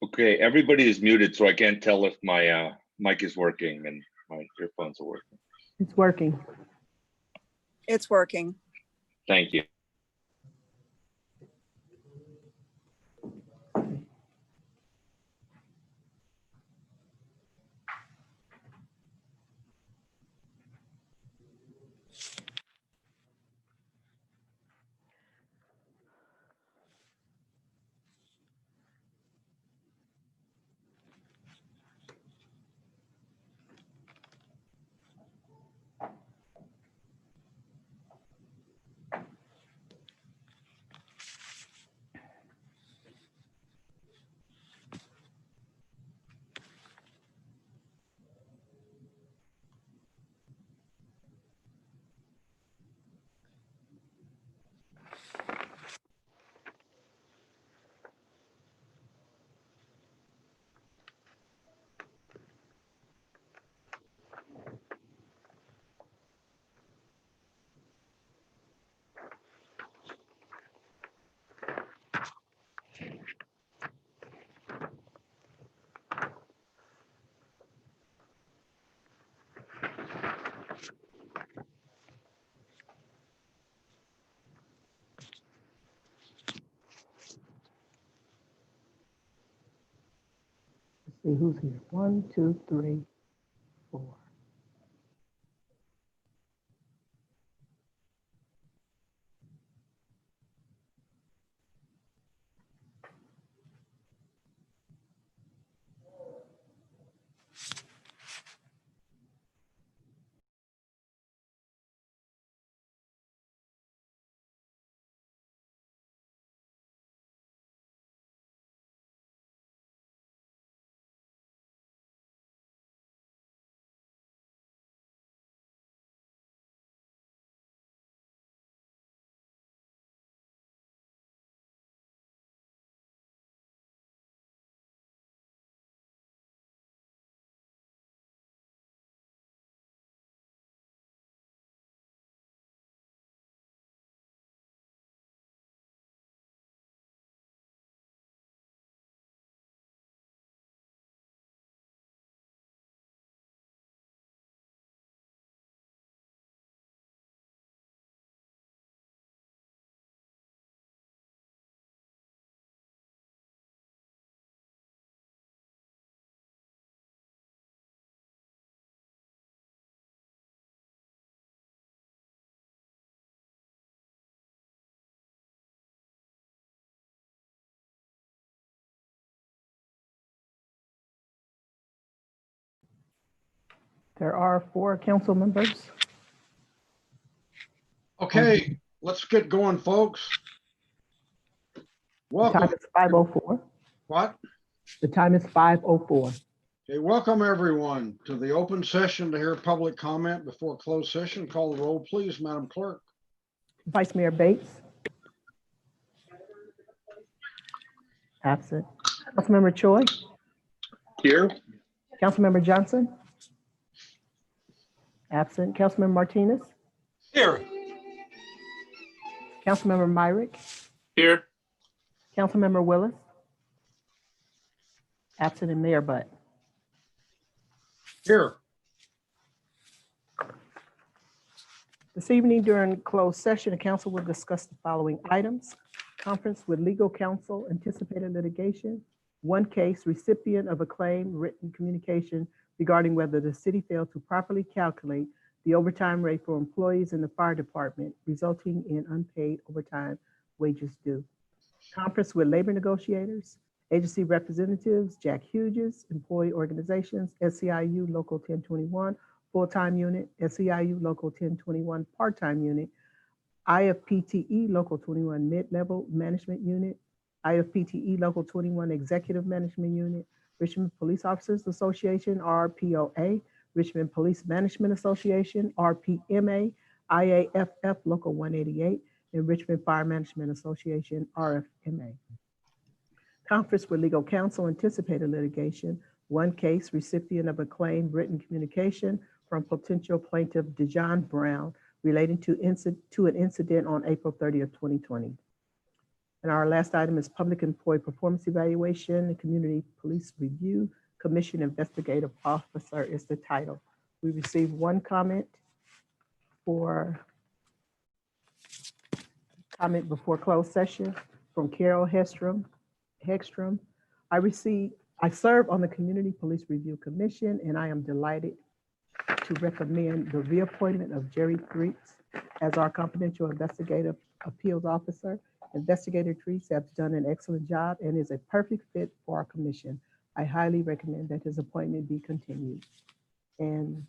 Okay, everybody is muted, so I can't tell if my mic is working and my earphones are working. It's working. It's working. Thank you. Let's see who's here. 1, 2, 3, 4. There are 4 council members. Okay, let's get going, folks. The Welcome. time is 5:04. What? The time is 5:04. Okay, welcome everyone to the open session to hear public comment before closed session. Call the roll, please, Madam Clerk. Vice Mayor Bates. Absent. Councilmember Choi. Here? Councilmember Johnson. Absent. Councilmember Martinez. Here. Councilmember Myrick. Here. Councilmember Willis. Absent, and Mayor Butt. Here. This evening during closed session, the council will discuss the following items: conference with legal counsel, anticipated litigation, 1 case, recipient of a claim, written communication regarding whether the city failed to properly calculate the overtime rate for employees in the fire department, resulting in unpaid overtime wages due. Conference with labor negotiators, agency representatives, Jack Hughes, employee organizations, SEIU Local 1021, full-time unit, SEIU Local 1021, part-time unit, IFPTE Local 21, mid-level management unit, IFPTE Local 21, executive management unit, Richmond Police Officers Association, RPOA, Richmond Police Management Association, RPMA, IAFF Local 188, and Richmond Fire Management Association, RFMA. Conference with legal counsel, anticipated litigation, 1 case, recipient of a claim, written communication from potential plaintiff Dejon Brown relating to an incident on April 30th, 2020. And our last item is Public Employee Performance Evaluation, the Community Police Review Commission Investigative Officer is the title. We received one comment before closed session from Carol Hegstrom. I serve on the Community Police Review Commission, and I am delighted to recommend the reappointment of Jerry Threets as our confidential investigative appeals officer. Investigator Threets has done an excellent job and is a perfect fit for our commission. I highly recommend that his appointment be continued. And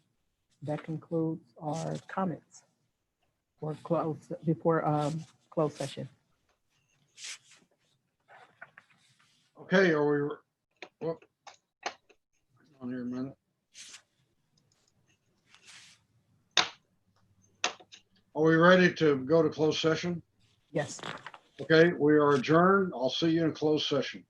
that concludes our comments before closed session. Okay, are we, whoop. On here a minute. Are we ready to go to closed session? Yes. Okay, we are adjourned. I'll see you in closed session.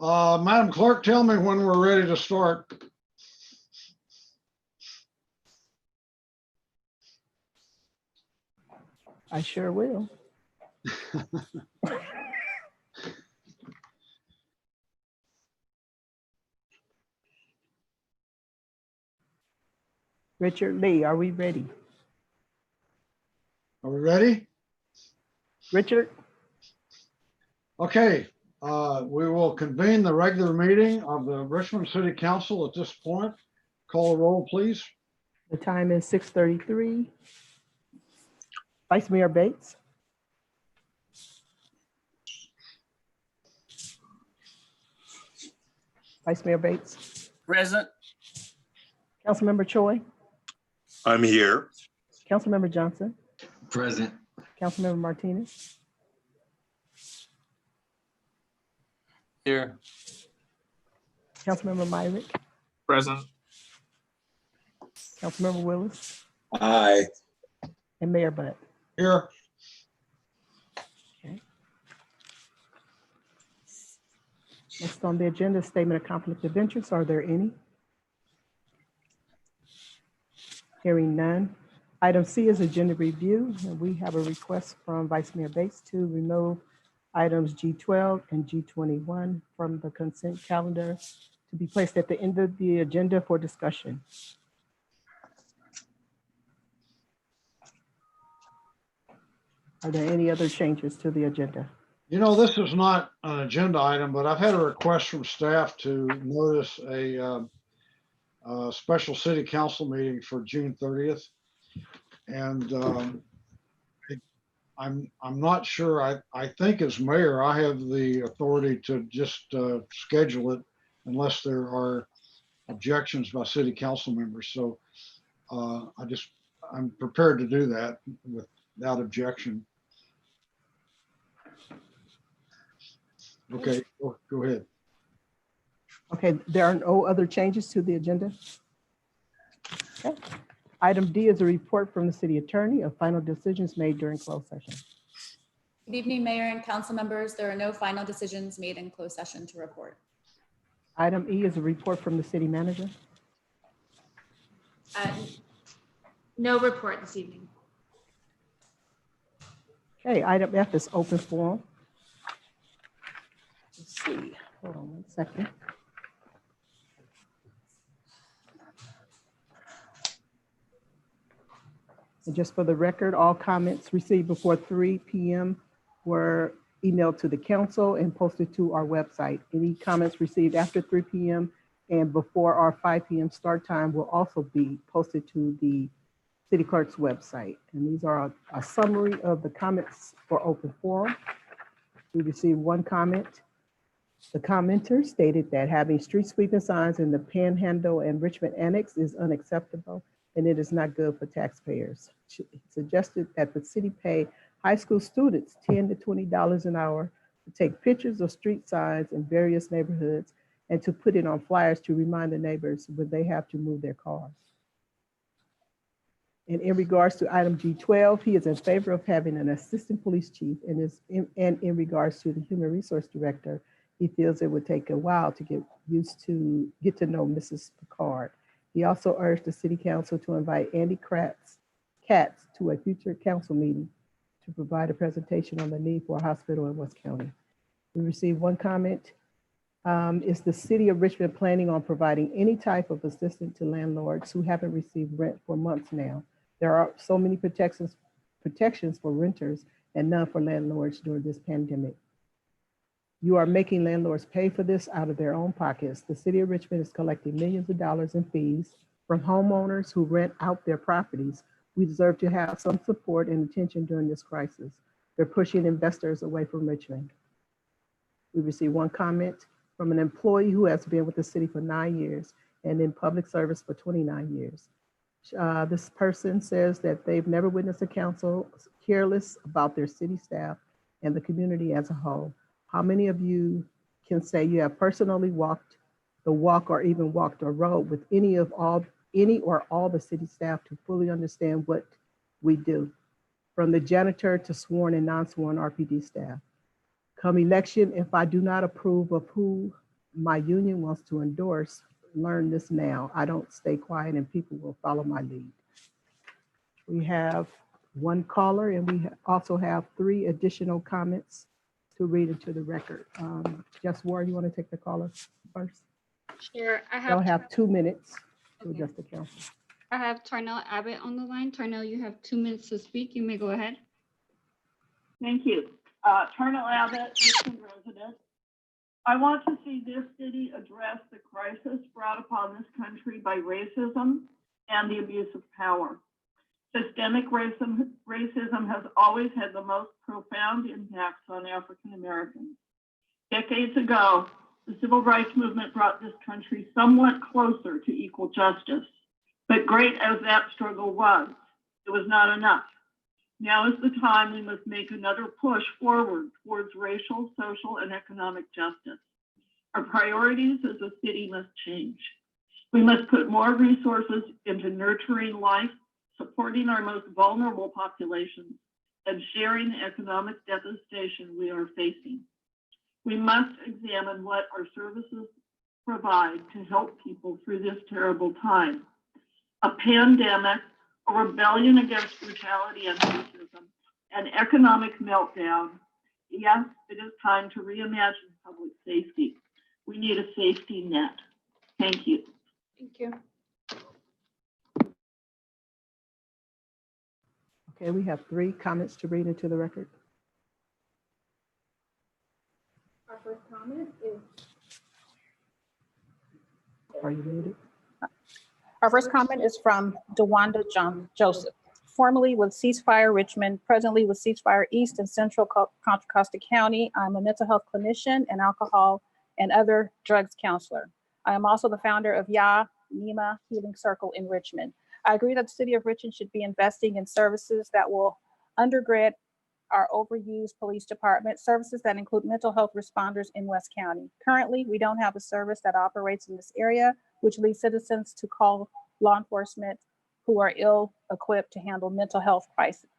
Madam Clerk, tell me when we're ready to start. I sure will. Richard Lee, are we ready? Are we ready? Richard? Okay, we will convene the regular meeting of the Richmond City Council at this point. Call the roll, please. The time is 6:33. Vice Mayor Bates? Vice Mayor Bates? Present. Councilmember Choi? I'm here. Councilmember Johnson? Present. Councilmember Martinez? Here. Councilmember Myrick? Present. Councilmember Willis? Aye. And Mayor Butt? Here, Next on the agenda, statement of conflict of interest. Are there any? Hearing none. Item C is agenda review, and we have a request from Vice Mayor Bates to remove items G12 and G21 from the consent calendar to be placed at the end of the agenda for discussion. Are there any other changes to the agenda? you know, this is not an agenda item, but I've had a request from staff to notice a special city council meeting for June 30th. And I'm not sure. I think as mayor, I have the authority to just schedule it unless there are objections by city council members. So I'm prepared to do that without objection. Okay, go ahead. Okay, there are no other changes to the agenda? Okay. Item D is a report from the city attorney of final decisions made during closed session. Good evening, Mayor and council members. There are no final decisions made in closed session to report. Item E is a report from the city manager. No report this evening. Okay, item F is open forum. Let's see, hold on one second. And just for the record, all comments received before 3 p.m. were emailed to the council and posted to our website. Any comments received after 3 p.m. and before our 5 p.m. start time will also be posted to the city clerk's website. And these are a summary of the comments for open forum. We received one comment. The commenter stated that having street sweeping signs in the Panhandle and Richmond Annex is unacceptable and it is not good for taxpayers. She suggested that the city pay high school students $10 to $20 an hour to take pictures of street signs in various neighborhoods and to put it on flyers to remind the neighbors when they have to move their cars. And in regards to item G12, he is in favor of having an assistant police chief and in regards to the human resource director, he feels it would take a while to get to know Mrs. Picard. He also urged the city council to invite Andy Katz to a future council meeting to provide a presentation on the need for a hospital in West County. We received one comment. Is the city of Richmond planning on providing any type of assistance to landlords who haven't received rent for months now? There are so many protections for renters and none for landlords during this pandemic. You are making landlords pay for this out of their own pockets. The city of Richmond is collecting millions of dollars in fees from homeowners who rent out their properties. We deserve to have some support and attention during this crisis. They're pushing investors away from Richmond. We received one comment from an employee who has been with the city for 9 years and in public service for 29 years. This person says that they've never witnessed a council careless about their city staff and the community as a whole. How many of you can say you have personally walked the walk or even walked a road with any or all the city staff to fully understand what we do, from the janitor to sworn and non-sworn RPD staff? Come election, if I do not approve of who my union wants to endorse, learn this now. I don't stay quiet and people will follow my lead. We have one caller and we also have 3 additional comments to read into the record. Jess Ward, you want to take the caller first? Sure. They'll have 2 minutes to Okay. address the council. I have Tarnell Abbott on the line. Tarnell, you have 2 minutes to speak. You may go ahead. Thank you. Tarnell Abbott, Richmond resident. I want to see this city address the crisis brought upon this country by racism and the abuse of power. Systemic racism has always had the most profound impacts on African Americans. Decades ago, the civil rights movement brought this country somewhat closer to equal justice. But great as that struggle was, it was not enough. Now is the time we must make another push forward towards racial, social, and economic justice. Our priorities as a city must change. We must put more resources into nurturing life, supporting our most vulnerable populations, and sharing the economic devastation we are facing. We must examine what our services provide to help people through this terrible time. A pandemic, a rebellion against brutality and racism, an economic meltdown. Yes, it is time to reimagine public safety. We need a safety net. Thank you. Thank you. Okay, we have 3 comments to read into the record. Our first comment is. Are you muted? Our first comment is from DeWanda Joseph, formerly with Ceasefire Richmond, presently with Ceasefire East and Central Contra Costa County. I'm a mental health clinician and alcohol and other drugs counselor. I am also the founder of Nima Healing Circle in Richmond. I agree that the city of Richmond should be investing in services that will undergird our overused police department, services that include mental health responders in West County. Currently, we don't have a service that operates in this area, which leads citizens to call law enforcement who are ill-equipped to handle mental health crises.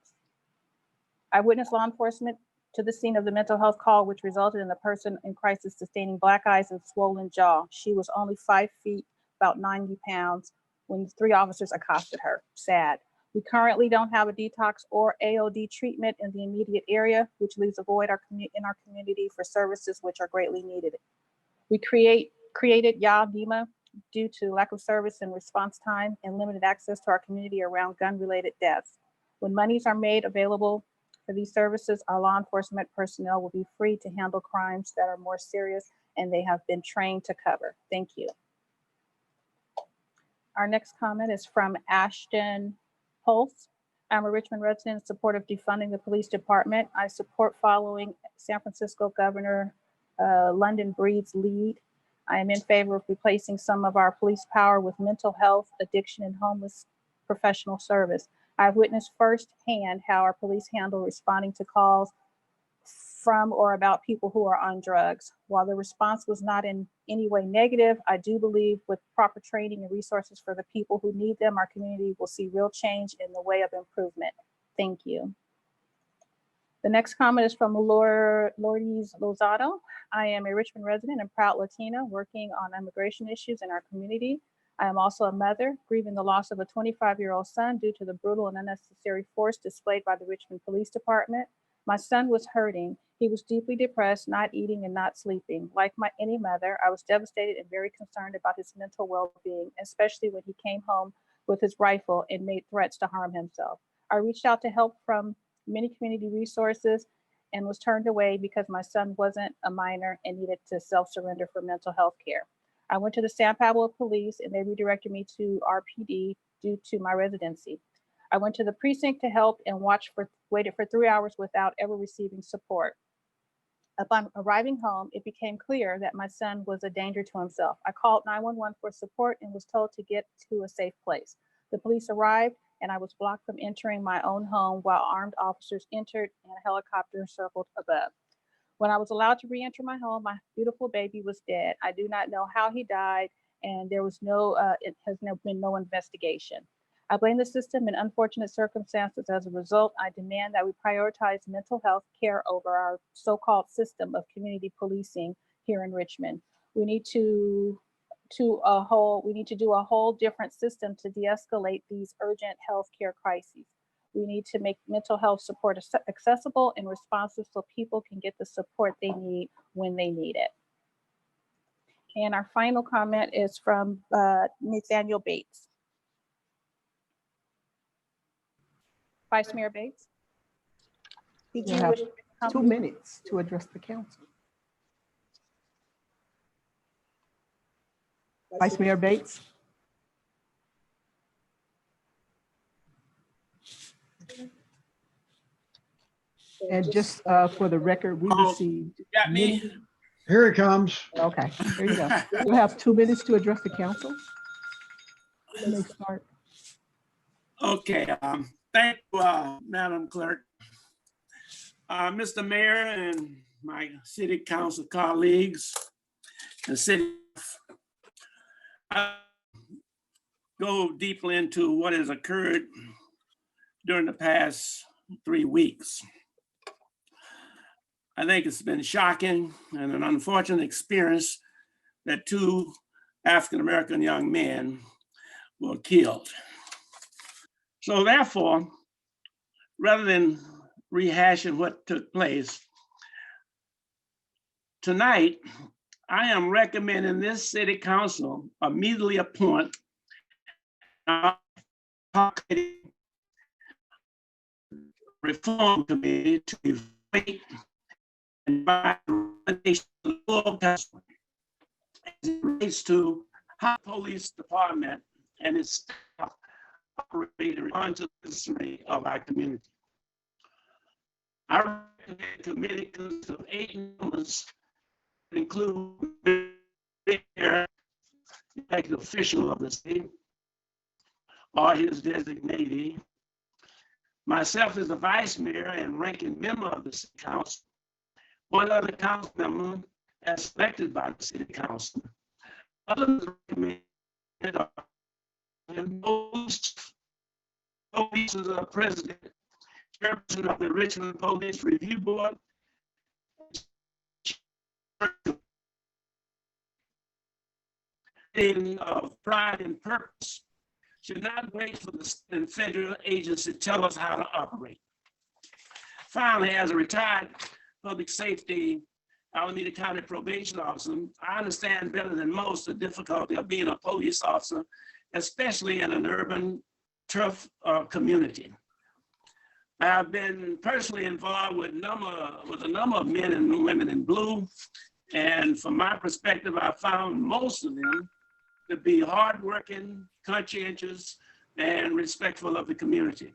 I witnessed law enforcement to the scene of the mental health call, which resulted in the person in crisis sustaining black eyes and swollen jaw. She was only 5 feet, about 90 pounds, when 3 officers accosted her. Sad. We currently don't have a detox or AOD treatment in the immediate area, which leaves a void in our community for services which are greatly needed. We created Nima due to lack of service and response time and limited access to our community around gun-related deaths. When monies are made available for these services, our law enforcement personnel will be free to handle crimes that are more serious and they have been trained to cover. Thank you. Our next comment is from Ashton Pulse. I'm a Richmond resident in support of defunding the police department. I support following San Francisco Governor London Breed's lead. I am in favor of replacing some of our police power with mental health, addiction, and homeless professional service. I've witnessed firsthand how our police handle responding to calls from or about people who are on drugs. While the response was not in any way negative, I do believe with proper training and resources for the people who need them, our community will see real change in the way of improvement. Thank you. The next comment is from Lourdes Lozado. I am a Richmond resident and proud Latina working on immigration issues in our community. I am also a mother grieving the loss of a 25-year-old son due to the brutal and unnecessary force displayed by the Richmond Police Department. My son was hurting. He was deeply depressed, not eating and not sleeping. Like any mother, I was devastated and very concerned about his mental well-being, especially when he came home with his rifle and made threats to harm himself. I reached out to help from many community resources and was turned away because my son wasn't a minor and needed to self-surrender for mental health care. I went to the San Pablo Police and they redirected me to RPD due to my residency. I went to the precinct to help and waited for 3 hours without ever receiving support. Upon arriving home, it became clear that my son was a danger to himself. I called 911 for support and was told to get to a safe place. The police arrived and I was blocked from entering my own home while armed officers entered and a helicopter circled above. When I was allowed to re-enter my home, my beautiful baby was dead. I do not know how he died and there was been no investigation. I blame the system in unfortunate circumstances. As a result, I demand that we prioritize mental health care over our so-called system of community policing here in Richmond. We need to do a whole different system to de-escalate these urgent healthcare crises. We need to make mental health support accessible and responsive so people can get the support they need when they need it. And our final comment is from Nathaniel Bates. Vice Mayor Bates? Did You you have wish to 2 comment? minutes to address the council. Vice Mayor Bates? And just for the record, we received Got me? many. Here he comes. Okay, here you go. You have 2 minutes to address the council. You may start. Okay, thank you, Madam Clerk. Mr. Mayor and my city council colleagues and city, I go deeply into what has occurred during the past 3 weeks. I think it's been shocking and an unfortunate experience that 2 African-American young men were killed. So therefore, rather than rehashing what took place, tonight, I am recommending this city council immediately appoint a reform committee to evaluate and provide recommendations to the full council as it relates to how the police department and its staff operate in response to the history of our community. I recommend a committee consists of 8 members, include the elected official of the city or his designee, myself as the vice mayor and ranking member of the city council, 1 other council member as selected by the city council. Others recommended are police is the president, chairperson of the Richmond Police Review Board, of pride and purpose should not wait for the federal agency to tell us how to operate. Finally, as a retired public safety Alameda County probation officer, I understand better than most the difficulty of being a police officer, especially in an urban turf community. I have been personally involved with a number of men and women in blue, and from my perspective, I found most of them to be hardworking, conscientious, and respectful of the community.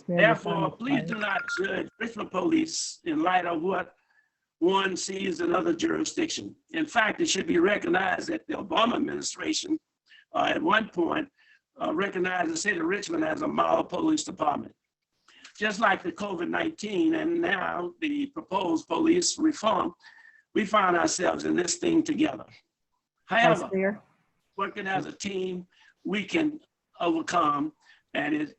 Therefore, please do not judge Richmond police in light of what one sees in other jurisdictions. In fact, it should be recognized that the Obama administration at one point recognized the city of Richmond as a model police department. Just like the COVID-19 and now the proposed police reform, we find ourselves in this thing together. However, working as a team, we can overcome, and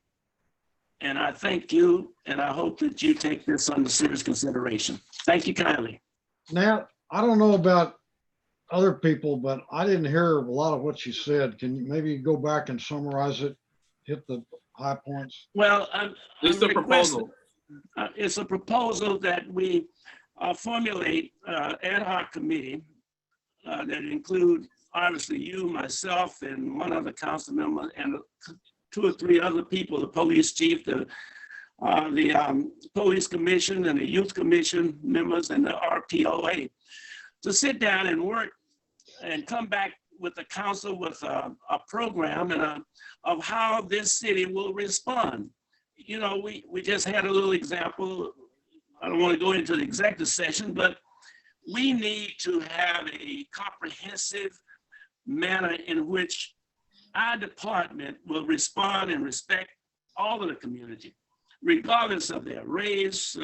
I thank you, and I hope that you take this under serious consideration. Thank you kindly. Nat, I don't know about other people, but I didn't hear a lot of what you said. Can you maybe go back and summarize it, hit the high points? Well, It's a proposal. It's a proposal that we formulate ad hoc committee that include obviously you, myself, and 1 other council member, and 2 or 3 other people, the police chief, the police commission, and the youth commission members, and the RPOA, to sit down and work and come back with the council with a program and of how this city will respond. You know, we just had a little example. I don't want to go into the executive session, but we need to have a comprehensive manner in which our department will respond and respect all of the community, regardless of their race,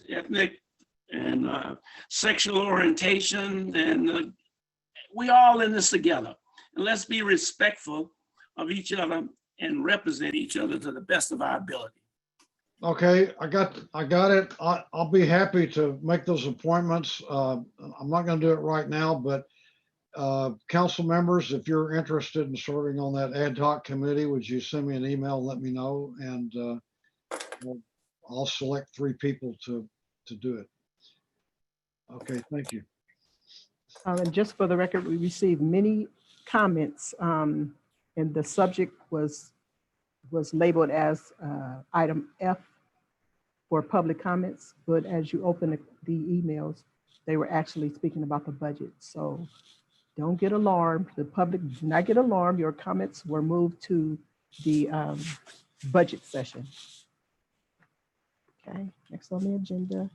ethnic, and sexual orientation. And we all in this together. And let's be respectful of each other and represent each other to the best of our ability. Okay, I got it. I'll be happy to make those appointments. I'm not going to do it right now, but council members, if you're interested in serving on that ad hoc committee, would you send me an email, let me know, and I'll select 3 people to do it. Okay, thank you. And just for the record, we received many comments, and the subject was labeled as item F for public comments, but as you open the emails, they were actually speaking about the budget. So don't get alarmed. The public do not get alarmed. Your comments were moved to the budget session. Okay, next on the agenda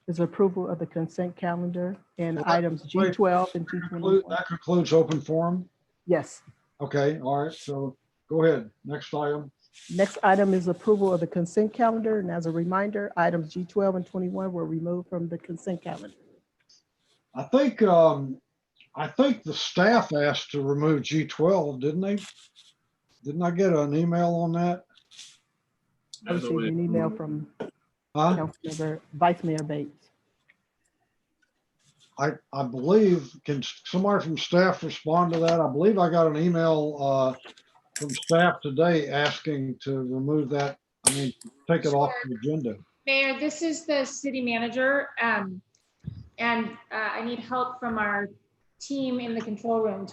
is approval of the consent calendar and items G12 and G21. That concludes open forum. Yes. Okay, all right, so go ahead. Next item. Next item is approval of the consent calendar. And as a reminder, items G12 and 21 were removed from the consent calendar. I think the staff asked to remove G12, didn't they? Didn't I get an email on that? I received an email from Councilmember Vice Mayor Bates. I believe, can somebody from staff respond to that? I believe I got an email from staff today asking to remove that. I mean, take it off the agenda. Mayor, this is the city manager, and I need help from our team in the control room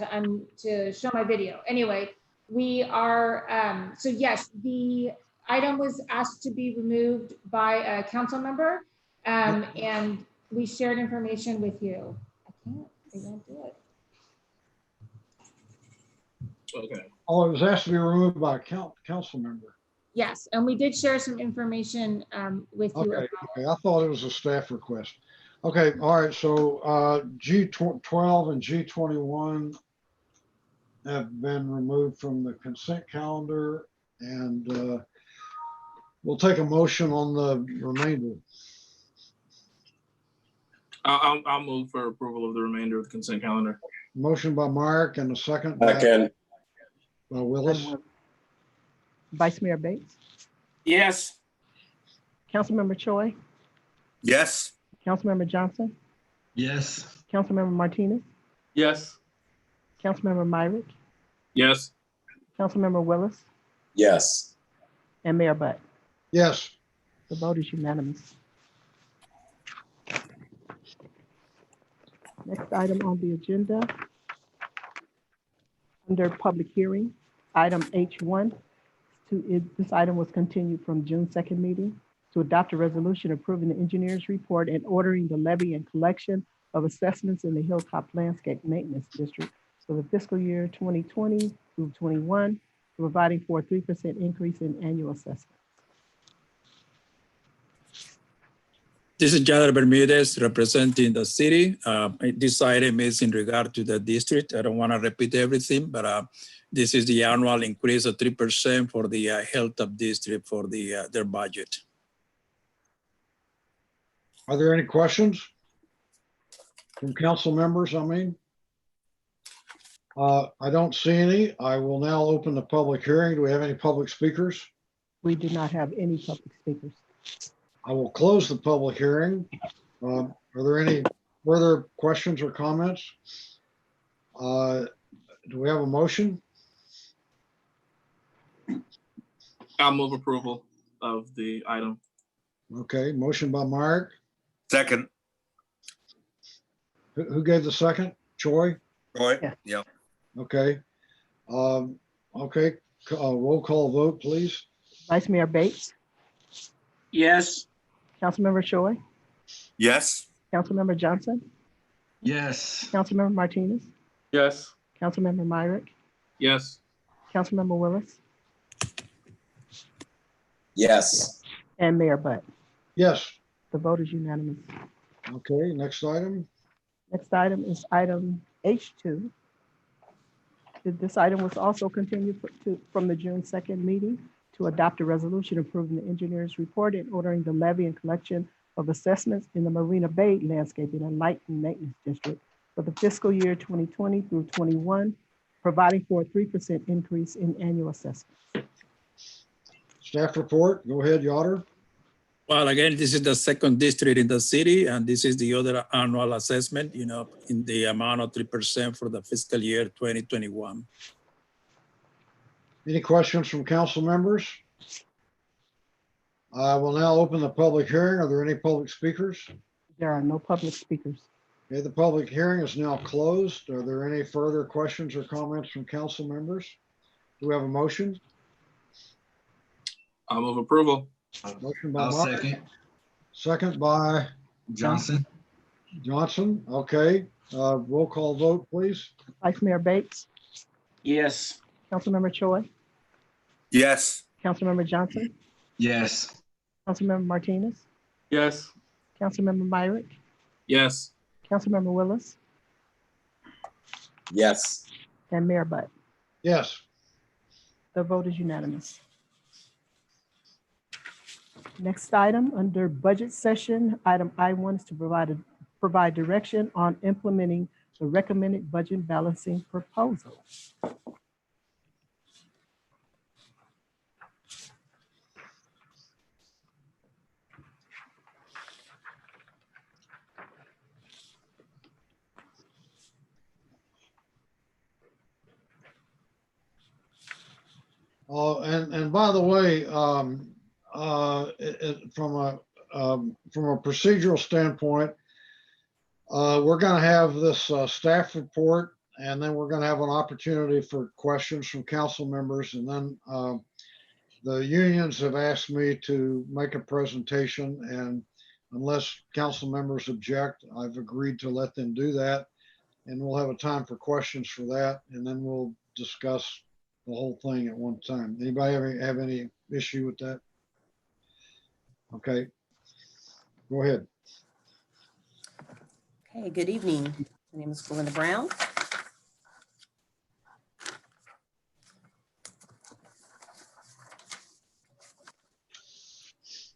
to show my video. Anyway, we are, so yes, the item was asked to be removed by a council member, and we shared information with you. I won't do it. Okay. Oh, it was asked to be removed by a council member. Yes, and we did share some information with you. Okay, okay, I thought it was a staff request. Okay, all right, so G12 and G21 have been removed from the consent calendar, and we'll take a motion on the remainder. I'll move for approval of the remainder of the consent calendar. Motion by Mark and a second Second. by Willis. Vice Mayor Bates, Yes. Councilmember Choi, Yes. Councilmember Johnson, Yes. Councilmember Martinez, Yes. Councilmember Myrick, Yes. Councilmember Willis, Yes. and Mayor Butt. Yes, The vote is unanimous. Next item on the agenda, under public hearing, item H1. This item was continued from June 2nd meeting to adopt a resolution approving the engineer's report and ordering the levy and collection of assessments in the Hilltop Landscape Maintenance District for the fiscal year 2020 through 21, providing for a 3% increase in annual assessment. This is Jader Bermudez representing the city. This item is in regard to the district. I don't want to repeat everything, but this is the annual increase of 3% for the Hilltop district for their budget. are there any questions from council members? I mean, I don't see any. I will now open the public hearing. Do we have any public speakers? We do not have any public speakers. I will close the public hearing. Are there any further questions or comments? Do we have a motion? I'll move approval of the item. Okay, motion by Mark. Second. Who gave the second? Troy? Roy? Yeah. Yeah. Okay. Okay, roll call vote, please. Vice Mayor Bates, Yes. Councilmember Choi, Yes. Councilmember Johnson, Yes. Councilmember Martinez, Yes. Councilmember Myrick, Yes. Councilmember Willis, Yes. and Mayor Butt. Yes. The vote is unanimous. Okay, next item. Next item is item H2. This item was also continued from the June 2nd meeting to adopt a resolution approving the engineer's report and ordering the levy and collection of assessments in the Marina Bay Landscaping and Light Maintenance District for the fiscal year 2020 through 21, providing for a 3% increase in annual assessments. Staff report, go ahead, Yoder. Well, again, this is the second district in the city, and this is the other annual assessment, you know, in the amount of 3% for the fiscal year 2021. Any questions from council members? I will now open the public hearing. Are there any public speakers? There are no public speakers. Okay, the public hearing is now closed. Are there any further questions or comments from council members? Do we have a motion? I'll move approval. Motion by I'll Mark, second. second by Johnson. Johnson. Okay, roll call vote, please. Vice Mayor Bates, Yes. Councilmember Choi, Yes. Councilmember Johnson, Yes. Councilmember Martinez, Yes. Councilmember Myrick, Yes. Councilmember Willis, Yes. and Mayor Butt. Yes. The vote is unanimous. Next item under budget session, item I1 is to provide direction on implementing the recommended budget balancing proposal. And by the way, from a procedural standpoint, we're going to have this staff report, and then we're going to have an opportunity for questions from council members. And then the unions have asked me to make a presentation, and unless council members object, I've agreed to let them do that. And we'll have a time for questions for that, and then we'll discuss the whole thing at one time. Anybody have any issue with that? Okay, go ahead. Okay, good evening. My name is Belinda Brown.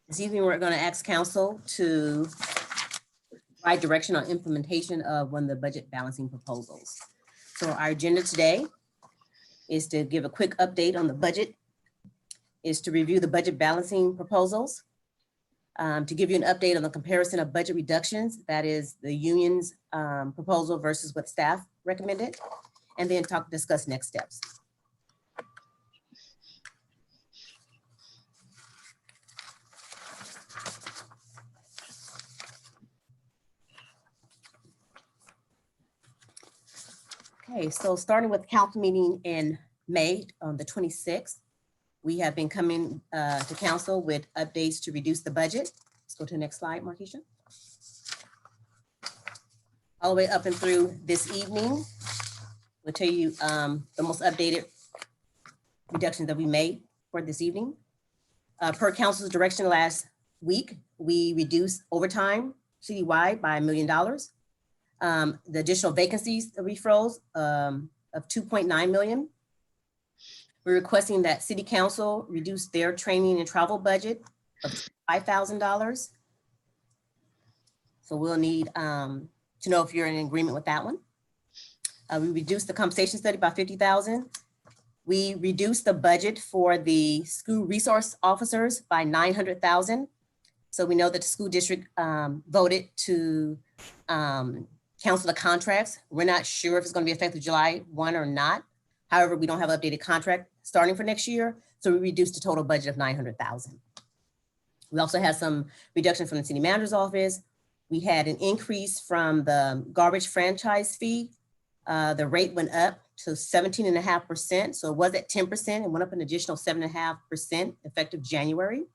This evening, we're going to ask council to provide direction on implementation of one of the budget balancing proposals. So our agenda today is to give a quick update on the budget, is to review the budget balancing proposals, to give you an update on the comparison of budget reductions, that is the union's proposal versus what staff recommended, and then discuss next steps. Okay, so starting with council meeting in May on the 26th, we have been coming to council with updates to reduce the budget. Let's go to the next slide, Markeisha. All the way up and through this evening, we'll tell you the most updated reductions that we made for this evening. Per council's direction last week, we reduced overtime citywide by $1 million. The additional vacancies that we froze of 2.9 million. We're requesting that city council reduce their training and travel budget of $5,000. So we'll need to know if you're in agreement with that one. We reduced the compensation study by 50,000. We reduced the budget for the school resource officers by 900,000. So we know that the school district voted to cancel the contracts. We're not sure if it's going to be effective July 1 or not. However, we don't have an updated contract starting for next year. So we reduced the total budget of 900,000. We also had some reduction from the city manager's office. We had an increase from the garbage franchise fee. The rate went up to 17.5%. So it was at 10%. It went up an additional 7.5% effective January.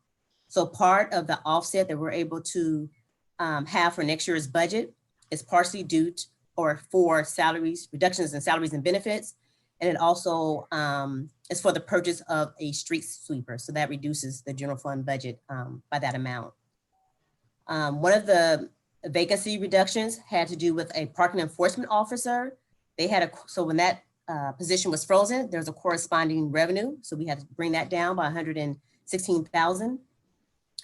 So part of the offset that we're able to have for next year's budget is partially due to, or for salaries, reductions in salaries and benefits. And it also is for the purchase of a street sweeper. So that reduces the general fund budget by that amount. One of the vacancy reductions had to do with a parking enforcement officer. They had so when that position was frozen, there's a corresponding revenue. So we had to bring that down by 116,000.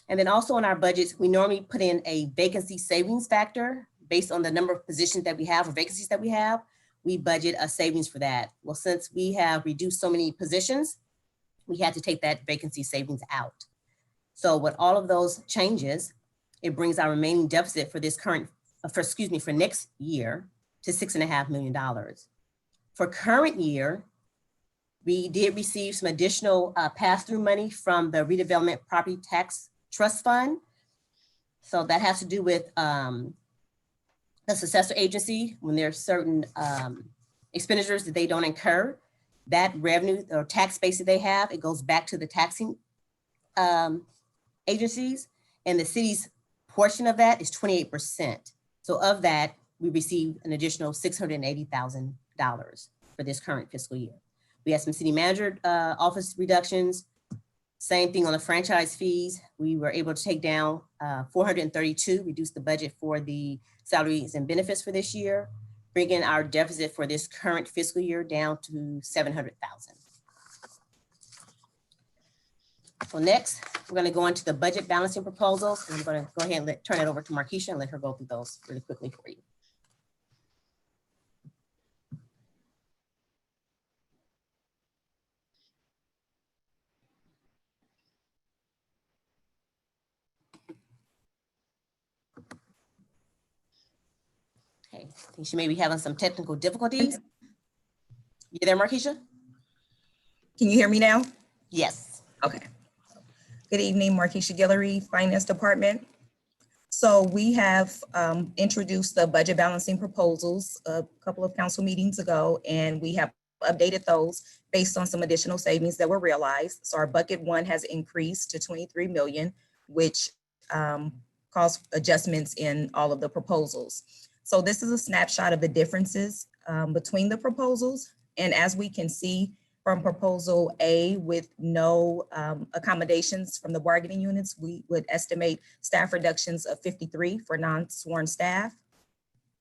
And then also in our budgets, we normally put in a vacancy savings factor based on the number of positions that we have or vacancies that we have. We budget a savings for that. Well, since we have reduced so many positions, we had to take that vacancy savings out. So with all of those changes, it brings our remaining deficit for this for next year to $6.5 million. For current year, we did receive some additional pass-through money from the Redevelopment Property Tax Trust Fund. So that has to do with the successor agency. When there are certain expenditures that they don't incur, that revenue or tax base that they have, it goes back to the taxing agencies, and the city's portion of that is 28%. So of that, we received an additional $680,000 for this current fiscal year. We had some city manager office reductions. Same thing on the franchise fees. We were able to take down 432, reduce the budget for the salaries and benefits for this year, bringing our deficit for this current fiscal year down to 700,000. So next, we're going to go into the budget balancing proposals. And I'm going to go ahead and turn it over to Markeisha and let her go through those really quickly for you. Okay, I think she may be having some technical difficulties. You there, Markeisha? Can you hear me now? Yes. Okay. Good evening, Markeisha Guillory, Finance Department. So we have introduced the budget balancing proposals a couple of council meetings ago, and we have updated those based on some additional savings that were realized. So our bucket 1 has increased to 23 million, which caused adjustments in all of the proposals. So this is a snapshot of the differences between the proposals. And as we can see from proposal A, with no accommodations from the bargaining units, we would estimate staff reductions of 53 for non-sworn staff.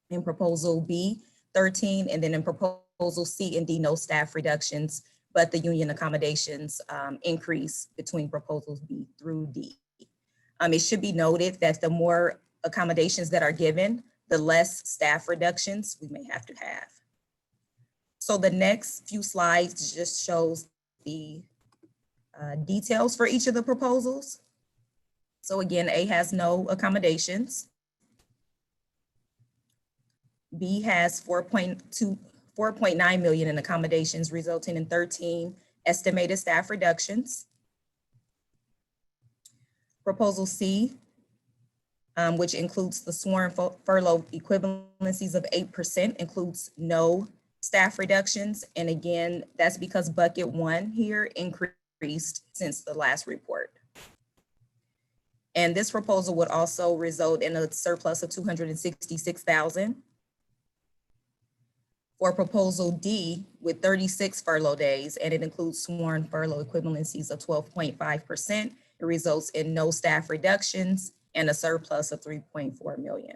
In proposal B, 13, and then in proposal C and D, no staff reductions, but the union accommodations increase between proposals B through D. It should be noted that the more accommodations that are given, the less staff reductions we may have to have. So the next few slides just shows the details for each of the proposals. So again, A has no accommodations. B has 4.9 million in accommodations, resulting in 13 estimated staff reductions. Proposal C, which includes the sworn furlough equivalencies of 8%, includes no staff reductions. And again, that's because bucket 1 here increased since the last report. And this proposal would also result in a surplus of 266,000. For proposal D, with 36 furlough days, and it includes sworn furlough equivalencies of 12.5%, it results in no staff reductions and a surplus of 3.4 million.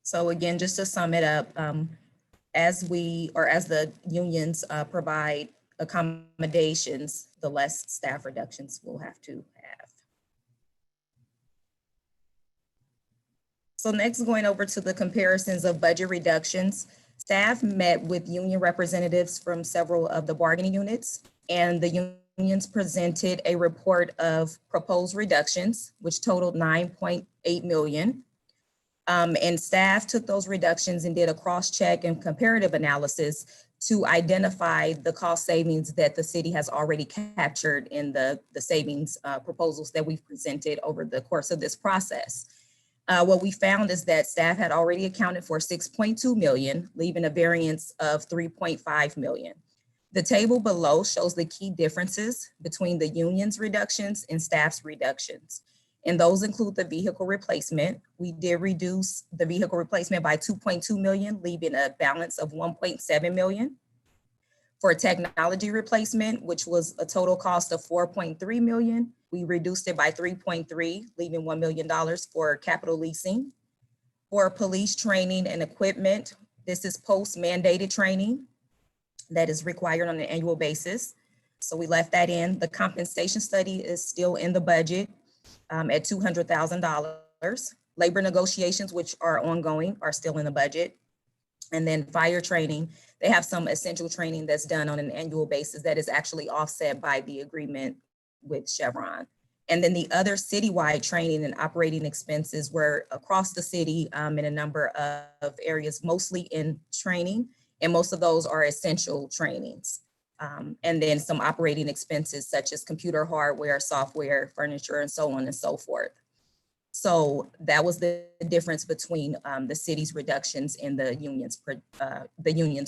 So again, just to sum it up, as the unions provide accommodations, the less staff reductions we'll have to have. So next, going over to the comparisons of budget reductions, staff met with union representatives from several of the bargaining units, and the unions presented a report of proposed reductions, which totaled 9.8 million. And staff took those reductions and did a cross-check and comparative analysis to identify the cost savings that the city has already captured in the savings proposals that we've presented over the course of this process. What we found is that staff had already accounted for 6.2 million, leaving a variance of 3.5 million. The table below shows the key differences between the union's reductions and staff's reductions. And those include the vehicle replacement. We did reduce the vehicle replacement by 2.2 million, leaving a balance of 1.7 million. For technology replacement, which was a total cost of 4.3 million, we reduced it by 3.3, leaving $1 million for capital leasing. For police training and equipment, this is post-mandated training that is required on an annual basis. So we left that in. The compensation study is still in the budget at $200,000. Labor negotiations, which are ongoing, are still in the budget. And then fire training, they have some essential training that's done on an annual basis that is actually offset by the agreement with Chevron. And then the other citywide training and operating expenses were across the city in a number of areas, mostly in training. And most of those are essential trainings. And then some operating expenses such as computer hardware, software, furniture, and so on and so forth. So that was the difference between the city's reductions and the union's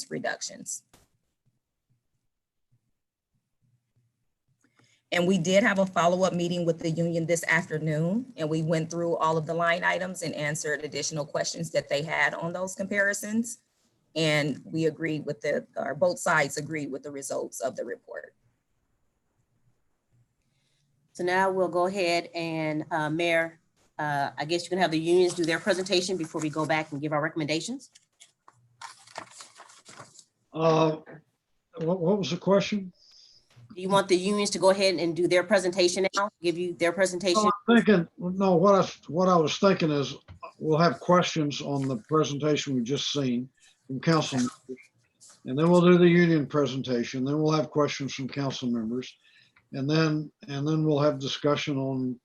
reductions. And we did have a follow-up meeting with the union this afternoon, and we went through all of the line items and answered additional questions that they had on those comparisons. And we agreed with or both sides agreed with the results of the report. So now we'll go ahead and Mayor, I guess you can have the unions do their presentation before we go back and give our recommendations. What was the question? Do you want the unions to go ahead and do their presentation now? Give you their presentation? No, I'm thinking, no, what I was thinking is we'll have questions on the presentation we just seen from council members. And then we'll do the union presentation. Then we'll have questions from council members. And then we'll have discussion on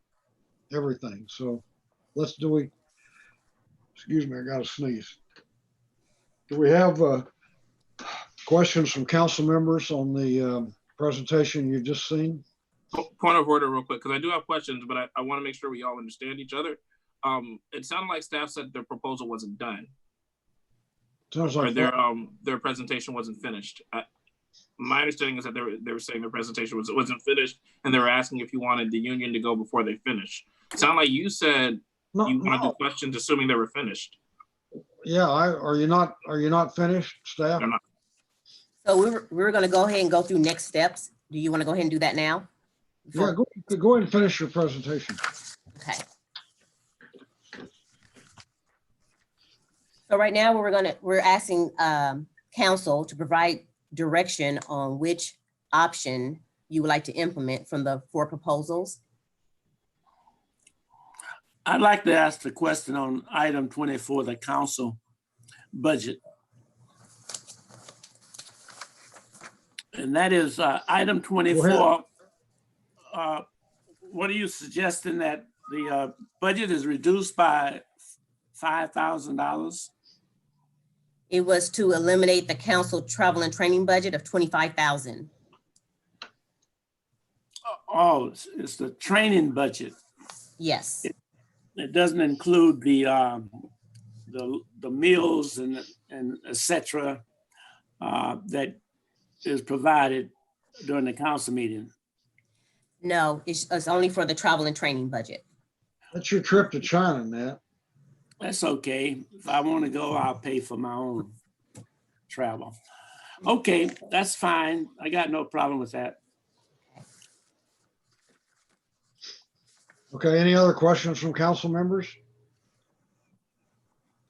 everything. So excuse me, I got to sneeze. Do we have questions from council members on the presentation you've just seen? Point of order real quick, because I do have questions, but I want to make sure we all understand each other. It sounded like staff said their proposal wasn't done. Sounds like their presentation wasn't finished. My understanding is that they were saying their presentation wasn't finished, and they were asking if you wanted the union to go before they finish. It sounded like you said you want to do questions assuming they were finished. Yeah, are you not finished, staff? They're not. So we were going to go ahead and go through next steps. Do you want to go ahead and do that now? Yeah, go ahead and finish your presentation. Okay. So right now we're asking council to provide direction on which option you would like to implement from the 4 proposals. I'd like to ask the question on item 24, the council budget. And that is item 24. What are you suggesting, that the budget is reduced by $5,000? It was to eliminate the council travel and training budget of $25,000. Oh, it's the training budget. Yes. It doesn't include the meals and et cetera that is provided during the council meeting. No, it's only for the travel and training budget. That's your trip to China, Nat. That's okay. If I want to go, I'll pay for my own travel. Okay, that's fine. I got no problem with that. Okay, any other questions from council members?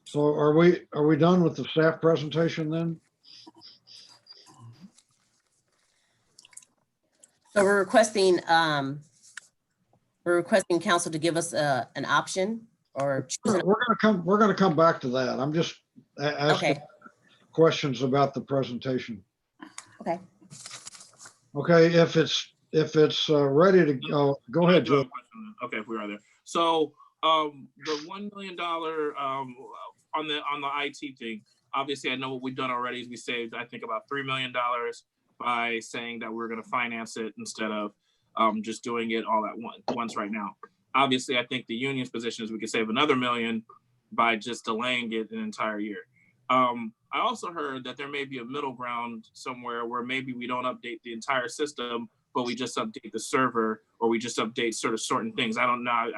So are we done with the staff presentation then? So we're requesting council to give us an option or choose we're gonna come back to that. I'm just asking questions about the presentation. Okay. Okay, if it's ready to go ahead, Joe. Okay, if we are there. So the $1 million on the IT thing, obviously I know what we've done already is we saved, I think, about $3 million by saying that we're going to finance it instead of just doing it all at once right now. Obviously, I think the union's position is we could save another $1 million by just delaying it an entire year. I also heard that there may be a middle ground somewhere where maybe we don't update the entire system, but we just update the server, or we just update sort of certain things. I don't know.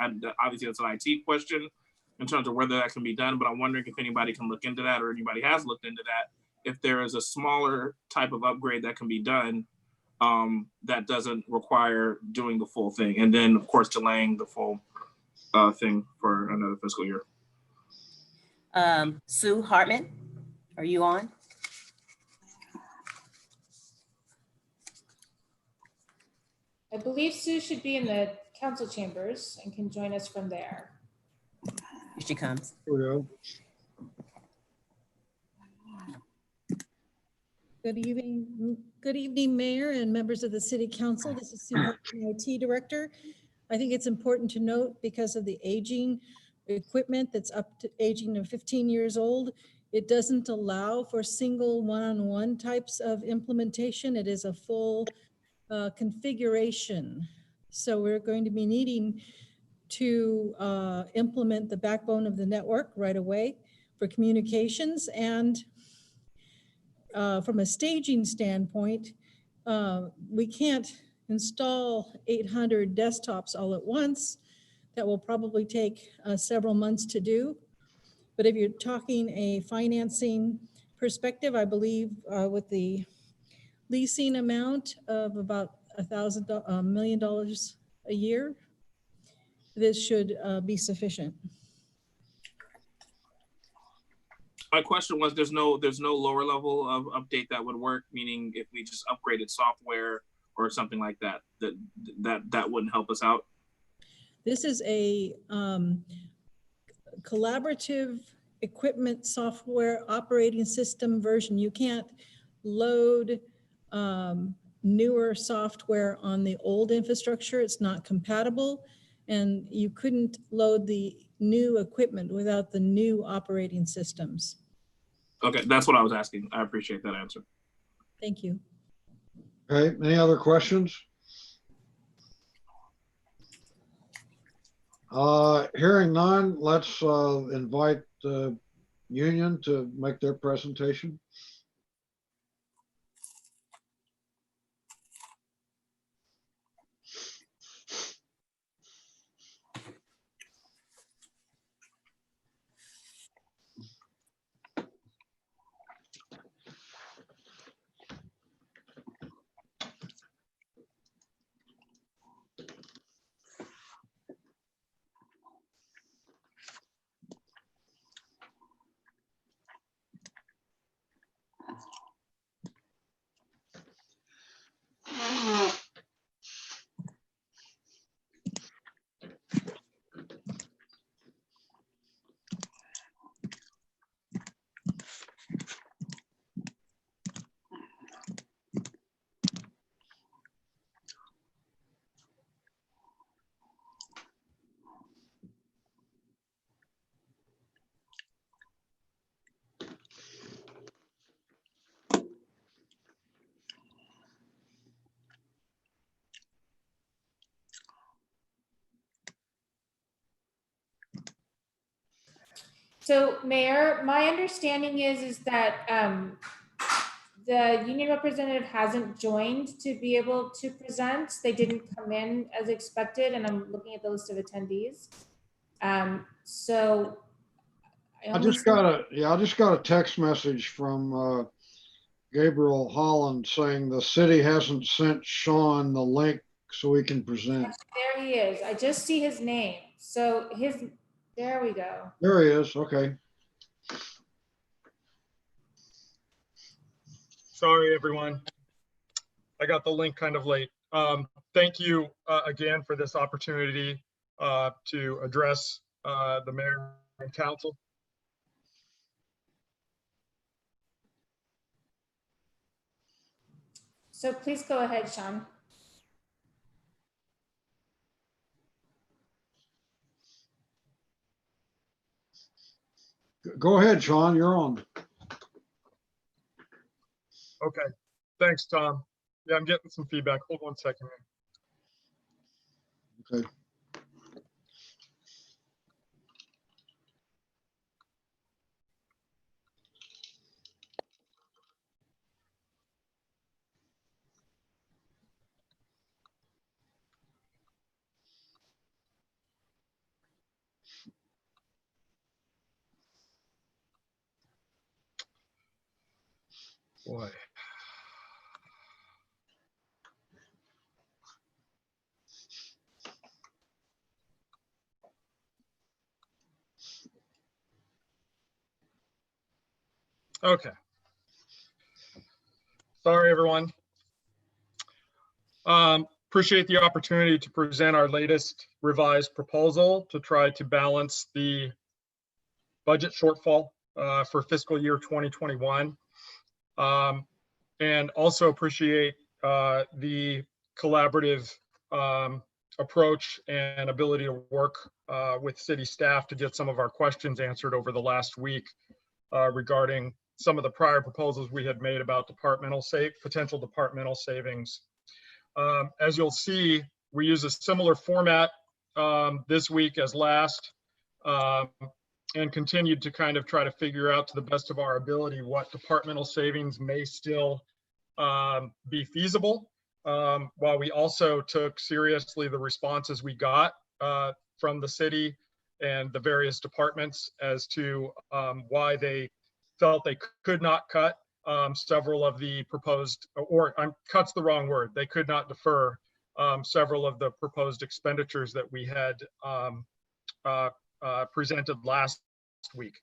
Obviously, that's an IT question in terms of whether that can be done, but I'm wondering if anybody can look into that, or anybody has looked into that, if there is a smaller type of upgrade that can be done that doesn't require doing the full thing. And then, of course, delaying the full thing for another fiscal year. Sue Hartman, are you on? I believe Sue should be in the council chambers and can join us from there. Here she comes. Here we go. Good evening, Mayor and members of the City Council. This is Sue Hartman, IT Director. I think it's important to note because of the aging equipment that's up to aging of 15 years old, it doesn't allow for single one-on-one types of implementation. It is a full configuration. So we're going to be needing to implement the backbone of the network right away for communications. And from a staging standpoint, we can't install 800 desktops all at once. That will probably take several months to do. But if you're talking a financing perspective, I believe with the leasing amount of about $1 million a year, this should be sufficient. My question was, there's no lower level of update that would work, meaning if we just upgraded software or something like that, that wouldn't help us out. This is a collaborative equipment software operating system version. You can't load newer software on the old infrastructure. It's not compatible. And you couldn't load the new equipment without the new operating systems. Okay, that's what I was asking. I appreciate that answer. Thank you. Okay, any other questions? Hearing none, let's invite the union to make their presentation. So Mayor, my understanding is that the union representative hasn't joined to be able to present. They didn't come in as expected, and I'm looking at the list of attendees. So I just got a text message from Gabriel Holland saying the city hasn't sent Sean the link so we can present. There he is. I just see his name. So there we go. There he is. Okay. Sorry, everyone. I got the link kind of late. Thank you again for this opportunity to address the mayor and council. So please go ahead, Sean. Go ahead, Sean, you're on. Okay, thanks, Tom. Yeah, I'm getting some feedback. Hold 1 second. Okay. Boy. Okay. Sorry, everyone. Appreciate the opportunity to present our latest revised proposal to try to balance the budget shortfall for fiscal year 2021. and also appreciate the collaborative approach and ability to work with city staff to get some of our questions answered over the last week regarding some of the prior proposals we had made about potential departmental savings. As you'll see, we use a similar format this week as last, and continued to kind of try to figure out to the best of our ability what departmental savings may still be feasible, while we also took seriously the responses we got from the city and the various departments as to why they felt they could not cut several of the proposed, or cut's the wrong word, they could not defer several of the proposed expenditures that we had presented last week.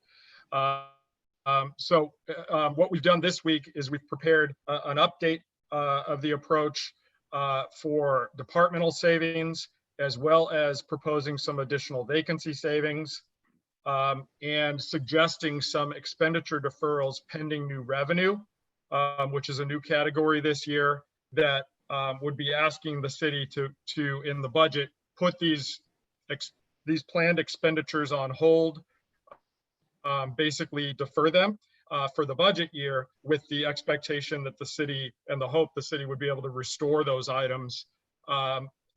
So what we've done this week is we've prepared an update of the approach for departmental savings, as well as proposing some additional vacancy savings, and suggesting some expenditure deferrals pending new revenue, which is a new category this year that would be asking the city to in the budget, put these planned expenditures on hold, basically defer them for the budget year, with the expectation that the city and the hope the city would be able to restore those items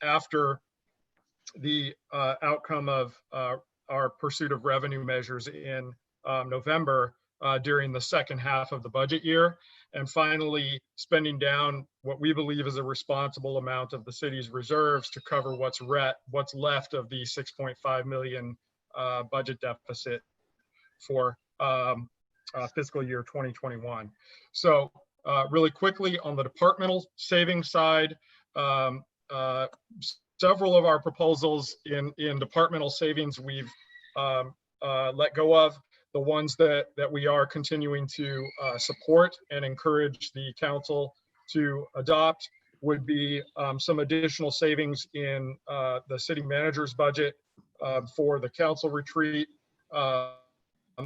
after the outcome of our pursuit of revenue measures in November during the second half of the budget year. And finally, spending down what we believe is a responsible amount of the city's reserves to cover what's left of the 6.5 million budget deficit for fiscal year 2021. So really quickly on the departmental savings side, several of our proposals in departmental savings we've let go of. The ones that we are continuing to support and encourage the council to adopt would be some additional savings in the city manager's budget for the council retreat.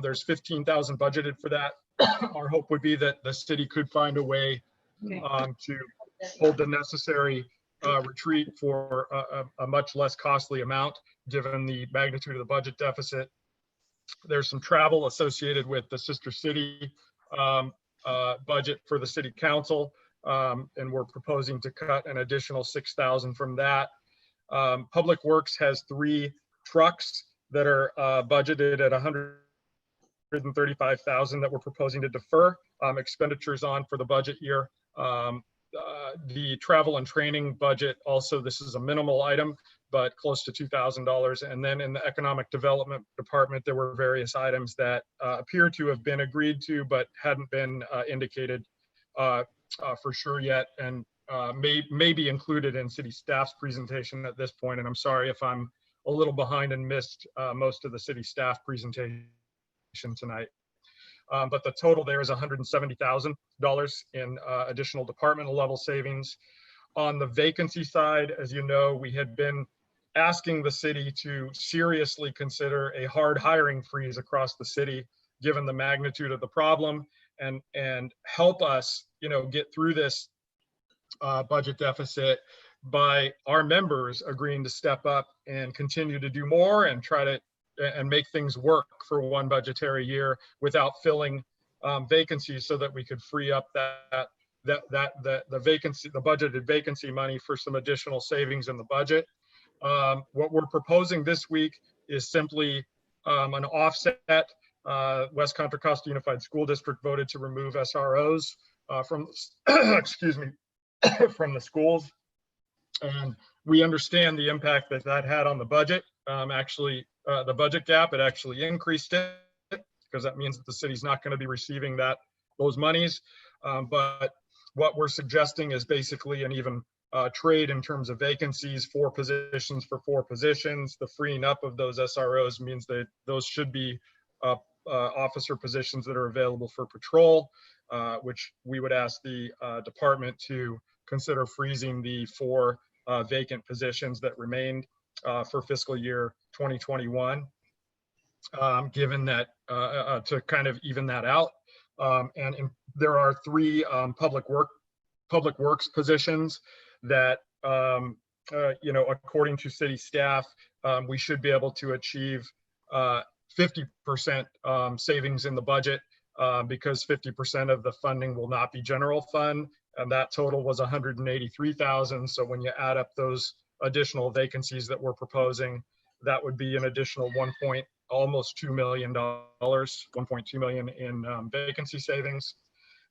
There's 15,000 budgeted for that. Our hope would be that the city could find a way to hold the necessary retreat for a much less costly amount, given the magnitude of the budget deficit. There's some travel associated with the sister city budget for the city council, and we're proposing to cut an additional 6,000 from that. Public Works has 3 trucks that are budgeted at 135,000 that we're proposing to defer expenditures on for the budget year. The travel and training budget also, this is a minimal item, but close to $2,000. And then in the economic development department, there were various items that appear to have been agreed to, but hadn't been indicated for sure yet, and may be included in city staff's presentation at this point. And I'm sorry if I'm a little behind and missed most of the city staff presentation tonight. But the total there is $170,000 in additional departmental level savings. On the vacancy side, as you know, we had been asking the city to seriously consider a hard hiring freeze across the city, given the magnitude of the problem, and help us, get through this budget deficit by our members agreeing to step up and continue to do more and try to and make things work for one budgetary year without filling vacancies, so that we could free up the budgeted vacancy money for some additional savings in the budget. What we're proposing this week is simply an offset. West Contra Costa Unified School District voted to remove SROs from excuse me from the schools, and we understand the impact that had on the budget. The budget gap, it actually increased it, because that means that the city's not going to be receiving those monies. But what we're suggesting is basically an even trade in terms of vacancies, 4 positions for 4 positions. The freeing up of those SROs means that those should be officer positions that are available for patrol, which we would ask the department to consider freezing the 4 vacant positions that remained for fiscal year 2021, given that to kind of even that out. There are 3 public works positions that, according to city staff, we should be able to achieve 50% savings in the budget because 50% of the funding will not be general fund, and that total was 183,000. So when you add up those additional vacancies that we're proposing, that would be an additional almost $2 million, 1.2 million in vacancy savings.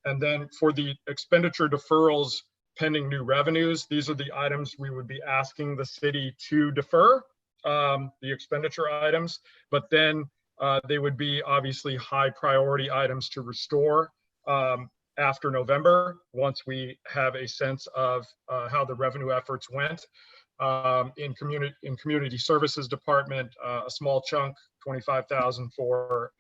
And then for the expenditure deferrals pending new revenues, these are the items we would be asking the city to defer, the expenditure items, but then they would be obviously high priority items to restore after November, once we have a sense of how the revenue efforts went. In community services department, a small chunk, 25,000 for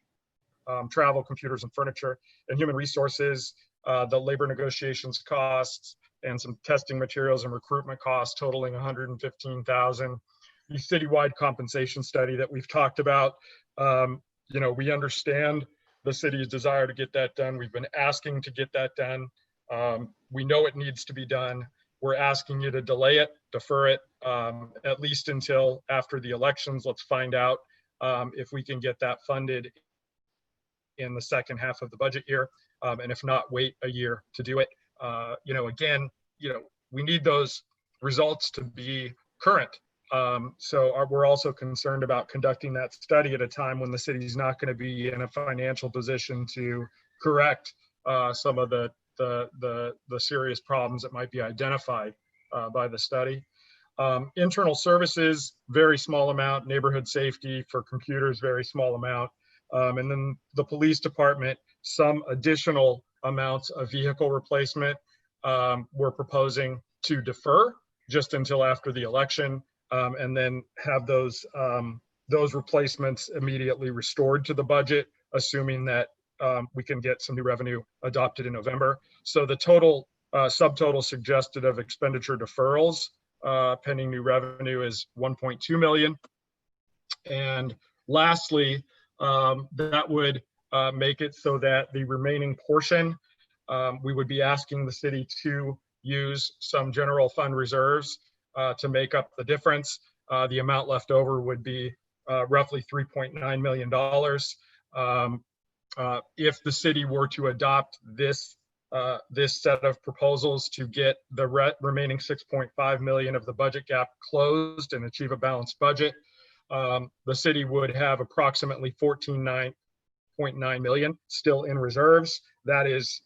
travel, computers and furniture. And human resources, the labor negotiations costs and some testing materials and recruitment costs totaling 115,000. The citywide compensation study that we've talked about, we understand the city's desire to get that done. We've been asking to get that done. We know it needs to be done. We're asking you to delay it, defer it, at least until after the elections. Let's find out if we can get that funded in the second half of the budget year. And if not, wait a year to do it. We need those results to be current. So we're also concerned about conducting that study at a time when the city's not going to be in a financial position to correct some of the serious problems that might be identified by the study. Internal services, very small amount. Neighborhood safety for computers, very small amount. And then the police department, some additional amounts of vehicle replacement we're proposing to defer just until after the election, and then have those replacements immediately restored to the budget, assuming that we can get some new revenue adopted in November. So the total subtotal suggested of expenditure deferrals pending new revenue is 1.2 million. And lastly, that would make it so that the remaining portion, we would be asking the city to use some general fund reserves to make up the difference. The amount left over would be roughly $3.9 million. If the city were to adopt this set of proposals to get the remaining 6.5 million of the budget gap closed and achieve a balanced budget, the city would have approximately 14.9 million still in reserves. That is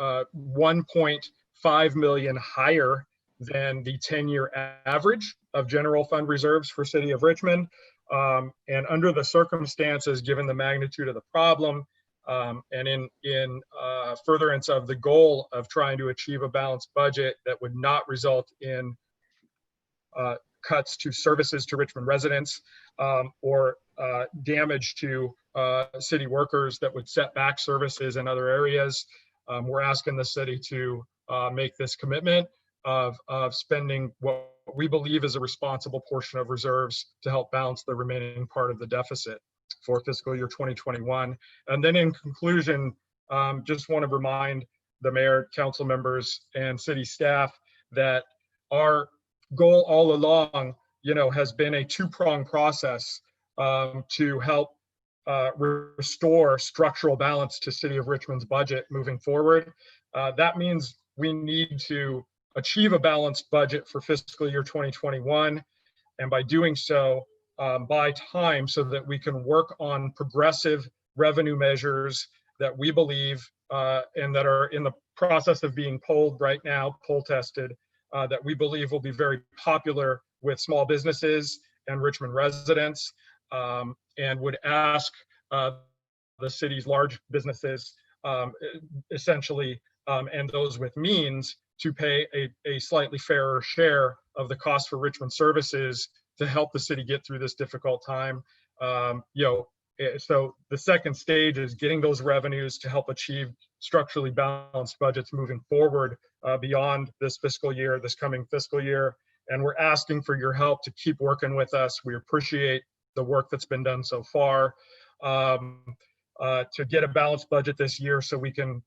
1.5 million higher than the 10-year average of general fund reserves for City of Richmond. And under the circumstances, given the magnitude of the problem, and in furtherance of the goal of trying to achieve a balanced budget that would not result in cuts to services to Richmond residents or damage to city workers that would set back services in other areas, we're asking the city to make this commitment of spending what we believe is a responsible portion of reserves to help balance the remaining part of the deficit for fiscal year 2021. And then in conclusion, just want to remind the mayor, council members, and city staff that our goal all along, has been a two-pronged process to help restore structural balance to City of Richmond's budget moving forward. That means we need to achieve a balanced budget for fiscal year 2021, and by doing so, buy time so that we can work on progressive revenue measures that we believe and that are in the process of being poll tested, that we believe will be very popular with small businesses and Richmond residents, and would ask the city's large businesses essentially, and those with means, to pay a slightly fairer share of the cost for Richmond services to help the city get through this difficult time. So the second stage is getting those revenues to help achieve structurally balanced budgets moving forward beyond this coming fiscal year. And we're asking for your help to keep working with us. We appreciate the work that's been done so far. to get a balanced budget this year so we can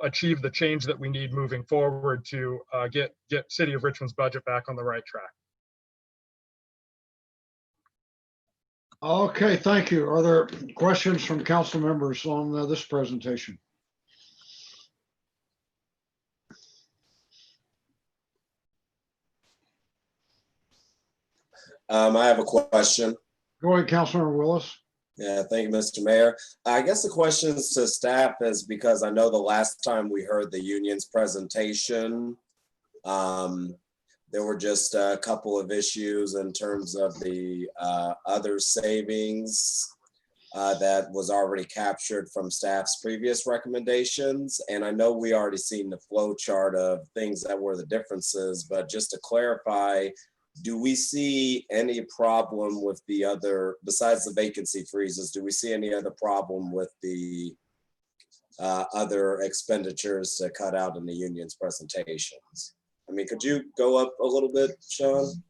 achieve the change that we need moving forward to get City of Richmond's budget back on the right track. Okay, thank you. Are there questions from council members on this presentation? I have a question. Go ahead, Councilmember Willis. Yeah, thank you, Mr. Mayor. I guess the questions to staff is because I know the last time we heard the union's presentation, there were just a couple of issues in terms of the other savings that was already captured from staff's previous recommendations. And I know we already seen the flow chart of things that were the differences, but just to clarify, do we see any problem with the other, besides the vacancy freezes, do we see any other problem with the other expenditures to cut out in the union's presentations? I mean, could you go up a little bit, Sean?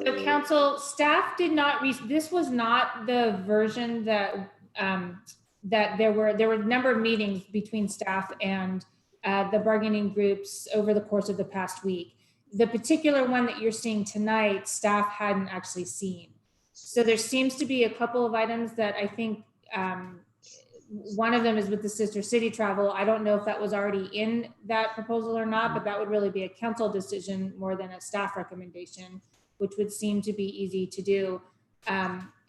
So council staff did not, this was not the version that that there were a number of meetings between staff and the bargaining groups over the course of the past week. The particular one that you're seeing tonight, staff hadn't actually seen. So there seems to be a couple of items that I think one of them is with the sister city travel. I don't know if that was already in that proposal or not, but that would really be a council decision more than a staff recommendation, which would seem to be easy to do.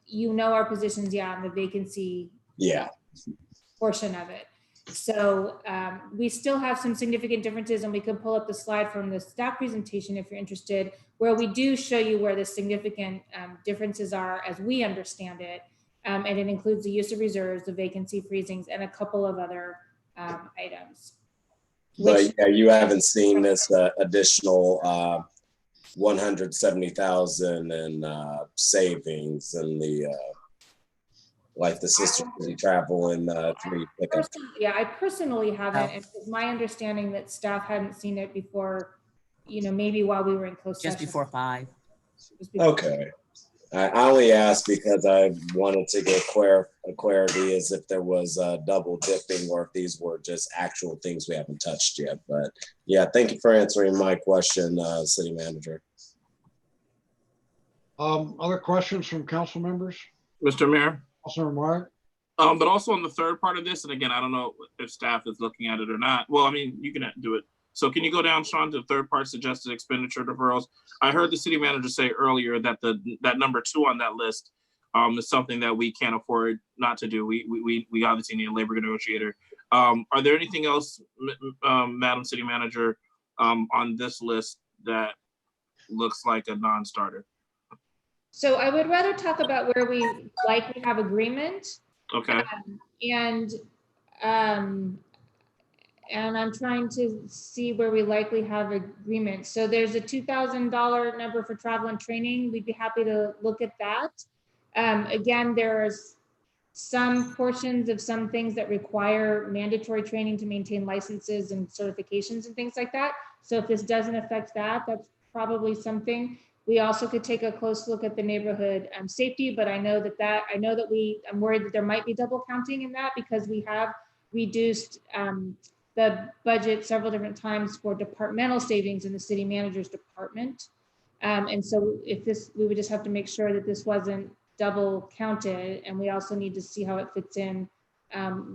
You know our positions, yeah, on the vacancy portion of it. So we still have some significant differences, and we can pull up the slide from the staff presentation if you're interested, where we do show you where the significant differences are as we understand it. And it includes the use of reserves, the vacancy freezings, and a couple of other items. But yeah, you haven't seen this additional 170,000 in savings and the like the sister city travel and 3 pickup. Yeah, I personally haven't. And it's my understanding that staff hadn't seen it before, maybe while we were in closed session. Just before 5. Okay. I only asked because I wanted to get clarity as if there was double dipping or if these were just actual things we haven't touched yet. But yeah, thank you for answering my question, City Manager. Other questions from council members? Mr. Mayor? Councilor Mark? But also on the third part of this, and again, I don't know if staff is looking at it or not. Well, I mean, you can do it. So can you go down, Sean, to the third part, suggested expenditure deferrals? I heard the city manager say earlier that that number 2 on that list is something that we can't afford not to do. We obviously need a labor negotiator. Are there anything else, Madam City Manager, on this list that looks like a non-starter? So I would rather talk about where we likely have agreement. Okay. And I'm trying to see where we likely have agreement. So there's a $2,000 number for travel and training. We'd be happy to look at that. Again, there's some portions of some things that require mandatory training to maintain licenses and certifications and things like that. So if this doesn't affect that, that's probably something. We also could take a close look at the neighborhood safety, but I'm worried that there might be double counting in that because we have reduced the budget several different times for departmental savings in the city manager's department. And so we would just have to make sure that this wasn't double counted. And we also need to see how it fits in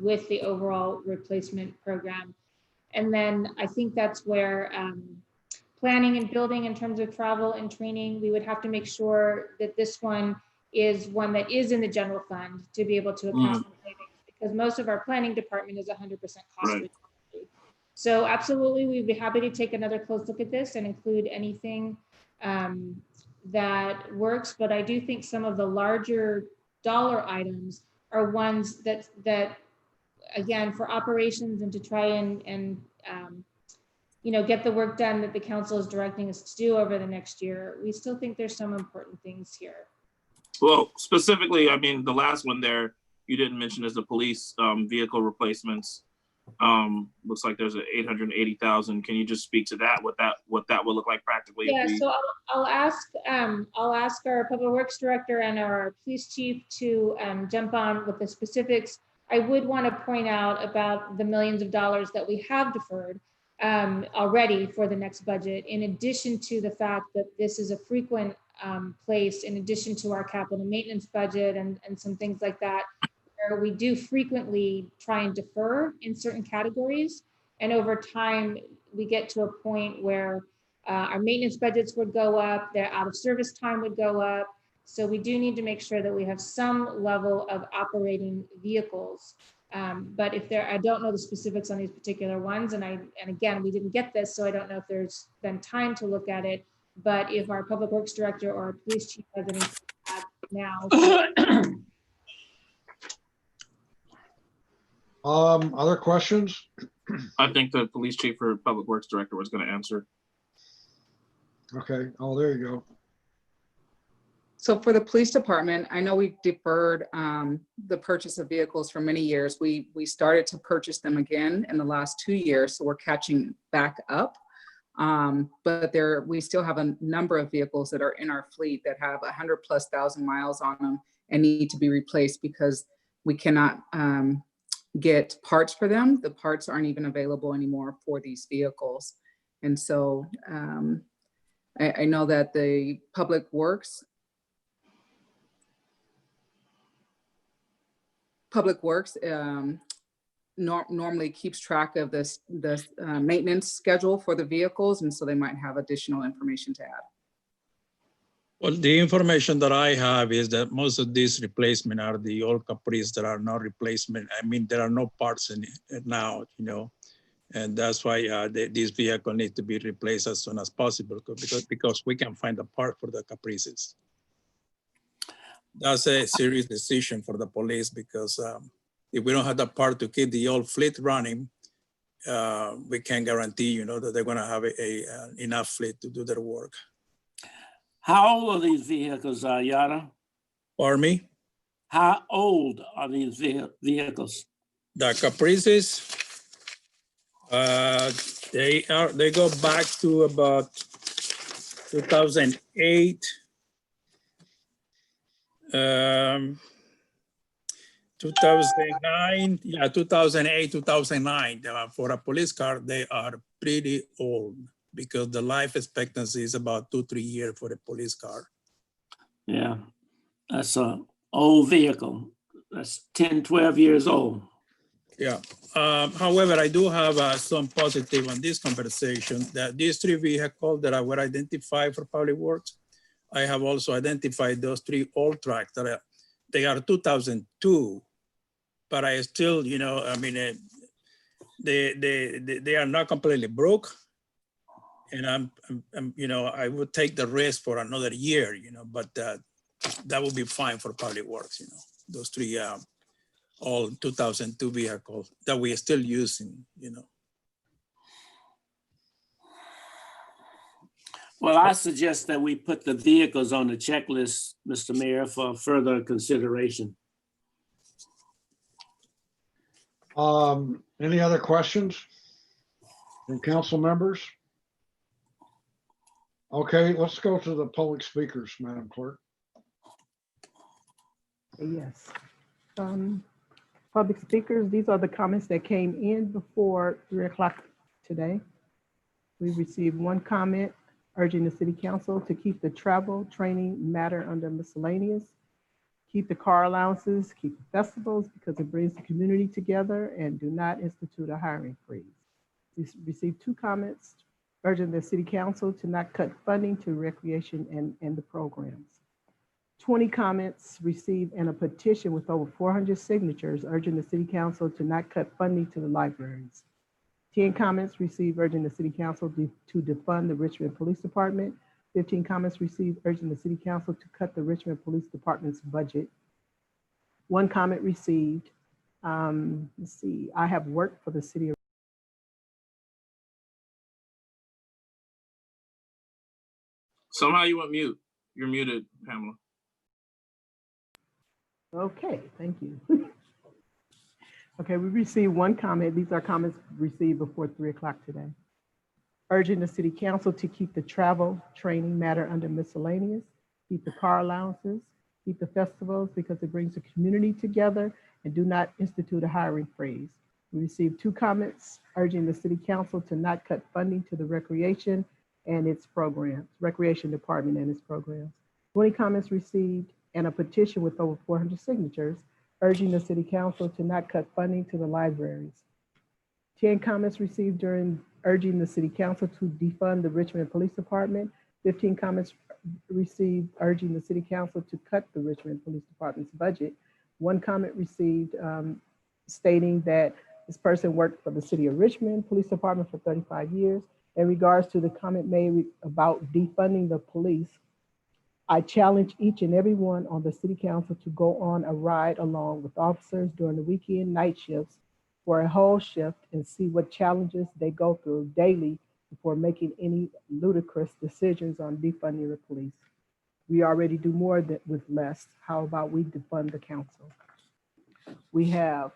with the overall replacement program. And then I think that's where planning and building in terms of travel and training, we would have to make sure that this one is one that is in the general fund to be able to account for savings, because most of our planning department is 100% cost recovery. So absolutely, we'd be happy to take another close look at this and include anything that works. But I do think some of the larger dollar items are ones that again, for operations and to try and get the work done that the council is directing us to do over the next year, we still think there's some important things here. Well, specifically, I mean, the last one there you didn't mention is the police vehicle replacements. Looks like there's a 880,000. Can you just speak to that? What that will look like practically? Yeah, so I'll ask our public works director and our police chief to jump on with the specifics. I would want to point out about the millions of dollars that we have deferred already for the next budget, in addition to the fact that this is a frequent place, in addition to our capital maintenance budget and some things like that, where we do frequently try and defer in certain categories. And over time, we get to a point where our maintenance budgets would go up, their out of service time would go up. So we do need to make sure that we have some level of operating vehicles. But if I don't know the specifics on these particular ones, and again, we didn't get this, so I don't know if there's been time to look at it. But if our public works director or our police chief has anything to add now. Other questions? I think the police chief or public works director was going to answer. Okay. Oh, there you go. So for the police department, I know we deferred the purchase of vehicles for many years. We started to purchase them again in the last 2 years, so we're catching back up. But we still have a number of vehicles that are in our fleet that have 100,000+ miles on them and need to be replaced because we cannot get parts for them. The parts aren't even available anymore for these vehicles. And so I know that the public works normally keeps track of this maintenance schedule for the vehicles, and so they might have additional information to add. Well, the information that I have is that most of these replacement are the old Caprice that are not replacement. I mean, there are no parts in it now, and that's why this vehicle needs to be replaced as soon as possible because we can find a part for the Caprices. That's a serious decision for the police because if we don't have the part to keep the old fleet running, we can't guarantee, that they're going to have enough fleet to do their work. How old are these vehicles, Yada? Pardon me? How old are these vehicles? The Caprices, they go back to about 2008. 2009, 2008, 2009. For a police car, they are pretty old because the life expectancy is about 2-3 years for a police car. Yeah, that's an old vehicle. That's 10, 12 years old. Yeah. However, I do have some positive on this conversation that these 3 vehicles that were identified for public works, I have also identified those 3 old trucks that they are 2002, but I still, they are not completely broke. And I'm I would take the risk for another year, but that would be fine for public works, those 3 old 2002 vehicles that we are still using, Well, I suggest that we put the vehicles on the checklist, Mr. Mayor, for further consideration. Any other questions from council members? Okay, let's go to the public speakers, Madam Clerk. Yes. Public speakers, these are the comments that came in before 3 o'clock today. We received 1 comment urging the city council to keep the travel training matter under miscellaneous, keep the car allowances, keep the festivals because it brings the community together, and do not institute a hiring freeze. We received 2 comments urging the city council to not cut funding to recreation and the programs. 20 comments received and a petition with over 400 signatures urging the city council to not cut funding to the libraries. 10 comments received urging the city council to defund the Richmond Police Department. 15 comments received urging the city council to cut the Richmond Police Department's budget. 1 comment received, let's see, I have worked for the city of. Somehow you went mute. You're muted, Pamela. Okay, thank you. Okay, we received one comment. These are comments received before 3 o'clock today. Urging the city council to keep the travel training matter under miscellaneous, keep the car allowances, keep the festivals because it brings the community together, and do not institute a hiring freeze. We received 2 comments urging the city council to not cut funding to the recreation and its programs, recreation department and its programs. 20 comments received and a petition with over 400 signatures urging the city council to not cut funding to the libraries. 10 comments received during urging the city council to defund the Richmond Police Department. 15 comments received urging the city council to cut the Richmond Police Department's budget. 1 comment received stating that this person worked for the city of Richmond Police Department for 35 years. In regards to the comment made about defunding the police, I challenge each and every one on the city council to go on a ride along with officers during the weekend night shifts for a whole shift and see what challenges they go through daily before making any ludicrous decisions on defunding the police. We already do more with less. How about we defund the council? We have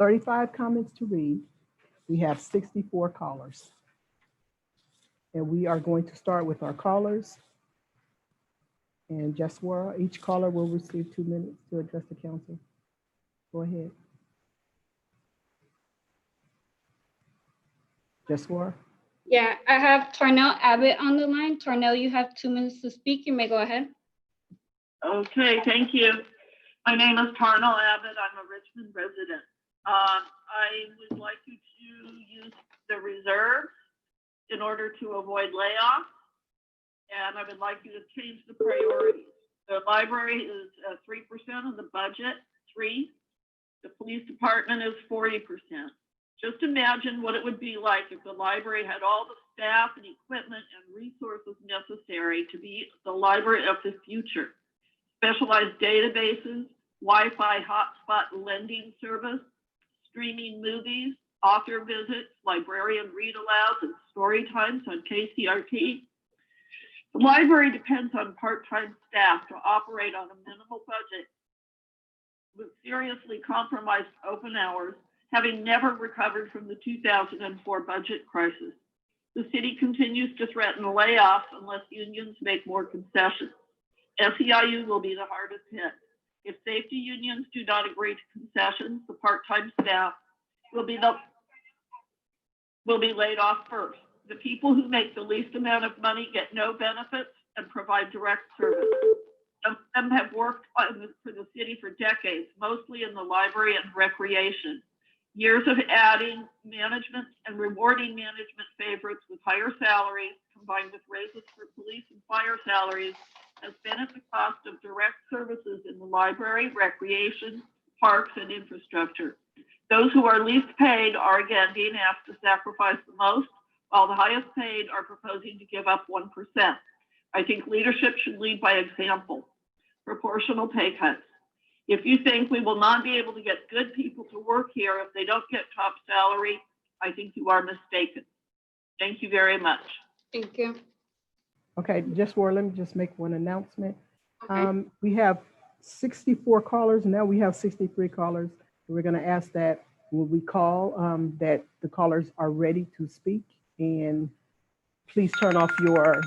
35 comments to read. We have 64 callers. And we are going to start with our callers. And Jeswara, each caller will receive 2 minutes to address the council. Go ahead. Jeswara? Yeah, I have Tarnell Abbott on the line. Tarnell, you have 2 minutes to speak. You may go ahead. Okay, thank you. My name is Tarnell Abbott. I'm a Richmond resident. I would like you to use the reserve in order to avoid layoffs. And I would like you to change the priorities. The library is 3% of the budget, 3. The police department is 40%. Just imagine what it would be like if the library had all the staff and equipment and resources necessary to be the library of the future. Specialized databases, Wi-Fi hotspot lending service, streaming movies, author visits, librarian read alouds, and story times on KCRT. The library depends on part-time staff to operate on a minimal budget with seriously compromised open hours, having never recovered from the 2004 budget crisis. The city continues to threaten layoffs unless unions make more concessions. SEIU will be the hardest hit. If safety unions do not agree to concessions, the part-time staff will be laid off first. The people who make the least amount of money get no benefits and provide direct service. Some of them have worked for the city for decades, mostly in the library and recreation. Years of adding management and rewarding management favorites with higher salaries combined with raises for police and fire salaries has been at the cost of direct services in the library, recreation, parks, and infrastructure. Those who are least paid are again being asked to sacrifice the most, while the highest paid are proposing to give up 1%. I think leadership should lead by example. Proportional pay cuts. If you think we will not be able to get good people to work here if they don't get top salary, I think you are mistaken. Thank you very much. Thank you. Okay, Jeswara, let me just make one announcement. Okay. We have 64 callers. Now we have 63 callers. We're going to ask that when we call that the callers are ready to speak, and please turn off your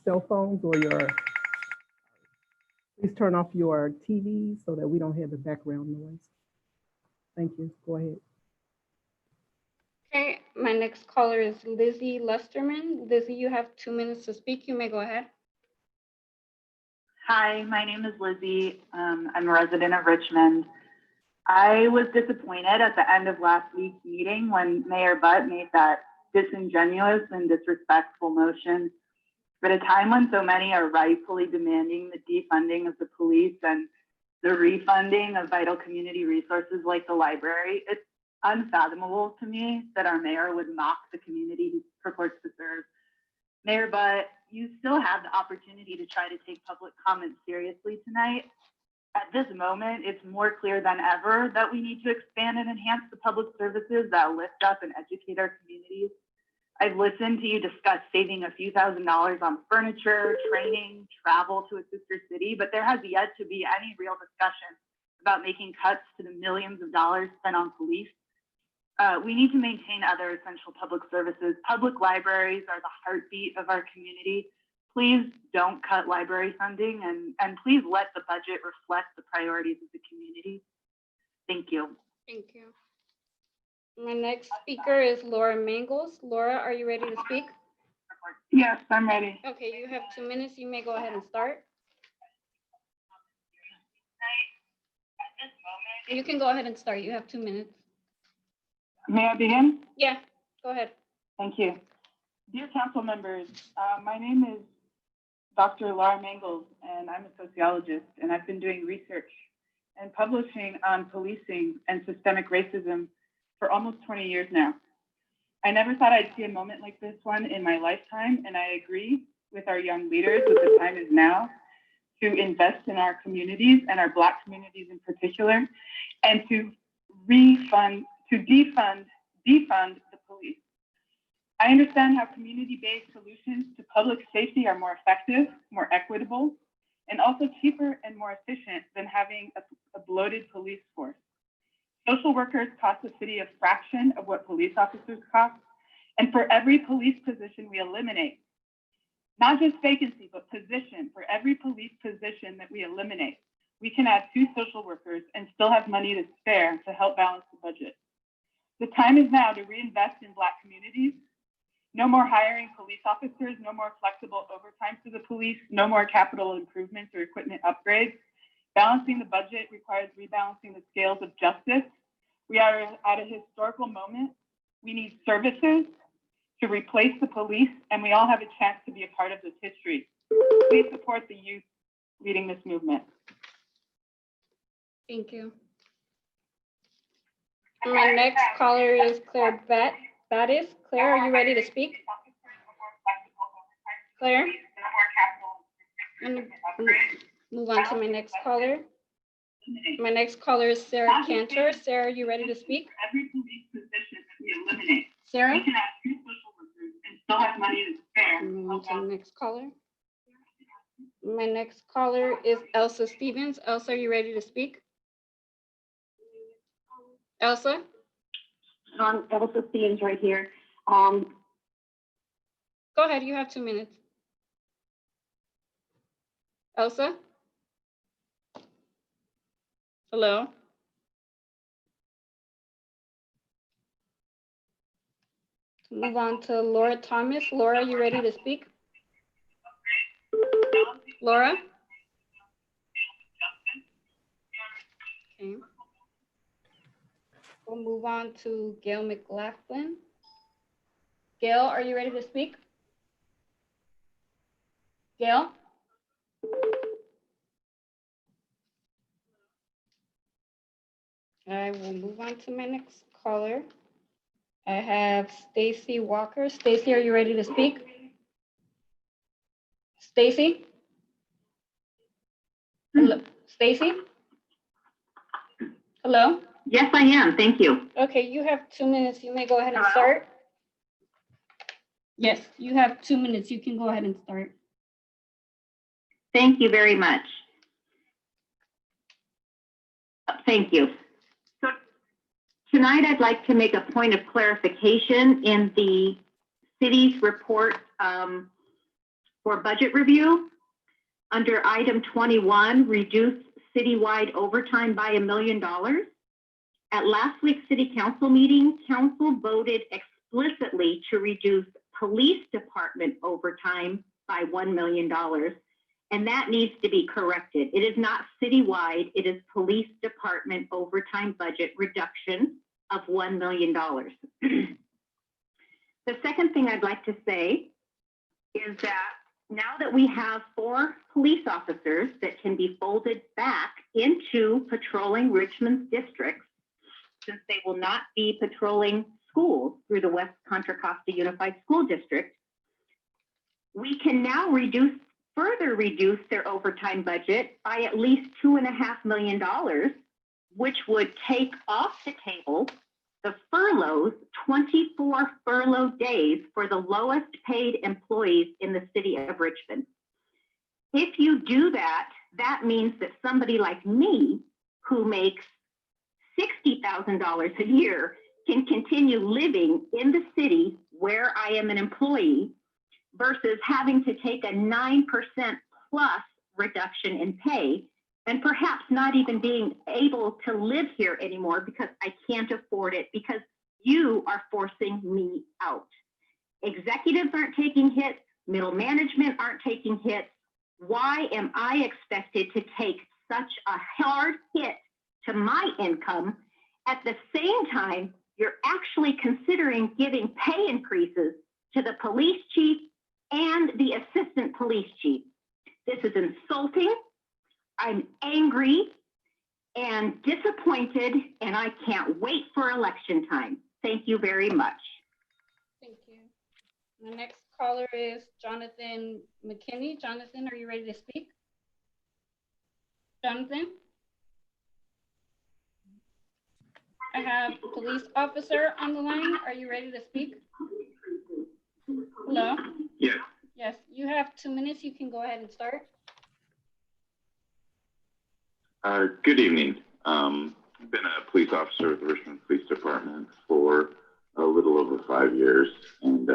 cell phones or please turn off your TV so that we don't hear the background noise. Thank you. Go ahead. Okay, my next caller is Lizzie Lusterman. Lizzie, you have 2 minutes to speak. You may go ahead. Hi, my name is Lizzie. I'm a resident of Richmond. I was disappointed at the end of last week's meeting when Mayor Butt made that disingenuous and disrespectful motion. At a time when so many are rightfully demanding the defunding of the police and the refunding of vital community resources like the library, it's unfathomable to me that our mayor would mock the community he purports to serve. Mayor Butt, you still have the opportunity to try to take public comment seriously tonight. At this moment, it's more clear than ever that we need to expand and enhance the public services that lift up and educate our communities. I've listened to you discuss saving a few $1,000s on furniture, training, travel to a sister city, but there has yet to be any real discussion about making cuts to the millions of dollars spent on police. We need to maintain other essential public services. Public libraries are the heartbeat of our community. Please don't cut library funding, and please let the budget reflect the priorities of the community. Thank you. Thank you. My next speaker is Laura Mangles. Laura, are you ready to speak? Yes, I'm ready. Okay, you have 2 minutes. You may go ahead and start. You can go ahead and start. You have 2 minutes. May I begin? Yeah, go ahead. Thank you. Dear council members, my name is Dr. Laura Mangles, and I'm a sociologist, and I've been doing research and publishing on policing and systemic racism for almost 20 years now. I never thought I'd see a moment like this one in my lifetime, and I agree with our young leaders that the time is now to invest in our communities and our Black communities in particular, and to defund the police. I understand how community-based solutions to public safety are more effective, more equitable, and also cheaper and more efficient than having a bloated police force. Social workers cost the city a fraction of what police officers cost, and for every police position we eliminate, not just vacancy, but position, for every police position that we eliminate, we can add 2 social workers and still have money to spare to help balance the budget. The time is now to reinvest in Black communities. No more hiring police officers, no more flexible overtime for the police, no more capital improvements or equipment upgrades. Balancing the budget requires rebalancing the scales of justice. We are at a historical moment. We need services to replace the police, and we all have a chance to be a part of this history. Please support the youth leading this movement. Thank you. My next caller is Claire Battis. Claire, are you ready to speak? Claire? I'm gonna move on to my next caller. My next caller is Sarah Cantor. Sarah, are you ready to speak? Every police position that we eliminate, Sarah? we can add 2 social workers and still have money to spare. Move on to the next caller. My next caller is Elsa Stevens. Elsa, are you ready to speak? Elsa? Elsa Stevens right here. Go ahead, you have 2 minutes. Elsa? Hello? Move on to Laura Thomas. Laura, you ready to speak? Laura? Okay. We'll move on to Gail McLaughlin. Gail, are you ready to speak? Gail? I will move on to my next caller. I have Stacy Walker. Stacy, are you ready to speak? Stacy? Hello, Stacy? Hello? Yes, I am. Thank you. Okay, you have 2 minutes. You may go ahead and start. Yes, you have 2 minutes. You can go ahead and start. Thank you very much. Thank you. So tonight I'd like to make a point of clarification in the city's report for budget review. Under item 21, reduce citywide overtime by $1 million. At last week's city council meeting, council voted explicitly to reduce police department overtime by $1 million. And that needs to be corrected. It is not citywide, it is police department overtime budget reduction of $1 million. The second thing I'd like to say is that now that we have 4 police officers that can be folded back into patrolling Richmond's districts, since they will not be patrolling schools through the West Contra Costa Unified School District, we can now further reduce their overtime budget by at least $2.5 million, which would take off the table the furloughs, 24 furlough days for the lowest paid employees in the city of Richmond. If you do that, that means that somebody like me who makes $60,000 a year can continue living in the city where I am an employee versus having to take a 9% plus reduction in pay and perhaps not even being able to live here anymore because I can't afford it because you are forcing me out. Executives aren't taking hits, middle management aren't taking hits. Why am I expected to take such a hard hit to my income? At the same time, you're actually considering giving pay increases to the police chief and the assistant police chief. This is insulting. I'm angry and disappointed, and I can't wait for election time. Thank you very much. Thank you. The next caller is Jonathan McKinney. Jonathan, are you ready to speak? Jonathan? I have police officer on the line. Are you ready to speak? Hello? Yes. Yes, you have 2 minutes. You can go ahead and start. Good evening. I've been a police officer with the Richmond Police Department for a little over 5 years. And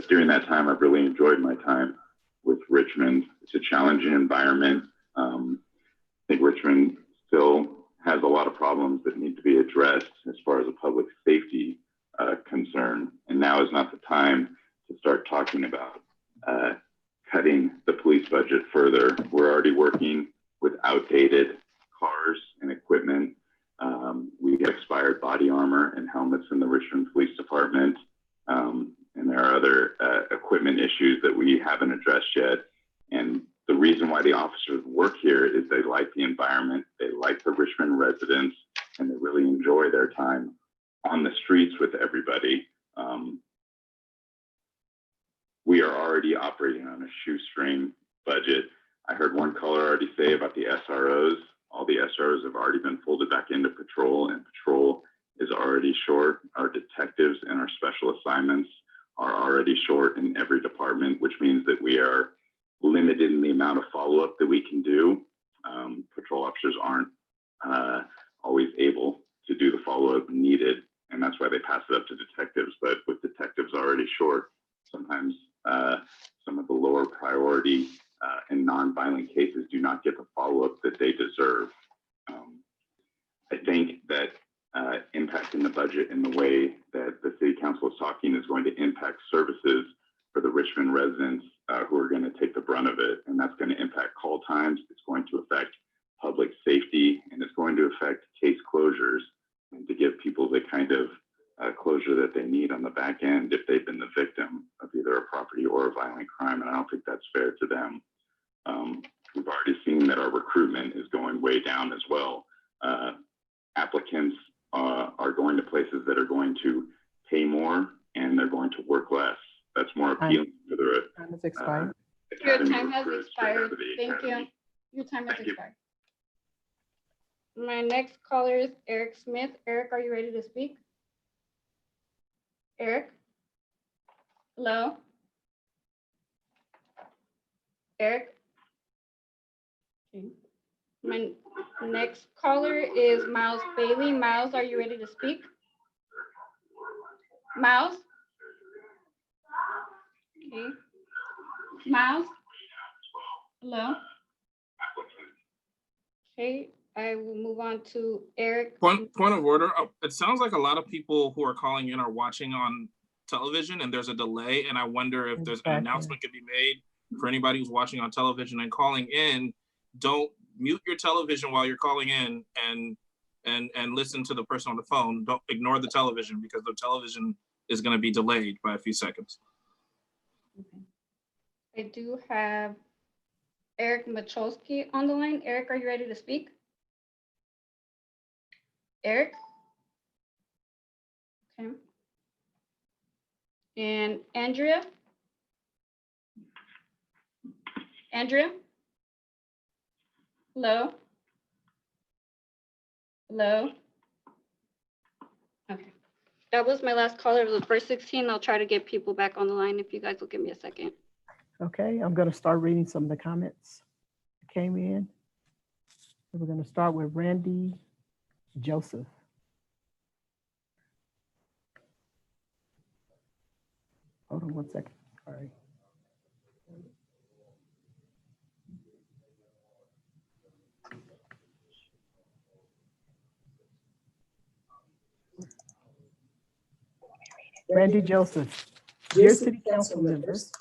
during that time, I've really enjoyed my time with Richmond. It's a challenging environment. I think Richmond still has a lot of problems that need to be addressed as far as a public safety concern. And now is not the time to start talking about cutting the police budget further. We're already working with outdated cars and equipment. We have expired body armor and helmets in the Richmond Police Department. And there are other equipment issues that we haven't addressed yet. And the reason why the officers work here is they like the environment, they like the Richmond residents, and they really enjoy their time on the streets with everybody. We are already operating on a shoestring budget. I heard one caller already say about the SROs. All the SROs have already been folded back into patrol, and patrol is already short. Our detectives and our special assignments are already short in every department, which means that we are limited in the amount of follow-up that we can do. Patrol officers aren't always able to do the follow-up needed, and that's why they pass it up to detectives. But with detectives already short, sometimes some of the lower priority and non-violent cases do not get the follow-up that they deserve. I think that impacting the budget in the way that the city council is talking is going to impact services for the Richmond residents who are going to take the brunt of it. And that's going to impact call times. It's going to affect public safety, and it's going to affect case closures, and to give people the kind of closure that they need on the back end if they've been the victim of either a property or a violent crime. And I don't think that's fair to them. We've already seen that our recruitment is going way down as well. Applicants are going to places that are going to pay more, and they're going to work less. That's more appealing to the Time has expired. Your time has expired. Thank you. Your time has expired. My next caller is Eric Smith. Eric, are you ready to speak? Eric? Hello? Eric? Okay. My next caller is Miles Bailey. Miles, are you ready to speak? Miles? Okay. Miles? Hello? Okay, I will move on to Eric. Point of order. It sounds like a lot of people who are calling in are watching on television, and there's a delay. And I wonder if there's an announcement could be made for anybody who's watching on television and calling in. Don't mute your television while you're calling in and listen to the person on the phone. Don't ignore the television, because the television is going to be delayed by a few seconds. Okay. I do have Eric Macholsky on the line. Eric, are you ready to speak? Eric? Okay. And Andrea? Andrea? Hello? Hello? Okay. That was my last caller. It was the first 16. I'll try to get people back on the line if you guys will give me a second. Okay, I'm going to start reading some of the comments that came in. We're going to start with Randy Joseph. Hold on 1 second, sorry. Randy Joseph. Dear City Council members,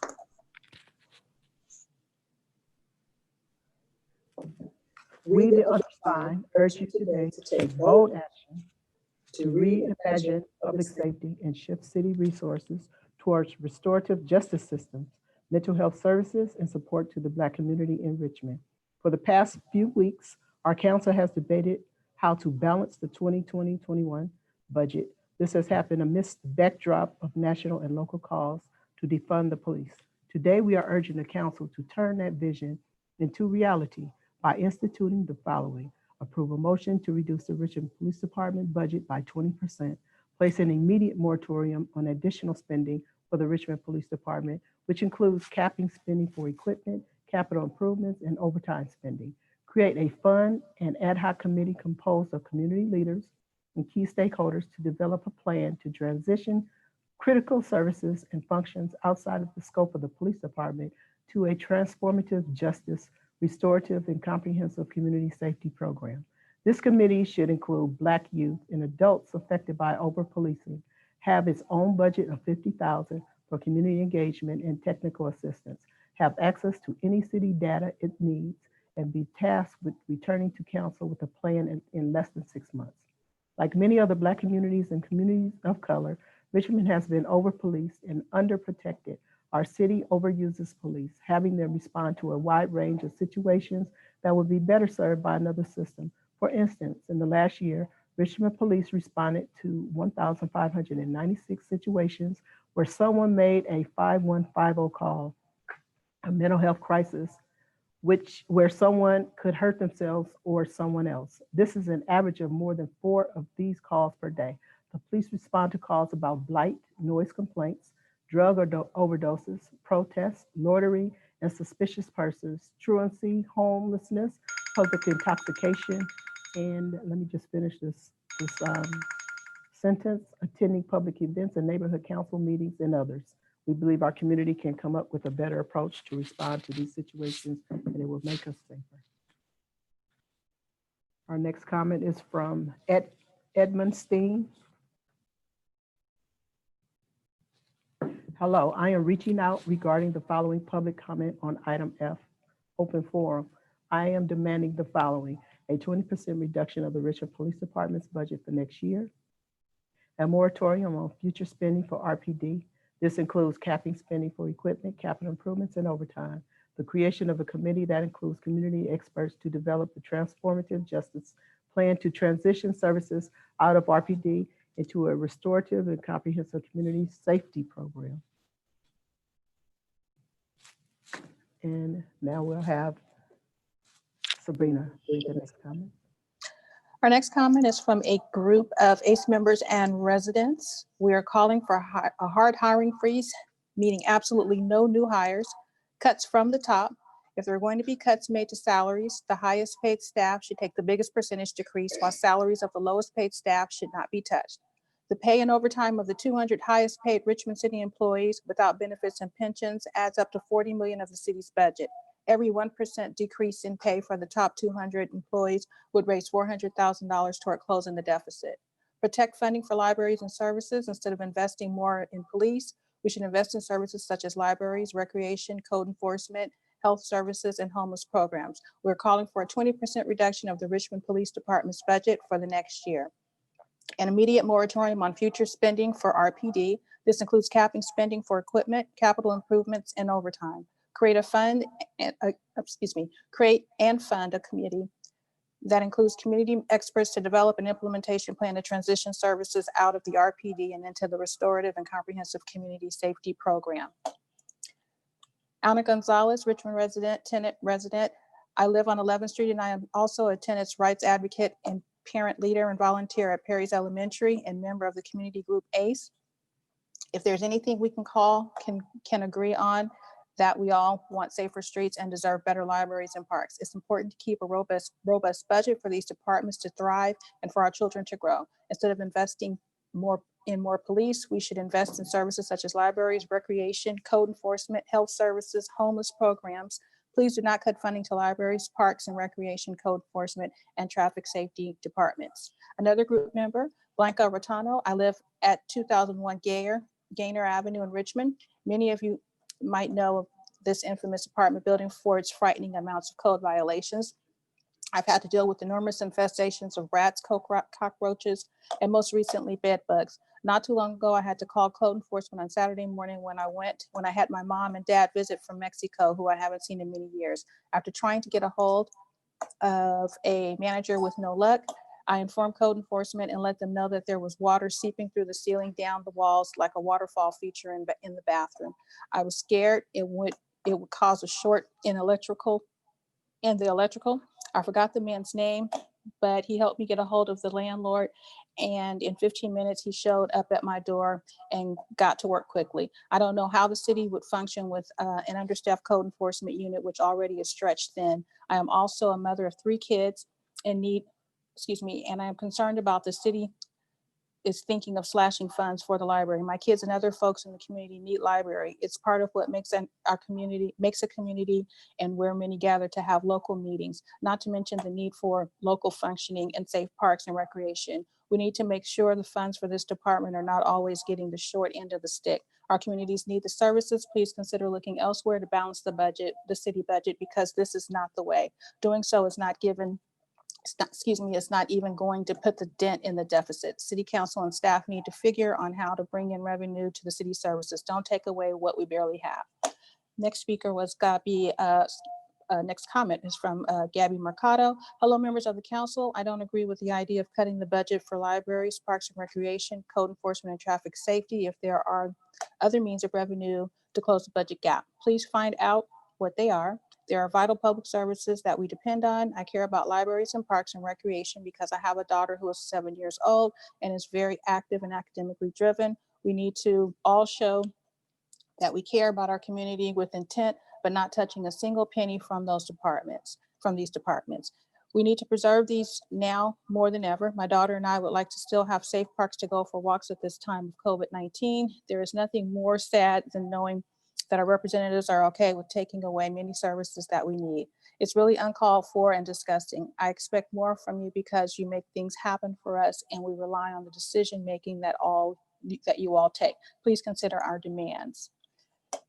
we, the undersigned, urge you today to take bold action to reimagine public safety and shift city resources towards restorative justice systems, mental health services, and support to the Black community in Richmond. For the past few weeks, our council has debated how to balance the 2020-21 budget. This has happened amidst the backdrop of national and local calls to defund the police. Today, we are urging the council to turn that vision into reality by instituting the following. Approve a motion to reduce the Richmond Police Department budget by 20%, place an immediate moratorium on additional spending for the Richmond Police Department, which includes capping spending for equipment, capital improvements, and overtime spending. Create a fund and ad hoc committee composed of community leaders and key stakeholders to develop a plan to transition critical services and functions outside of the scope of the police department to a transformative justice, restorative, and comprehensive community safety program. This committee should include Black youth and adults affected by over-policing, have its own budget of $50,000 for community engagement and technical assistance, have access to any city data it needs, and be tasked with returning to council with a plan in less than 6 months. Like many other Black communities and communities of color, Richmond has been over-policed and underprotected. Our city overuses police, having them respond to a wide range of situations that would be better served by another system. For instance, in the last year, Richmond police responded to 1,596 situations where someone made a 5150 call, a mental health crisis, where someone could hurt themselves or someone else. This is an average of more than 4 of these calls per day. The police respond to calls about blight, noise complaints, drug overdoses, protests, loitering, and suspicious persons, truancy, homelessness, public intoxication, and let me just finish this sentence, attending public events and neighborhood council meetings and others. We believe our community can come up with a better approach to respond to these situations, and it will make us safer. Our next comment is from Edmund Steen. Hello, I am reaching out regarding the following public comment on item F, open forum. I am demanding the following: a 20% reduction of the Richmond Police Department's budget for next year, a moratorium on future spending for RPD. This includes capping spending for equipment, capital improvements, and overtime. The creation of a committee that includes community experts to develop the transformative justice plan to transition services out of RPD into a restorative and comprehensive community safety program. And now we'll have Sabrina read the next comment. Our next comment is from a group of ACE members and residents. We are calling for a hard hiring freeze, meaning absolutely no new hires, cuts from the top. If there are going to be cuts made to salaries, the highest paid staff should take the biggest percentage decrease, while salaries of the lowest paid staff should not be touched. The pay and overtime of the 200 highest paid Richmond City employees without benefits and pensions adds up to $40 million of the city's budget. Every 1% decrease in pay for the top 200 employees would raise $400,000 toward closing the deficit. Protect funding for libraries and services. Instead of investing more in police, we should invest in services such as libraries, recreation, code enforcement, health services, and homeless programs. We're calling for a 20% reduction of the Richmond Police Department's budget for the next year. An immediate moratorium on future spending for RPD. This includes capping spending for equipment, capital improvements, and overtime. Create and fund a committee that includes community experts to develop an implementation plan to transition services out of the RPD and into the restorative and comprehensive community safety program. Ana Gonzalez, Richmond tenant resident. I live on 11th Street and I am also a tenants' rights advocate and parent leader and volunteer at Perry's Elementary and member of the community group ACE. If there's anything we can agree on, that we all want safer streets and deserve better libraries and parks. It's important to keep a robust budget for these departments to thrive and for our children to grow. Instead of investing more police, we should invest in services such as libraries, recreation, code enforcement, health services, homeless programs. Please do not cut funding to libraries, parks, and recreation, code enforcement, and traffic safety departments. Another group member, Blanca Rotano. I live at 2001 Gaynor Avenue in Richmond. Many of you might know of this infamous apartment building for its frightening amounts of code violations. I've had to deal with enormous infestations of rats, cockroaches, and most recently bed bugs. Not too long ago, I had to call code enforcement on Saturday morning when I had my mom and dad visit from Mexico, who I haven't seen in many years. After trying to get a hold of a manager with no luck, I informed code enforcement and let them know that there was water seeping through the ceiling down the walls like a waterfall feature in the bathroom. I was scared it would cause a short in the electrical. I forgot the man's name, but he helped me get a hold of the landlord. And in 15 minutes, he showed up at my door and got to work quickly. I don't know how the city would function with an understaffed code enforcement unit, which already is stretched thin. I am also a mother of 3 kids and and I am concerned about the city is thinking of slashing funds for the library. My kids and other folks in the community need library. It's part of what makes a community and where many gather to have local meetings, not to mention the need for local functioning and safe parks and recreation. We need to make sure the funds for this department are not always getting the short end of the stick. Our communities need the services. Please consider looking elsewhere to balance the budget, the city budget, because this is not the way. Doing so is not it's not even going to put the dent in the deficit. City council and staff need to figure on how to bring in revenue to the city services. Don't take away what we barely have. Next speaker was Gabby. Next comment is from Gabby Mercado. Hello, members of the council. I don't agree with the idea of cutting the budget for libraries, parks and recreation, code enforcement, and traffic safety if there are other means of revenue to close the budget gap. Please find out what they are. There are vital public services that we depend on. I care about libraries and parks and recreation because I have a daughter who is 7 years old and is very active and academically driven. We need to all show that we care about our community with intent, but not touching a single penny from these departments. We need to preserve these now more than ever. My daughter and I would like to still have safe parks to go for walks at this time of COVID-19. There is nothing more sad than knowing that our representatives are okay with taking away many services that we need. It's really uncalled for and disgusting. I expect more from you because you make things happen for us and we rely on the decision-making that you all take. Please consider our demands.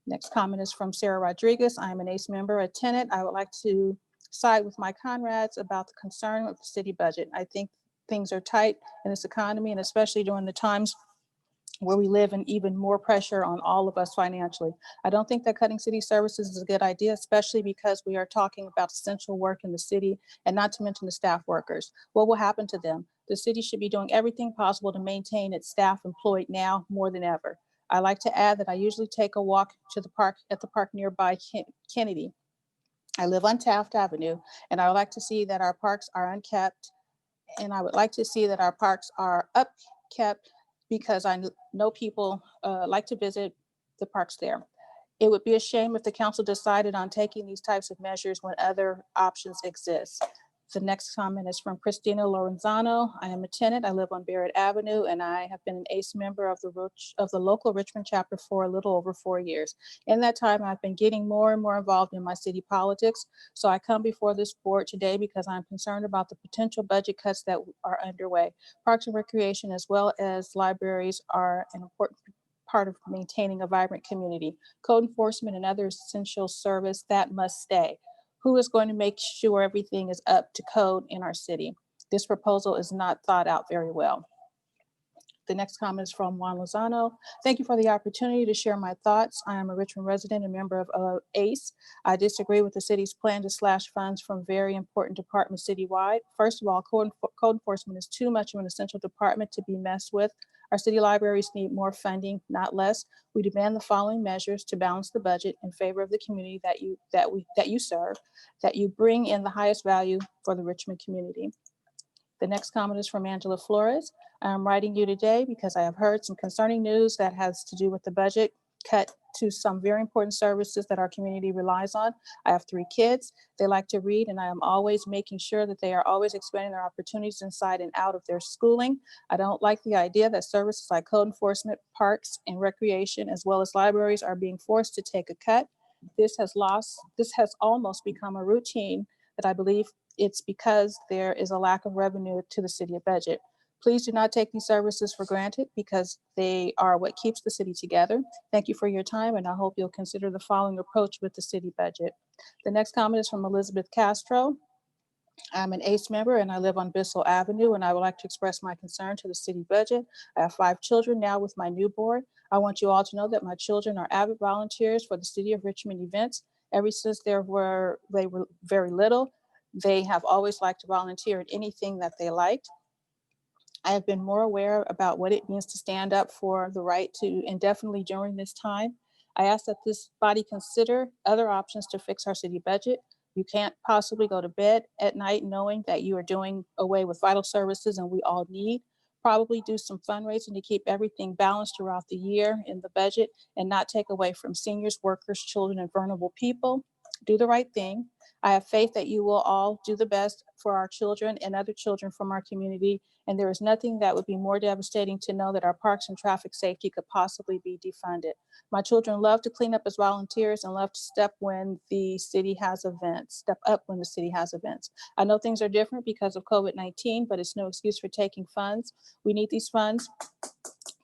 Next comment is from Sarah Rodriguez. I am an ACE member, a tenant. I would like to side with my comrades about the concern of the city budget. I think things are tight in this economy, and especially during the times where we live in even more pressure on all of us financially. I don't think that cutting city services is a good idea, especially because we are talking about essential work in the city and not to mention the staff workers. What will happen to them? The city should be doing everything possible to maintain its staff employed now more than ever. I like to add that I usually take a walk to the park nearby Kennedy. I live on Taft Avenue, and I would like to see that our parks are unkept, and I would like to see that our parks are upkept because I know people like to visit the parks there. It would be a shame if the council decided on taking these types of measures when other options exist. The next comment is from Christina Lorenzano. I am a tenant. I live on Barrett Avenue, and I have been an ACE member of the local Richmond chapter for a little over 4 years. In that time, I've been getting more and more involved in my city politics. So I come before this board today because I'm concerned about the potential budget cuts that are underway. Parks and recreation, as well as libraries, are an important part of maintaining a vibrant community. Code enforcement and other essential service that must stay. Who is going to make sure everything is up to code in our city? This proposal is not thought out very well. The next comment is from Juan Lozano. Thank you for the opportunity to share my thoughts. I am a Richmond resident and member of ACE. I disagree with the city's plan to slash funds from very important departments citywide. First of all, code enforcement is too much of an essential department to be messed with. Our city libraries need more funding, not less. We demand the following measures to balance the budget in favor of the community that you serve, that you bring in the highest value for the Richmond community. The next comment is from Angela Flores. I'm writing you today because I have heard some concerning news that has to do with the budget cut to some very important services that our community relies on. I have 3 kids. They like to read, and I am always making sure that they are always expanding their opportunities inside and out of their schooling. I don't like the idea that services like code enforcement, parks, and recreation, as well as libraries, are being forced to take a cut. This has almost become a routine that I believe it's because there is a lack of revenue to the city budget. Please do not take these services for granted because they are what keeps the city together. Thank you for your time, and I hope you'll consider the following approach with the city budget. The next comment is from Elizabeth Castro. I'm an ACE member and I live on Bissell Avenue, and I would like to express my concern to the city budget. I have 5 children now with my new board. I want you all to know that my children are avid volunteers for the City of Richmond events. Ever since they were very little, they have always liked to volunteer in anything that they liked. I have been more aware about what it means to stand up for the right to indefinitely during this time. I ask that this body consider other options to fix our city budget. You can't possibly go to bed at night knowing that you are doing away with vital services and we all need. Probably do some fundraising to keep everything balanced throughout the year in the budget and not take away from seniors, workers, children, and vulnerable people. Do the right thing. I have faith that you will all do the best for our children and other children from our community. And there is nothing that would be more devastating to know that our parks and traffic safety could possibly be defunded. My children love to clean up as volunteers and love to step up when the city has events. I know things are different because of COVID-19, but it's no excuse for taking funds. We need these funds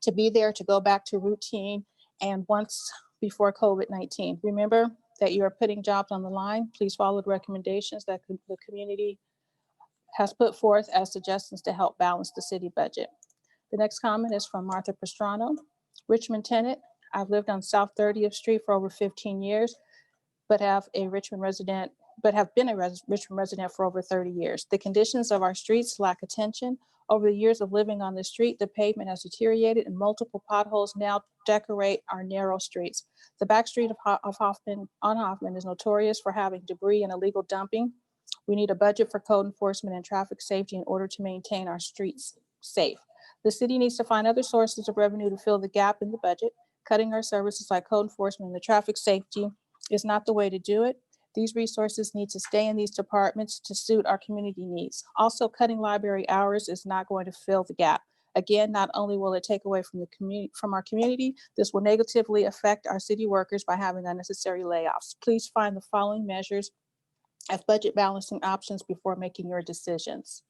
to be there to go back to routine and once before COVID-19. Remember that you are putting jobs on the line. Please follow the recommendations that the community has put forth as suggestions to help balance the city budget. The next comment is from Martha Pastrano. Richmond tenant, I've lived on South 30th Street for over 15 years, but have been a Richmond resident for over 30 years. The conditions of our streets lack attention. Over the years of living on the street, the pavement has deteriorated and multiple potholes now decorate our narrow streets. The back street of Hoffman is notorious for having debris and illegal dumping. We need a budget for code enforcement and traffic safety in order to maintain our streets safe. The city needs to find other sources of revenue to fill the gap in the budget. Cutting our services like code enforcement and the traffic safety is not the way to do it. These resources need to stay in these departments to suit our community needs. Also, cutting library hours is not going to fill the gap. Again, not only will it take away from our community, this will negatively affect our city workers by having unnecessary layoffs. Please find the following measures as budget balancing options before making your decisions.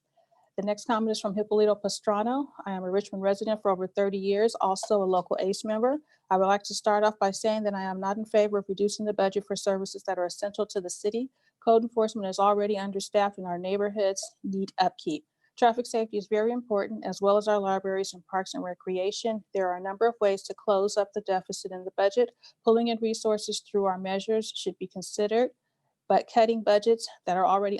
The next comment is from Hippolito Pastrano. I am a Richmond resident for over 30 years, also a local ACE member. I would like to start off by saying that I am not in favor of reducing the budget for services that are essential to the city. Code enforcement is already understaffed and our neighborhoods need upkeep. Traffic safety is very important, as well as our libraries and parks and recreation. There are a number of ways to close up the deficit in the budget. Pulling in resources through our measures should be considered, but cutting budgets that are already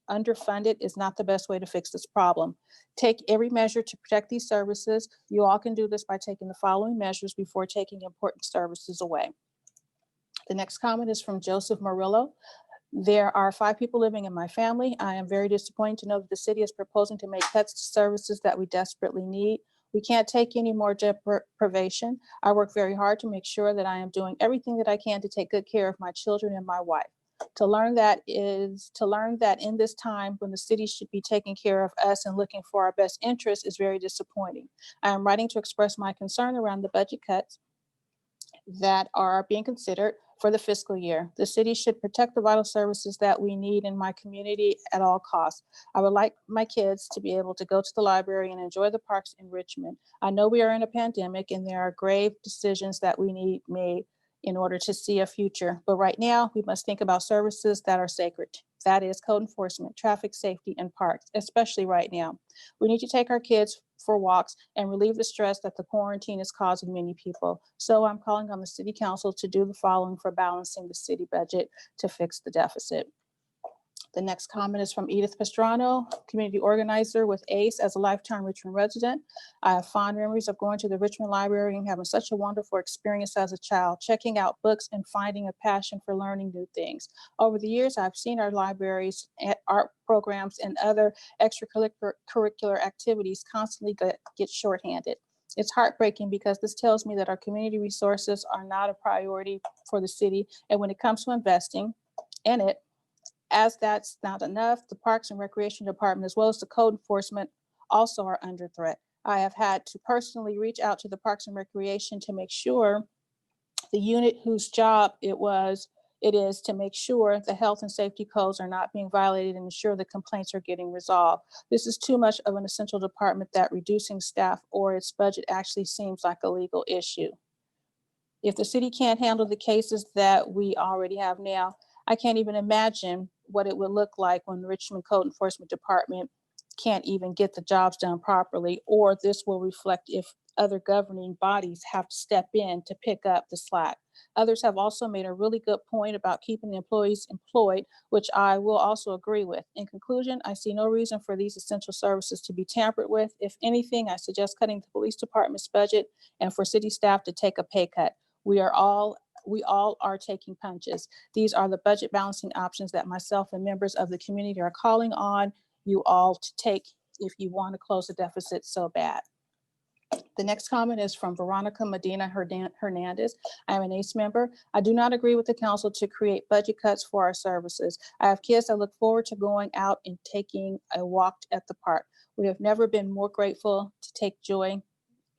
underfunded is not the best way to fix this problem. Take every measure to protect these services. You all can do this by taking the following measures before taking important services away. The next comment is from Joseph Murillo. There are 5 people living in my family. I am very disappointed to know that the city is proposing to make cuts to services that we desperately need. We can't take any more deprivation. I work very hard to make sure that I am doing everything that I can to take good care of my children and my wife. To learn that in this time when the city should be taking care of us and looking for our best interests is very disappointing. I am writing to express my concern around the budget cuts that are being considered for the fiscal year. The city should protect the vital services that we need in my community at all costs. I would like my kids to be able to go to the library and enjoy the parks in Richmond. I know we are in a pandemic and there are grave decisions that we need made in order to see a future. But right now, we must think about services that are sacred. That is code enforcement, traffic safety, and parks, especially right now. We need to take our kids for walks and relieve the stress that the quarantine is causing many people. So I'm calling on the city council to do the following for balancing the city budget to fix the deficit. The next comment is from Edith Pastrano, community organizer with ACE as a lifetime Richmond resident. I have fond memories of going to the Richmond Library and having such a wonderful experience as a child, checking out books and finding a passion for learning new things. Over the years, I've seen our libraries, art programs, and other extracurricular activities constantly get shorthanded. It's heartbreaking because this tells me that our community resources are not a priority for the city. And when it comes to investing in it, as that's not enough, the Parks and Recreation Department, as well as the code enforcement, also are under threat. I have had to personally reach out to the Parks and Recreation to make sure the unit whose job it is to make sure the health and safety codes are not being violated and ensure the complaints are getting resolved. This is too much of an essential department that reducing staff or its budget actually seems like a legal issue. If the city can't handle the cases that we already have now, I can't even imagine what it would look like when the Richmond Code Enforcement Department can't even get the jobs done properly, or this will reflect if other governing bodies have to step in to pick up the slack. Others have also made a really good point about keeping the employees employed, which I will also agree with. In conclusion, I see no reason for these essential services to be tampered with. If anything, I suggest cutting the police department's budget and for city staff to take a pay cut. We all are taking punches. These are the budget balancing options that myself and members of the community are calling on you all to take if you want to close the deficit so bad. The next comment is from Veronica Medina Hernandez. I am an ACE member. I do not agree with the council to create budget cuts for our services. I have kids that look forward to going out and taking a walk at the park. We have never been more grateful to take joy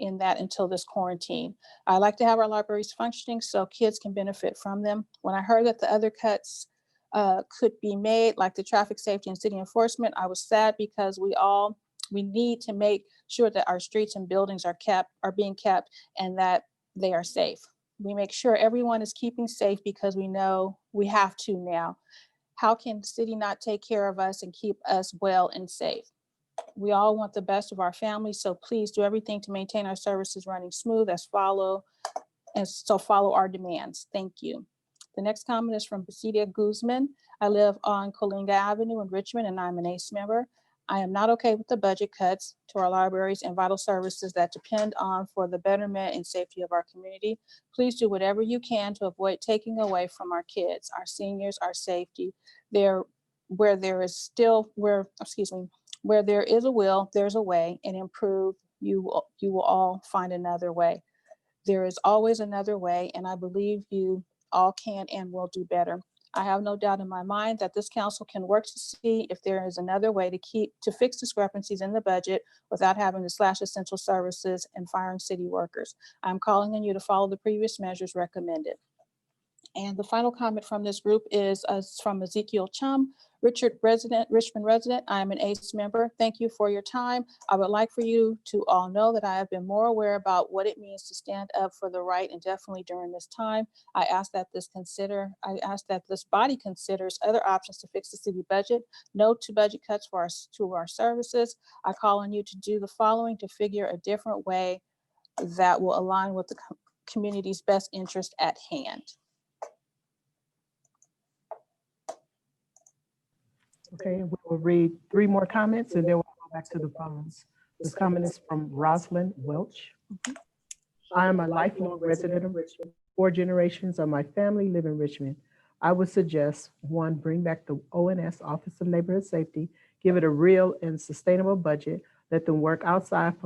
in that until this quarantine. I like to have our libraries functioning so kids can benefit from them. When I heard that the other cuts could be made, like the traffic safety and city enforcement, I was sad because we need to make sure that our streets and buildings are being kept and that they are safe. We make sure everyone is keeping safe because we know we have to now. How can the city not take care of us and keep us well and safe? We all want the best of our families, so please do everything to maintain our services running smooth follow our demands. Thank you. The next comment is from Basidia Guzman. I live on Colinga Avenue in Richmond, and I'm an ACE member. I am not okay with the budget cuts to our libraries and vital services that depend on for the betterment and safety of our community. Please do whatever you can to avoid taking away from our kids, our seniors, our safety. Where there is a will, there's a way, and improve, you will all find another way. There is always another way, and I believe you all can and will do better. I have no doubt in my mind that this council can work to see if there is another way to fix discrepancies in the budget without having to slash essential services and firing city workers. I'm calling on you to follow the previous measures recommended. And the final comment from this group is from Ezekiel Chum, Richmond resident. I am an ACE member. Thank you for your time. I would like for you to all know that I have been more aware about what it means to stand up for the right, and definitely during this time. I ask that this body considers other options to fix the city budget. No to budget cuts to our services. I call on you to do the following to figure a different way that will align with the community's best interest at hand. Okay, we will read 3 more comments and then we'll go back to the phones. This comment is from Rosalind Welch. I am a lifelong resident of Richmond. 4 generations of my family live in Richmond. I would suggest 1, bring back the ONS, Office of Neighborhood Safety, give it a real and sustainable budget, let them work outside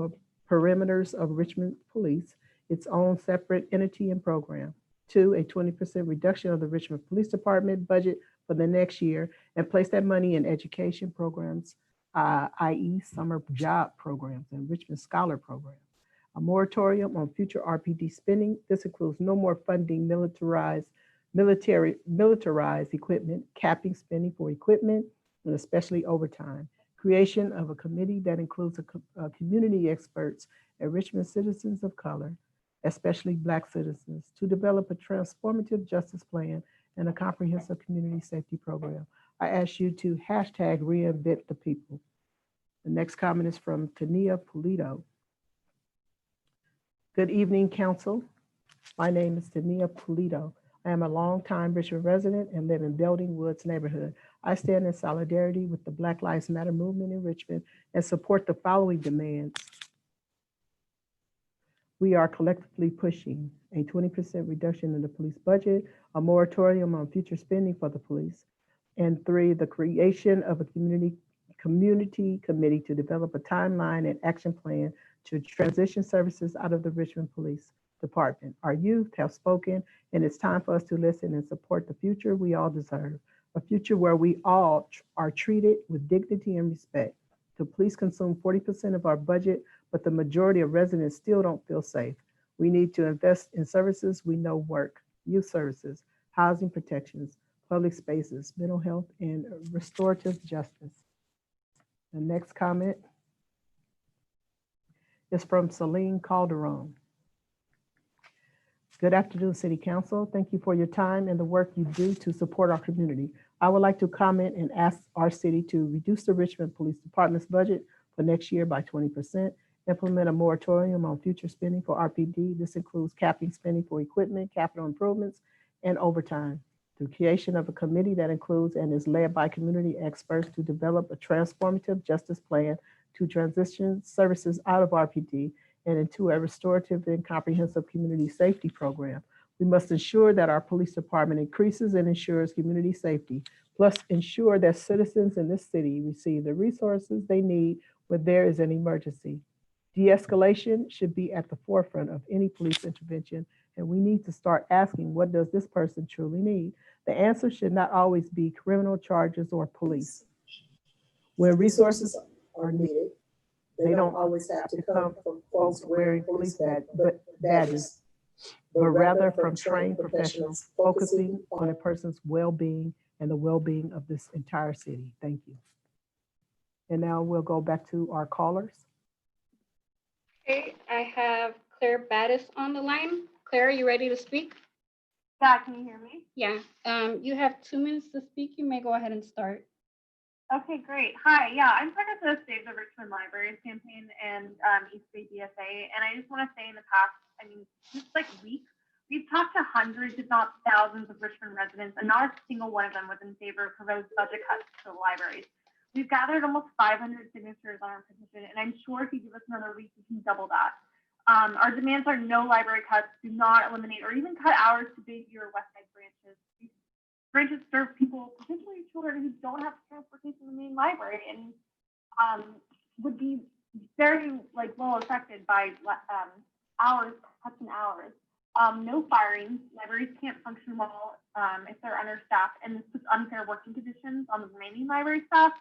perimeters of Richmond Police, its own separate entity and program. 2, a 20% reduction of the Richmond Police Department budget for the next year and place that money in education programs, i.e. summer job programs and Richmond Scholar programs. A moratorium on future RPD spending. This includes no more funding militarized equipment, capping spending for equipment, and especially overtime. Creation of a committee that includes community experts and Richmond citizens of color, especially Black citizens, to develop a transformative justice plan and a comprehensive community safety program. I ask you to hashtag reinvent the people. The next comment is from Tania Pulido. Good evening, council. My name is Tania Pulido. I am a longtime Richmond resident and live in Belding Woods neighborhood. I stand in solidarity with the Black Lives Matter movement in Richmond and support the following demands. We are collectively pushing a 20% reduction in the police budget, a moratorium on future spending for the police, and 3, the creation of a community committee to develop a timeline and action plan to transition services out of the Richmond Police Department. Our youth have spoken, and it's time for us to listen and support the future we all deserve, a future where we all are treated with dignity and respect. The police consume 40% of our budget, but the majority of residents still don't feel safe. We need to invest in services we know work: youth services, housing protections, public spaces, mental health, and restorative justice. The next comment is from Celine Calderon. Good afternoon, City Council. Thank you for your time and the work you do to support our community. I would like to comment and ask our city to reduce the Richmond Police Department's budget for next year by 20%, implement a moratorium on future spending for RPD. This includes capping spending for equipment, capital improvements, and overtime. The creation of a committee that includes and is led by community experts to develop a transformative justice plan to transition services out of RPD and into a restorative and comprehensive community safety program. We must ensure that our police department increases and ensures community safety, plus ensure that citizens in this city receive the resources they need when there is an emergency. De-escalation should be at the forefront of any police intervention, and we need to start asking, what does this person truly need? The answer should not always be criminal charges or police. Where resources are needed, they don't always have to come from folks wearing police badges, but rather from trained professionals focusing on a person's well-being and the well-being of this entire city. Thank you. And now we'll go back to our callers. Okay, I have Claire Battis on the line. Claire, are you ready to speak? Yeah, can you hear me? Yeah, you have 2 minutes to speak. You may go ahead and start. Okay, great. Hi, yeah, I'm part of the Save the Richmond Libraries campaign and East Bay DSA. And I just want to say in the past, I mean, just like weeks, we've talked to hundreds, if not thousands of Richmond residents, and not a single one of them was in favor of proposed budget cuts to the libraries. We've gathered almost 500 signatures on our petition, and I'm sure if you give us another week, we can double that. Our demands are no library cuts, do not eliminate or even cut hours to Bayview or Westside branches. These branches serve people, particularly children who don't have transportation to the main library and would be very well affected by hours, cuts in hours. No firings. Libraries can't function well if they're understaffed, and this puts unfair working conditions on the remaining library staff.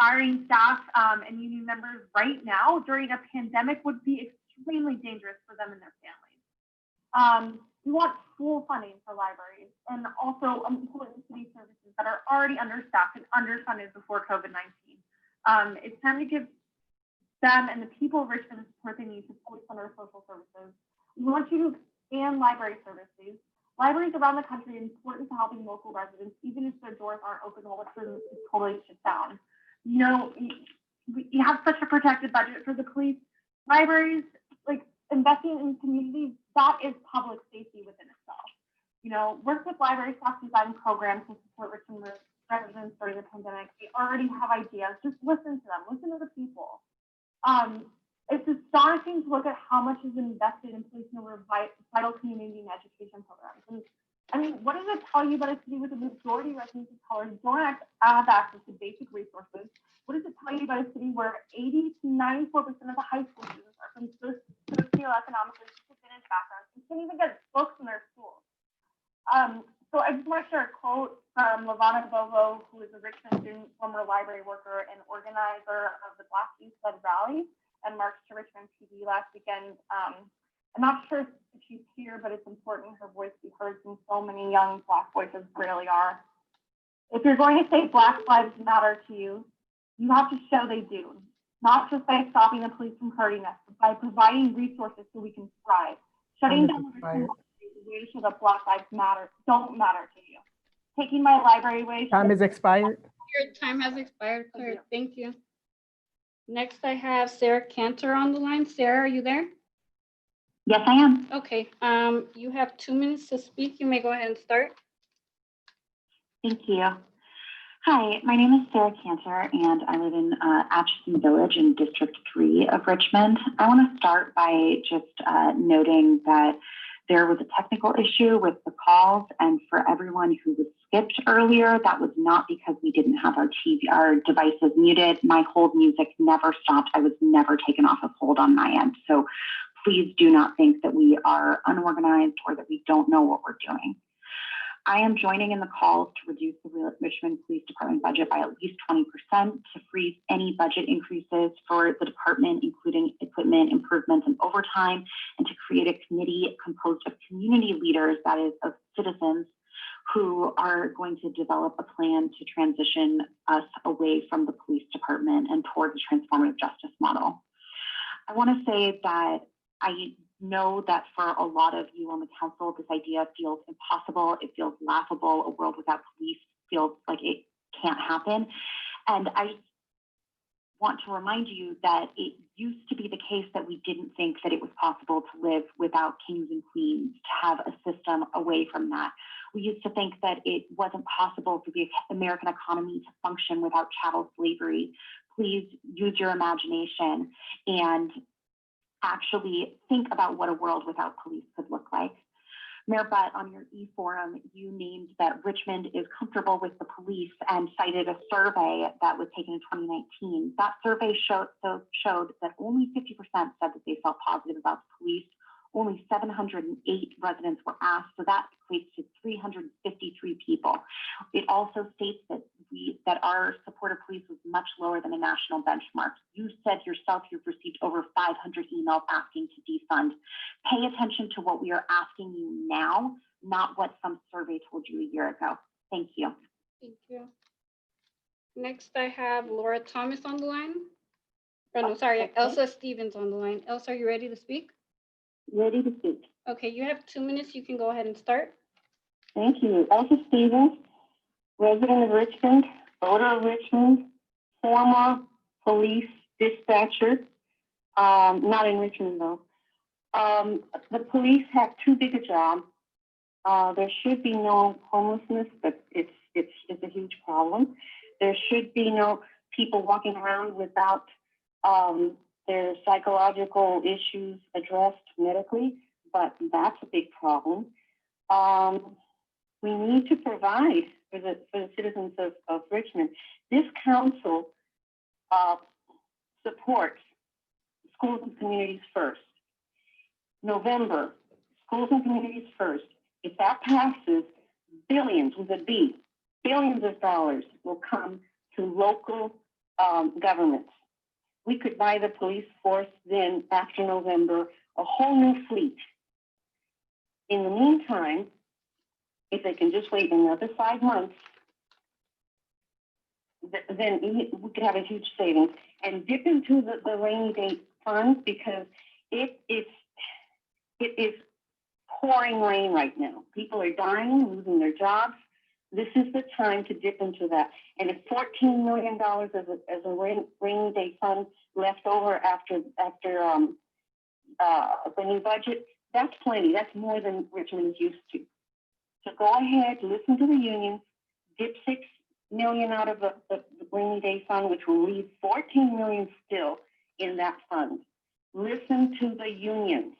Firing staff and union members right now during a pandemic would be extremely dangerous for them and their families. We want full funding for libraries and also important city services that are already understaffed and underfunded before COVID-19. It's time to give them and the people of Richmond the support they need to fully fund our social services. We want you to expand library services. Libraries around the country are important to helping local residents, even if their doors aren't open while Richmond is totally shut down. You know, you have such a protected budget for the police. Libraries, investing in communities, that is public safety within itself. You know, work with library staff design programs to support Richmond residents during the pandemic. They already have ideas. Just listen to them. Listen to the people. It's astonishing to look at how much is invested in policing over vital community and education programs. And I mean, what does it tell you about a city with a majority of residents of color who don't have access to basic resources? What does it tell you about a city where 80 to 94% of the high school students are from socioeconomically disadvantaged backgrounds and can't even get books in their schools? So I just want to share a quote from Lavana Bovo, who is a Richmond student, former library worker, and organizer of the Black Youth Led Rally and marched to Richmond PD last weekend. I'm not sure if she's here, but it's important her voice be heard since so many young Black voices really are. If you're going to say Black lives matter to you, you have to show they do, not just by stopping the police from hurting us, but by providing resources so we can thrive. Shutting down the way to show that Black lives don't matter to you. Taking my library away. Time is expired. Your time has expired, Claire. Thank you. Next, I have Sarah Cantor on the line. Sarah, are you there? Yes, I am. Okay, you have 2 minutes to speak. You may go ahead and start. Thank you. Hi, my name is Sarah Cantor, and I live in Atchison Village in District 3 of Richmond. I want to start by just noting that there was a technical issue with the calls, and for everyone who was skipped earlier, that was not because we didn't have our devices muted. My hold music never stopped. I was never taken off of hold on my end. So please do not think that we are unorganized or that we don't know what we're doing. I am joining in the calls to reduce the Richmond Police Department budget by at least 20%, to freeze any budget increases for the department, including equipment improvements and overtime, and to create a committee composed of community leaders, that is, of citizens, who are going to develop a plan to transition us away from the police department and towards a transformative justice model. I want to say that I know that for a lot of you on the council, this idea feels impossible. It feels laughable. A world without police feels like it can't happen. And I want to remind you that it used to be the case that we didn't think that it was possible to live without kings and queens, to have a system away from that. We used to think that it wasn't possible for the American economy to function without chattel slavery. Please use your imagination and actually think about what a world without police could look like. Mayor Butt, on your e-forum, you named that Richmond is comfortable with the police and cited a survey that was taken in 2019. That survey showed that only 50% said that they felt positive about the police. Only 708 residents were asked, so that equates to 353 people. It also states that our support of police was much lower than a national benchmark. You said yourself you've received over 500 emails asking to defund. Pay attention to what we are asking you now, not what some survey told you a year ago. Thank you. Thank you. Next, I have Laura Thomas on the line. Oh, no, sorry, Elsa Stevens on the line. Elsa, are you ready to speak? Ready to speak. Okay, you have 2 minutes. You can go ahead and start. Thank you. Elsa Stevens, resident of Richmond, voter of Richmond, former police dispatcher. Not in Richmond though. The police have too big a job. There should be no homelessness, but it's a huge problem. There should be no people walking around without their psychological issues addressed medically, but that's a big problem. We need to provide for the citizens of Richmond. This council supports schools and communities first. November, schools and communities first. If that passes, billions with a B, billions of dollars will come to local governments. We could buy the police force then, after November, a whole new fleet. In the meantime, if they can just wait another 5 months, then we could have a huge savings and dip into the rainy day funds, because it is pouring rain right now. People are dying, losing their jobs. This is the time to dip into that. And if $14 million as a rainy day fund left over after the new budget, that's plenty. That's more than Richmond is used to. So go ahead, listen to the unions, dip $6 million out of the rainy day fund, which will leave $14 million still in that fund. Listen to the unions.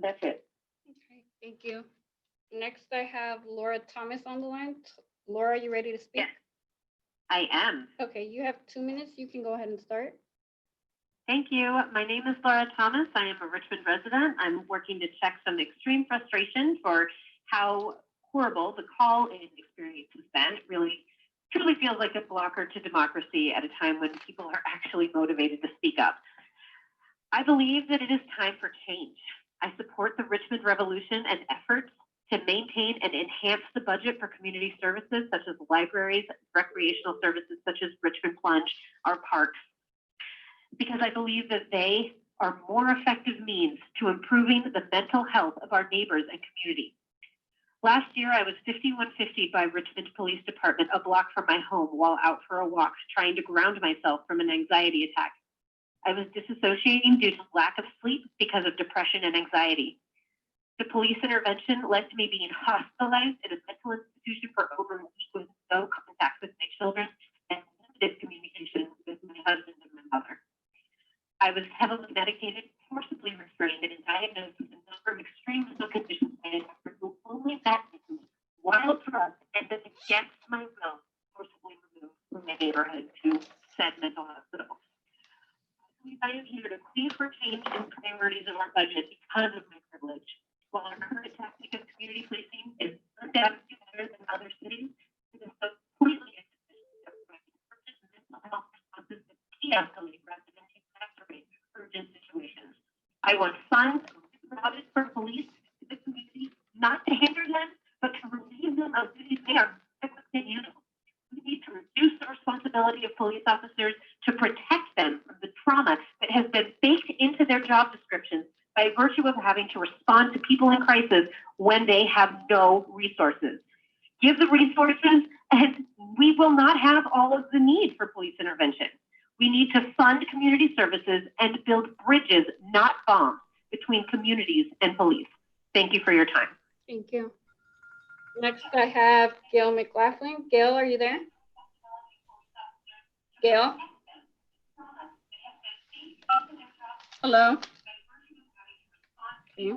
That's it. Okay, thank you. Next, I have Laura Thomas on the line. Laura, are you ready to speak? Yes, I am. Okay, you have 2 minutes. You can go ahead and start. Thank you. My name is Laura Thomas. I am a Richmond resident. I'm working to check some extreme frustration for how horrible the call-in experience has been. It really, truly feels like a blocker to democracy at a time when people are actually motivated to speak up. I believe that it is time for change. I support the Richmond Revolution and efforts to maintain and enhance the budget for community services such as libraries, recreational services such as Richmond Plunge, our parks, because I believe that they are more effective means to improving the mental health of our neighbors and community. Last year, I was 5150 by Richmond Police Department, a block from my home, while out for a walk, trying to ground myself from an anxiety attack. I was disassociating due to lack of sleep because of depression and anxiety. The police intervention led to me being hospitalized at a mental institution for over a week with no contact with my children and limited communication with my husband and my mother. I was heavily medicated, forcibly restrained, and diagnosed with a number of extreme mental conditions by a doctor who only met me wild drugs and priorities of our budget because of my privilege. While our current tactic of community policing is undoubtedly better than other cities, it is so completely insufficient to provide mental health responses that de-escalate rather than exacerbate urgent situations. I want funds routed for police to the community, not to hinder them, but to relieve them of duties they are equipped to handle. We need to reduce the responsibility of police officers to protect them from the trauma that has been baked into their job descriptions by virtue of having to respond to people in crisis when they have no resources. Give the resources and we will not have all of the need for police intervention. We need to fund community services and build bridges, not bombs, between communities and police. Thank you for your time. Thank you. Next, I have Gail McLaughlin. Gail, are you there? Gail? Hello? Okay.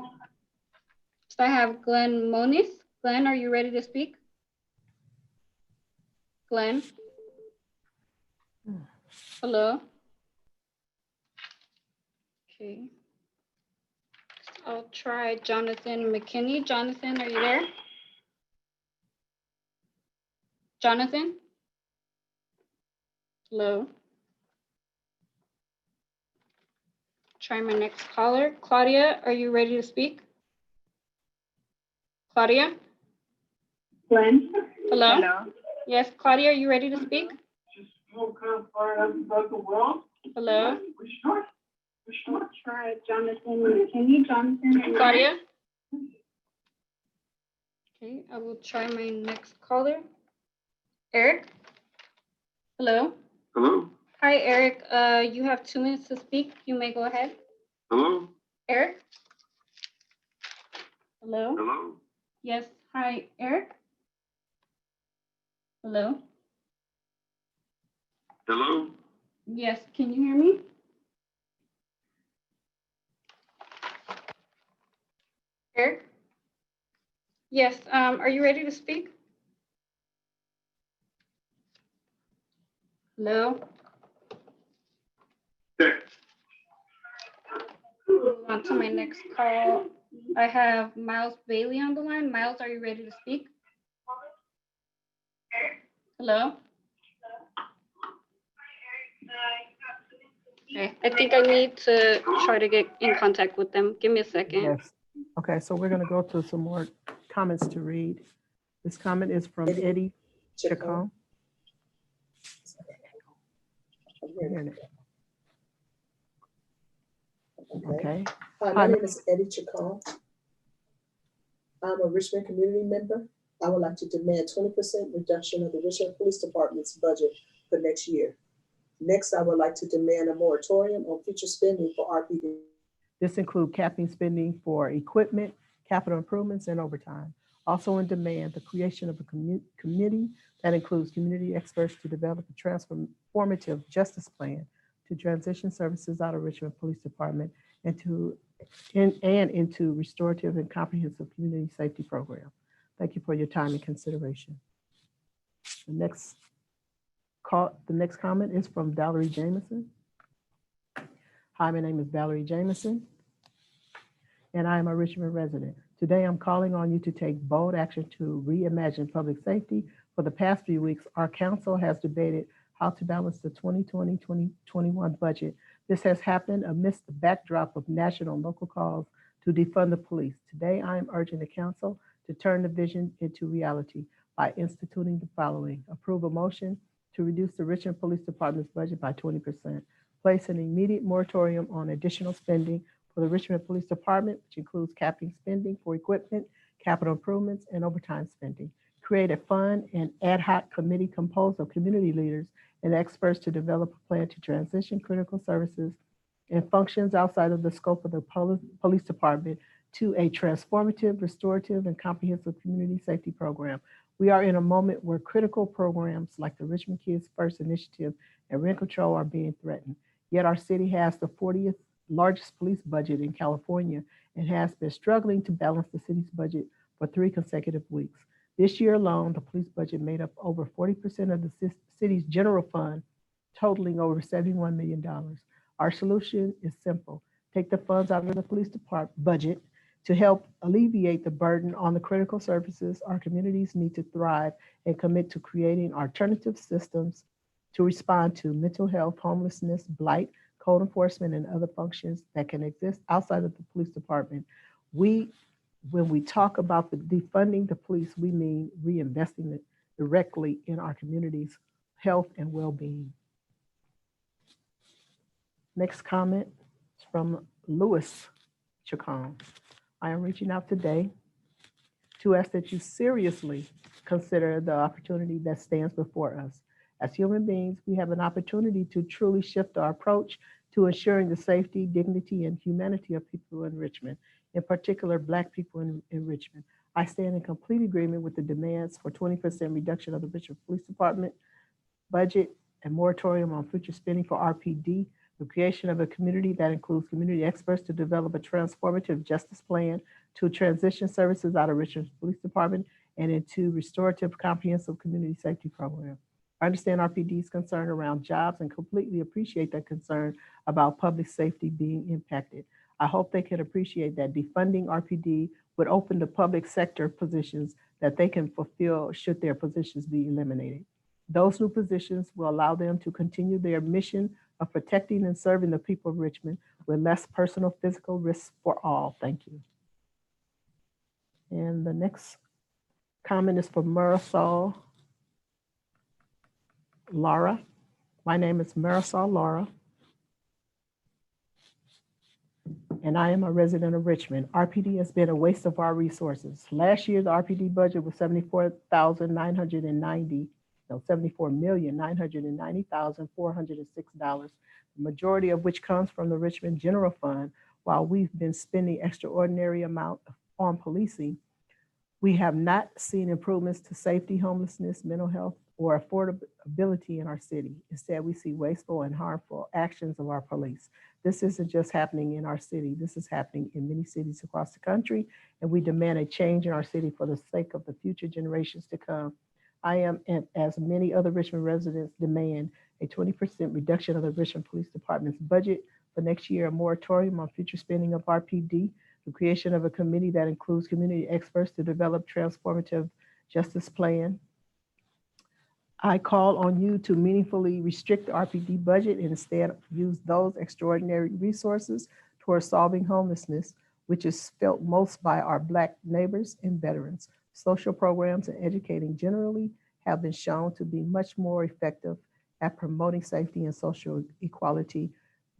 So I have Glenn Moniz. Glenn, are you ready to speak? Glenn? Hello? Okay. I'll try Jonathan McKinney. Jonathan, are you there? Jonathan? Hello? Try my next caller. Claudia, are you ready to speak? Claudia? Glenn? Hello? Hello. Yes, Claudia, are you ready to speak? Hello? Try Jonathan McKinney. Jonathan, are you Claudia? Okay, I will try my next caller. Eric? Hello? Hello? Hi, Eric. You have 2 minutes to speak. You may go ahead. Hello? Eric? Hello? Hello? Yes. Hi, Eric? Hello? Hello? Yes. Can you hear me? Eric? Yes. Are you ready to speak? Hello? Okay. Move on to my next call. I have Miles Bailey on the line. Miles, are you ready to speak? Hello? Okay, I think I need to try to get in contact with them. Give me a second. Yes. Okay, so we're going to go to some more comments to read. This comment is from Eddie Chacon. Okay. Hi, my name is Eddie Chacon. I'm a Richmond community member. I would like to demand 20% reduction of the Richmond Police Department's budget for next year. Next, I would like to demand a moratorium on future spending for RPD. This includes capping spending for equipment, capital improvements, and overtime. Also in demand, the creation of a committee that includes community experts to develop a transformative justice plan to transition services out of Richmond Police Department into restorative and comprehensive community safety program. Thank you for your time and consideration. The next comment is from Valerie Jameson. Hi, my name is Valerie Jameson, and I am a Richmond resident. Today, I'm calling on you to take bold action to reimagine public safety. For the past few weeks, our council has debated how to balance the 2020-2021 budget. This has happened amidst the backdrop of national and local calls to defund the police. Today, I am urging the council to turn the vision into reality by instituting the following. Approve a motion to reduce the Richmond Police Department's budget by 20%. Place an immediate moratorium on additional spending for the Richmond Police Department, which includes capping spending for equipment, capital improvements, and overtime spending. Create a fund and ad hoc committee composed of community leaders and experts to develop a plan to transition critical services and functions outside of the scope of the police department to a transformative, restorative, and comprehensive community safety program. We are in a moment where critical programs like the Richmond Kids First Initiative and rent control are being threatened. Yet our city has the 40th largest police budget in California and has been struggling to balance the city's budget for 3 consecutive weeks. This year alone, the police budget made up over 40% of the city's general fund, totaling over $71 million. Our solution is simple: take the funds out of the police department budget to help alleviate the burden on the critical services our communities need to thrive, and commit to creating alternative systems to respond to mental health, homelessness, blight, code enforcement, and other functions that can exist outside of the police department. When we talk about the defunding the police, we mean reinvesting it directly in our communities' health and well-being. Next comment is from Louis Chacon. I am reaching out today to ask that you seriously consider the opportunity that stands before us. As human beings, we have an opportunity to truly shift our approach to ensuring the safety, dignity, and humanity of people in Richmond, in particular, Black people in Richmond. I stand in complete agreement with the demands for 20% reduction of the Richmond Police Department budget and moratorium on future spending for RPD, the creation of a community that includes community experts to develop a transformative justice plan to transition services out of Richmond Police Department and into restorative comprehensive community safety program. I understand RPD's concern around jobs and completely appreciate that concern about public safety being impacted. I hope they can appreciate that defunding RPD would open the public sector positions that they can fulfill should their positions be eliminated. Those new positions will allow them to continue their mission of protecting and serving the people of Richmond with less personal physical risks for all. Thank you. And the next comment is from Marisol Laura. My name is Marisol Laura, and I am a resident of Richmond. RPD has been a waste of our resources. Last year, the RPD budget was $74,990,406, the majority of which comes from the Richmond General Fund. While we've been spending extraordinary amount on policing, we have not seen improvements to safety, homelessness, mental health, or affordability in our city. Instead, we see wasteful and harmful actions of our police. This isn't just happening in our city. This is happening in many cities across the country, and we demand a change in our city for the sake of the future generations to come. I am, and as many other Richmond residents, demand a 20% reduction of the Richmond Police Department's budget for next year, a moratorium on future spending of RPD, the creation of a committee that includes community experts to develop transformative justice plan. I call on you to meaningfully restrict the RPD budget and instead use those extraordinary resources towards solving homelessness, which is felt most by our Black neighbors and veterans. Social programs and educating generally have been shown to be much more effective at promoting safety and social equality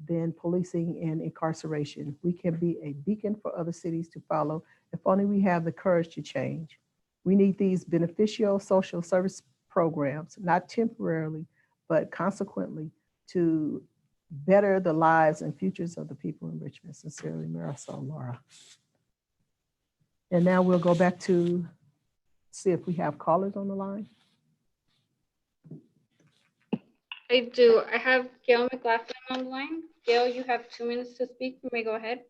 than policing and incarceration. We can be a beacon for other cities to follow if only we have the courage to change. We need these beneficial social service programs, not temporarily, but consequently, to better the lives and futures of the people in Richmond. Sincerely, Marisol Laura. And now we'll go back to see if we have callers on the line. I do. I have Gail McLaughlin on the line. Gail, you have 2 minutes to speak. You may go ahead.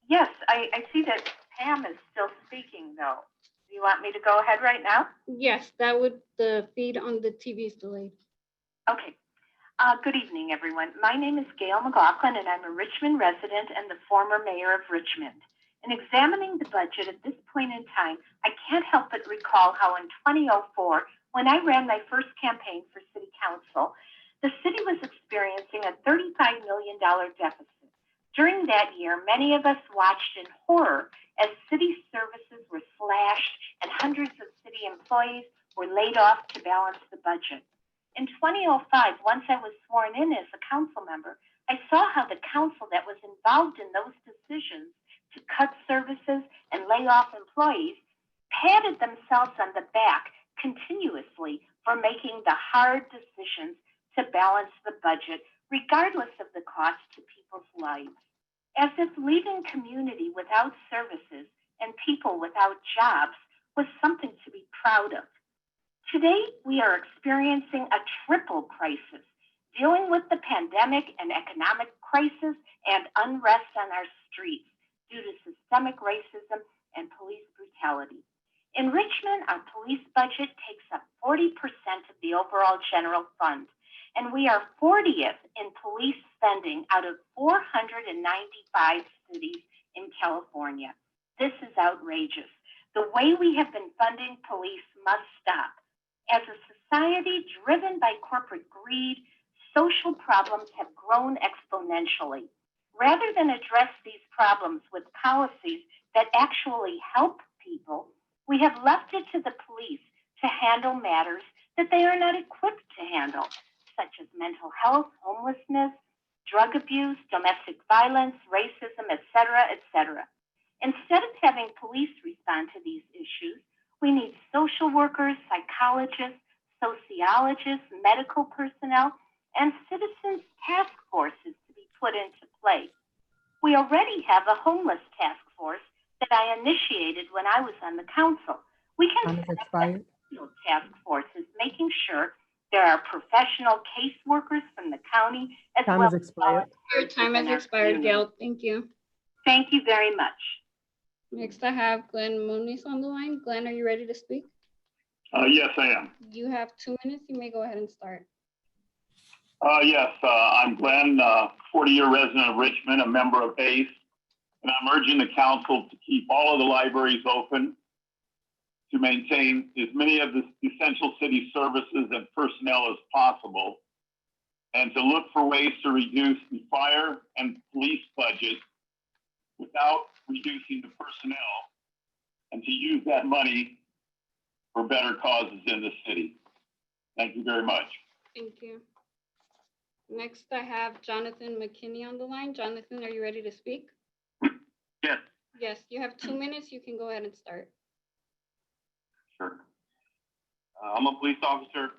Yes, I see that Pam is still speaking though. Do you want me to go ahead right now? Yes, that would, the feed on the TV is delayed. Okay. Good evening, everyone. My name is Gail McLaughlin, and I'm a Richmond resident and the former mayor of Richmond. In examining the budget at this point in time, I can't help but recall how in 2004, when I ran my first campaign for city council, the city was experiencing a $35 million deficit. During that year, many of us watched in horror as city services were slashed and hundreds of city employees were laid off to balance the budget. In 2005, once I was sworn in as a council member, I saw how the council that was involved in those decisions to cut services and lay off employees patted themselves on the back continuously for making the hard decisions to balance the budget, regardless of the cost to people's lives. As if leaving community without services and people without jobs was something to be proud of. Today, we are experiencing a triple crisis, dealing with the pandemic and economic crisis and unrest on our streets due to systemic racism and police brutality. In Richmond, our police budget takes up 40% of the overall general fund, and we are 40th in police spending out of 495 cities in California. This is outrageous. The way we have been funding police must stop. As a society driven by corporate greed, social problems have grown exponentially. Rather than address these problems with policies that actually help people, we have left it to the police to handle matters that they are not equipped to handle, such as mental health, homelessness, drug abuse, domestic violence, racism, etc., etc. Instead of having police respond to these issues, we need social workers, psychologists, sociologists, medical personnel, and citizens task forces to be put into place. We already have a homeless task force that I initiated when I was on the council. We can set up additional task forces, making sure there are professional caseworkers from the county as Time well has expired. Your time has expired, Gail. Thank you. Thank you very much. Next, I have Glenn Muniz on the line. Glenn, are you ready to speak? Yes, I am. You have 2 minutes. You may go ahead and start. Yes, I'm Glenn, 40-year resident of Richmond, a member of ACE, and I'm urging the council to keep all of the libraries open, to maintain as many of the essential city services and personnel as possible, and to look for ways to reduce the fire and police budget without reducing the personnel, and to use that money for better causes in the city. Thank you very much. Thank you. Next, I have Jonathan McKinney on the line. Jonathan, are you ready to speak? Yes. Yes, you have 2 minutes. You can go ahead and start. Sure. I'm a police officer.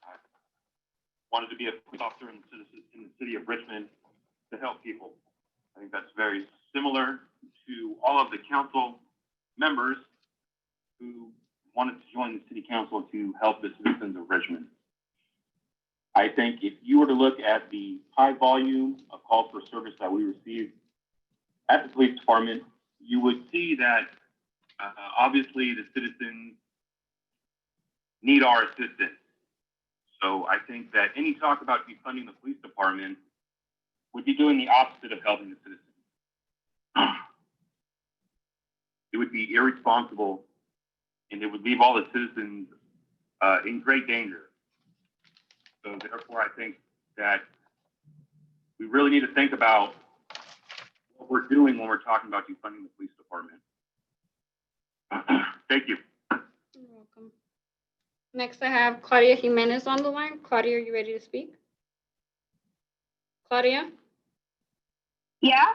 I wanted to be a police officer in the city of Richmond to help people. I think that's very similar to all of the council members who wanted to join the city council to help the citizens of Richmond. I think if you were to look at the high volume of calls for service that we received at the police department, you would see that obviously the citizens need our assistance. So I think that any talk about defunding the police department would be doing the opposite of helping the citizens. It would be irresponsible, and it would leave all the citizens in great danger. So therefore, I think that we really need to think about what we're doing when we're talking about defunding the police department. Thank you. You're welcome. Next, I have Claudia Jimenez on the line. Claudia, are you ready to speak? Claudia? Yeah.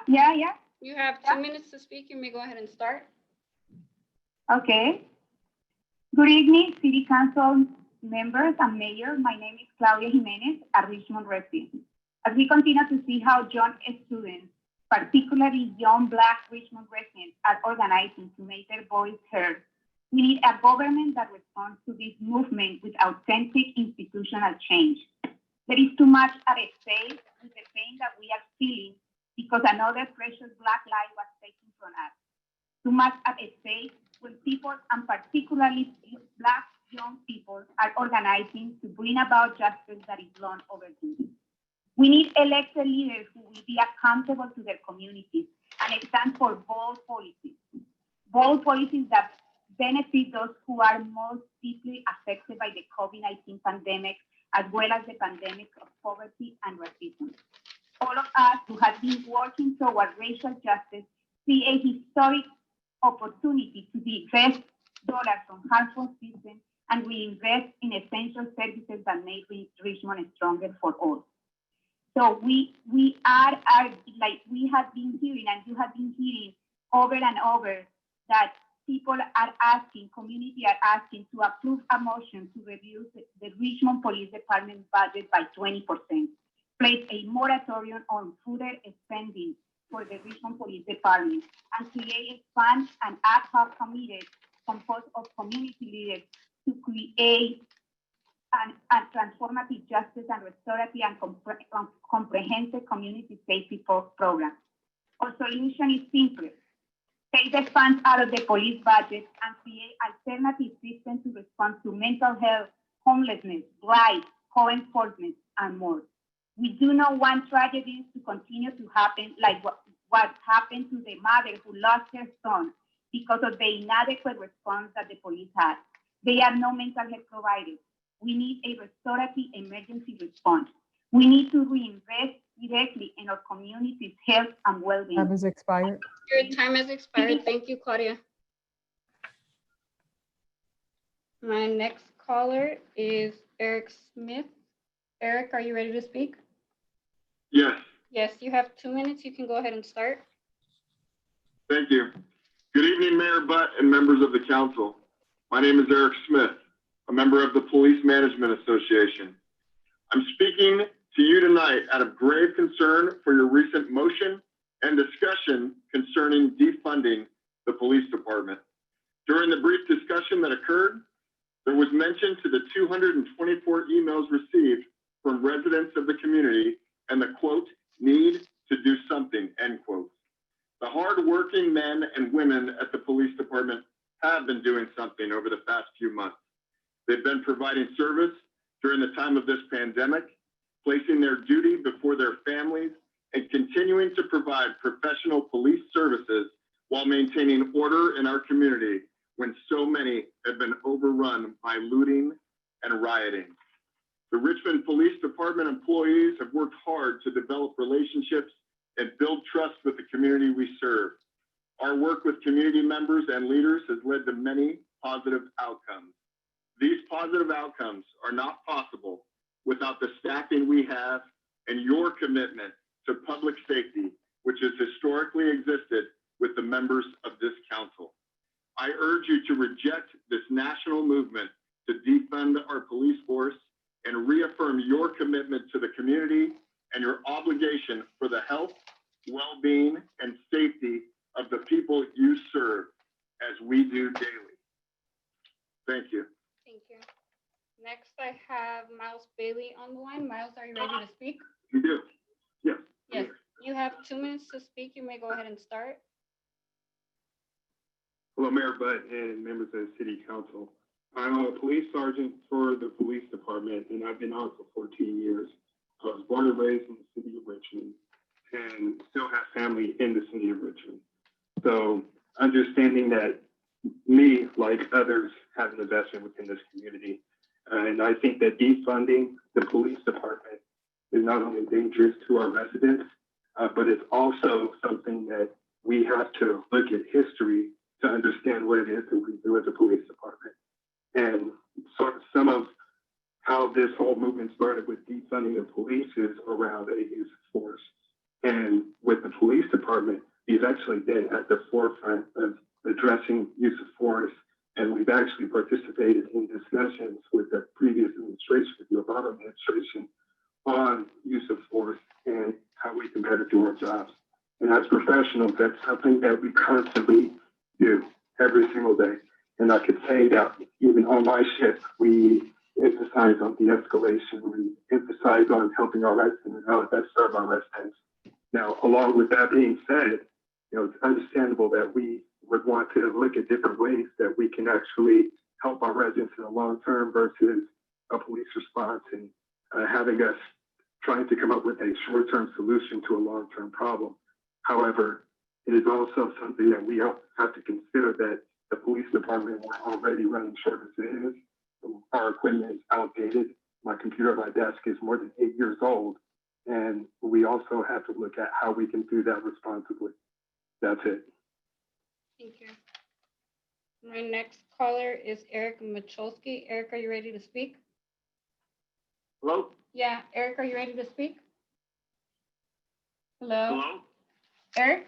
You have 2 minutes to speak. You may go ahead and start. Okay. Good evening, City Council members and Mayor. My name is Claudia Jimenez, a Richmond resident. As we continue to see how young students, particularly young Black Richmond residents, are organizing to make their voice heard, we need a government that responds to this movement with authentic institutional change. There is too much at stake with the pain that we are feeling because another precious Black life was taken from us. Too much at stake when people, and particularly Black young people, are organizing to bring about justice that is long overdue. We need elected leaders who will be accountable to their communities and stand for bold policies that benefit those who are most deeply affected by the COVID-19 pandemic, as well as the pandemic of poverty and racism. All of us who have been working toward racial justice see a historic opportunity to divest dollars from harmful systems and we invest in essential services that make Richmond stronger for all. So we are like we have been hearing, and you have been hearing over and over, that people are asking, community are asking to approve a motion to reduce the Richmond Police Department budget by 20%, place a moratorium on further spending for the Richmond Police Department, and create a fund and ad hoc committee composed of community leaders to create a transformative justice and restorative and comprehensive community safety program. Our solution is simple. Take the funds out of the police budget and create alternative systems to respond to mental health, homelessness, blight, co-enforcement, and more. We do not want tragedies to continue to happen like what happened to the mother who lost her son because of the inadequate response that the police had. They have no mental health providers. We need a restorative emergency response. We need to reinvest directly in our community's health and well-being. Time has expired. Your time has expired. Thank you, Claudia. My next caller is Eric Smith. Eric, are you ready to speak? Yes, Yes, you have 2 minutes. You can go ahead and start. thank you. Good evening, Mayor Butt and members of the council. My name is Eric Smith, a member of the Police Management Association. I'm speaking to you tonight out of grave concern for your recent motion and discussion concerning defunding the police department. During the brief discussion that occurred, there was mention to the 224 emails received from residents of the community and the quote, need to do something, end quote. The hardworking men and women at the police department have been doing something over the past few months. They've been providing service during the time of this pandemic, placing their duty before their families, and continuing to provide professional police services while maintaining order in our community when so many have been overrun by looting and rioting. The Richmond Police Department employees have worked hard to develop relationships and build trust with the community we serve. Our work with community members and leaders has led to many positive outcomes. These positive outcomes are not possible without the staffing we have and your commitment to public safety, which has historically existed with the members of this council. I urge you to reject this national movement to defund our police force and reaffirm your commitment to the community and your obligation for the health, well-being, and safety of the people you serve as we do daily. Thank you. Thank you. Next, I have Miles Bailey on the line. Miles, are you ready to speak? You do? Yes. Yes. You have 2 minutes to speak. You may go ahead and start. Hello, Mayor Butt and members of the City Council. I'm a police sergeant for the police department, and I've been on for 14 years. I was born and raised in the city of Richmond and still have family in the city of Richmond. So understanding that me, like others, have an investment within this community. And I think that defunding the police department is not only dangerous to our residents, but it's also something that we have to look at history to understand what it is that we do as a police department. And sort of some of how this whole movement started with defunding the police is around a use of force. And with the police department, we've actually been at the forefront of addressing use of force. And we've actually participated in discussions with the previous administration, the Obama administration, on use of force and how we can better do our jobs. And as professionals, that's something that we constantly do every single day. And I could say that even on my shift, we emphasize on de-escalation, we emphasize on helping our residents and how to best serve our residents. Now, along with that being said, it's understandable that we would want to look at different ways that we can actually help our residents in the long term versus a police response and having us trying to come up with a short-term solution to a long-term problem. However, it is also something that we have to consider that the police department are already running short as it is. Our equipment is outdated. My computer on my desk is more than 8 years old. And we also have to look at how we can do that responsibly. That's it. Thank you. My next caller is Eric Macholsky. Eric, are you ready to speak? Hello? Yeah, Eric, are you ready to speak? Hello? Hello? Eric?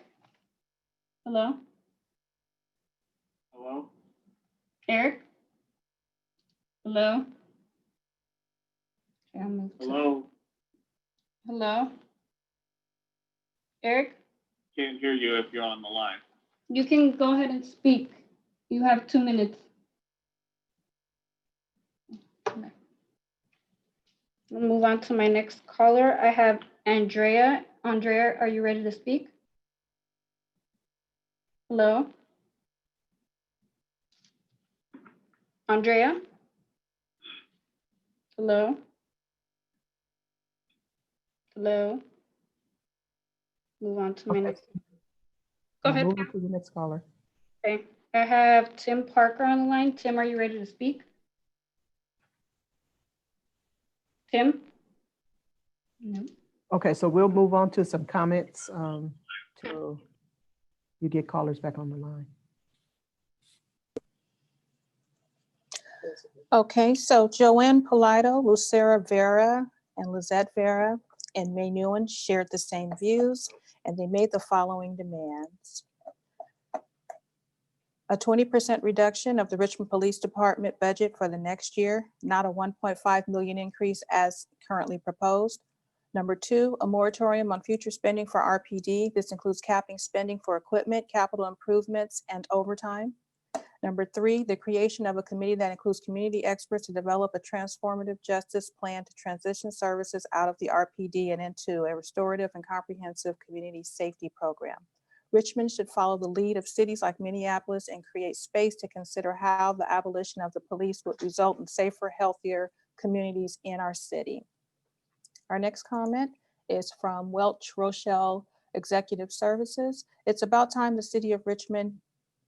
Hello? Hello? Eric? Hello? Okay, I'll move to- Hello? Hello? Eric? Can't hear you if you're on the line. You can go ahead and speak. You have 2 minutes. We'll move on to my next caller. I have Andrea. Andrea, are you ready to speak? Hello? Andrea? Hello? Hello. Move on to my Okay. next. Go ahead. Moving to the next caller. Okay, I have Tim Parker on the line. Tim, are you ready to speak? Tim? No. Okay, so we'll move on to some comments till you get callers back on the line. Okay, so Joanne Polito, Lucera Vera, and Lizette Vera, and May Nguyen shared the same views, and they made the following demands. A 20% reduction of the Richmond Police Department budget for the next year, not a 1.5 million increase as currently proposed. Number two, a moratorium on future spending for RPD. This includes capping spending for equipment, capital improvements, and overtime. Number three, the creation of a committee that includes community experts to develop a transformative justice plan to transition services out of the RPD and into a restorative and comprehensive community safety program. Richmond should follow the lead of cities like Minneapolis and create space to consider how the abolition of the police would result in safer, healthier communities in our city. Our next comment is from Welch Rochelle Executive Services. It's about time the city of Richmond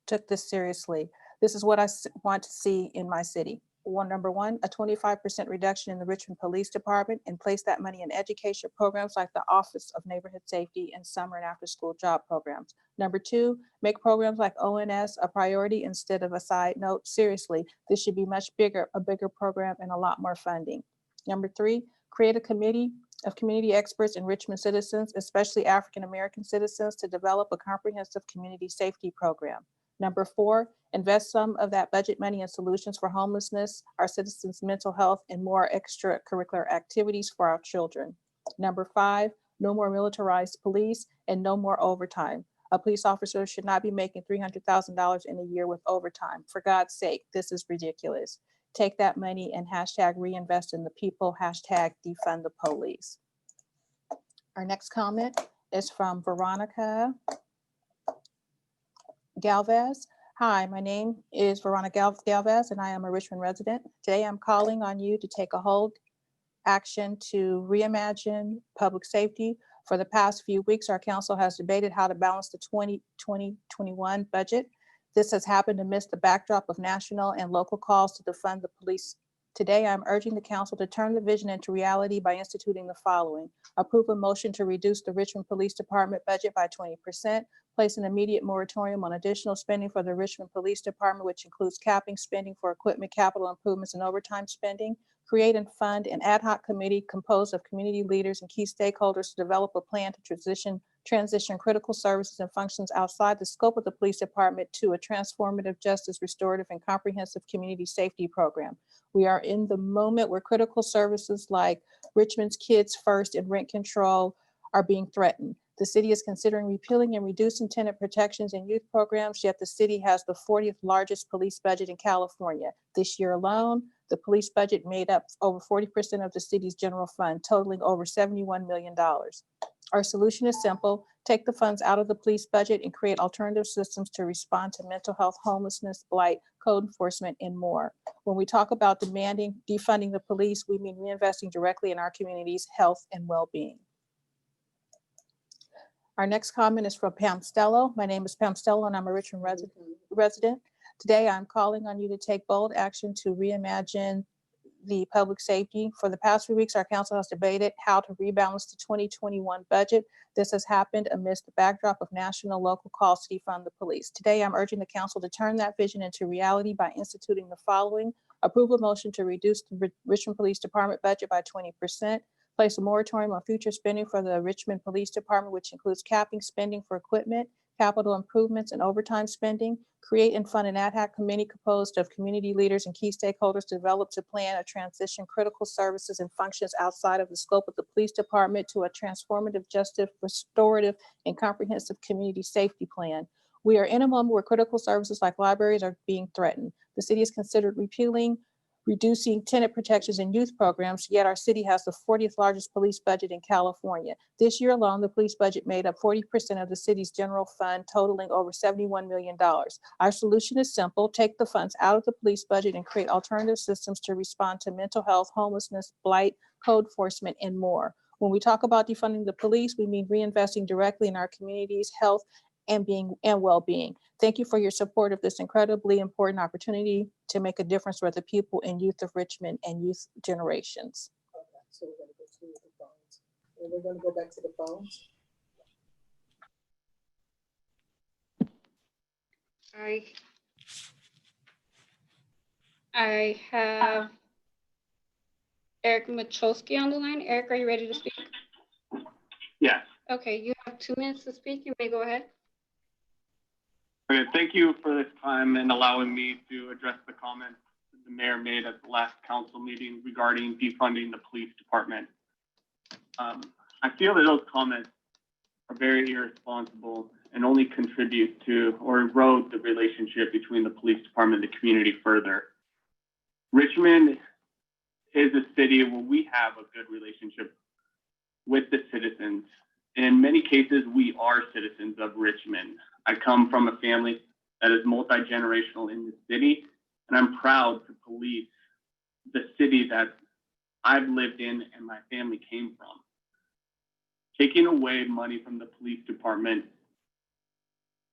took this seriously. This is what I want to see in my city. Number one, a 25% reduction in the Richmond Police Department and place that money in education programs like the Office of Neighborhood Safety and summer and after school job programs. Number two, make programs like ONS a priority instead of a side note. Seriously, this should be much bigger, a bigger program and a lot more funding. Number three, create a committee of community experts and Richmond citizens, especially African-American citizens, to develop a comprehensive community safety program. Number four, invest some of that budget money in solutions for homelessness, our citizens' mental health, and more extracurricular activities for our children. Number five, no more militarized police and no more overtime. A police officer should not be making $300,000 in a year with overtime. For God's sake, this is ridiculous. Take that money and hashtag reinvest in the people, hashtag defund the police. Our next comment is from Veronica Galvez. Hi, my name is Veronica Galvez, and I am a Richmond resident. Today, I'm calling on you to take a hold action to reimagine public safety. For the past few weeks, our council has debated how to balance the 2020-21 budget. This has happened amidst the backdrop of national and local calls to defund the police. Today, I'm urging the council to turn the vision into reality by instituting the following. Approve a motion to reduce the Richmond Police Department budget by 20%, place an immediate moratorium on additional spending for the Richmond Police Department, which includes capping spending for equipment, capital improvements, and overtime spending, create and fund an ad hoc committee composed of community leaders and key stakeholders to develop a plan to transition critical services and functions outside the scope of the police department to a transformative justice, restorative, and comprehensive community safety program. We are in the moment where critical services like Richmond's Kids First and rent control are being threatened. The city is considering repealing and reducing tenant protections and youth programs, yet the city has the 40th largest police budget in California. This year alone, the police budget made up over 40% of the city's general fund, totaling over $71 million. Our solution is simple. Take the funds out of the police budget and create alternative systems to respond to mental health, homelessness, blight, code enforcement, and more. When we talk about demanding defunding the police, we mean reinvesting directly in our community's health and well-being. Our next comment is from Pam Stello. My name is Pam Stello, and I'm a Richmond resident. Today, I'm calling on you to take bold action to reimagine the public safety. For the past few weeks, our council has debated how to rebalance the 2021 budget. This has happened amidst the backdrop of national local calls to defund the police. Today, I'm urging the council to turn that vision into reality by instituting the following. Approve a motion to reduce the Richmond Police Department budget by 20%. Place a moratorium on future spending for the Richmond Police Department, which includes capping spending for equipment, capital improvements, and overtime spending. Create and fund an ad hoc committee composed of community leaders and key stakeholders to develop to plan a transition critical services and functions outside of the scope of the police department to a transformative, justice, restorative, and comprehensive community safety plan. We are in a moment where critical services like libraries are being threatened. The city has considered reducing tenant protections and youth programs, yet our city has the 40th largest police budget in California. This year alone, the police budget made up 40% of the city's general fund, totaling over $71 million. Our solution is simple. Take the funds out of the police budget and create alternative systems to respond to mental health, homelessness, blight, code enforcement, and more. When we talk about defunding the police, we mean reinvesting directly in our communities' health and well-being. Thank you for your support of this incredibly important opportunity to make a difference for the people and youth of Richmond and youth generations. Okay, so we're gonna go to the phones. And we're gonna go back to the phones. I have Eric Machowski on the line. Eric, are you ready to speak? Yes. Okay, you have 2 minutes to speak. You may go ahead. Okay, thank you for this time and allowing me to address the comments that the mayor made at the last council meeting regarding defunding the police department. I feel that those comments are very irresponsible and only contribute to or erode the relationship between the police department and the community further. Richmond is a city where we have a good relationship with the citizens. In many cases, we are citizens of Richmond. I come from a family that is multi-generational in the city, and I'm proud to police the city that I've lived in and my family came from. Taking away money from the police department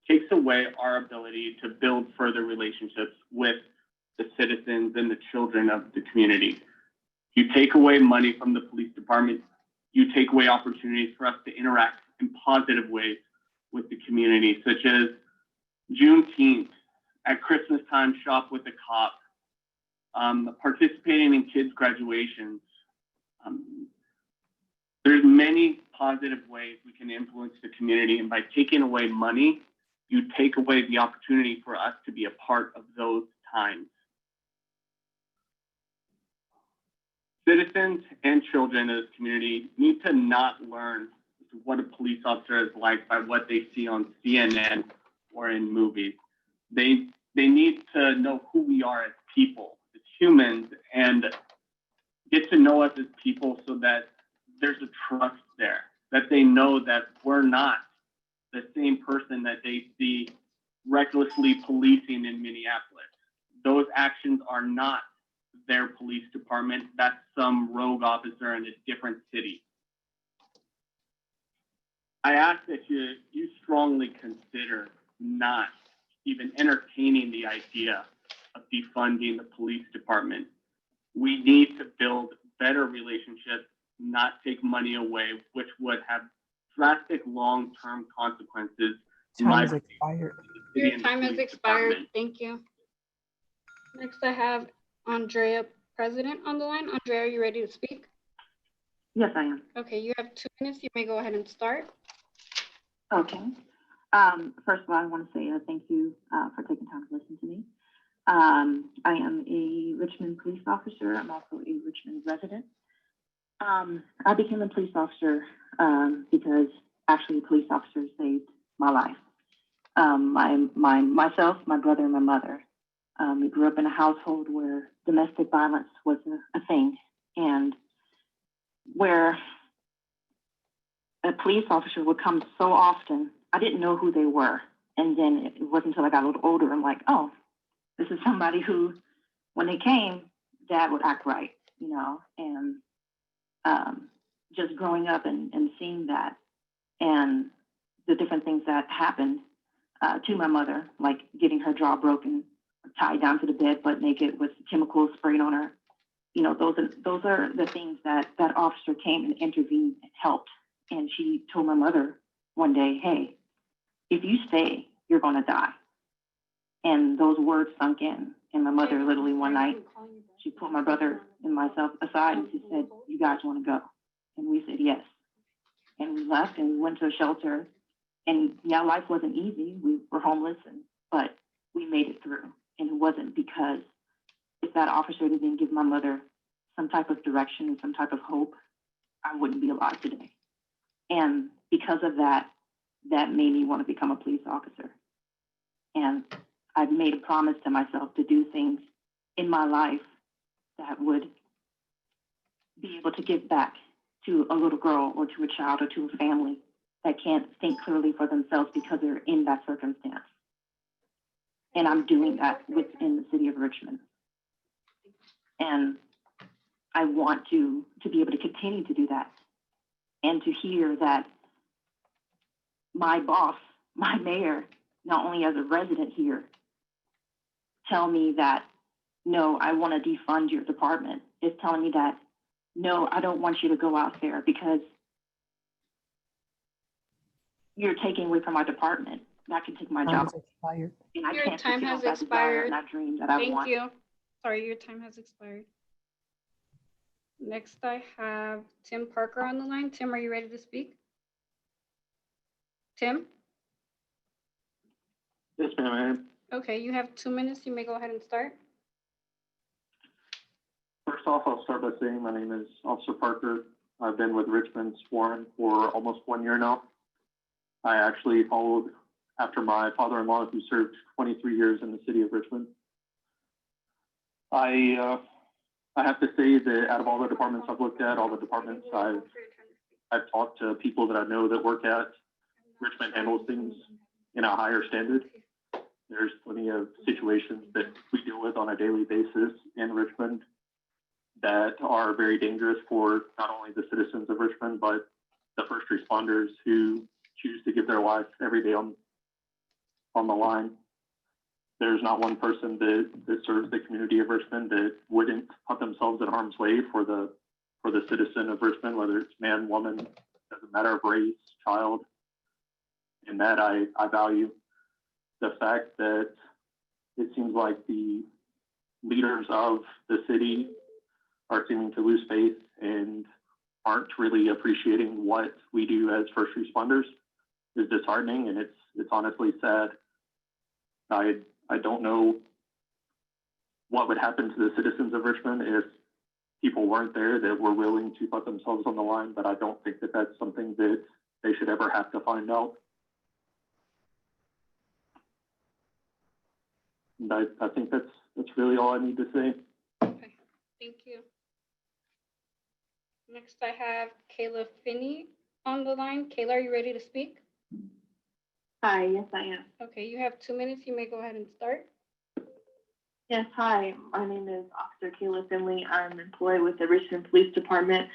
takes away our ability to build further relationships with the citizens and the children of the community. You take away money from the police department, you take away opportunities for us to interact in positive ways with the community, such as Juneteenth, at Christmas time, shop with a cop, participating in kids' graduations. There's many positive ways we can influence the community, and by taking away money, you take away the opportunity for us to be a part of those times. Citizens and children of this community need to not learn what a police officer is like by what they see on CNN or in movies. They need to know who we are as people, as humans, and get to know us as people so that there's a trust there, that they know that we're not the same person that they see recklessly policing in Minneapolis. Those actions are not their police department. That's some rogue officer in a different city. I ask that you strongly consider not even entertaining the idea of defunding the police department. We need to build better relationships, not take money away, which would have drastic long-term consequences. Time has expired. Your time has expired. Thank you. Next, I have Andrea President on the line. Andrea, are you ready to speak? Yes, I am. Okay, you have 2 minutes. You may go ahead and start. Okay. First of all, I want to say thank you for taking time to listen to me. I am a Richmond police officer. I'm also a Richmond resident. I became a police officer because actually a police officer saved my life. Myself, my brother, and my mother. We grew up in a household where domestic violence was a thing, and where a police officer would come so often, I didn't know who they were. And then it wasn't until I got a little older, I'm like, oh, this is somebody who, when they came, Dad would act right, you know, and just growing up and seeing that and the different things that happened to my mother, like getting her jaw broken, tied down to the bed, butt naked with chemicals sprayed on her. You know, those are the things that officer came and intervened and helped. And she told my mother one day, hey, if you stay, you're going to die. And those words sunk in. And my mother literally one night, she pulled my brother and myself aside and she said, you guys want to go? And we said, yes. And we left and we went to a shelter. And yeah, life wasn't easy. We were homeless, but we made it through. And it wasn't because if that officer didn't give my mother some type of direction and some type of hope, I wouldn't be alive today. And because of that, that made me want to become a police officer. And I've made a promise to myself to do things in my life that would be able to give back to a little girl or to a child or to a family that can't think clearly for themselves because they're in that circumstance. And I'm doing that within the city of Richmond. And I want to be able to continue to do that and to hear that my boss, my mayor, not only as a resident here, tell me that, no, I want to defund your department, is telling me that, no, I don't want you to go out there because you're taking away from my department. That can take my Time job. has expired. And I Your can't time fulfill has that desire expired. and that dream that I Thank want. you. Sorry, your time has expired. Next, I have Tim Parker on the line. Tim, are you ready to speak? Tim? Yes, ma'am. Okay, you have 2 minutes. You may go ahead and start. First off, I'll start by saying my name is Officer Parker. I've been with Richmond Sworn for almost 1 year now. I actually followed after my father-in-law, who served 23 years in the city of Richmond. I have to say that out of all the departments I've looked at, all the departments I've talked to people that I know that work at, Richmond handles things in a higher standard. There's plenty of situations that we deal with on a daily basis in Richmond that are very dangerous for not only the citizens of Richmond, but the first responders who choose to give their life every day on the line. There's not one person that serves the community of Richmond that wouldn't put themselves in harm's way for the citizen of Richmond, whether it's man, woman, doesn't matter of race, child. And that I value. The fact that it seems like the leaders of the city are seeming to lose faith and aren't really appreciating what we do as first responders is disheartening, and it's honestly sad. I don't know what would happen to the citizens of Richmond if people weren't there that were willing to put themselves on the line, but I don't think that that's something that they should ever have to find out. And I think that's really all I need to say. Okay, thank you. Next, I have Kayla Finney on the line. Kayla, are you ready to speak? Hi, yes, I am. Okay, you have 2 minutes. You may go ahead and start. Yes, hi, my name is Officer Kayla Finley. I'm employed with the Richmond Police Department.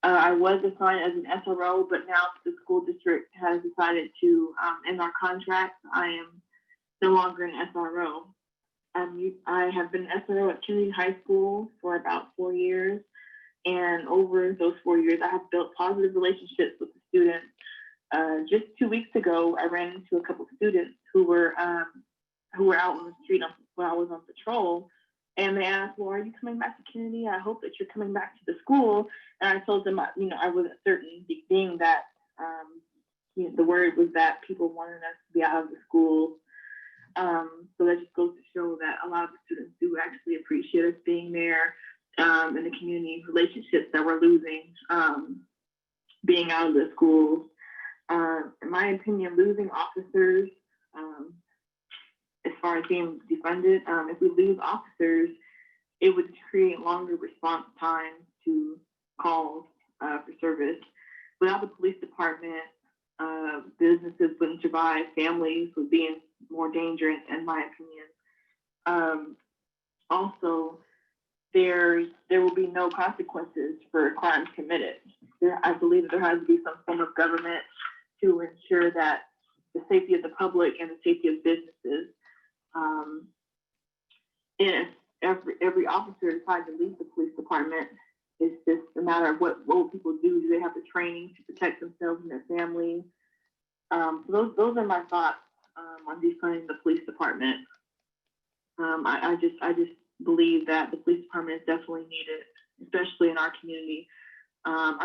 I was assigned as an SRO, but now the school district has decided to end our contract. I am no longer an SRO. I have been an SRO at Kennedy High School for about 4 years. And over those 4 years, I have built positive relationships with the students. Just 2 weeks ago, I ran into a couple of students who were out on the street while I was on patrol. And they asked, well, are you coming back to Kennedy? I hope that you're coming back to the school. And I told them, I wasn't certain, being that the word was that people wanted us to be out of the school. So that just goes to show that a lot of the students do actually appreciate us being there, and the community relationships that we're losing being out of the schools. In my opinion, losing officers, as far as being defunded, if we lose officers, it would create longer response times to calls for service. Without the police department, businesses wouldn't survive, families would be in more danger, in my opinion. Also, there will be no consequences for crimes committed. I believe that there has to be some form of government to ensure that the safety of the public and the safety of businesses. And if every officer decides to leave the police department, it's just a matter of what will people do? Do they have the training to protect themselves and their families? So those are my thoughts on defunding the police department. I just believe that the police department is definitely needed, especially in our community. I'm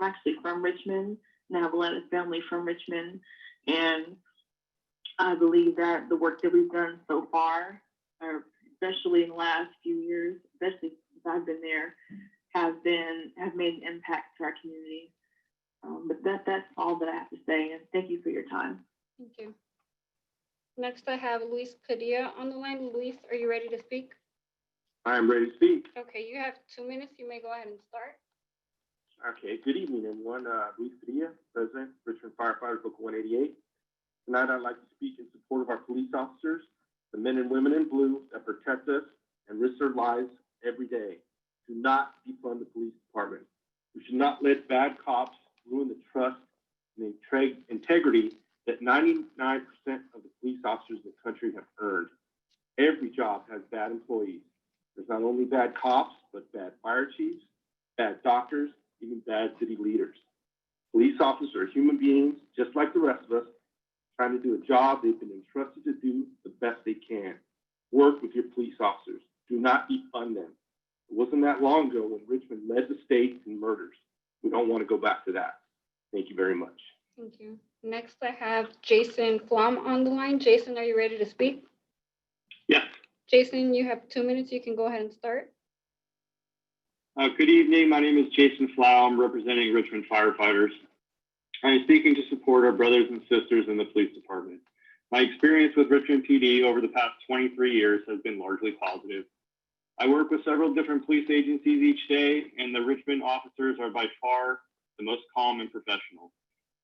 actually from Richmond, and I have a lot of family from Richmond, and I believe that the work that we've done so far, especially in the last few years, especially since I've been there, have made an impact to our community. But that's all that I have to say, and thank you for your time. Thank you. Next, I have Luis Padilla on the line. Luis, are you ready to speak? I am ready to speak. Okay, you have 2 minutes. You may go ahead and start. Okay, good evening, everyone. Luis Padilla, President, Richmond Firefighters Local 188. Tonight, I'd like to speak in support of our police officers, the men and women in blue that protect us and risk their lives every day. Do not defund the police department. We should not let bad cops ruin the trust and integrity that 99% of the police officers in the country have earned. Every job has bad employees. There's not only bad cops, but bad fire chiefs, bad doctors, even bad city leaders. Police officers are human beings, just like the rest of us, trying to do a job they've been entrusted to do the best they can. Work with your police officers. Do not defund them. It wasn't that long ago when Richmond led the state in murders. We don't want to go back to that. Thank you very much. Thank you. Next, I have Jason Flom on the line. Jason, are you ready to speak? Yes. Jason, you have 2 minutes. You can go ahead and start. Good evening. My name is Jason Flau. I'm representing Richmond firefighters. I am speaking to support our brothers and sisters in the police department. My experience with Richmond PD over the past 23 years has been largely positive. I work with several different police agencies each day, and the Richmond officers are by far the most calm and professional.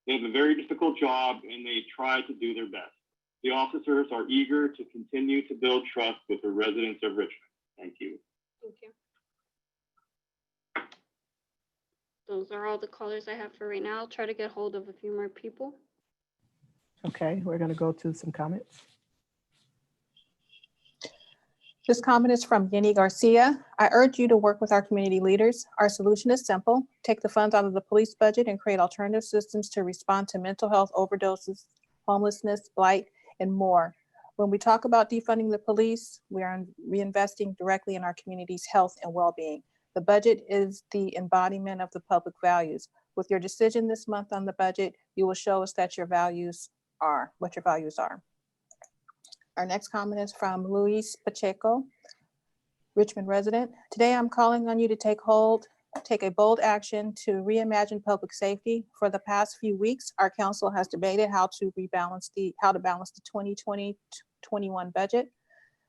They have a very difficult job, and they try to do their best. The officers are eager to continue to build trust with the residents of Richmond. Thank you. Thank you. Those are all the callers I have for right now. I'll try to get hold of a few more people. Okay, we're going to go to some comments. This comment is from Yenny Garcia. I urge you to work with our community leaders. Our solution is simple. Take the funds out of the police budget and create alternative systems to respond to mental health overdoses, homelessness, blight, and more. When we talk about defunding the police, we are reinvesting directly in our community's health and well-being. The budget is the embodiment of the public values. With your decision this month on the budget, you will show us that your values are, what your values are. Our next comment is from Luis Pacheco, Richmond resident. Today, I'm calling on you to take a bold action to reimagine public safety. For the past few weeks, our council has debated how to balance the 2020-21 budget.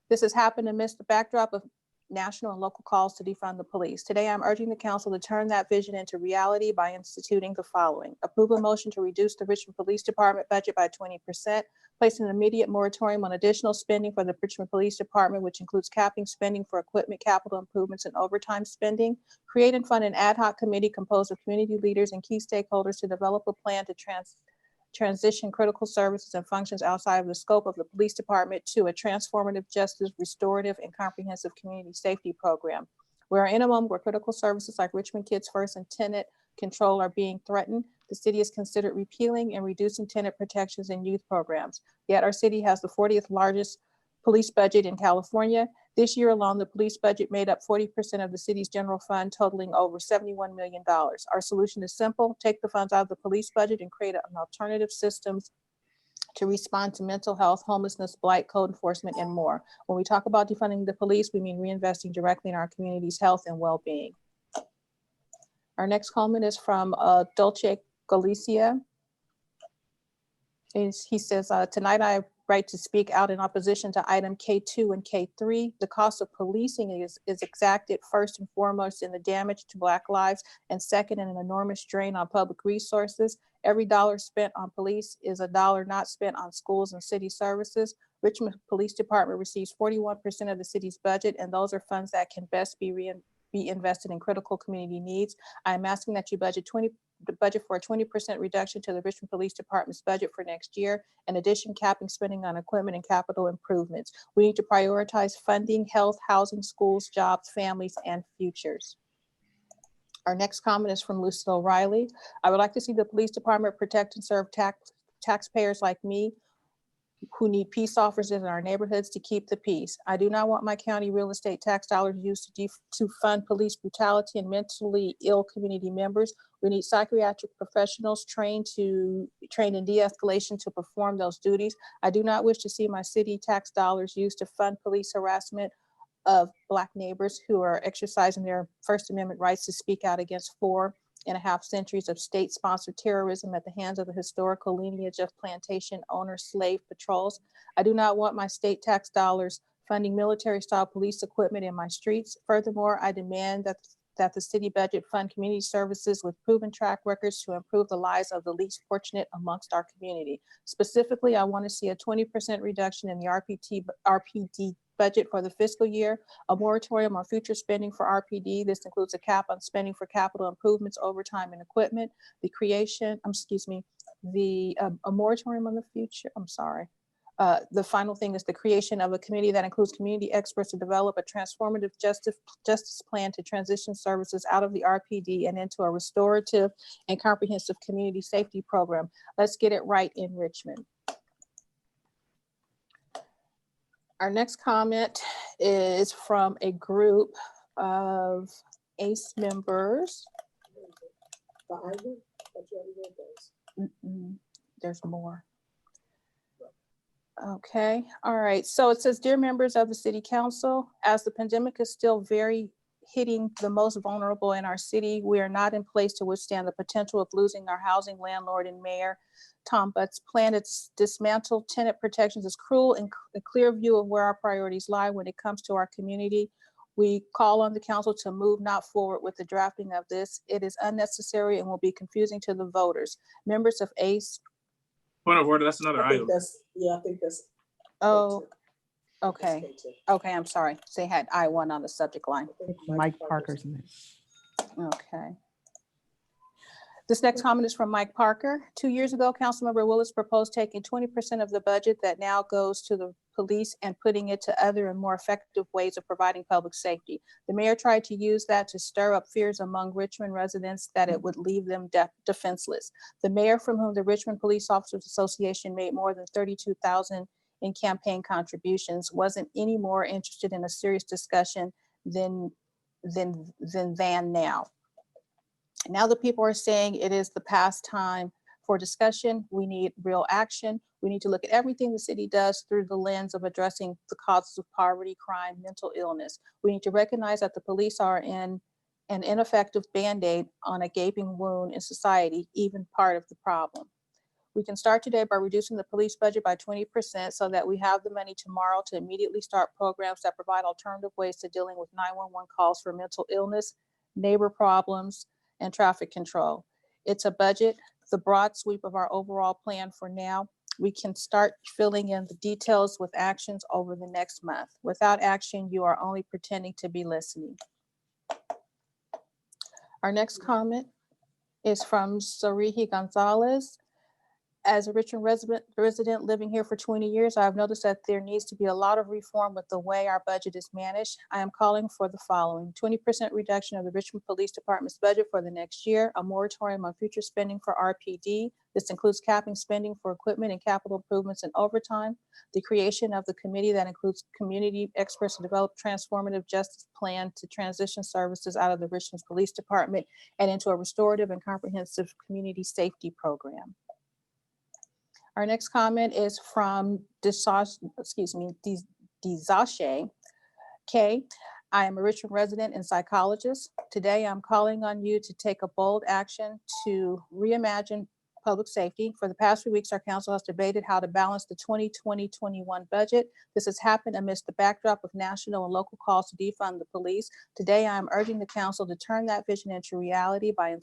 This has happened amidst the backdrop of national and local calls to defund the police. Today, I'm urging the council to turn that vision into reality by instituting the following. Approve a motion to reduce the Richmond Police Department budget by 20%, place an immediate moratorium on additional spending for the Richmond Police Department, which includes capping spending for equipment, capital improvements, and overtime spending, create and fund an ad hoc committee composed of community leaders and key stakeholders to develop a plan to transition critical services and functions outside of the scope of the police department to a transformative justice, restorative, and comprehensive community safety program. We are in a moment where critical services like Richmond Kids First and tenant control are being threatened. The city has considered repealing and reducing tenant protections and youth programs. Yet our city has the 40th largest police budget in California. This year alone, the police budget made up 40% of the city's general fund, totaling over $71 million. Our solution is simple. Take the funds out of the police budget and create an alternative systems to respond to mental health, homelessness, blight, code enforcement, and more. When we talk about defunding the police, we mean reinvesting directly in our community's health and well-being. Our next comment is from Dulce Galicia. He says, tonight I right to speak out in opposition to item K2 and K3. The cost of policing is exacted first and foremost in the damage to Black lives, and second in an enormous drain on public resources. Every dollar spent on police is a dollar not spent on schools and city services. Richmond Police Department receives 41% of the city's budget, and those are funds that can best be invested in critical community needs. I am asking that you budget for a 20% reduction to the Richmond Police Department's budget for next year. In addition, capping spending on equipment and capital improvements. We need to prioritize funding, health, housing, schools, jobs, families, and futures. Our next comment is from Lucy O'Reilly. I would like to see the police department protect and serve taxpayers like me who need peace officers in our neighborhoods to keep the peace. I do not want my county real estate tax dollars used to fund police brutality and mentally ill community members. We need psychiatric professionals trained in de-escalation to perform those duties. I do not wish to see my city tax dollars used to fund police harassment of Black neighbors who are exercising their First Amendment rights to speak out against 4.5 centuries of state-sponsored terrorism at the hands of the historical lineage of plantation owner slave patrols. I do not want my state tax dollars funding military-style police equipment in my streets. Furthermore, I demand that the city budget fund community services with proven track records to improve the lives of the least fortunate amongst our community. Specifically, I want to see a 20% reduction in the RPD budget for the fiscal year, a moratorium on future spending for RPD. This includes a cap on spending for capital improvements, overtime, and equipment, the creation, a moratorium on the future, the final thing is the creation of a committee that includes community experts to develop a transformative justice plan to transition services out of the RPD and into a restorative and comprehensive community safety program. Let's get it right in Richmond. Our next comment is from a group of ACE members. There's more. Okay, all right. So it says, dear members of the City Council, as the pandemic is still hitting the most vulnerable in our city, we are not in place to withstand the potential of losing our housing landlord and mayor. Tom Butt's plan to dismantle tenant protections is cruel and a clear view of where our priorities lie when it comes to our community. We call on the council to move not forward with the drafting of this. It is unnecessary and will be confusing to the voters. Members of ACE. Point of order, that's another item. I think that's. Oh, okay. Okay, I'm sorry. They had I1 on the subject line. Mike Parker's next. Okay. This next comment is from Mike Parker. 2 years ago, Councilmember Willis proposed taking 20% of the budget that now goes to the police and putting it to other and more effective ways of providing public safety. The mayor tried to use that to stir up fears among Richmond residents that it would leave them defenseless. The mayor, from whom the Richmond Police Officers Association made more than $32,000 in campaign contributions, wasn't any more interested in a serious discussion than now. Now the people are saying it is the past time for discussion. We need real action. We need to look at everything the city does through the lens of addressing the causes of poverty, crime, mental illness. We need to recognize that the police are an ineffective Band-Aid on a gaping wound in society, even part of the problem. We can start today by reducing the police budget by 20% so that we have the money tomorrow to immediately start programs that provide alternative ways to dealing with 911 calls for mental illness, neighbor problems, and traffic control. It's a budget, the broad sweep of our overall plan for now. We can start filling in the details with actions over the next month. Without action, you are only pretending to be listening. Our next comment is from Sarihi Gonzalez. As a Richmond resident living here for 20 years, I've noticed that there needs to be a lot of reform with the way our budget is managed. I am calling for the following: 20% reduction of the Richmond Police Department's budget for the next year, a moratorium on future spending for RPD. This includes capping spending for equipment and capital improvements and overtime, the creation of the committee that includes community experts to develop transformative justice plan to transition services out of the Richmond Police Department and into a restorative and comprehensive community safety program. Our next comment is from Desashe K. I am a Richmond resident and psychologist. Today, I'm calling on you to take a bold action to reimagine public safety. For the past few weeks, our council has debated how to balance the 2020-21 budget. This has happened amidst the backdrop of national and local calls to defund the police. Today, I am urging the council to turn that vision into reality by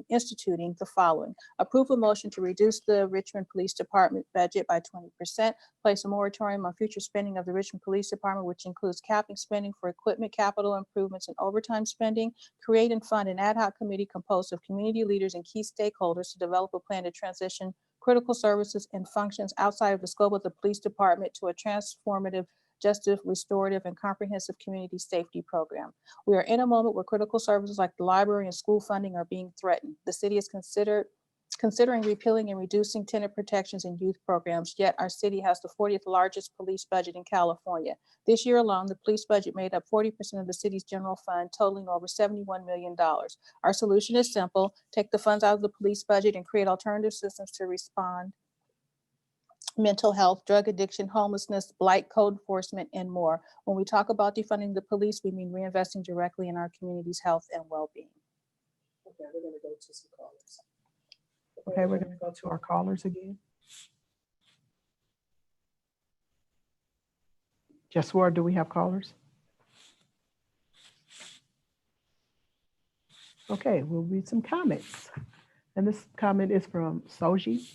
instituting the following: approve a motion to reduce the Richmond Police Department budget by 20%, place a moratorium on future spending of the Richmond Police Department, which includes capping spending for equipment, capital improvements, and overtime spending, create and fund an ad hoc committee composed of community leaders and key stakeholders to develop a plan to transition critical services and functions outside of the scope of the police department to a transformative, justice, restorative, and comprehensive community safety program. We are in a moment where critical services like the library and school funding are being threatened. The city is considering repealing and reducing tenant protections and youth programs, yet our city has the 40th largest police budget in California. This year alone, the police budget made up 40% of the city's general fund, totaling over $71 million. Our solution is simple: take the funds out of the police budget and create alternative systems to respond mental health, drug addiction, homelessness, blight, code enforcement, and more. When we talk about defunding the police, we mean reinvesting directly in our community's health and well-being. Okay, we're gonna go to some callers. Okay, we're going to go to our callers again. Jeswar, do we have callers? Okay, we'll read some comments. And this comment is from Soji.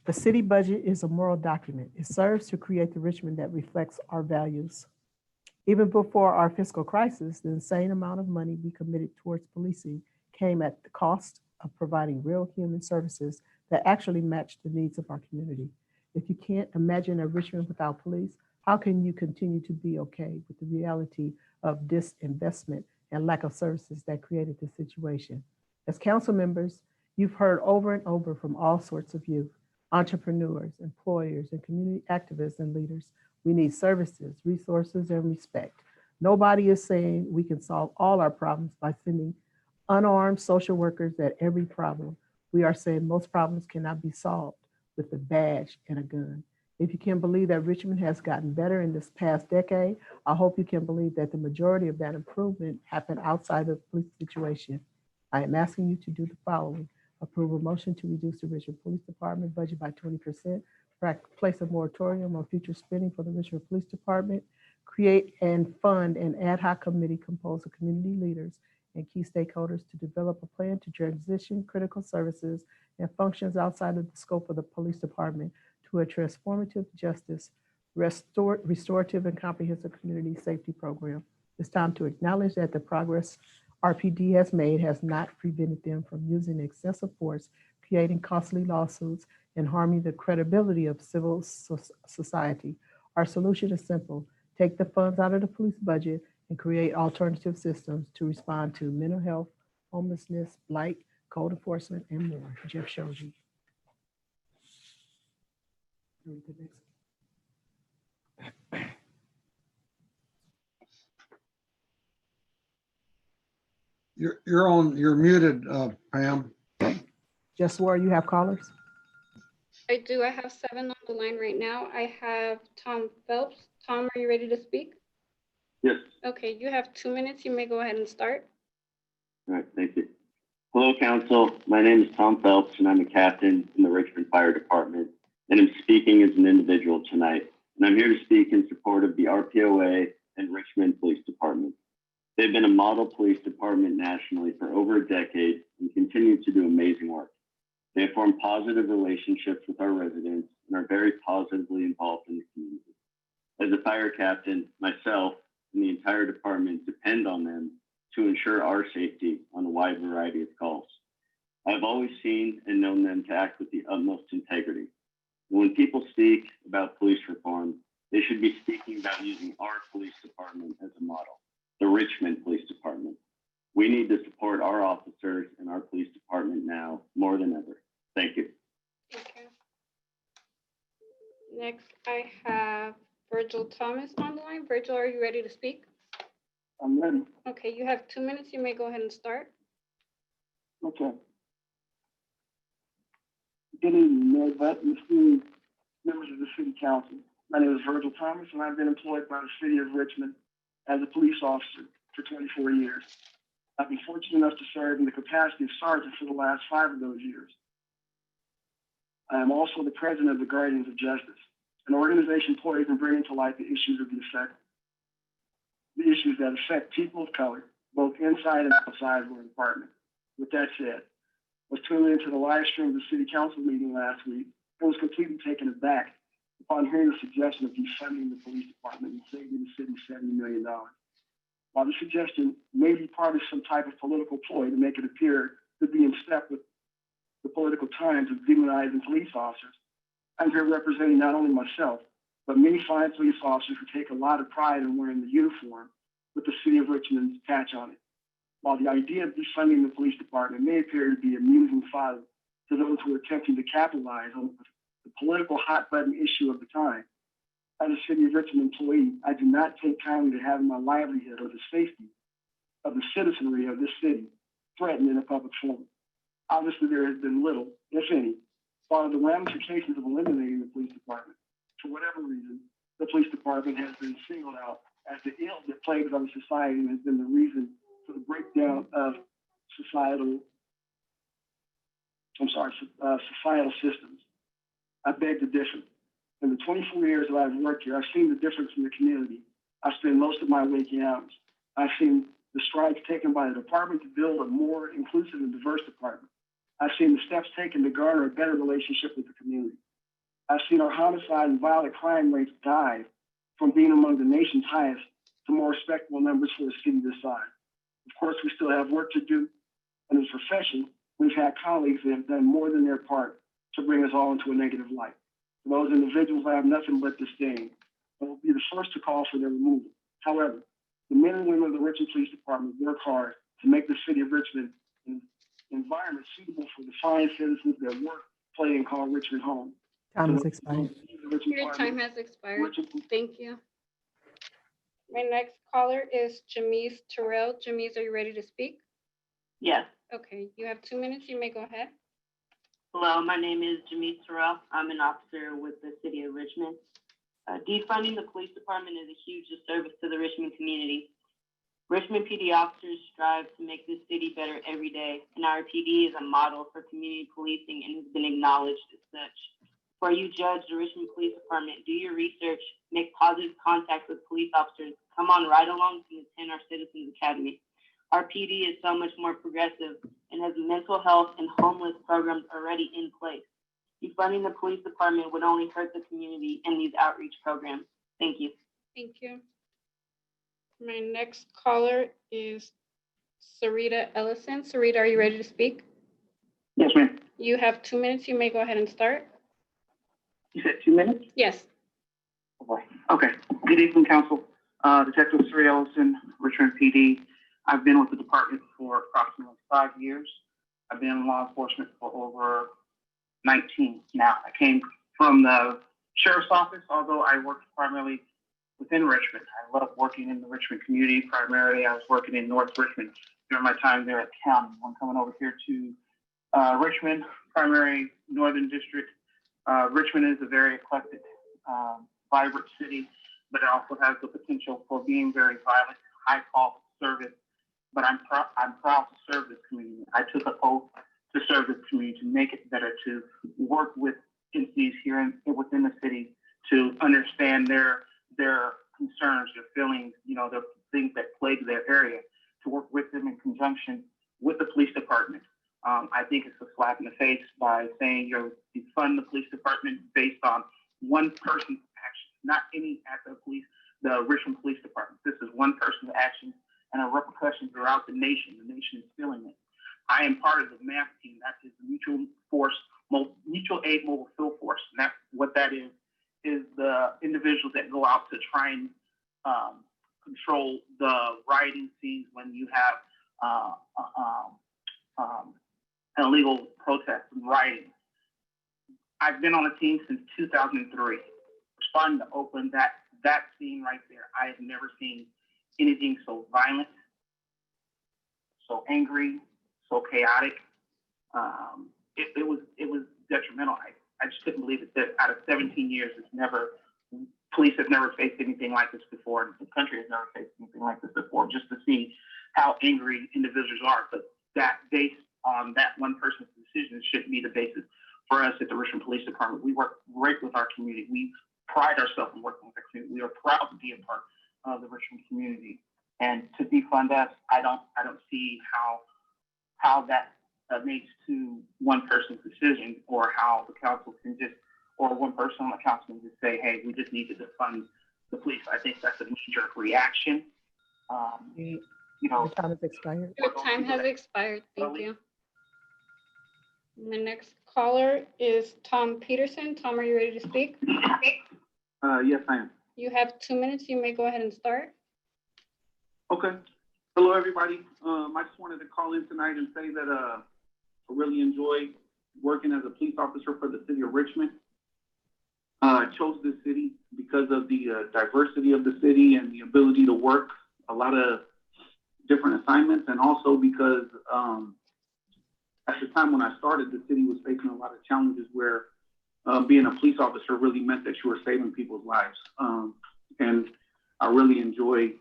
The city budget is a moral document. It serves to create the Richmond that reflects our values. Even before our fiscal crisis, the insane amount of money we committed towards policing came at the cost of providing real human services that actually matched the needs of our community. If you can't imagine a Richmond without police, how can you continue to be okay with the reality of disinvestment and lack of services that created this situation? As council members, you've heard over and over from all sorts of youth, entrepreneurs, employers, and community activists and leaders. We need services, resources, and respect. Nobody is saying we can solve all our problems by sending unarmed social workers at every problem. We are saying most problems cannot be solved with a badge and a gun. If you can believe that Richmond has gotten better in this past decade, I hope you can believe that the majority of that improvement happened outside of the police situation. I am asking you to do the following. Approve a motion to reduce the Richmond Police Department budget by 20%, place a moratorium on future spending for the Richmond Police Department, create and fund an ad hoc committee composed of community leaders and key stakeholders to develop a plan to transition critical services and functions outside of the scope of the police department to a transformative justice, restorative and comprehensive community safety program. It's time to acknowledge that the progress RPD has made has not prevented them from using excessive force, creating costly lawsuits, and harming the credibility of civil society. Our solution is simple. Take the funds out of the police budget and create alternative systems to respond to mental health, homelessness, blight, code enforcement, and more. Jeff Shoji. You're muted, Pam. Just where you have callers? I do. I have 7 on the line right now. I have Tom Phelps. Tom, are you ready to speak? Yes. Okay, you have 2 minutes. You may go ahead and start. All right, thank you. Hello, council. My name is Tom Phelps, and I'm a captain in the Richmond Fire Department, and I'm speaking as an individual tonight. And I'm here to speak in support of the RPOA and Richmond Police Department. They've been a model police department nationally for over a decade and continue to do amazing work. They have formed positive relationships with our residents and are very positively involved in the community. As a fire captain, myself and the entire department depend on them to ensure our safety on a wide variety of calls. I've always seen and known them to act with the utmost integrity. When people speak about police reform, they should be speaking about using our police department as a model, the Richmond Police Department. We need to support our officers and our police department now more than ever. Thank you. Thank you. Next, I have Virgil Thomas on the line. Virgil, are you ready to speak? I'm ready. Okay, you have 2 minutes. You may go ahead and start. Okay. Good evening, Mayor Butt and esteemed members of the City Council. My name is Virgil Thomas, and I've been employed by the City of Richmond as a police officer for 24 years. I've been fortunate enough to serve in the capacity of sergeant for the last 5 of those years. I am also the president of the Guardians of Justice, an organization poised in bringing to light the issues that affect people of color, both inside and outside of our department. With that said, I was tuned into the live stream of the City Council meeting last week and was completely taken aback upon hearing the suggestion of defunding the police department and saving the city $70 million. While the suggestion may be part of some type of political ploy to make it appear to be in step with the political times of demonizing police officers, I'm here representing not only myself, but many fine police officers who take a lot of pride in wearing the uniform with the City of Richmond's patch on it. While the idea of defunding the police department may appear to be amusing folly to those who are attempting to capitalize on the political hot button issue of the time, as a City of Richmond employee, I do not take kindly to having my livelihood or the safety of the citizenry of this city threatened in a public forum. Obviously, there has been little, if any, thought of the ramifications of eliminating the police department. For whatever reason, the police department has been singled out as the ill that plagues our society and has been the reason for the breakdown of societal systems. I beg to differ. In the 24 years that I've worked here, I've seen the difference in the community. I spend most of my waking hours. I've seen the strides taken by the department to build a more inclusive and diverse department. I've seen the steps taken to garner a better relationship with the community. I've seen our homicide and violent crime rates dive from being among the nation's highest to more respectable numbers for a city this size. Of course, we still have work to do. And as a profession, we've had colleagues that have done more than their part to bring us all into a negative light. For those individuals, I have nothing but disdain. I will be the first to call for their removal. However, the men and women of the Richmond Police Department work hard to make the city of Richmond an environment suitable for the fine citizens that work, play, and call Richmond home. Time has expired. Your time has expired. Thank you. My next caller is Jamise Terrell. Jamise, are you ready to speak? Yes. Okay, you have 2 minutes. You may go ahead. Hello, my name is Jamise Terrell. I'm an officer with the city of Richmond. Defunding the police department is a huge disservice to the Richmond community. Richmond PD officers strive to make this city better every day, and our PD is a model for community policing and has been acknowledged as such. Before you judge the Richmond Police Department, do your research, make positive contact with police officers, come on ride-alongs and attend our Citizens Academy. Our PD is so much more progressive and has mental health and homeless programs already in place. Defunding the police department would only hurt the community and these outreach programs. Thank you. Thank you. My next caller is Sarita Ellison. Sarita, are you ready to speak? Yes, ma'am. You have 2 minutes. You may go ahead and start. You said 2 minutes? Yes. Oh boy. Okay. Good evening, Council. Detective Suri Ellison, Richmond PD. I've been with the department for approximately 5 years. I've been in law enforcement for over 19 now. I came from the sheriff's office, although I worked primarily within Richmond. I love working in the Richmond community. Primarily, I was working in North Richmond during my time there at the county. When coming over here to Richmond, primary Northern District, Richmond is a very eclectic, vibrant city, but it also has the potential for being very violent, high-cost service. But I'm proud to serve this community. I took an oath to serve this community, to make it better, to work with entities here within the city, to understand their concerns, their feelings, the things that plague their area, to work with them in conjunction with the police department. I think it's a slap in the face by saying you fund the police department based on one person's action, not any act of police, the Richmond Police Department. This is one person's action and a repercussion throughout the nation. The nation is feeling it. I am part of the MAF team. That is the Mutual Aid Mobile Field Force. And that's what that is the individuals that go out to try and control the rioting scenes when you have an illegal protest and rioting. I've been on the team since 2003, responding to Oakland, that scene right there. I have never seen anything so violent, so angry, so chaotic. It was detrimental. I just couldn't believe it that out of 17 years, police have never faced anything like this before, and the country has never faced anything like this before, just to see how angry individuals are. But that based on that one person's decision shouldn't be the basis for us at the Richmond Police Department. We work great with our community. We pride ourselves in working with our community. We are proud to be a part of the Richmond community. And to defund us, I don't see how that makes to one person's decision, or how the council can just, or one person on the council can just say, hey, we just need to defund the police. I think that's a knee-jerk reaction. Your time has expired. Your time has expired. Thank you. The next caller is Tom Peterson. Tom, are you ready to speak? Yes, I am. You have 2 minutes. You may go ahead and start. Okay. Hello, everybody. I just wanted to call in tonight and say that I really enjoy working as a police officer for the city of Richmond. I chose this city because of the diversity of the city and the ability to work a lot of different assignments, and also because at the time when I started, the city was facing a lot of challenges where being a police officer really meant that you were saving people's lives. And I really enjoy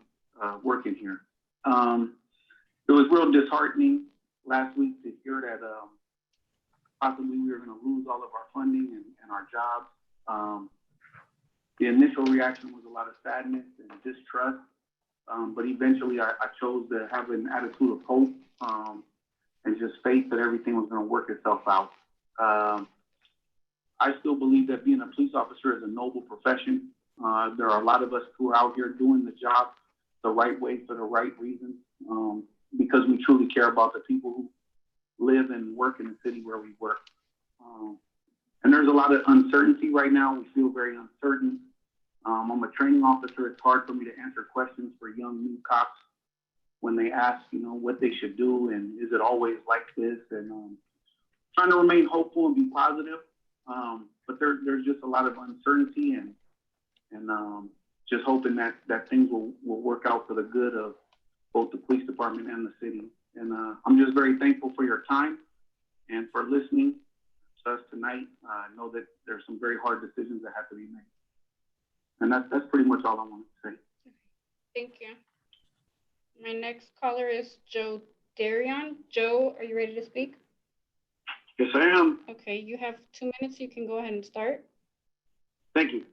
working here. It was real disheartening last week to hear that possibly we were going to lose all of our funding and our jobs. The initial reaction was a lot of sadness and distrust, but eventually I chose to have an attitude of hope and just faith that everything was going to work itself out. I still believe that being a police officer is a noble profession. There are a lot of us who are out here doing the job the right way for the right reasons, because we truly care about the people who live and work in the city where we work. And there's a lot of uncertainty right now. We feel very uncertain. I'm a training officer. It's hard for me to answer questions for young new cops when they ask, what they should do and is it always like this? And trying to remain hopeful and be positive. But there's just a lot of uncertainty and just hoping that things will work out for the good of both the police department and the city. And I'm just very thankful for your time and for listening to us tonight. I know that there's some very hard decisions that have to be made. And that's pretty much all I want to say. Thank you. My next caller is Joe Darion. Joe, are you ready to speak? Yes, I am. Okay, you have 2 minutes. You can go ahead and start. Thank you.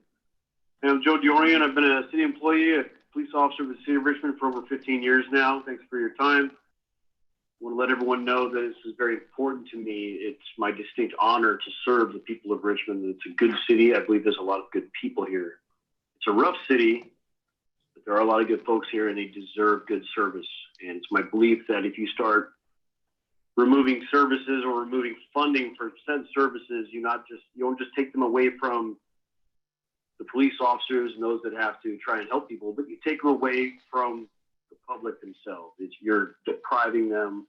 I'm Joe Dorian. I've been a city employee, a police officer with the city of Richmond for over 15 years now. Thanks for your time. I want to let everyone know that this is very important to me. It's my distinct honor to serve the people of Richmond. It's a good city. I believe there's a lot of good people here. It's a rough city, but there are a lot of good folks here and they deserve good service. And it's my belief that if you start removing services or removing funding for said services, you don't just take them away from the police officers and those that have to try and help people, but you take them away from the public themselves. You're depriving them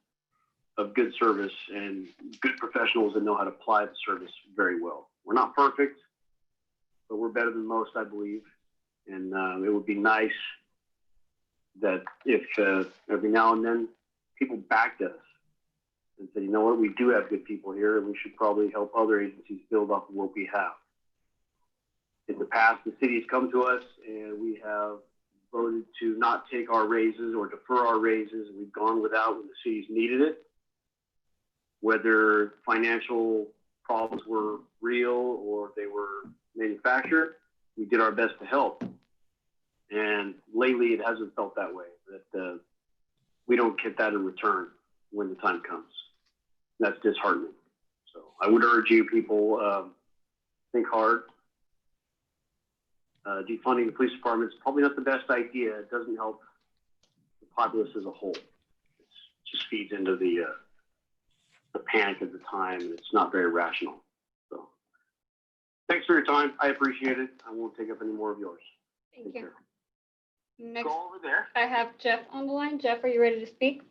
of good service and good professionals that know how to apply the service very well. We're not perfect, but we're better than most, I believe. And it would be nice that if every now and then people backed us and said, you know what, we do have good people here and we should probably help other agencies build off of what we have. In the past, the city has come to us and we have voted to not take our raises or defer our raises. We've gone without when the city's needed it. Whether financial problems were real or they were manufactured, we did our best to help. And lately, it hasn't felt that way, that we don't get that in return when the time comes. That's disheartening. So I would urge you people, think hard. Defunding the police department is probably not the best idea. It doesn't help the populace as a whole. It just feeds into the panic at the time, and it's not very rational. So thanks for your time. I appreciate it. I won't take up any more of yours. Thank you. Care. Next, Go over there. I have Jeff on the line. Jeff, are you ready to speak?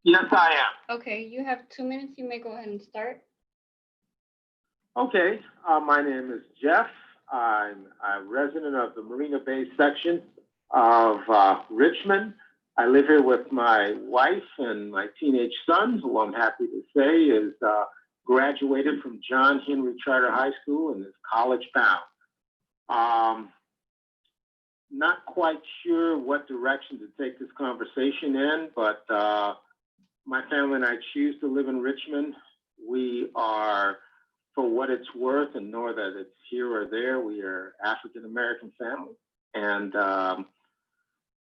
Yes, I am. Okay, you have 2 minutes. You may go ahead and start. Okay, my name is Jeff. I'm a resident of the Marina Bay section of Richmond. I live here with my wife and my teenage son, who I'm happy to say is graduated from John Henry Charter High School and is college bound. Not quite sure what direction to take this conversation in, but my family and I choose to live in Richmond. We are, for what it's worth, and nor that it's here or there, we are African-American family. And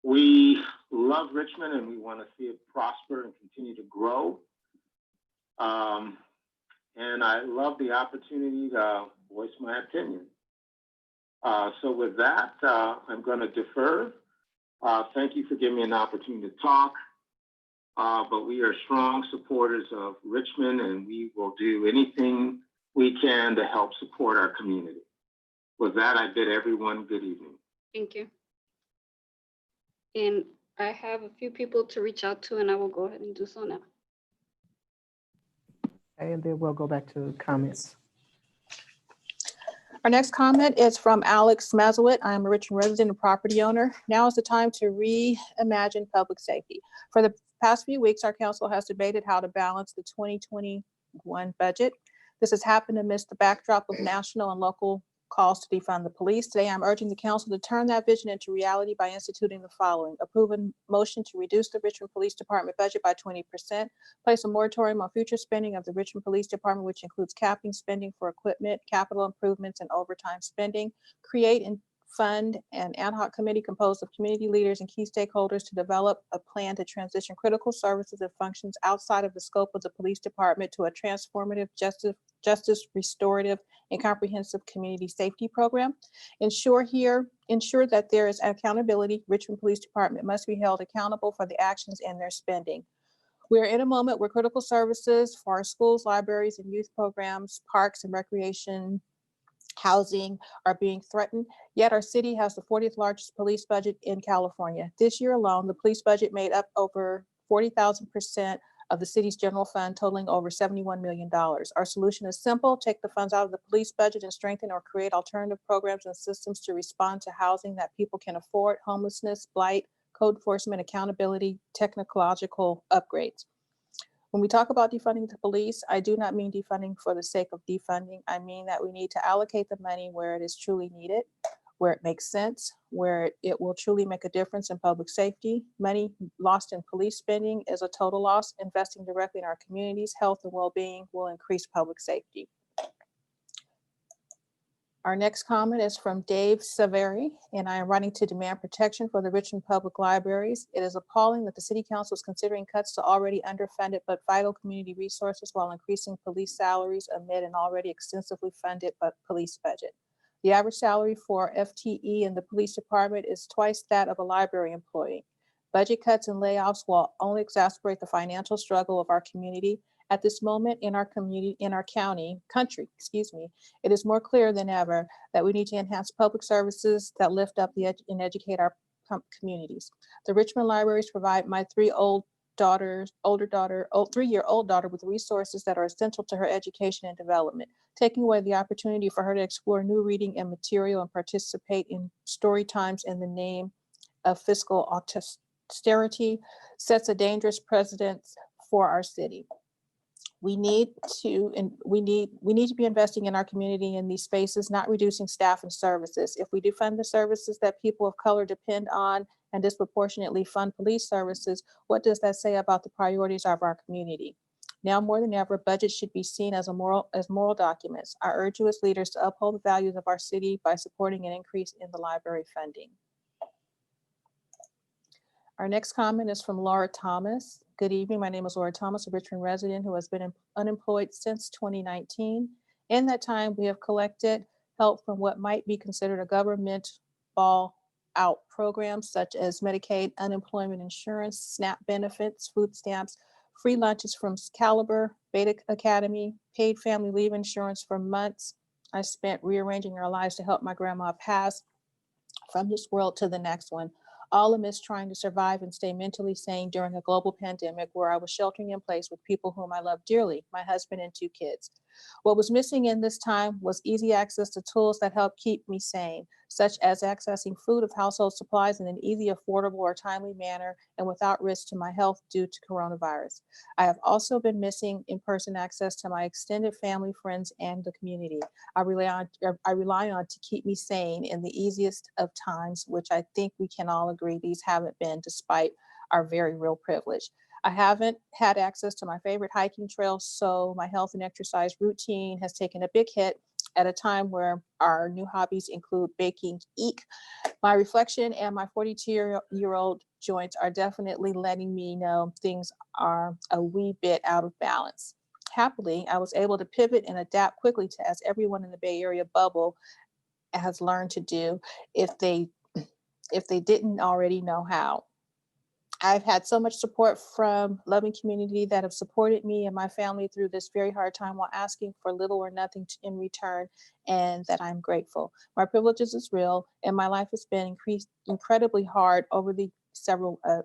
we love Richmond and we want to see it prosper and continue to grow. And I love the opportunity to voice my opinion. So with that, I'm going to defer. Thank you for giving me an opportunity to talk. But we are strong supporters of Richmond and we will do anything we can to help support our community. With that, I bid everyone good evening. Thank you. And I have a few people to reach out to, and I will go ahead and do so now. And then we'll go back to comments. Our next comment is from Alex Mazowit. I am a Richmond resident and property owner. Now is the time to reimagine public safety. For the past few weeks, our council has debated how to balance the 2021 budget. This has happened amidst the backdrop of national and local calls to defund the police. Today, I'm urging the council to turn that vision into reality by instituting the following: approve a motion to reduce the Richmond Police Department budget by 20%, place a moratorium on future spending of the Richmond Police Department, which includes capping spending for equipment, capital improvements, and overtime spending, create and fund an ad hoc committee composed of community leaders and key stakeholders to develop a plan to transition critical services and functions outside of the scope of the police department to a transformative justice restorative and comprehensive community safety program. Ensure that there is accountability. Richmond Police Department must be held accountable for the actions and their spending. We're in a moment where critical services for our schools, libraries, and youth programs, parks and recreation, housing are being threatened, yet our city has the 40th largest police budget in California. This year alone, the police budget made up over 40,000% of the city's general fund, totaling over $71 million. Our solution is simple: take the funds out of the police budget and strengthen or create alternative programs and systems to respond to housing that people can afford, homelessness, blight, code enforcement, accountability, technological upgrades. When we talk about defunding the police, I do not mean defunding for the sake of defunding. I mean that we need to allocate the money where it is truly needed, where it makes sense, where it will truly make a difference in public safety. Money lost in police spending is a total loss. Investing directly in our communities' health and well-being will increase public safety. Our next comment is from Dave Saveri, and I am writing to demand protection for the Richmond Public Libraries. It is appalling that the City Council is considering cuts to already underfunded but vital community resources while increasing police salaries amid an already extensively funded police budget. The average salary for FTE in the police department is twice that of a library employee. Budget cuts and layoffs will only exacerbate the financial struggle of our community. At this moment in our community, in our country, it is more clear than ever that we need to enhance public services that lift up and educate our communities. The Richmond Libraries provide my 3-year-old daughter with resources that are essential to her education and development. Taking away the opportunity for her to explore new reading and material and participate in story times in the name of fiscal austerity sets a dangerous precedent for our city. We need to be investing in our community in these spaces, not reducing staff and services. If we defund the services that people of color depend on and disproportionately fund police services, what does that say about the priorities of our community? Now more than ever, budgets should be seen as moral documents. I urge you as leaders to uphold the values of our city by supporting an increase in the library funding. Our next comment is from Laura Thomas. Good evening. My name is Laura Thomas, a Richmond resident who has been unemployed since 2019. In that time, we have collected help from what might be considered a government ball-out program, such as Medicaid, unemployment insurance, SNAP benefits, food stamps, free lunches from Caliber, Beta Academy, paid family leave insurance for months. I spent rearranging our lives to help my grandma pass from this world to the next one, all amidst trying to survive and stay mentally sane during a global pandemic where I was sheltering in place with people whom I love dearly, my husband and 2 kids. What was missing in this time was easy access to tools that help keep me sane, such as accessing food of household supplies in an easy, affordable, or timely manner and without risk to my health due to coronavirus. I have also been missing in-person access to my extended family, friends, and the community I rely on to keep me sane in the easiest of times, which I think we can all agree these haven't been, despite our very real privilege. I haven't had access to my favorite hiking trails, so my health and exercise routine has taken a big hit at a time where our new hobbies include baking. Eek. My reflection and my 42-year-old joints are definitely letting me know things are a wee bit out of balance. Happily, I was able to pivot and adapt quickly to, as everyone in the Bay Area bubble has learned to do if they didn't already know how. I've had so much support from loving community that have supported me and my family through this very hard time while asking for little or nothing in return, and that I'm grateful. My privileges is real, and my life has been incredibly hard over the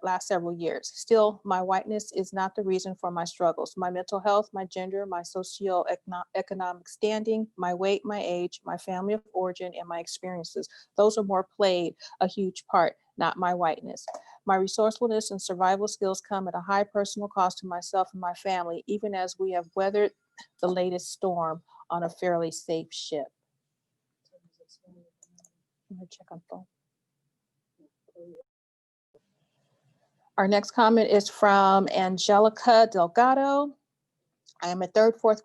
last several years. Still, my whiteness is not the reason for my struggles. My mental health, my gender, my socioeconomic standing, my weight, my age, my family of origin, and my experiences. Those are more played a huge part, not my whiteness. My resourcefulness and survival skills come at a high personal cost to myself and my family, even as we have weathered the latest storm on a fairly safe ship. I'm gonna check on phone. Our next comment is from Angelica Delgado. I am a fourth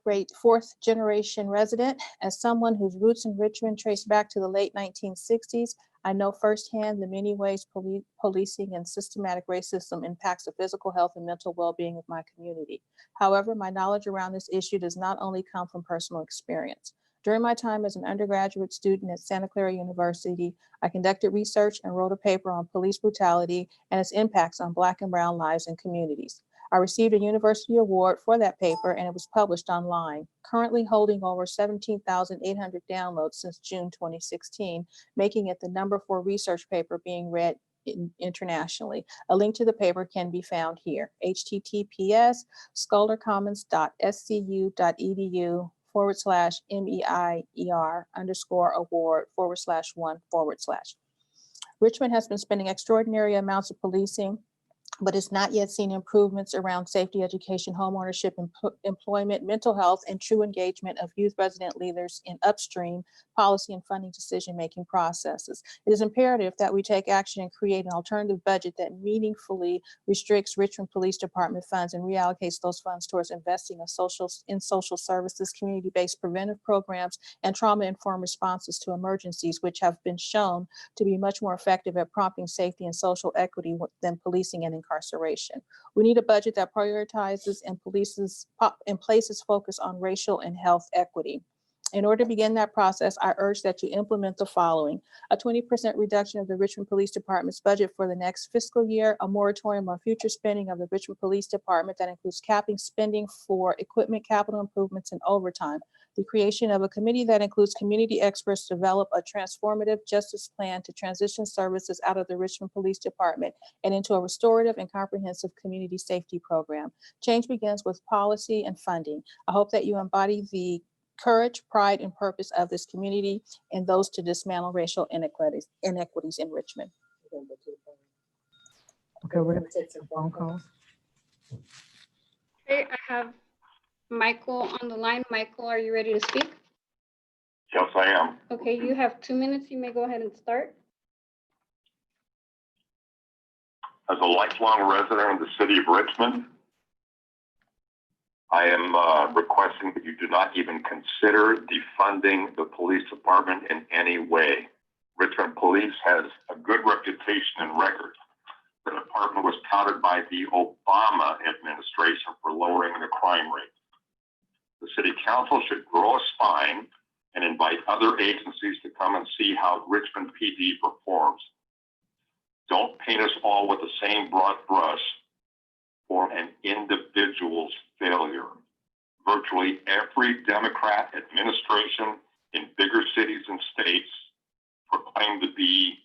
generation resident. As someone whose roots in Richmond trace back to the late 1960s, I know firsthand the many ways policing and systematic racism impacts the physical health and mental well-being of my community. However, my knowledge around this issue does not only come from personal experience. During my time as an undergraduate student at Santa Clara University, I conducted research and wrote a paper on police brutality and its impacts on Black and brown lives and communities. I received a university award for that paper and it was published online, currently holding over 17,800 downloads since June 2016, making it the .4 research paper being read internationally. A link to the paper can be found here, https://scollarcommons.scu.edu/MEIER_award/1/. Richmond has been spending extraordinary amounts of policing, but it's not yet seen improvements around safety, education, homeownership, employment, mental health, and true engagement of youth resident leaders in upstream policy and funding decision-making processes. It is imperative that we take action and create an alternative budget that meaningfully restricts Richmond Police Department funds and reallocates those funds towards investing in social services, community-based preventive programs, and trauma-informed responses to emergencies, which have been shown to be much more effective at prompting safety and social equity than policing and incarceration. We need a budget that prioritizes and places focus on racial and health equity. In order to begin that process, I urge that you implement the following: a 20% reduction of the Richmond Police Department's budget for the next fiscal year, a moratorium on future spending of the Richmond Police Department that includes capping spending for equipment, capital improvements, and overtime, the creation of a committee that includes community experts to develop a transformative justice plan to transition services out of the Richmond Police Department and into a restorative and comprehensive community safety program. Change begins with policy and funding. I hope that you embody the courage, pride, and purpose of this community and those to dismantle racial inequities in Richmond. Okay, we're gonna take some phone calls. Okay, I have Michael on the line. Michael, are you ready to speak? Yes, I am. Okay, you have 2 minutes. You may go ahead and start. As a lifelong resident of the city of Richmond, I am requesting that you do not even consider defunding the police department in any way. Richmond Police has a good reputation and record. The department was touted by the Obama administration for lowering the crime rate. The city council should grow a spine and invite other agencies to come and see how Richmond PD performs. Don't paint us all with the same broad brush for an individual's failure. Virtually every Democrat administration in bigger cities and states proclaim to be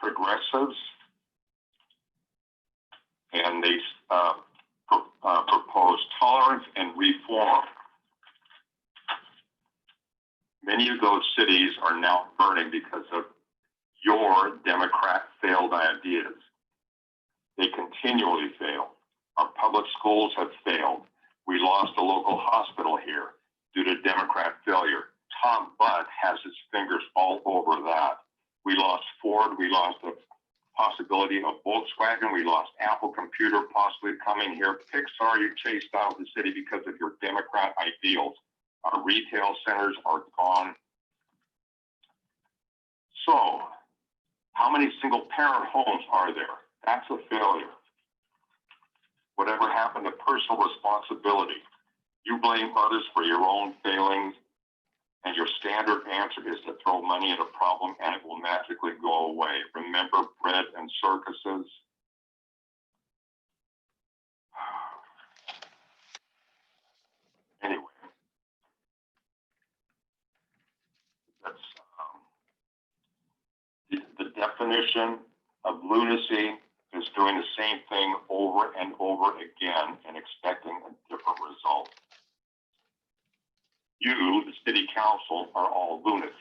progressives, and they propose tolerance and reform. Many of those cities are now burning because of your Democrat failed ideas. They continually fail. Our public schools have failed. We lost a local hospital here due to Democrat failure. Tom Butt has his fingers all over that. We lost Ford. We lost the possibility of Volkswagen. We lost Apple Computer possibly coming here. Pixar, you chased out of the city because of your Democrat ideals. Our retail centers are gone. So, how many single parent homes are there? That's a failure. Whatever happened to personal responsibility? You blame others for your own failings, and your standard answer is to throw money at a problem and it will magically go away. Remember bread and circuses? Anyway, that's the definition of lunacy is doing the same thing over and over again and expecting a different result. You, the city council, are all lunatics.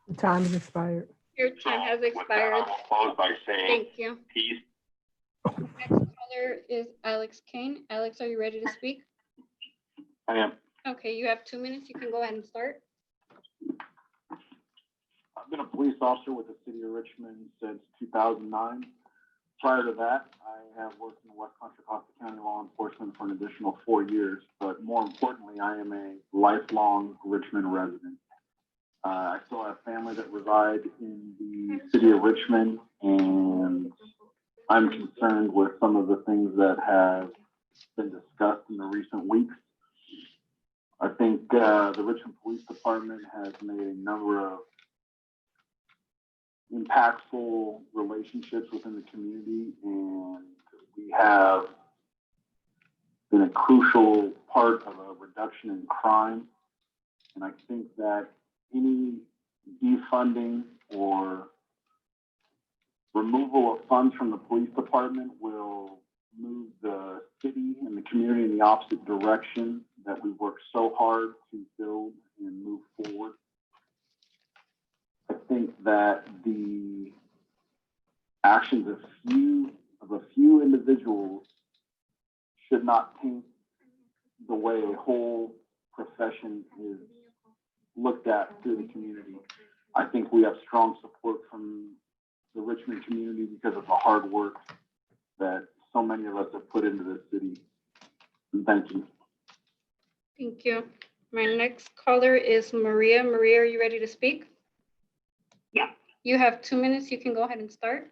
The time has expired. Your time has With that, expired. I will close by saying Thank you. peace. Next caller is Alex Kane. Alex, are you ready to speak? I am. Okay, you have 2 minutes. You can go ahead and start. I've been a police officer with the city of Richmond since 2009. Prior to that, I have worked in West Contra Costa County law enforcement for an additional 4 years, but more importantly, I am a lifelong Richmond resident. I still have family that reside in the city of Richmond, and I'm concerned with some of the things that have been discussed in the recent weeks. I think the Richmond Police Department has made a number of impactful relationships within the community, and we have been a crucial part of a reduction in crime. And I think that any defunding or removal of funds from the police department will move the city and the community in the opposite direction that we worked so hard to build and move forward. I think that the actions of a few individuals should not taint the way a whole profession is looked at through the community. I think we have strong support from the Richmond community because of the hard work that so many of us have put into this city. And thank you. Thank you. My next caller is Maria. Maria, are you ready to speak? Yeah. You have 2 minutes. You can go ahead and start.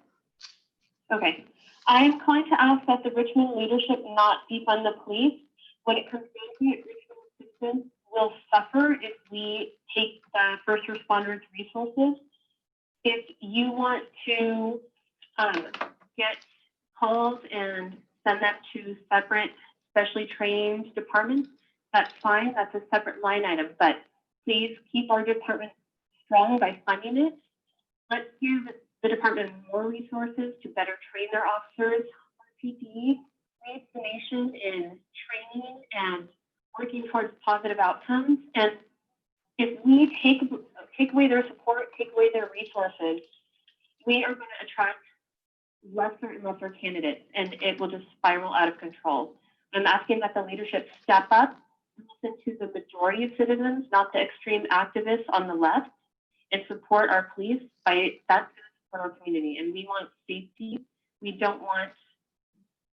Okay. I'm calling to ask that the Richmond leadership not defund the police. When it comes down to it, Richmond citizens will suffer if we take the first responders' resources. If you want to get calls and send them to separate specially trained departments, that's fine. That's a separate line item. But please keep our department strong by funding it. Let's give the department more resources to better train their officers. RPD leads the nation in training and working towards positive outcomes. And if we take away their support, take away their resources, we are going to attract lesser and lesser candidates, and it will just spiral out of control. I'm asking that the leadership step up and listen to the majority of citizens, not the extreme activists on the left, and support our police. That's going to support our community, and we want safety. We don't want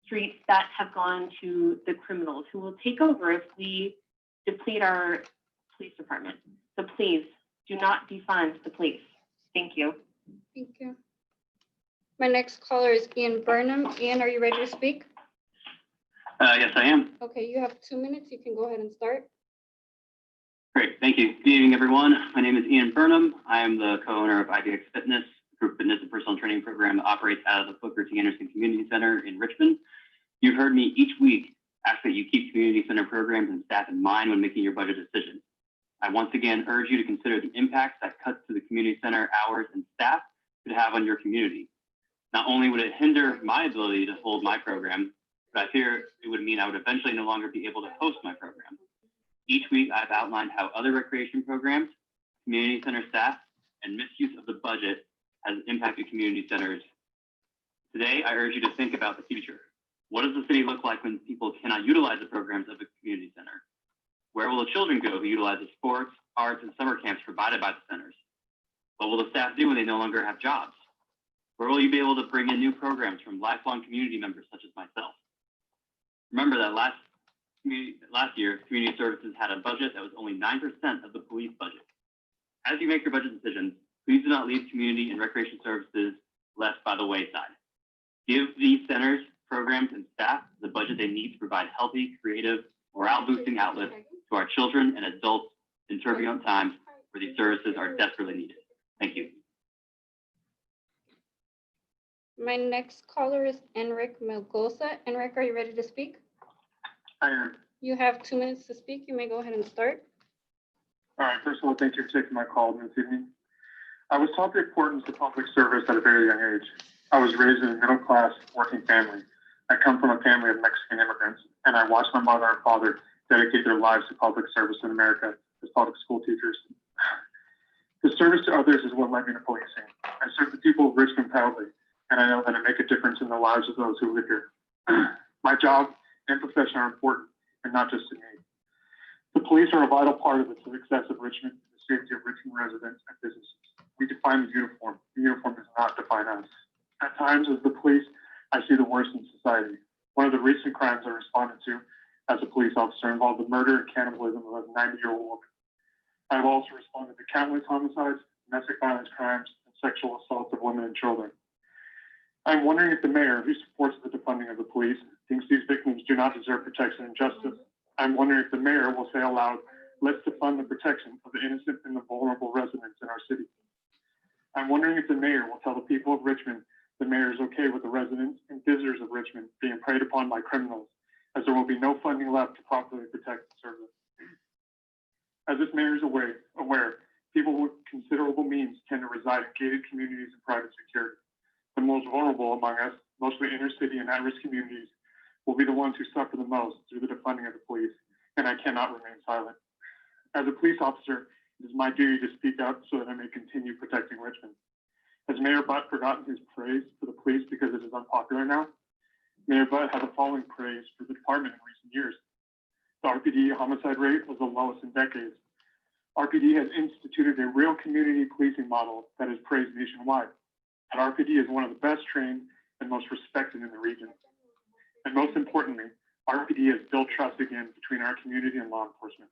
streets that have gone to the criminals who will take over if we deplete our police department. So please do not defund the police. Thank you. Thank you. My next caller is Ian Burnham. Ian, are you ready to speak? Yes, I am. Okay, you have 2 minutes. You can go ahead and start. Great, thank you. Good evening, everyone. My name is Ian Burnham. I am the co-owner of IBX Fitness, a group fitness and personal training program that operates out of the Booker T. Anderson Community Center in Richmond. You've heard me each week ask that you keep community center programs and staff in mind when making your budget decisions. I once again urge you to consider the impacts that cuts to the community center hours and staff could have on your community. Not only would it hinder my ability to hold my program, but I fear it would mean I would eventually no longer be able to host my program. Each week, I've outlined how other recreation programs, community center staff, and misuse of the budget has impacted community centers. Today, I urge you to think about the future. What does the city look like when people cannot utilize the programs of a community center? Where will the children go who utilize the sports, arts, and summer camps provided by the centers? What will the staff do when they no longer have jobs? Where will you be able to bring in new programs from lifelong community members such as myself? Remember that last year, community services had a budget that was only 9% of the police budget. As you make your budget decisions, please do not leave community and recreation services left by the wayside. Give these centers, programs, and staff the budget they need to provide healthy, creative, morale-boosting outlets to our children and adults in turbulent times where these services are desperately needed. Thank you. My next caller is Enric Melgoza. Enric, are you ready to speak? I am. You have 2 minutes to speak. You may go ahead and start. All right, first of all, thank you for taking my call this evening. I was taught the importance of public service at a very young age. I was raised in a middle-class working family. I come from a family of Mexican immigrants, and I watched my mother and father dedicate their lives to public service in America as public school teachers. The service to others is what led me to policing. I serve the people of Richmond proudly, and I know that I make a difference in the lives of those who live here. My job and profession are important, and not just to me. The police are a vital part of the success of Richmond, the safety of Richmond residents and businesses. We define the uniform. The uniform does not define us. At times, as the police, I see the worst in society. One of the recent crimes I responded to as a police officer involved the murder and cannibalism of a 90-year-old woman. I have also responded to countless homicides, domestic violence crimes, and sexual assaults of women and children. I'm wondering if the mayor, who supports the defunding of the police, thinks these victims do not deserve protection and justice. I'm wondering if the mayor will say aloud, let's defund the protection of the innocent and the vulnerable residents in our city. I'm wondering if the mayor will tell the people of Richmond the mayor is okay with the residents and visitors of Richmond being preyed upon by criminals, as there will be no funding left to properly protect the service. As this mayor is aware, people with considerable means tend to reside in gated communities and private security. The most vulnerable among us, mostly inner city and at-risk communities, will be the ones who suffer the most through the defunding of the police, and I cannot remain silent. As a police officer, it is my duty to speak out so that I may continue protecting Richmond. Has Mayor Butt forgotten his praise for the police because it is unpopular now? Mayor Butt had the following praise for the department in recent years. The RPD homicide rate was the lowest in decades. RPD has instituted a real community policing model that is praised nationwide. And RPD is one of the best trained and most respected in the region. And most importantly, RPD has built trust again between our community and law enforcement.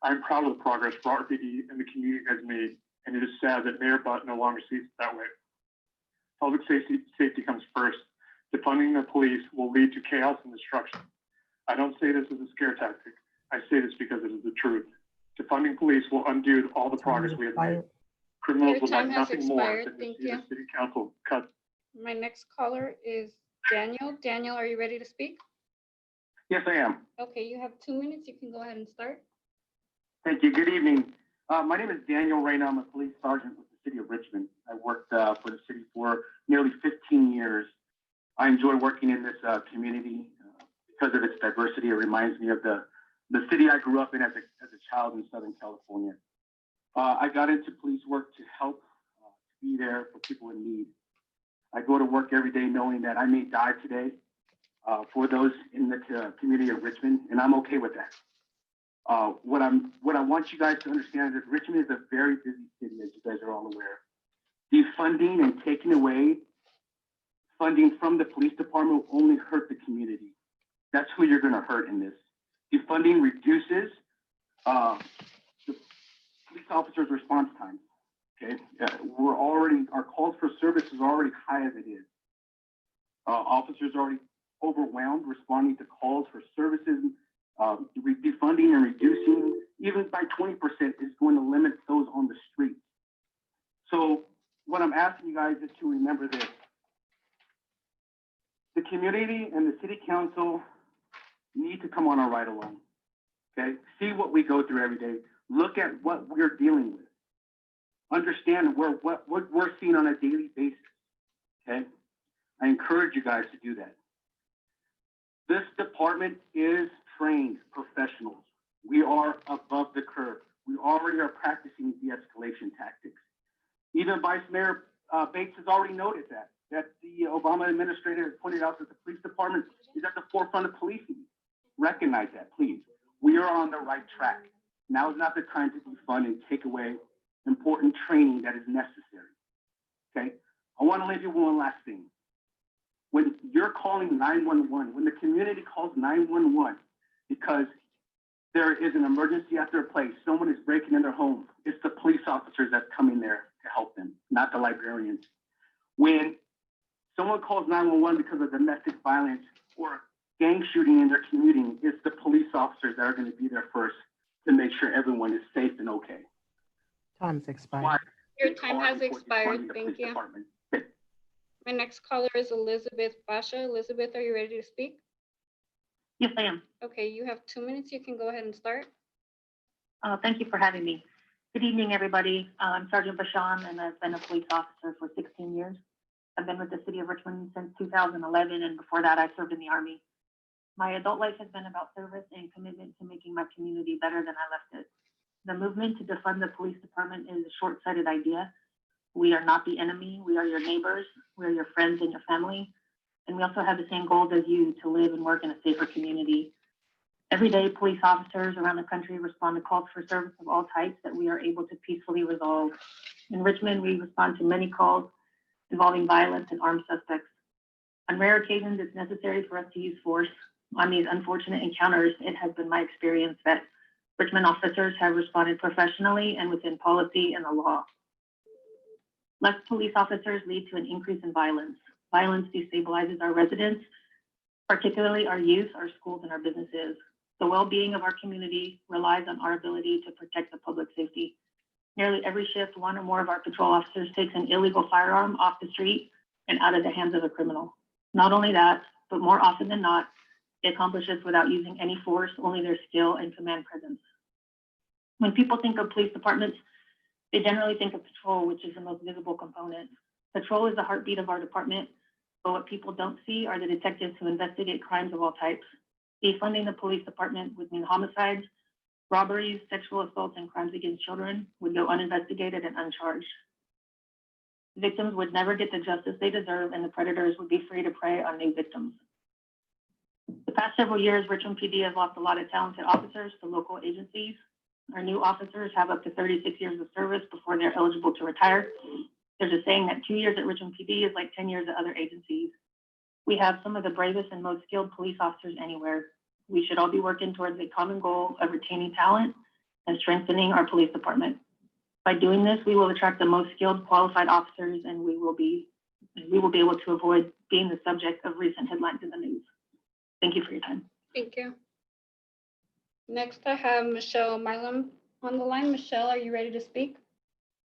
I'm proud of the progress RPD and the community has made, and it is sad that Mayor Butt no longer sees it that way. Public safety comes first. Defunding the police will lead to chaos and destruction. I don't say this as a scare tactic. I say this because it is the truth. Defunding police will undo all the progress we have made. Criminals Your would like time has nothing more expired. than to Thank see the you. city council cut. My next caller is Daniel. Daniel, are you ready to speak? Yes, I am. Okay, you have 2 minutes. You can go ahead and start. Thank you. Good evening. My name is Daniel Reyna. I'm a police sergeant with the city of Richmond. I worked for the city for nearly 15 years. I enjoy working in this community because of its diversity. It reminds me of the city I grew up in as a child in Southern California. I got into police work to help be there for people in need. I go to work every day knowing that I may die today for those in the community of Richmond, and I'm okay with that. What I want you guys to understand is that Richmond is a very busy city, as you guys are all aware. Defunding and taking away funding from the police department will only hurt the community. That's who you're going to hurt in this. Defunding reduces the police officers' response time. Okay, our calls for service is already high as it is. Officers are already overwhelmed responding to calls for services. Defunding and reducing even by 20% is going to limit those on the street. So what I'm asking you guys is to remember this. The community and the city council need to come on a ride along. Okay, see what we go through every day. Look at what we're dealing with. Understand what we're seeing on a daily basis. Okay, I encourage you guys to do that. This department is trained professionals. We are above the curve. We already are practicing de-escalation tactics. Even Vice Mayor Bates has already noted that the Obama administrator has pointed out that the police department is at the forefront of policing. Recognize that, please. We are on the right track. Now is not the time to defund and take away important training that is necessary. Okay? I want to leave you with one last thing. When you're calling 911, when the community calls 911 because there is an emergency at their place, someone is breaking in their home, it's the police officers that's coming there to help them, not the librarians. When someone calls 911 because of domestic violence or gang shooting in their community, it's the police officers that are going to be there first to make sure everyone is safe and okay. Time's expired. Your time has expired. Thank you. My next caller is Elizabeth Basha. Elizabeth, are you ready to speak? Yes, I am. Okay, you have 2 minutes. You can go ahead and start. Thank you for having me. Good evening, everybody. I'm Sergeant Bashan, and I've been a police officer for 16 years. I've been with the city of Richmond since 2011, and before that, I served in the Army. My adult life has been about service and commitment to making my community better than I left it. The movement to defund the police department is a short-sighted idea. We are not the enemy. We are your neighbors. We are your friends and your family. And we also have the same goals as you, to live and work in a safer community. Every day, police officers around the country respond to calls for service of all types that we are able to peacefully resolve. In Richmond, we respond to many calls involving violence and armed suspects. On rare occasions, it's necessary for us to use force. On these unfortunate encounters, it has been my experience that Richmond officers have responded professionally and within policy and the law. Less police officers lead to an increase in violence. Violence destabilizes our residents, particularly our youth, our schools, and our businesses. The well-being of our community relies on our ability to protect the public safety. Nearly every shift, one or more of our patrol officers takes an illegal firearm off the street and out of the hands of a criminal. Not only that, but more often than not, they accomplish this without using any force, only their skill and command presence. When people think of police departments, they generally think of patrol, which is the most visible component. Patrol is the heartbeat of our department, but what people don't see are the detectives who investigate crimes of all types. Defunding the police department would mean homicides, robberies, sexual assaults, and crimes against children would go uninvestigated and uncharged. Victims would never get the justice they deserve, and the predators would be free to prey on new victims. The past several years, Richmond PD has lost a lot of talented officers to local agencies. Our new officers have up to 36 years of service before they're eligible to retire. There's a saying that 2 years at Richmond PD is like 10 years at other agencies. We have some of the bravest and most skilled police officers anywhere. We should all be working towards a common goal of retaining talent and strengthening our police department. By doing this, we will attract the most skilled, qualified officers, and we will be able to avoid being the subject of recent headlines in the news. Thank you for your time. Thank you. Next, I have Michelle Marlum on the line. Michelle, are you ready to speak?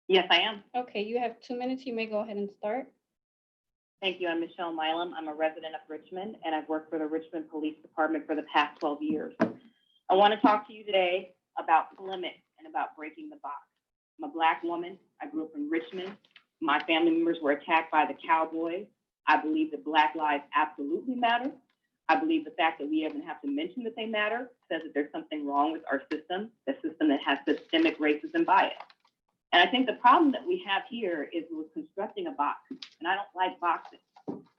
Yes, I am. Okay, you have 2 minutes. You may go ahead and start. Thank you. I'm Michelle Milam. I'm a resident of Richmond, and I've worked for the Richmond Police Department for the past 12 years. I want to talk to you today about limits and about breaking the box. I'm a Black woman. I grew up in Richmond. My family members were attacked by the Cowboys. I believe that Black lives absolutely matter. I believe the fact that we even have to mention that they matter says that there's something wrong with our system, a system that has systemic racism bias. And I think the problem that we have here is we're constructing a box, and I don't like boxes,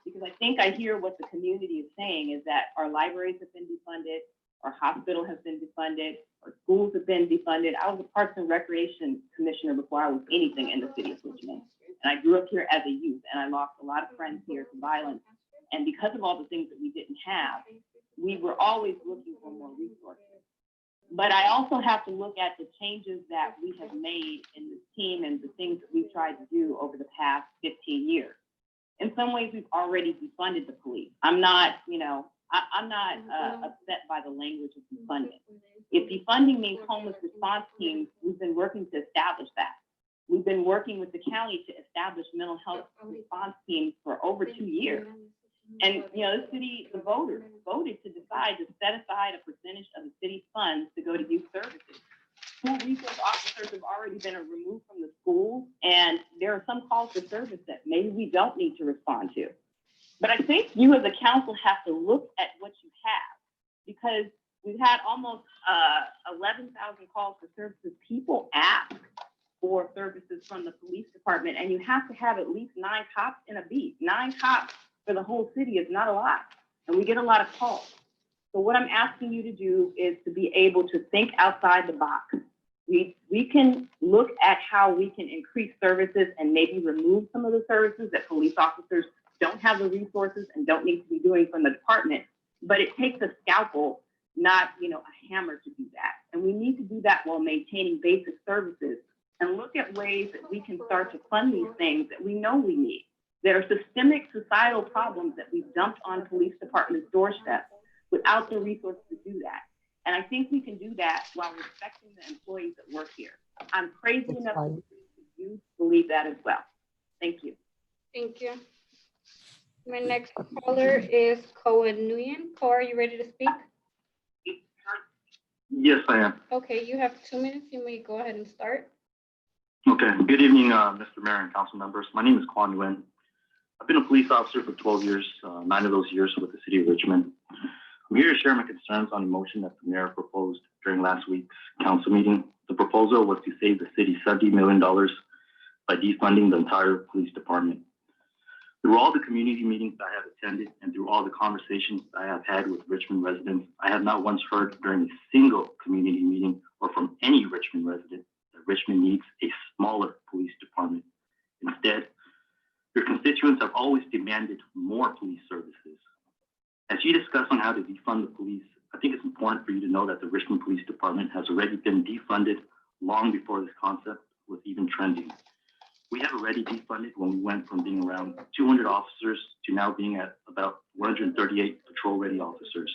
because I think I hear what the community is saying is that our libraries have been defunded, our hospital has been defunded, our schools have been defunded. I was a Parks and Recreation Commissioner before I was anything in the city of Richmond. And I grew up here as a youth, and I lost a lot of friends here to violence. And because of all the things that we didn't have, we were always looking for more resources. But I also have to look at the changes that we have made in this team and the things that we've tried to do over the past 15 years. In some ways, we've already defunded the police. I'm not upset by the language of defunding. If defunding means homeless response teams, we've been working to establish that. We've been working with the county to establish mental health response teams for over 2 years. And, the city, the voters voted to decide to set aside a percentage of the city's funds to go to youth services. School resource officers have already been removed from the schools, and there are some calls for service that maybe we don't need to respond to. But I think you as a council have to look at what you have, because we've had almost 11,000 calls for services. People ask for services from the police department, and you have to have at least 9 cops in a beat. 9 cops for the whole city is not a lot, and we get a lot of calls. So what I'm asking you to do is to be able to think outside the box. We can look at how we can increase services and maybe remove some of the services that police officers don't have the resources and don't need to be doing from the department, but it takes a scalpel, not a hammer to do that. And we need to do that while maintaining basic services and look at ways that we can start to fund these things that we know we need. There are systemic societal problems that we've dumped on police departments' doorsteps without the resources to do that. And I think we can do that while respecting the employees that work here. I'm crazy enough to believe that you believe that as well. Thank you. Thank you. My next caller is Cohen Nguyen. Co, are you ready to speak? Yes, I am. Okay, you have 2 minutes. You may go ahead and start. Okay. Good evening, Mr. Mayor and council members. My name is Quan Nguyen. I've been a police officer for 12 years, 9 of those years with the city of Richmond. I'm here to share my concerns on a motion that the mayor proposed during last week's council meeting. The proposal was to save the city $70 million by defunding the entire police department. Through all the community meetings I have attended and through all the conversations I have had with Richmond residents, I have not once heard during a single community meeting or from any Richmond resident that Richmond needs a smaller police department. Instead, your constituents have always demanded more police services. As you discuss on how to defund the police, I think it's important for you to know that the Richmond Police Department has already been defunded long before this concept was even trending. We have already defunded when we went from being around 200 officers to now being at about 138 patrol-ready officers.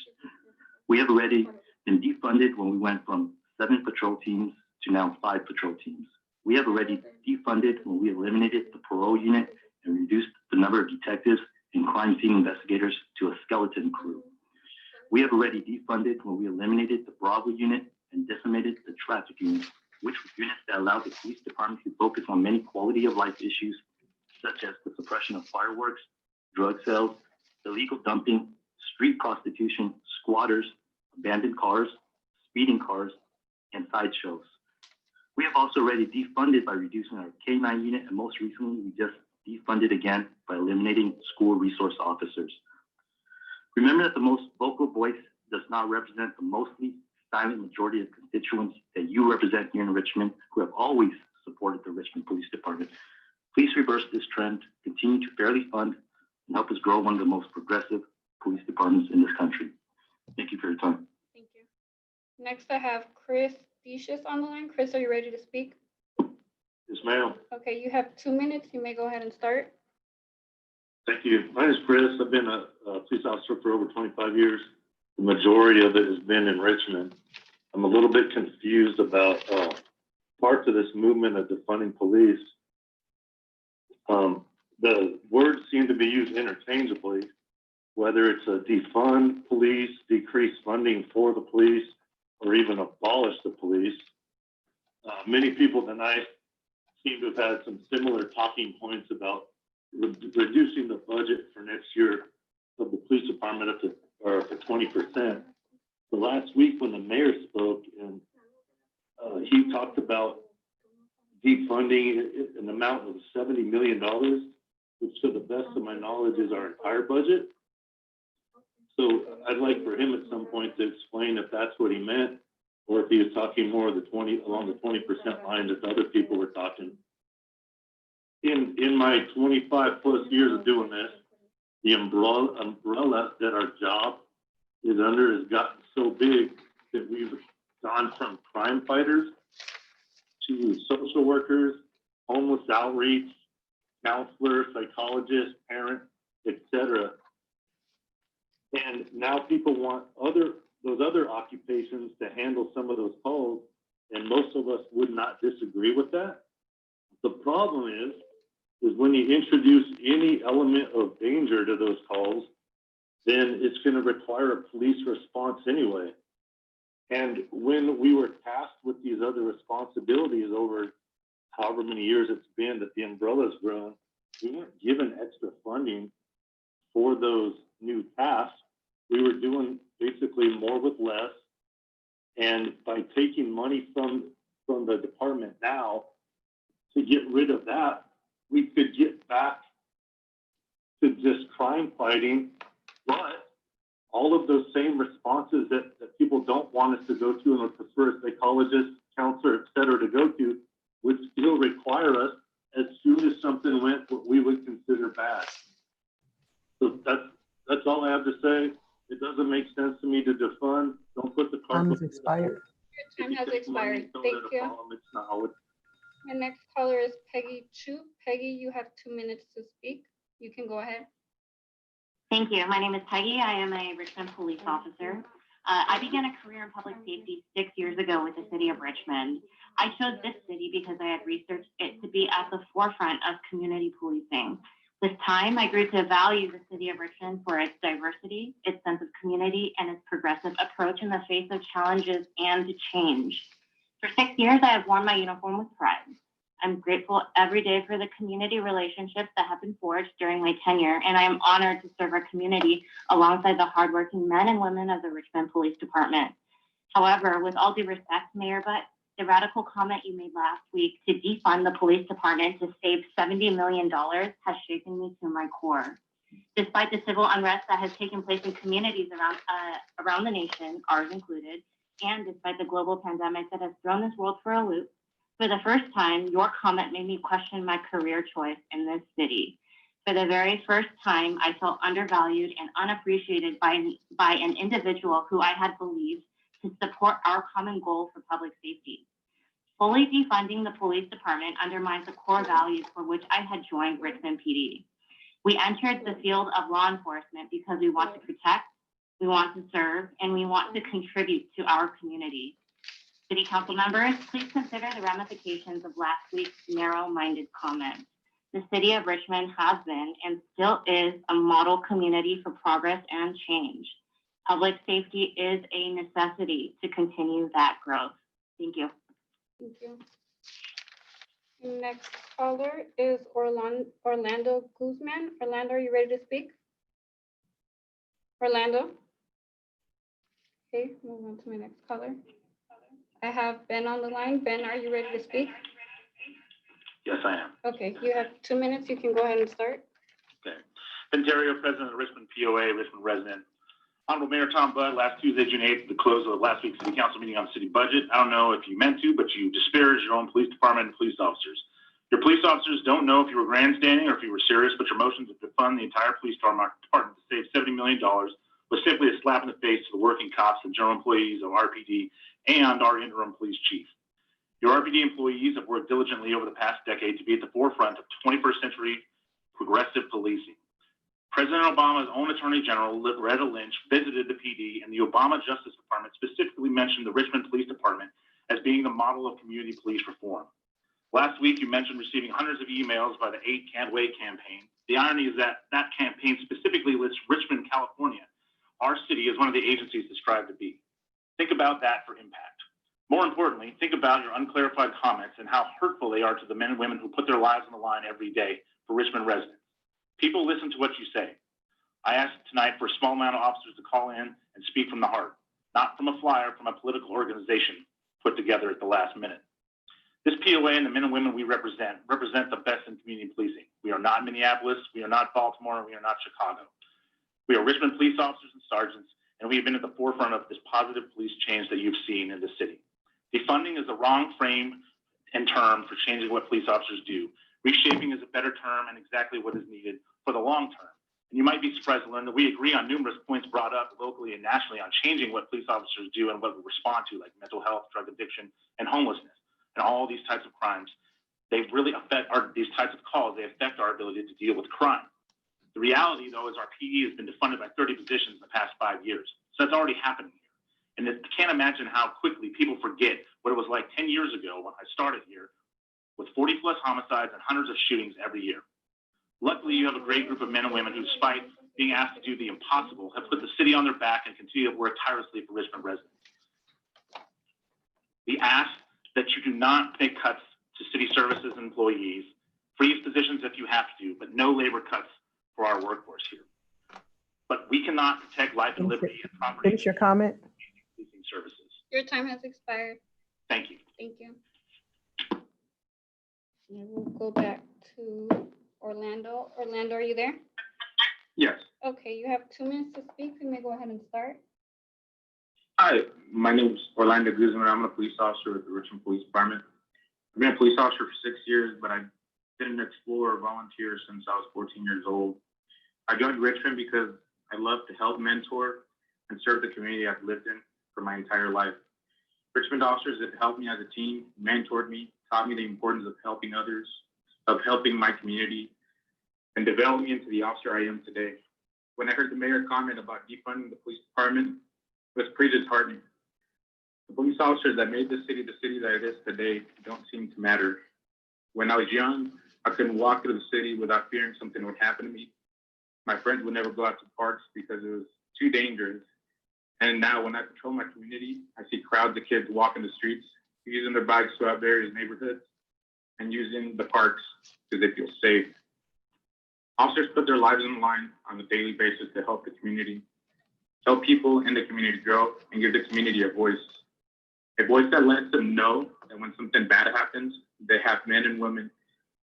We have already been defunded when we went from 7 patrol teams to now 5 patrol teams. We have already defunded when we eliminated the parole unit and reduced the number of detectives and crime scene investigators to a skeleton crew. We have already defunded when we eliminated the Bravo unit and decimated the traffic unit, which were units that allowed the police department to focus on many quality of life issues, such as the suppression of fireworks, drug sales, illegal dumping, street prostitution, squatters, abandoned cars, speeding cars, and sideshows. We have also already defunded by reducing our K-9 unit, and most recently, we just defunded again by eliminating school resource officers. Remember that the most vocal voice does not represent the mostly silent majority of constituents that you represent here in Richmond, who have always supported the Richmond Police Department. Please reverse this trend, continue to fairly fund, and help us grow one of the most progressive police departments in this country. Thank you for your time. Thank you. Next, I have Chris Decius on the line. Chris, are you ready to speak? Yes, ma'am. Okay, you have 2 minutes. You may go ahead and start. Thank you. My name is Chris. I've been a police officer for over 25 years. The majority of it has been in Richmond. I'm a little bit confused about parts of this movement of defunding police. The words seem to be used interchangeably, whether it's a defund police, decrease funding for the police, or even abolish the police. Many people tonight seem to have had some similar talking points about reducing the budget for next year of the police department up to for 20%. The last week when the mayor spoke, and he talked about defunding an amount of $70 million, which to the best of my knowledge is our entire budget. So I'd like for him at some point to explain if that's what he meant, or if he was talking more of the along the 20% line that other people were talking. In my 25 plus years of doing this, the umbrella that our job is under has gotten so big that we've gone from crime fighters to social workers, homeless outreach, counselors, psychologists, parents, etc. And now people want those other occupations to handle some of those calls, and most of us would not disagree with that. The problem is when you introduce any element of danger to those calls, then it's going to require a police response anyway. And when we were tasked with these other responsibilities over however many years it's been that the umbrella's grown, we weren't given extra funding for those new tasks. We were doing basically more with less. And by taking money from the department now to get rid of that, we could get back to just crime fighting, but all of those same responses that people don't want us to go to and would prefer a psychologist, counselor, et cetera, to go to would still require us as soon as something went what we would consider bad. So that's all I have to say. It doesn't make sense to me to defund. Don't put the Time has expired. Your time has expired. Thank you. My next caller is Peggy Chu. Peggy, you have 2 minutes to speak. You can go ahead. Thank you. My name is Peggy. I am a Richmond police officer. I began a career in public safety 6 years ago with the city of Richmond. I chose this city because I had researched it to be at the forefront of community policing. With time, I grew to value the city of Richmond for its diversity, its sense of community, and its progressive approach in the face of challenges and change. For 6 years, I have worn my uniform with pride. I'm grateful every day for the community relationships that have been forged during my tenure, and I am honored to serve our community alongside the hardworking men and women of the Richmond Police Department. However, with all due respect, Mayor Butt, the radical comment you made last week to defund the police department to save $70 million has shaken me to my core. Despite the civil unrest that has taken place in communities around the nation, ours included, and despite the global pandemic that has thrown this world for a loop, for the first time, your comment made me question my career choice in this city. For the very first time, I felt undervalued and unappreciated by an individual who I had believed to support our common goal for public safety. Fully defunding the police department undermines the core values for which I had joined Richmond PD. We entered the field of law enforcement because we want to protect, we want to serve, and we want to contribute to our community. City Council members, please consider the ramifications of last week's narrow-minded comments. The City of Richmond has been and still is a model community for progress and change. Public safety is a necessity to continue that growth. Thank you. Thank you. Next caller is Orlando Guzman. Orlando, are you ready to speak? Orlando? Okay, move on to my next caller. I have Ben on the line. Ben, are you ready to speak? Yes, I am. Okay, you have 2 minutes. You can go ahead and start. Okay. Ben Terrio, President of Richmond POA, Richmond resident. Honorable Mayor Tom Budd, last Tuesday, June 8th, the close of last week's City Council meeting on the city budget. I don't know if you meant to, but you disparaged your own police department and police officers. Your police officers don't know if you were grandstanding or if you were serious, but your motion to defund the entire police department to save $70 million was simply a slap in the face to the working cops and general employees of RPD and our interim police chief. Your RPD employees have worked diligently over the past decade to be at the forefront of 21st century progressive policing. President Obama's own Attorney General, Loretta Lynch, visited the PD, and the Obama Justice Department specifically mentioned the Richmond Police Department as being the model of community police reform. Last week, you mentioned receiving hundreds of emails by the 8 Can't Wait campaign. The irony is that that campaign specifically lists Richmond, California, our city, as one of the agencies described to be. Think about that for impact. More importantly, think about your unclarified comments and how hurtful they are to the men and women who put their lives on the line every day for Richmond residents. People listen to what you say. I asked tonight for a small amount of officers to call in and speak from the heart, not from a flyer from a political organization put together at the last minute. This POA and the men and women we represent the best in community policing. We are not Minneapolis, we are not Baltimore, we are not Chicago. We are Richmond police officers and sergeants, and we have been at the forefront of this positive police change that you've seen in the city. Defunding is the wrong frame and term for changing what police officers do. Reshaping is a better term and exactly what is needed for the long term. And you might be surprised to learn that we agree on numerous points brought up locally and nationally on changing what police officers do and what we respond to, like mental health, drug addiction, and homelessness. And all these types of crimes, they really affect these types of calls, they affect our ability to deal with crime. The reality, though, is our PD has been defunded by 30 positions in the past 5 years. So that's already happening here. And I can't imagine how quickly people forget what it was like 10 years ago when I started here with 40 plus homicides and hundreds of shootings every year. Luckily, you have a great group of men and women who, despite being asked to do the impossible, have put the city on their back and continue to work tirelessly for Richmond residents. We ask that you do not make cuts to city services and employees, freeze positions if you have to, but no labor cuts for our workforce here. But we cannot protect life and liberty and property. Finish your comment. Policing services. Your time has expired. Thank you. Thank you. And we'll go back to Orlando. Orlando, are you there? Yes. Okay, you have 2 minutes to speak. You may go ahead and start. Hi, my name is Orlando Guzman. I'm a police officer with the Richmond Police Department. I've been a police officer for 6 years, but I've been an explorer volunteer since I was 14 years old. I joined Richmond because I love to help mentor and serve the community I've lived in for my entire life. Richmond officers have helped me as a team, mentored me, taught me the importance of helping others, of helping my community, and developed me into the officer I am today. When I heard the mayor comment about defunding the police department, it was pretty disheartening. The police officers that made this city the city that it is today don't seem to matter. When I was young, I couldn't walk through the city without fearing something would happen to me. My friends would never go out to parks because it was too dangerous. And now when I patrol my community, I see crowds of kids walking the streets, using their bikes throughout various neighborhoods, and using the parks because they feel safe. Officers put their lives on the line on a daily basis to help the community, help people in the community grow, and give the community a voice that lets them know that when something bad happens, they have men and women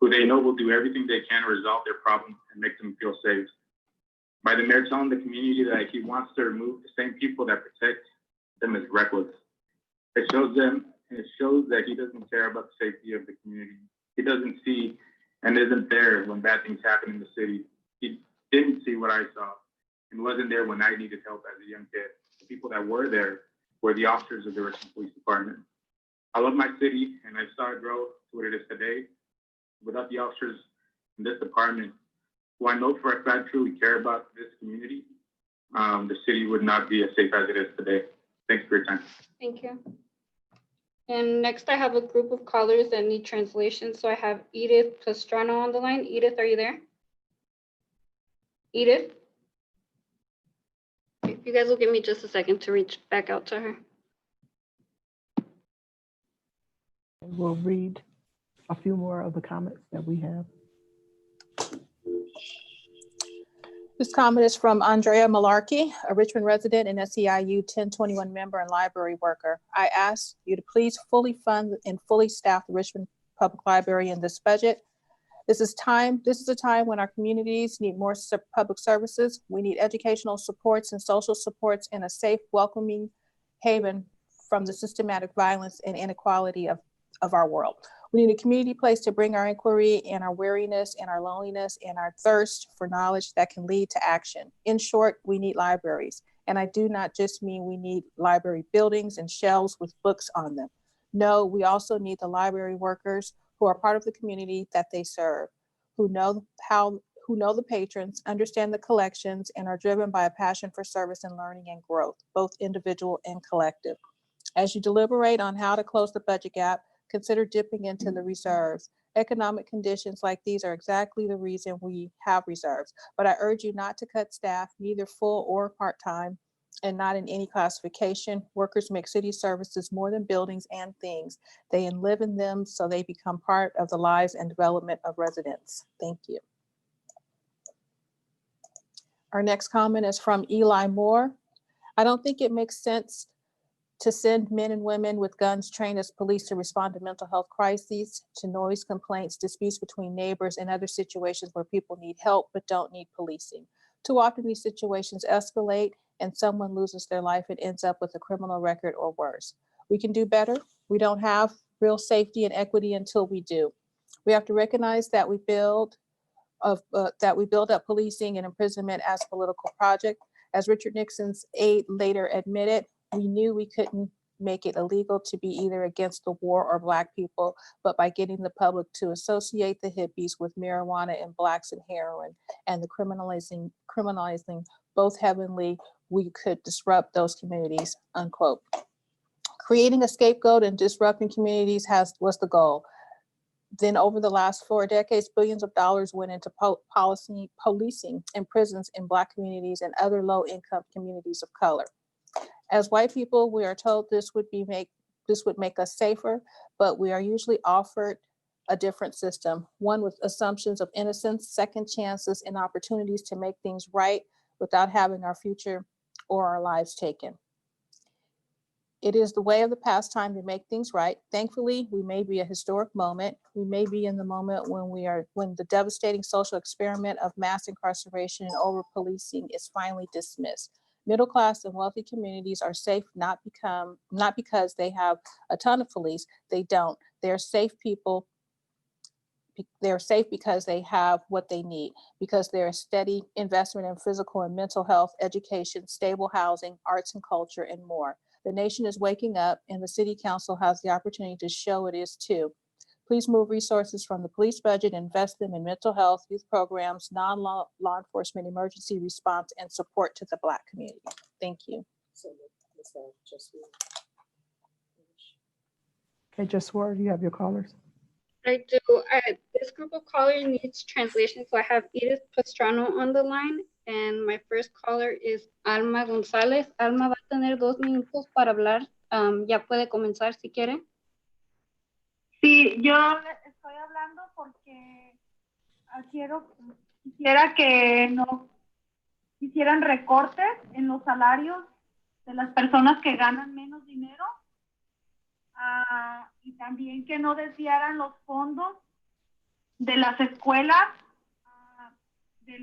who they know will do everything they can to resolve their problem and make them feel safe. By the mayor telling the community that he wants to remove the same people that protect them is reckless. It shows that he doesn't care about the safety of the community. He doesn't see and isn't there when bad things happen in the city. He didn't see what I saw and wasn't there when I needed help as a young kid. The people that were there were the officers of the Richmond Police Department. I love my city, and I saw it grow to what it is today. Without the officers in this department, who I know for a fact truly care about this community, the city would not be as safe as it is today. Thanks for your time. Thank you. And next I have a group of callers that need translation. So I have Edith Pastrana on the line. Edith, are you there? Edith? If you guys will give me just a second to reach back out to her. We'll read a few more of the comments that we have. This comment is from Andrea Malarkey, a Richmond resident and SEIU 1021 member and library worker. I ask you to please fully fund and fully staff the Richmond Public Library in this budget. This is a time when our communities need more public services. We need educational supports and social supports and a safe, welcoming haven from the systematic violence and inequality of our world. We need a community place to bring our inquiry and our weariness and our loneliness and our thirst for knowledge that can lead to action. In short, we need libraries. And I do not just mean we need library buildings and shelves with books on them. No, we also need the library workers who are part of the community that they serve, who know the patrons, understand the collections, and are driven by a passion for service and learning and growth, both individual and collective. As you deliberate on how to close the budget gap, consider dipping into the reserves. Economic conditions like these are exactly the reason we have reserves, but I urge you not to cut staff, neither full or part-time, and not in any classification. Workers make city services more than buildings and things. They live in them, so they become part of the lives and development of residents. Thank you. Our next comment is from Eli Moore. I don't think it makes sense to send men and women with guns trained as police to respond to mental health crises, to noise complaints, disputes between neighbors, and other situations where people need help but don't need policing. Too often these situations escalate and someone loses their life and ends up with a criminal record or worse. We can do better. We don't have real safety and equity until we do. We have to recognize that we build up policing and imprisonment as a political project. As Richard Nixon's aide later admitted, we knew we couldn't make it illegal to be either against the war or Black people, but by getting the public to associate the hippies with marijuana and Blacks and heroin, and the criminalizing both heavenly, we could disrupt those communities, unquote. Creating a scapegoat and disrupting communities was the goal. Then over the last 4 decades, billions of dollars went into policing in prisons in Black communities and other low-income communities of color. As white people, we are told this would make us safer, but we are usually offered a different system, one with assumptions of innocence, second chances, and opportunities to make things right without having our future or our lives taken. It is the way of the past time to make things right. Thankfully, we may be a historic moment. We may be in the moment when the devastating social experiment of mass incarceration and over-policing is finally dismissed. Middle-class and wealthy communities are safe not because they have a ton of police. They don't. They're safe people. They're safe because they have what they need, because they're a steady investment in physical and mental health, education, stable housing, arts and culture, and more. The nation is waking up, and the City Council has the opportunity to show it is too. Please move resources from the police budget and invest them in mental health, youth programs, non-law enforcement, emergency response, and support to the Black community. Thank you. Okay, just word, you have your callers. I do. This group of callers needs translation, so I have Edith Pastrano on the line, and my first caller is Alma González. Alma va a tener 2 minutos para hablar. Ya puede comenzar si quiere. Sí, yo estoy hablando porque quisiera que no hicieran recortes en los salarios de las personas que ganan menos dinero, y también que no desviaran los fondos de las escuelas, de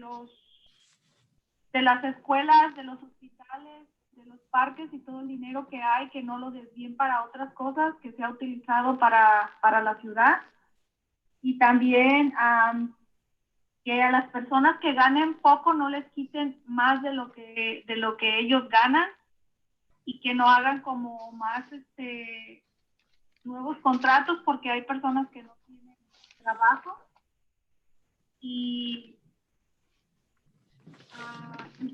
las escuelas, de los hospitales, de los parques y todo el dinero que hay, que no lo desvíen para otras cosas, que sea utilizado para la ciudad. Y también que a las personas que ganen poco no les quiten más de lo que ellos ganan y que no hagan como más nuevos contratos porque hay personas que no tienen trabajo y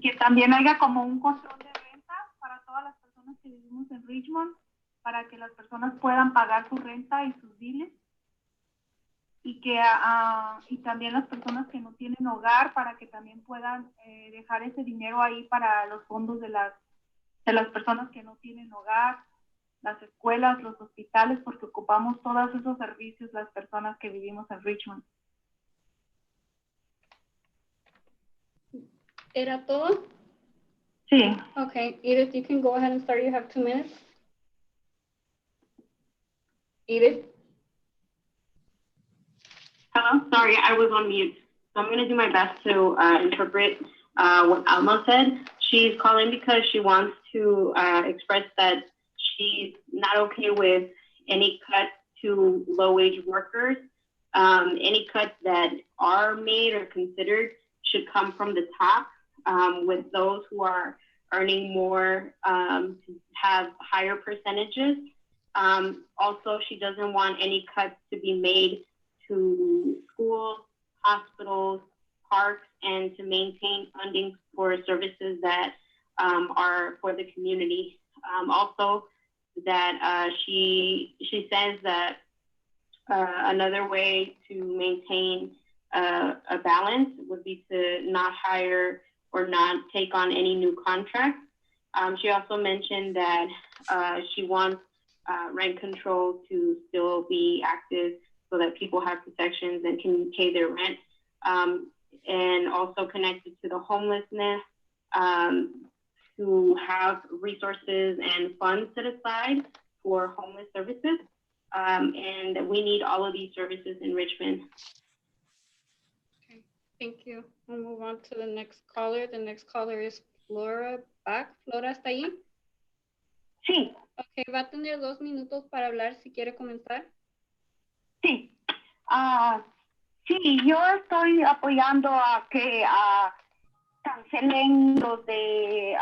que también haya como un control de renta para todas las personas que vivimos en Richmond para que las personas puedan pagar su renta y sus biles y que y también las personas que no tienen hogar para que también puedan dejar ese dinero ahí para los fondos de las personas que no tienen hogar, las escuelas, los hospitales, porque ocupamos todos esos servicios las personas que vivimos en Richmond. ¿Era todo? Sí. Okay, Edith, you can go ahead and start. You have 2 minutes. Edith? Hello, sorry, I was on mute. So I'm gonna do my best to interpret what Alma said. She's calling because she wants to express that she's not okay with any cut to low-wage workers. Any cuts that are made or considered should come from the top, with those who are earning more to have higher percentages. Also, she doesn't want any cuts to be made to schools, hospitals, parks, and to maintain funding for services that are for the community. Also, that she says that another way to maintain a balance would be to not hire or not take on any new contracts. She also mentioned that she wants rent control to still be active so that people have protections and can pay their rent. And also connected to the homelessness, to have resources and funds set aside for homeless services. And we need all of these services in Richmond. Okay, thank you. We'll move on to the next caller. The next caller is Flora Bach. Flora, ¿está ahí? Sí. Ok, va a tener 2 minutos para hablar si quiere comenzar. Sí. Sí, yo estoy apoyando a que cancelen los de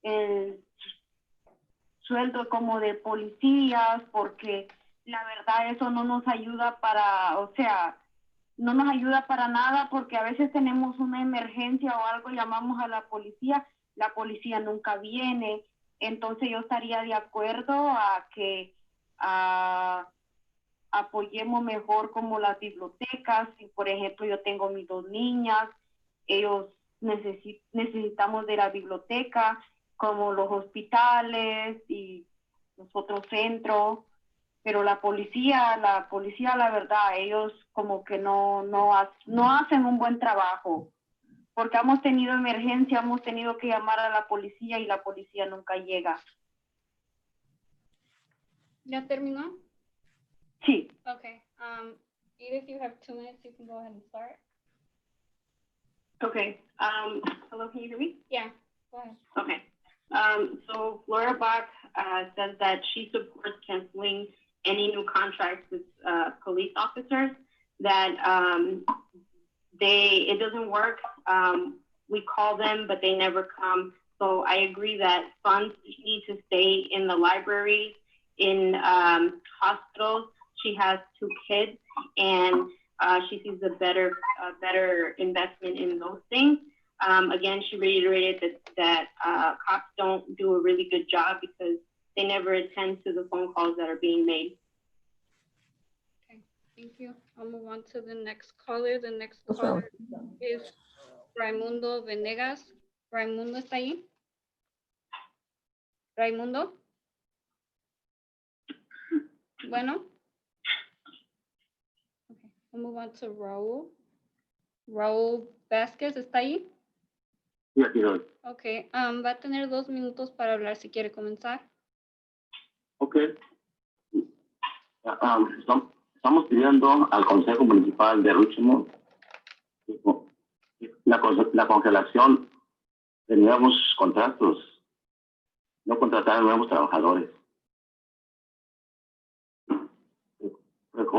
el sueldo como de policías, porque la verdad eso no nos ayuda para, o sea, no nos ayuda para nada, porque a veces tenemos una emergencia o algo, llamamos a la policía nunca viene. Entonces yo estaría de acuerdo a que apoyemos mejor como las bibliotecas. Si por ejemplo yo tengo mis 2 niñas, ellos necesitamos de la biblioteca, como los hospitales y los otros centros, pero la policía la verdad, ellos como que no hacen un buen trabajo, porque hemos tenido emergencia, hemos tenido que llamar a la policía y la policía nunca llega. ¿Ya terminó? Sí. Okay. Edith, you have 2 minutes. You can go ahead and start. Okay. Hello, can you hear me? Yeah, go ahead. Okay. So Flora Bach says that she supports canceling any new contracts with police officers, that it doesn't work. We call them, but they never come. So I agree that funds need to stay in the libraries, in hospitals. She has 2 kids, and she sees a better investment in those things. Again, she reiterated that cops don't do a really good job because they never attend to the phone calls that are being made. Okay, thank you. I'll move on to the next caller. The next caller is Raimundo Venegas. Raimundo, ¿está ahí? Raimundo. Bueno. Okay, we'll move on to Raúl. Raúl Vázquez, ¿está ahí? Sí, aquí doy. Ok, va a tener 2 minutos para hablar si quiere comenzar. Ok. Estamos pidiendo al Consejo Municipal de Richmond la congelación de nuevos contratos, no contratar a nuevos trabajadores.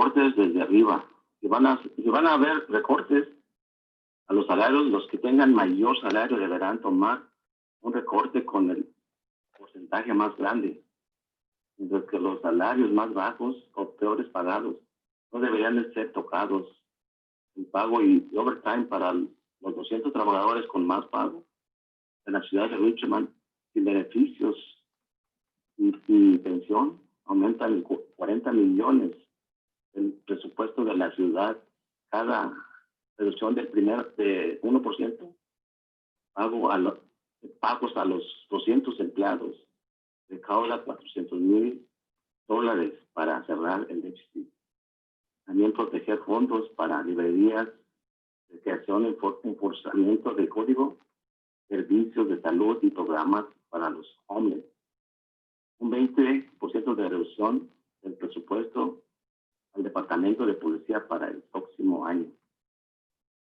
recortes desde arriba. Si van a haber recortes a los salarios, los que tengan mayor salario deberán tomar un recorte con el porcentaje más grande, mientras que los salarios más bajos o peores pagados no deberían de ser tocados. El pago y overtime para los 200 trabajadores con más pago en la ciudad de Richmond sin beneficios y pensión aumentan en 40 millones el presupuesto de la ciudad. Cada reducción de 1% pagos a los 200 empleados recauda $400,000 para cerrar el déficit. También proteger fondos para librerías, de creación y enforzamiento de código, servicios de salud y programas para los homeless. Un 20% de reducción del presupuesto al Departamento de Policía para el próximo año.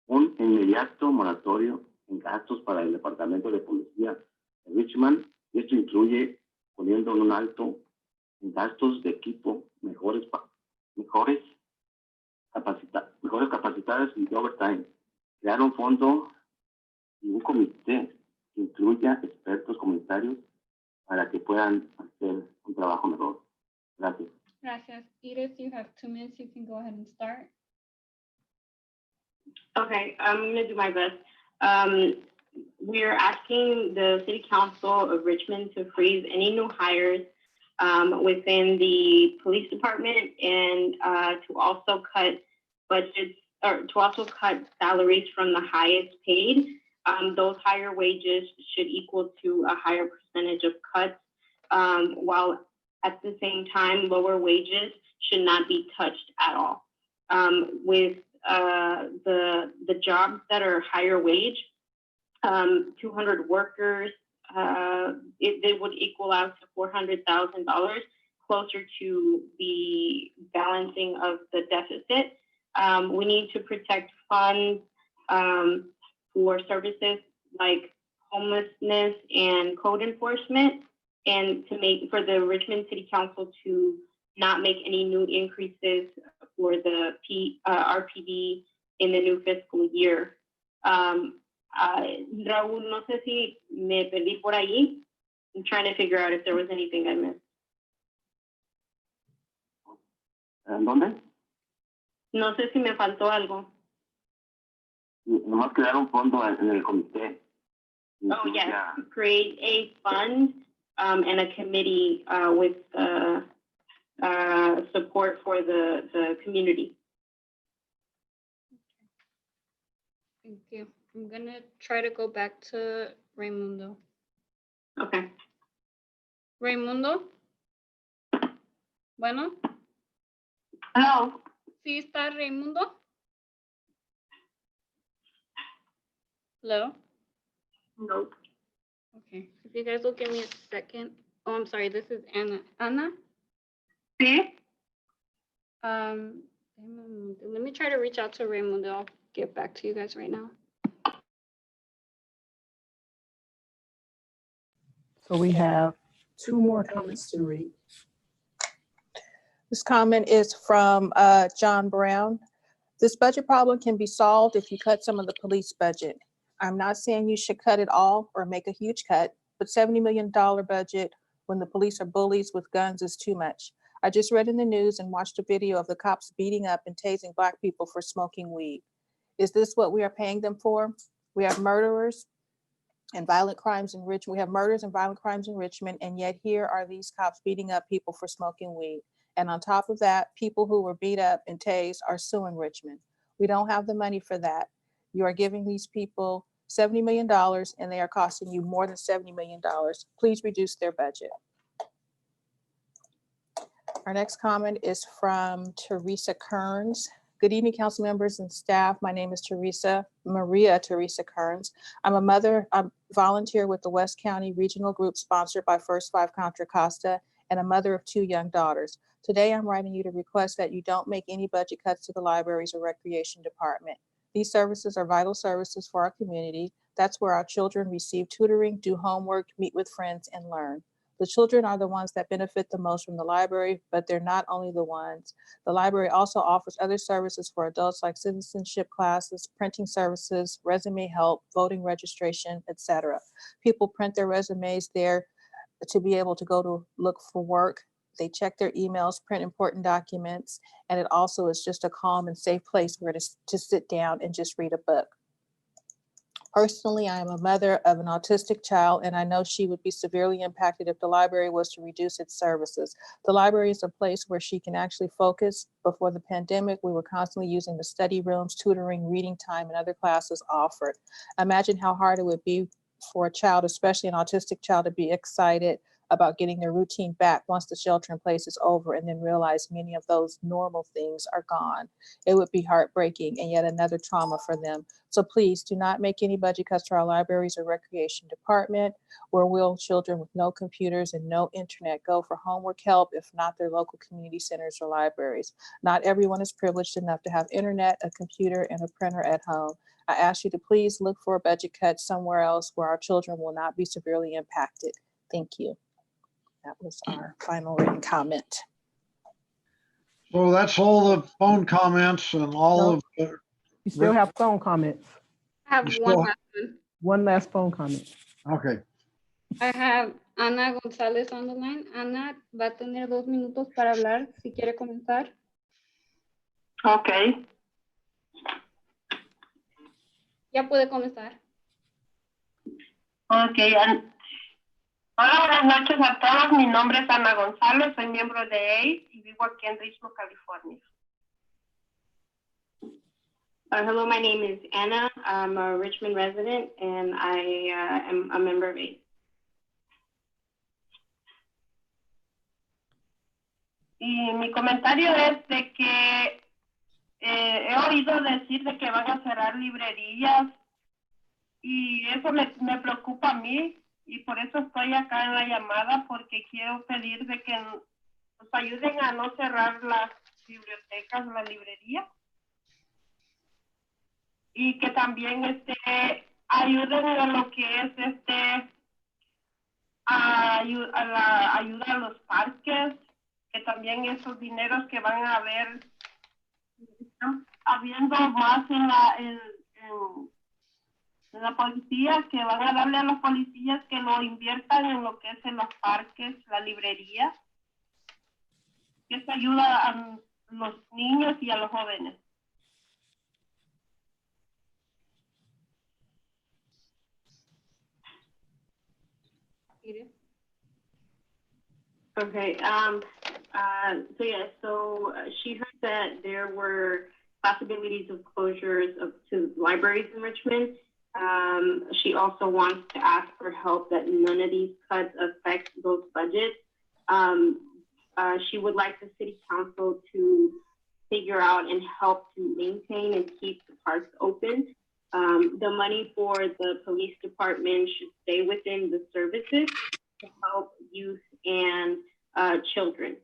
Un inmediato moratorio en gastos para el Departamento de Policía de Richmond, y esto incluye poniendo un alto en gastos de equipo, mejores capacitadas y overtime. Crear un fondo y un comité que incluya expertos comunitarios para que puedan hacer un trabajo mejor. Gracias. Gracias. Edith, you have 2 minutes. You can go ahead and start. Okay, I'm gonna do my best. We're asking the City Council of Richmond to freeze any new hires within the police department and to also cut budgets or to also cut salaries from the highest paid. Those higher wages should equal to a higher percentage of cuts, while at the same time, lower wages should not be touched at all. With the jobs that are higher wage, 200 workers, it would equal out to $400,000, closer to the balancing of the deficit. We need to protect funds for services like homelessness and code enforcement, and for the Richmond City Council to not make any new increases for the RPD in the new fiscal year. Raúl, no sé si me perdí por ahí. I'm trying to figure out if there was anything I missed. ¿Dónde? No sé si me faltó algo. Nomás crear un fondo en el comité. Oh, yes. Create a fund and a committee with support for the community. Thank you. I'm gonna try to go back to Raimundo. Okay. Raimundo? Bueno? Hello. ¿Sí está Raimundo? Hello? Nope. Okay, if you guys will give me a second. Oh, I'm sorry, this is Anna. Anna? Sí. Let me try to reach out to Raimundo. I'll get back to you guys right now. So we have 2 more comments to read. This comment is from John Brown. This budget problem can be solved if you cut some of the police budget. I'm not saying you should cut it all or make a huge cut, but $70 million budget when the police are bullies with guns is too much. I just read in the news and watched a video of the cops beating up and tasing Black people for smoking weed. Is this what we are paying them for? We have murderers and violent crimes in Richmond. We have murders and violent crimes in Richmond, and yet here are these cops beating up people for smoking weed. And on top of that, people who were beat up and tased are suing Richmond. We don't have the money for that. You are giving these people $70 million and they are costing you more than $70 million. Please reduce their budget. Our next comment is from Teresa Kearns. Good evening, council members and staff. My name is Maria Teresa Kearns. I'm a mother, I volunteer with the West County Regional Group sponsored by First Five Contra Costa, and a mother of 2 young daughters. Today, I'm writing you to request that you don't make any budget cuts to the libraries or recreation department. These services are vital services for our community. That's where our children receive tutoring, do homework, meet with friends, and learn. The children are the ones that benefit the most from the library, but they're not only the ones. The library also offers other services for adults like citizenship classes, printing services, resume help, voting registration, etc. People print their resumes there to be able to go to look for work. They check their emails, print important documents, and it also is just a calm and safe place where to sit down and just read a book. Personally, I am a mother of an autistic child, and I know she would be severely impacted if the library was to reduce its services. The library is a place where she can actually focus. Before the pandemic, we were constantly using the study rooms, tutoring, reading time, and other classes offered. Imagine how hard it would be for a child, especially an autistic child, to be excited about getting their routine back once the shelter in place is over, and then realize many of those normal things are gone. It would be heartbreaking and yet another trauma for them. So please do not make any budget cuts to our libraries or recreation department. Where will children with no computers and no internet go for homework help if not their local community centers or libraries? Not everyone is privileged enough to have internet, a computer, and a printer at home. I ask you to please look for a budget cut somewhere else where our children will not be severely impacted. Thank you. That was our final written comment. So that's all the phone comments and all of the. You still have phone comments. I have You one still- last one. One last phone comment. Okay. I have Ana González on the line. Ana va a tener 2 minutos para hablar si quiere comenzar. Okay. Ya puede comenzar. Okay. Hola, buenas noches a todos. Mi nombre es Ana González, soy miembro de ACE y vivo aquí en Richmond, California. Hello, my name is Anna. I'm a Richmond resident and I am a member of ACE. Y mi comentario es de que he oído decir de que van a cerrar librerías y eso me preocupa a mí y por eso estoy acá en la llamada porque quiero pedir de que nos ayuden a no cerrar las bibliotecas, la librería y que también ayuden a lo que es la ayuda a los parques, que también esos dineros que van a haber, están habiendo más en la policía, que van a darle a los policías que lo inviertan en lo que es en los parques, la librería, que eso ayuda a los niños y a los jóvenes. Okay, she heard that there were possibilities of closures to libraries in Richmond. She also wants to ask for help that none of these cuts affect those budgets. She would like the city council to figure out and help to maintain and keep the parks open. The money for the police department should stay within the services to help youth and children.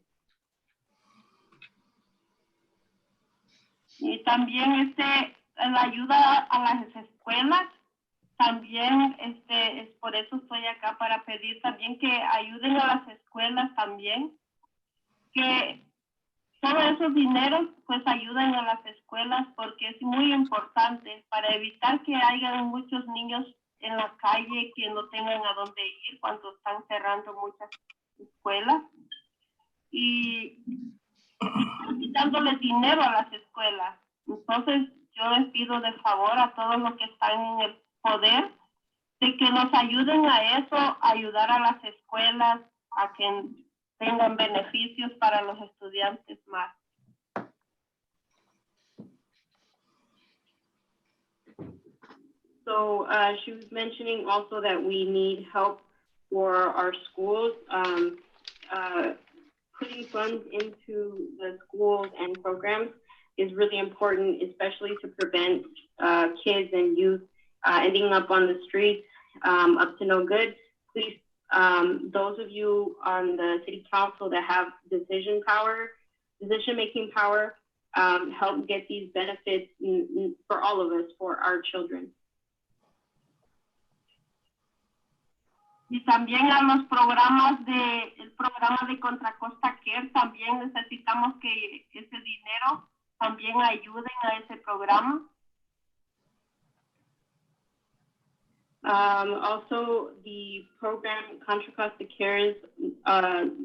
Y también la ayuda a las escuelas, también es por eso estoy acá para pedir también que ayuden a las escuelas también, que todos esos dineros pues ayuden a las escuelas porque es muy importante para evitar que haya muchos niños en la calle que no tengan a dónde ir cuando están cerrando muchas escuelas y quitándoles dinero a las escuelas. Entonces yo les pido de favor a todos los que están en el poder de que nos ayuden a eso, ayudar a las escuelas a que tengan beneficios para los estudiantes más. So she was mentioning also that we need help for our schools. Putting funds into the schools and programs is really important, especially to prevent kids and youth ending up on the streets up to no good. Please, those of you on the city council that have decision-making power, help get these benefits for all of us, for our children. Y también a los programas el programa de Contra Costa Care, también necesitamos que ese dinero también ayuden a ese programa. Also, the program Contra Costa Cares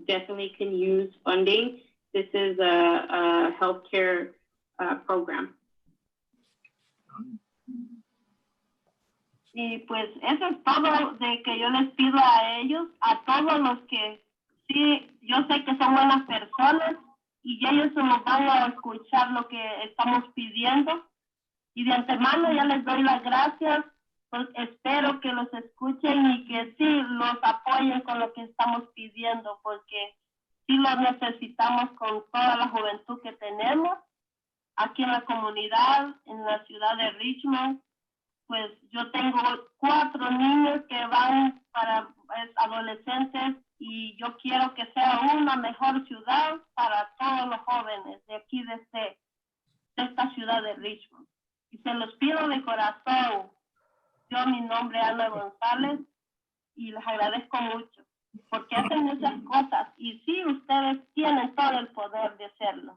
definitely can use funding. This is a healthcare program. Y pues eso es todo de que yo les pido a ellos, a todos los que sí, yo sé que son buenas personas y ellos se nos van a escuchar lo que estamos pidiendo. Y de antemano ya les doy las gracias, pues espero que los escuchen y que sí los apoyen con lo que estamos pidiendo, porque sí lo necesitamos con toda la juventud que tenemos aquí en la comunidad, en la ciudad de Richmond. Pues yo tengo 4 niños que van para adolescentes y yo quiero que sea una mejor ciudad para todos los jóvenes de aquí, de esta ciudad de Richmond. Y se los pido de corazón. Yo, mi nombre es Ana González y les agradezco mucho porque hacen esas cosas y sí, ustedes tienen todo el poder de hacerlo.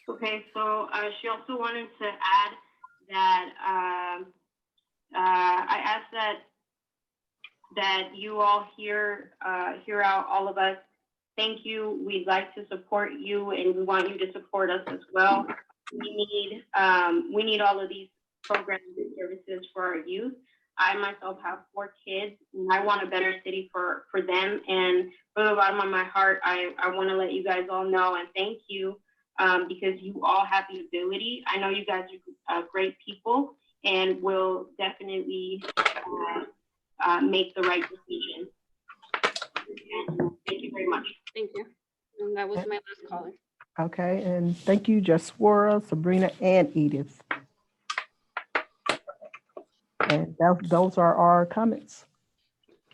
Okay, so she also wanted to add that I asked that you all hear out all of us. Thank you. We'd like to support you, and we want you to support us as well. We need all of these programs and services for our youth. I myself have 4 kids, and I want a better city for them. And from the bottom of my heart, I want to let you guys all know and thank you. Because you all have the ability. I know you guys are great people and will definitely make the right decision. Thank you very much. Thank you. And that was my last caller. Okay, and thank you, Jaswara, Sabrina, and Edith. And those are our comments.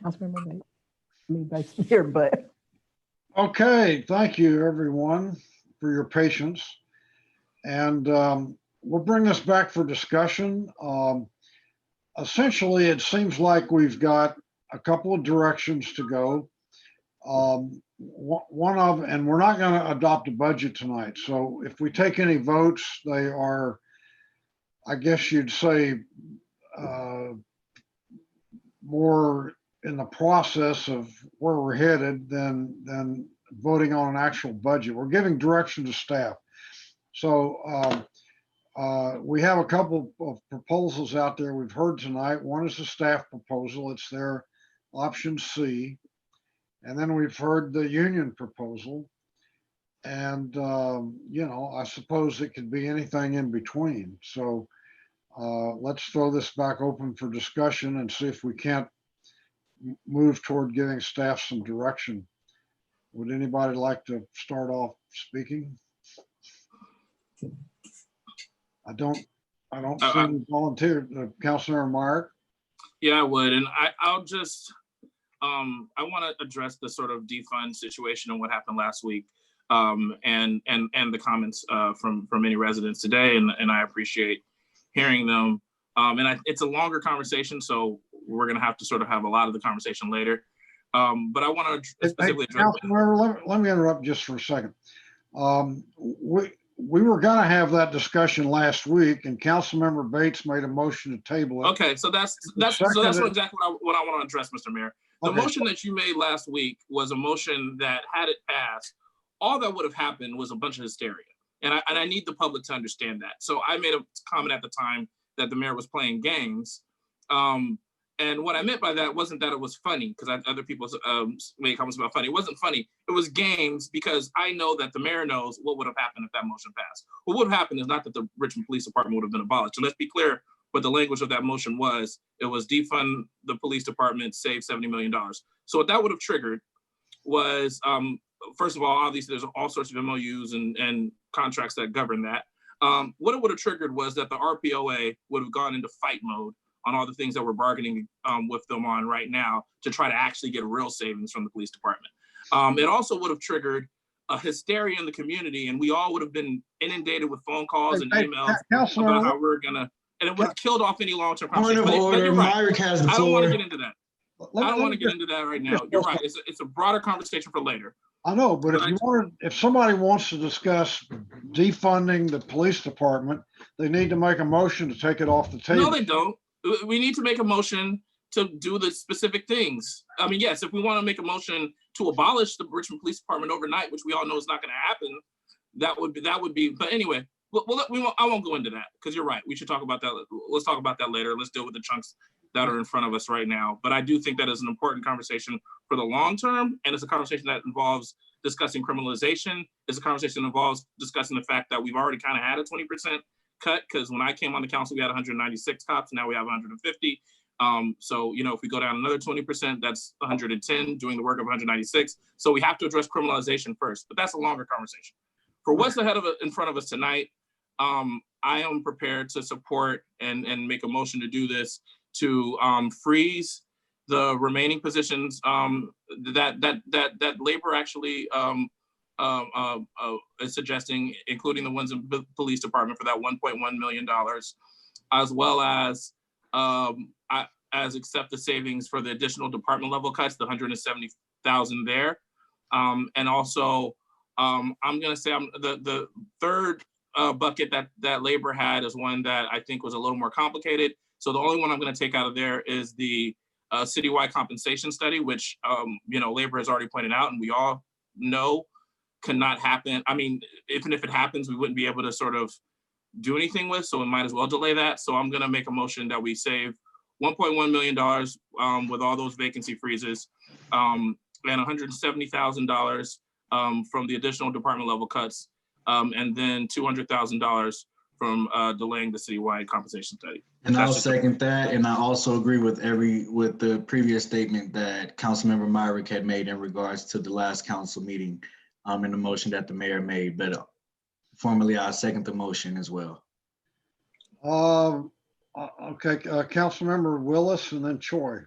Councilmember Vice Mayor, but. Okay, thank you, everyone, for your patience. And we'll bring this back for discussion. Essentially, it seems like we've got a couple of directions to go. One of, and we're not going to adopt a budget tonight. So if we take any votes, they are, I guess you'd say, more in the process of where we're headed than voting on an actual budget. We're giving direction to staff. So we have a couple of proposals out there we've heard tonight. One is the staff proposal. It's their option C. And then we've heard the union proposal. And, you know, I suppose it could be anything in between. So let's throw this back open for discussion and see if we can't move toward giving staff some direction. Would anybody like to start off speaking? I don't see any volunteer. Councilor Meyer. Yeah, I would, and I'll just I want to address the sort of defund situation and what happened last week, and the comments from many residents today, and I appreciate hearing them. It's a longer conversation, so we're gonna have to sort of have a lot of the conversation later. But I want to specifically address. Let me interrupt just for a second. We were going to have that discussion last week, and Councilmember Bates made a motion to table it. Okay, so that's exactly what I want to address, Mr. Mayor. The motion that you made last week was a motion that, had it passed, all that would have happened was a bunch of hysteria, and I need the public to understand that. So I made a comment at the time that the mayor was playing games. And what I meant by that wasn't that it was funny, because other people made comments about funny. It wasn't funny. It was games, because I know that the mayor knows what would have happened if that motion passed. What would have happened is not that the Richmond Police Department would have been abolished. So let's be clear what the language of that motion was. It was defund the police department, save $70 million. So what that would have triggered was, first of all, obviously there's all sorts of MOUs and contracts that govern that. What it would have triggered was that the RPOA would have gone into fight mode on all the things that we're bargaining with them on right now to try to actually get real savings from the police department. It also would have triggered a hysteria in the community, and we all would have been inundated with phone calls and emails about how we're gonna and it would have killed off any long-term Point conversation. of But order, you're right. Myrick has the I don't want to floor. get into that. Let I me- don't let want me to get just- into that right let me now. just- You're right. It's a broader conversation for later. I know, but if somebody wants to discuss defunding the police department, they need to make a motion to take it off the table. No, they don't. We need to make a motion to do the specific things. I mean, yes, if we want to make a motion to abolish the Richmond Police Department overnight, which we all know is not going to happen, that would be. But anyway, I won't go into that because you're right. We should talk about that. Let's talk about that later. Let's deal with the chunks that are in front of us right now. But I do think that is an important conversation for the long term, and it's a conversation that involves discussing criminalization. It's a conversation that involves discussing the fact that we've already kind of had a 20% cut, because when I came on the council, we had 196 cops. Now we have 150. So, if we go down another 20%, that's 110 doing the work of 196. So we have to address criminalization first, but that's a longer conversation. For what's ahead of it in front of us tonight, I am prepared to support and make a motion to do this, to freeze the remaining positions that labor actually is suggesting, including the ones in the police department for that $1.1 million, as well as accept the savings for the additional department level cuts, the 170,000 there. And also, I'm gonna say the third bucket that labor had is one that I think was a little more complicated. So the only one I'm gonna take out of there is the citywide compensation study, which labor has already pointed out, and we all know cannot happen. I mean, even if it happens, we wouldn't be able to sort of do anything with, so we might as well delay that. So I'm gonna make a motion that we save $1.1 million with all those vacancy freezes, and $170,000 from the additional department level cuts, and then $200,000 from delaying the citywide compensation study. And I'll second that. And I also agree with the previous statement that Councilmember Myrick had made in regards to the last council meeting, in the motion that the mayor made. But formally, I second the motion as well. Okay, Councilmember Willis and then Choi.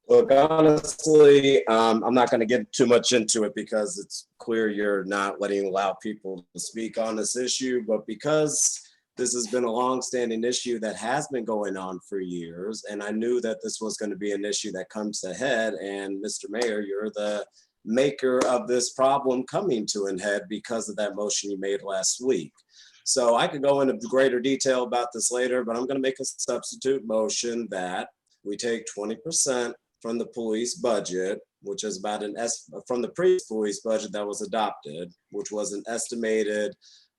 Look, honestly, I'm not going to get too much into it because it's clear you're not allow people to speak on this issue. But because this has been a longstanding issue that has been going on for years, and I knew that this was going to be an issue that comes ahead. And Mr. Mayor, you're the maker of this problem coming to an head because of that motion you made last week. So I could go into greater detail about this later, but I'm going to make a substitute motion that we take 20% from the police budget, which is about from the previous police budget that was adopted, which was an estimated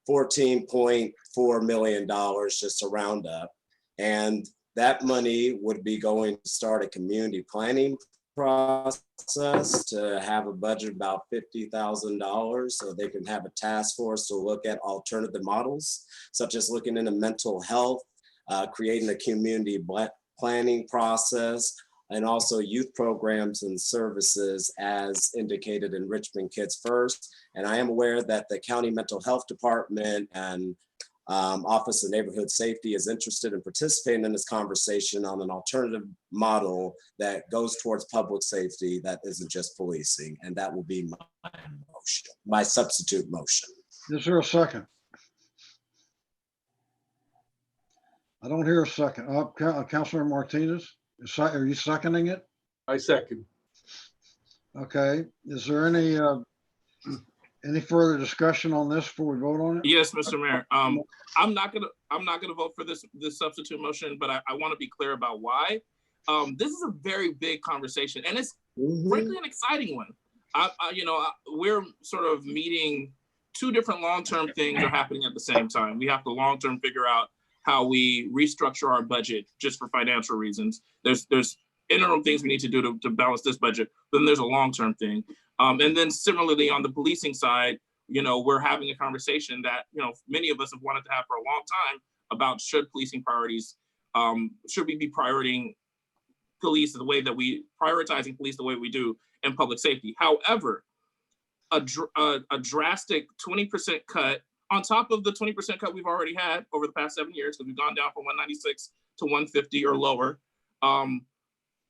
$14.4 million, just to round up. And that money would be going to start a community planning process to have a budget about $50,000 so they can have a task force to look at alternative models, such as looking into mental health, creating a community planning process, and also youth programs and services as indicated in Richmond Kids First. And I am aware that the County Mental Health Department and Office of Neighborhood Safety is interested in participating in this conversation on an alternative model that goes towards public safety that isn't just policing. And that will be my motion, my substitute motion. Is there a second? I don't hear a second. Councilor Martinez, are you seconding it? I second. Okay. Is there any further discussion on this before we vote on it? Yes, Mr. Mayor. I'm not gonna vote for this substitute motion, but I want to be clear about why. This is a very big conversation, and it's frankly an exciting one. We're sort of meeting two different long-term things are happening at the same time. We have to long-term figure out how we restructure our budget just for financial reasons. There's interim things we need to do to balance this budget. Then there's a long-term thing. And then similarly on the policing side, we're having a conversation that, many of us have wanted to have for a long time about should policing priorities, should we be prioritizing police the way that we do in public safety. However, a drastic 20% cut on top of the 20% cut we've already had over the past 7 years, because we've gone down from 196 to 150 or lower.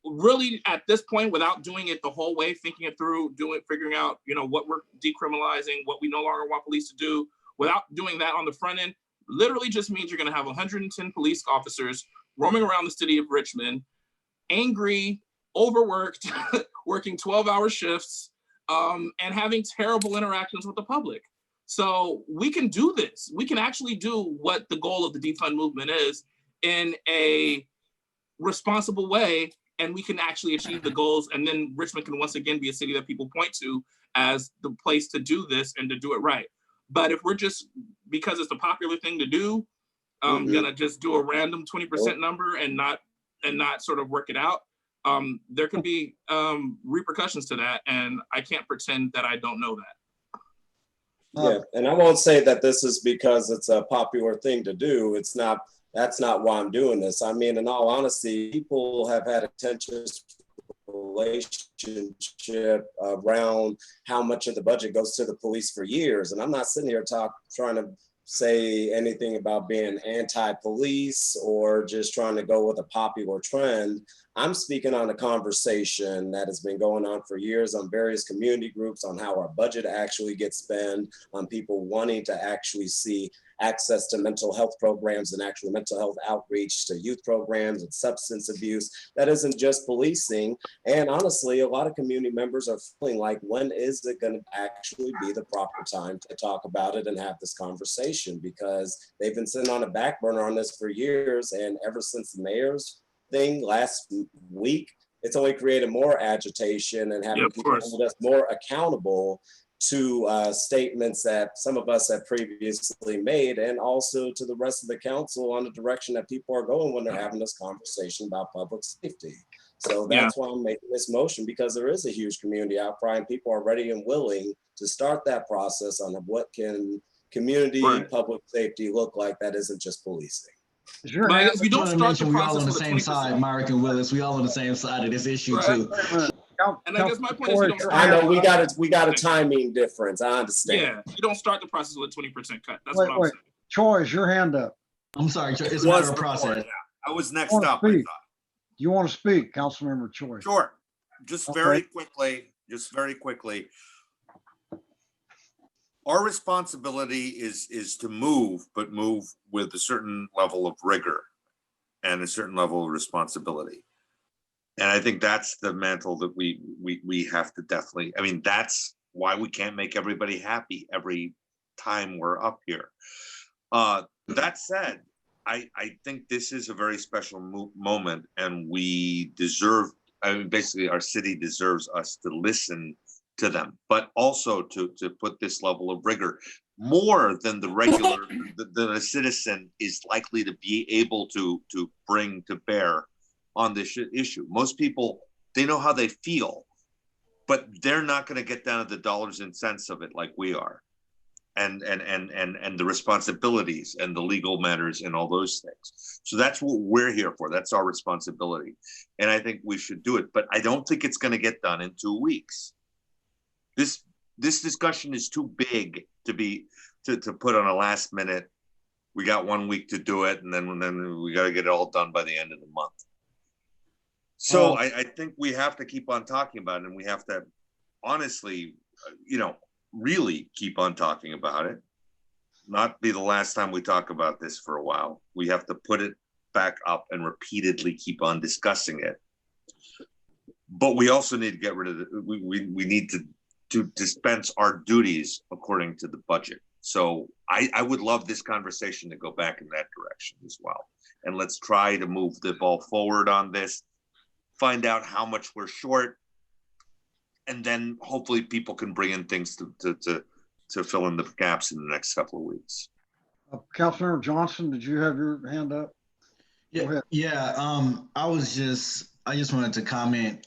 Really, at this point, without doing it the whole way, thinking it through, figuring out, what we're decriminalizing, what we no longer want police to do, without doing that on the front end, literally just means you're gonna have 110 police officers roaming around the city of Richmond, angry, overworked, working 12-hour shifts, and having terrible interactions with the public. So we can do this. We can actually do what the goal of the defund movement is in a responsible way, and we can actually achieve the goals. And then Richmond can once again be a city that people point to as the place to do this and to do it right. But if we're just, because it's the popular thing to do, gonna just do a random 20% number and not sort of work it out, there can be repercussions to that, and I can't pretend that I don't know that. Yeah, and I won't say that this is because it's a popular thing to do. It's not, that's not why I'm doing this. I mean, in all honesty, people have had a contentious relationship around how much of the budget goes to the police for years. And I'm not sitting here trying to say anything about being anti-police or just trying to go with a popular trend. I'm speaking on a conversation that has been going on for years on various community groups on how our budget actually gets spent, on people wanting to actually see access to mental health programs and actual mental health outreach, to youth programs and substance abuse. That isn't just policing. And honestly, a lot of community members are feeling like, when is it going to actually be the proper time to talk about it and have this conversation? Because they've been sitting on a back burner on this for years. And ever since the mayor's thing last week, it's only created more agitation and having people hold us more accountable to statements that some of us have previously made, and also to the rest of the council on the direction that people are going when they're having this conversation about public safety. So that's why I'm making this motion, because there is a huge community outcry and people are ready and willing to start that process on what can community public safety look like that isn't just policing. But I guess you don't start the we all process on the with same side, Mark and Willis. We all on the same side of this issue too. And I guess my point is, you don't I know we got a timing difference. I understand. Yeah, you don't start the process with a 20% cut. That's what I'm saying. Troy, is your hand up? I'm sorry, Troy. It's a matter of process. I was next up. Do you want to speak, Councilmember Troy? Sure. Just very quickly. Our responsibility is to move, but move with a certain level of rigor and a certain level of responsibility. And I think that's the mantle that we have to definitely, I mean, that's why we can't make everybody happy every time we're up here. That said, I think this is a very special moment, and we deserve, I mean, basically our city deserves us to listen to them, but also to put this level of rigor more than the regular, than a citizen is likely to be able to bring to bear on this issue. Most people, they know how they feel, but they're not going to get down to the dollars and cents of it like we are, and the responsibilities and the legal matters and all those things. So that's what we're here for. That's our responsibility, and I think we should do it. But I don't think it's going to get done in 2 weeks. This discussion is too big to put on a last minute. We got 1 week to do it, and then we got to get it all done by the end of the month. So I think we have to keep on talking about it, and we have to honestly, really keep on talking about it. Not be the last time we talk about this for a while. We have to put it back up and repeatedly keep on discussing it. But we also need to get rid of it. We need to dispense our duties according to the budget. So I would love this conversation to go back in that direction as well. And let's try to move the ball forward on this, find out how much we're short, and then hopefully people can bring in things to fill in the gaps in the next couple of weeks. Councilmember Johnson, did you have your hand up? Yeah. I just wanted to comment,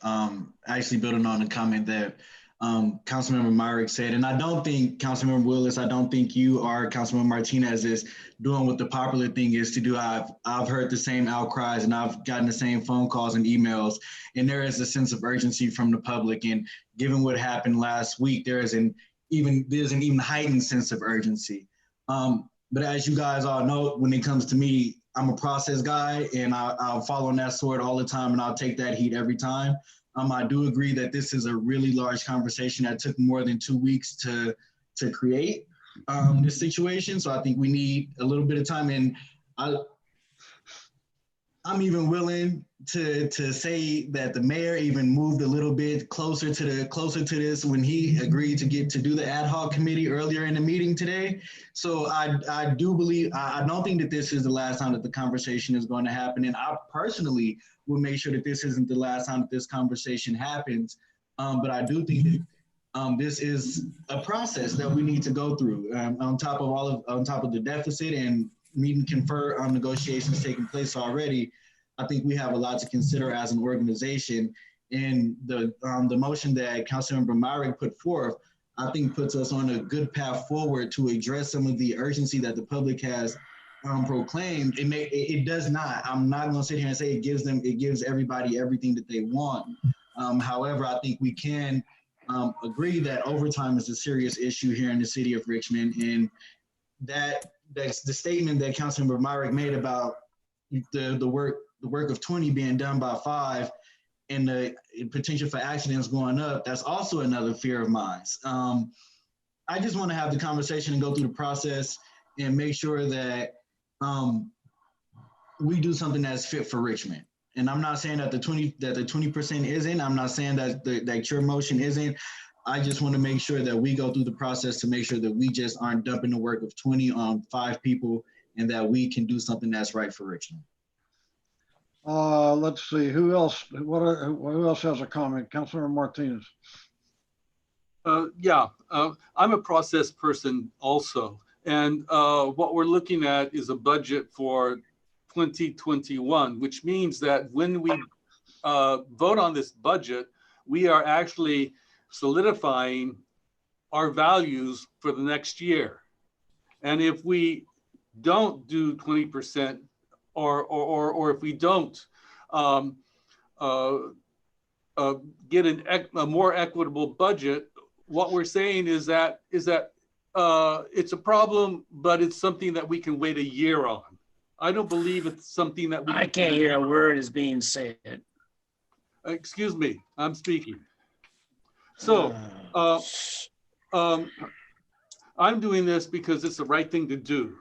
actually building on the comment that Councilmember Myrick said, and I don't think, Councilmember Willis, I don't think you or Councilmember Martinez is doing what the popular thing is to do. I've heard the same outcries, and I've gotten the same phone calls and emails, and there is a sense of urgency from the public. And given what happened last week, there's an even heightened sense of urgency. But as you guys all know, when it comes to me, I'm a process guy, and I'll follow on that sword all the time, and I'll take that heat every time. I do agree that this is a really large conversation that took more than 2 weeks to create. this situation. So I think we need a little bit of time, and I'm even willing to say that the mayor even moved a little bit closer to this when he agreed to do the ad hoc committee earlier in the meeting today. So I do believe, I don't think that this is the last time that the conversation is going to happen. And I personally will make sure that this isn't the last time that this conversation happens. But I do think that this is a process that we need to go through on top of the deficit and meet and confer on negotiations taking place already. I think we have a lot to consider as an organization, and the motion that Councilmember Myrick put forth, I think puts us on a good path forward to address some of the urgency that the public has proclaimed. It does not. I'm not going to sit here and say it gives everybody everything that they want. However, I think we can agree that overtime is a serious issue here in the city of Richmond, and that's the statement that Councilmember Myrick made about the work of 20 being done by 5 and the potential for accidents going up. That's also another fear of mine. I just want to have the conversation and go through the process and make sure that we do something that's fit for Richmond. And I'm not saying that the 20% isn't. I'm not saying that your motion isn't. I just want to make sure that we go through the process to make sure that we just aren't dumping the work of 20 on 5 people, and that we can do something that's right for Richmond. Let's see, who else has a comment? Councilmember Martinez. I'm a process person also. And what we're looking at is a budget for 2021, which means that when we vote on this budget, we are actually solidifying our values for the next year. And if we don't do 20%, or if we don't get a more equitable budget, what we're saying is that it's a problem, but it's something that we can wait a year on. I don't believe it's something that we I can't hear a word is being said. Excuse me, I'm speaking. So I'm doing this because it's the right thing to do.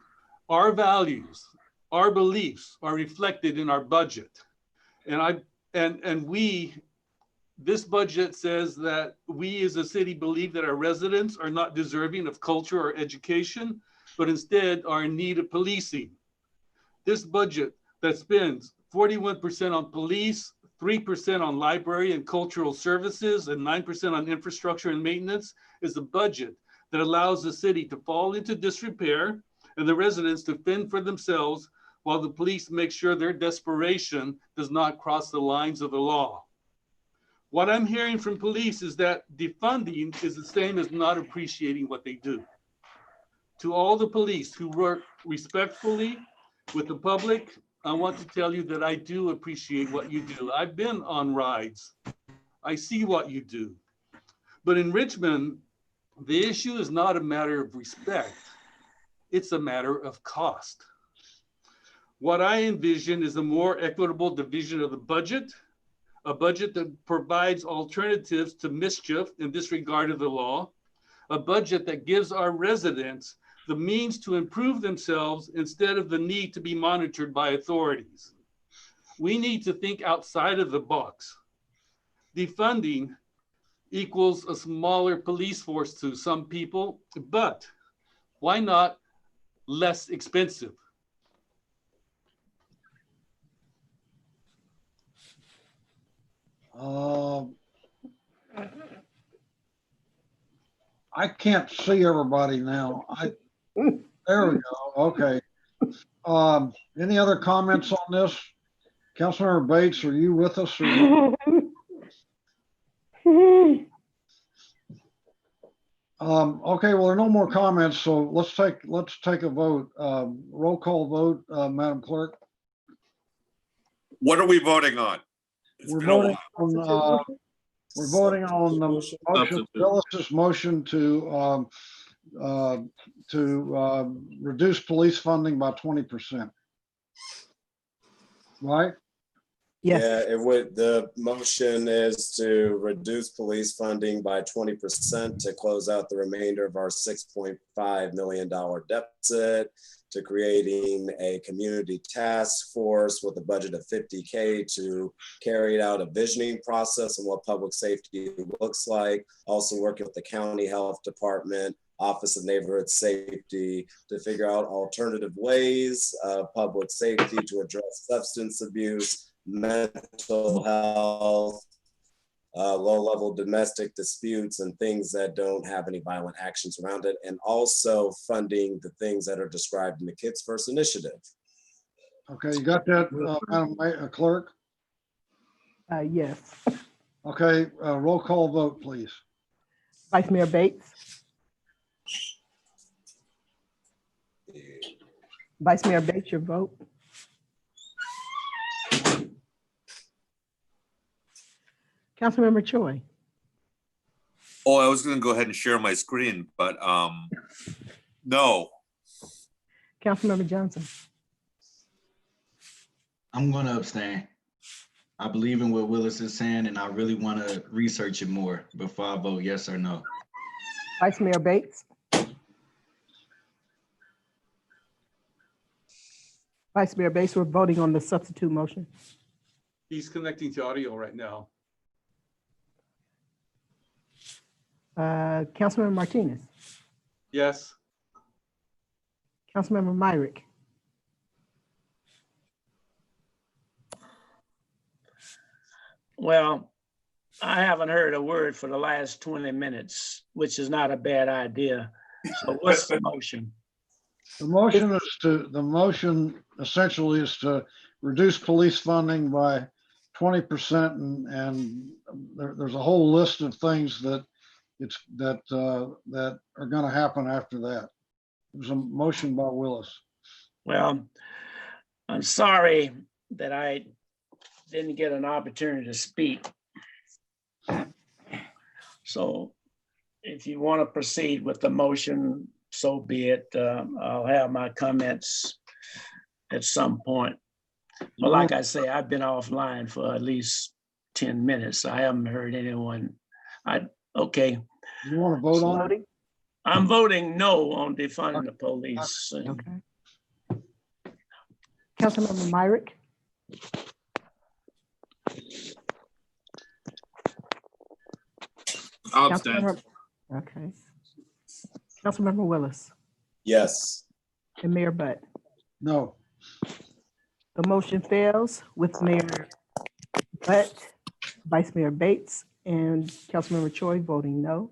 Our values, our beliefs are reflected in our budget. This budget says that we as a city believe that our residents are not deserving of culture or education, but instead are in need of policing. This budget that spends 41% on police, 3% on library and cultural services, and 9% on infrastructure and maintenance is a budget that allows the city to fall into disrepair and the residents to fend for themselves while the police make sure their desperation does not cross the lines of the law. What I'm hearing from police is that defunding is the same as not appreciating what they do. To all the police who work respectfully with the public, I want to tell you that I do appreciate what you do. I've been on rides. I see what you do. But in Richmond, the issue is not a matter of respect. It's a matter of cost. What I envision is a more equitable division of the budget, a budget that provides alternatives to mischief in disregard of the law, a budget that gives our residents the means to improve themselves instead of the need to be monitored by authorities. We need to think outside of the box. Defunding equals a smaller police force to some people, but why not less expensive? I can't see everybody now. There we go. Okay. Any other comments on this? Councilmember Bates, are you with us? Or okay, well, there are no more comments, so let's take a vote. Roll call vote, Madam Clerk. What are we voting on? We're voting on the motion, Phyllis's motion to reduce police funding by 20%. Right? Yes. Yeah, the motion is to reduce police funding by 20% to close out the remainder of our $6.5 million deficit, to creating a community task force with a budget of $50K to carry out a visioning process on what public safety looks like. Also working with the county health department, Office of Neighborhood Safety to figure out alternative ways of public safety to address substance abuse, mental health, low-level domestic disputes, and things that don't have any violent actions around it, and also funding the things that are described in the Kids First initiative. Okay, you got that, Madam Clerk? Yes. Okay, roll call vote, please. Vice Mayor Bates. Vice Mayor Bates, your vote. Councilmember Choi. Oh, I was gonna go ahead and share my screen, but no. Councilmember Johnson. I'm going to abstain. I believe in what Willis is saying, and I really want to research it more before I vote yes or no. Vice Mayor Bates. Vice Mayor Bates, we're voting on the substitute motion. He's connecting to audio right now. Councilmember Martinez. Yes. Councilmember Myrick. Well, I haven't heard a word for the last 20 minutes, which is not a bad idea. So what's the motion? The motion essentially is to reduce police funding by 20%, and there's a whole list of things that are going to happen after that. There's a motion by Willis. Well, I'm sorry that I didn't get an opportunity to speak. So if you want to proceed with the motion, so be it. I'll have my comments at some point. But like I say, I've been offline for at least 10 minutes. I haven't heard anyone. Okay. You want to vote on it? I'm voting no on defunding the police. Okay. Councilmember Myrick. I'll abstain. Okay. Councilmember Willis. Yes. And Mayor Butt. No. The motion fails with Mayor Butt, Vice Mayor Bates, and Councilmember Choi voting no.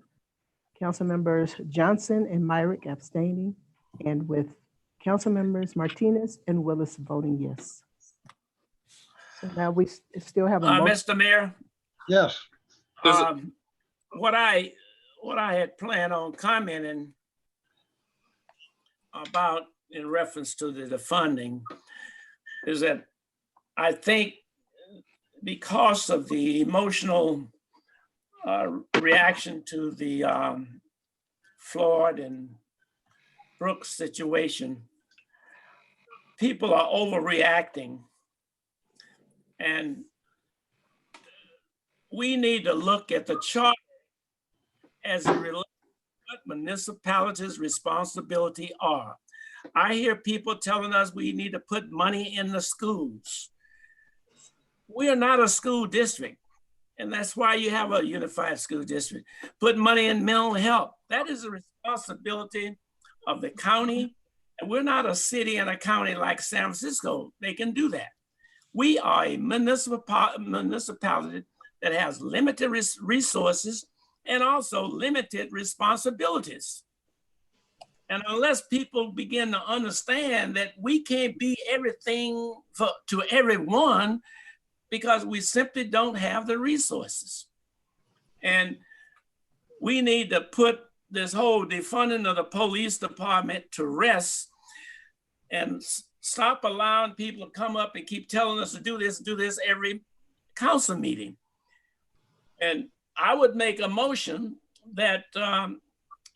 Councilmembers Johnson and Myrick abstaining, and with Councilmembers Martinez and Willis voting yes. So now we still have a motion. Mr. Mayor? Yes. What I had planned on commenting about in reference to the funding is that I think because of the emotional reaction to the Floyd and Brooks situation, people are overreacting, and we need to look at the chart as it relates to what municipalities' responsibility are. I hear people telling us we need to put money in the schools. We are not a school district, and that's why you have a unified school district. Put money in mental health. That is a responsibility of the county, and we're not a city and a county like San Francisco. They can do that. We are a municipality that has limited resources and also limited responsibilities. And unless people begin to understand that we can't be everything to everyone, because we simply don't have the resources. And we need to put this whole defunding of the police department to rest and stop allowing people to come up and keep telling us to do this every council meeting. And I would make a motion that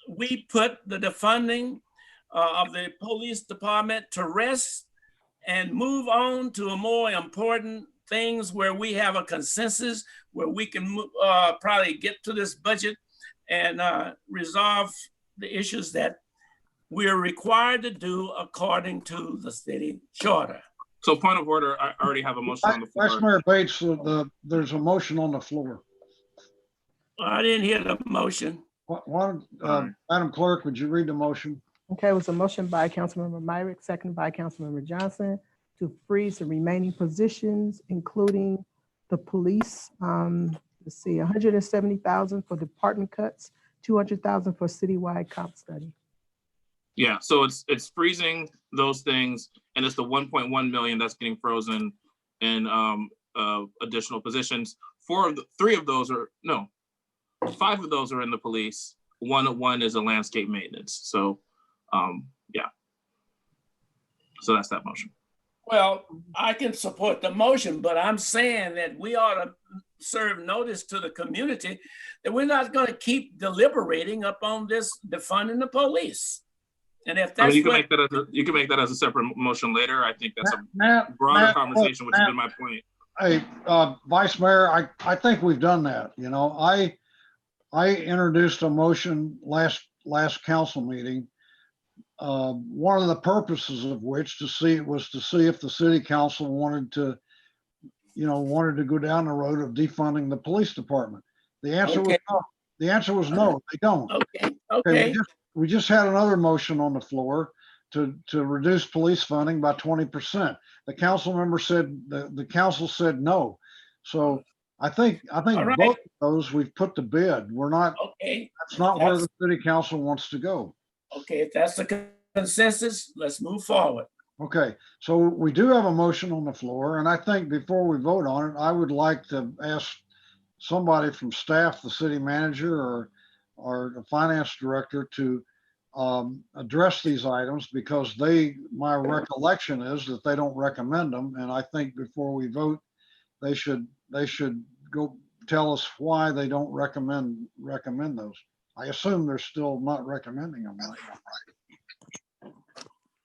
we put the defunding of the police department to rest and move on to a more important things where we have a consensus, where we can probably get to this budget and resolve the issues that we're required to do according to the city charter. So point of order, I already have a motion on the floor. Vice Mayor Bates, there's a motion on the floor. I didn't hear the motion. Madam Clerk, would you read the motion? Okay, it was a motion by Councilmember Myrick, seconded by Councilmember Johnson to freeze the remaining positions, including the police. Let's see, 170,000 for department cuts, 200,000 for citywide comp study. Yeah, so it's freezing those things, and it's the 1.1 million that's getting frozen in additional positions. 5 of those are in the police. One is a landscape maintenance. So yeah. So that's that motion. Well, I can support the motion, but I'm saying that we ought to serve notice to the community that we're not going to keep deliberating upon this defunding the police. And if that's you can make that as a separate motion later. I think that's a broader conversation, which has been my point. Hey, Vice Mayor, I think we've done that. You know, I introduced a motion last council meeting. One of the purposes of which was to see if the city council wanted to go down the road of defunding the police department. The answer was no. The answer was no, they don't. Okay. We just had another motion on the floor to reduce police funding by 20%. The council member said, the council said no. So I think right. both of those we've put to bed. We're not, that's not where the city council wants to go. Okay, if that's the consensus, let's move forward. Okay, so we do have a motion on the floor, and I think before we vote on it, I would like to ask somebody from staff, the city manager or the finance director, to address these items, because my recollection is that they don't recommend them, and I think before we vote, they should go tell us why they don't recommend those. I assume they're still not recommending them right now.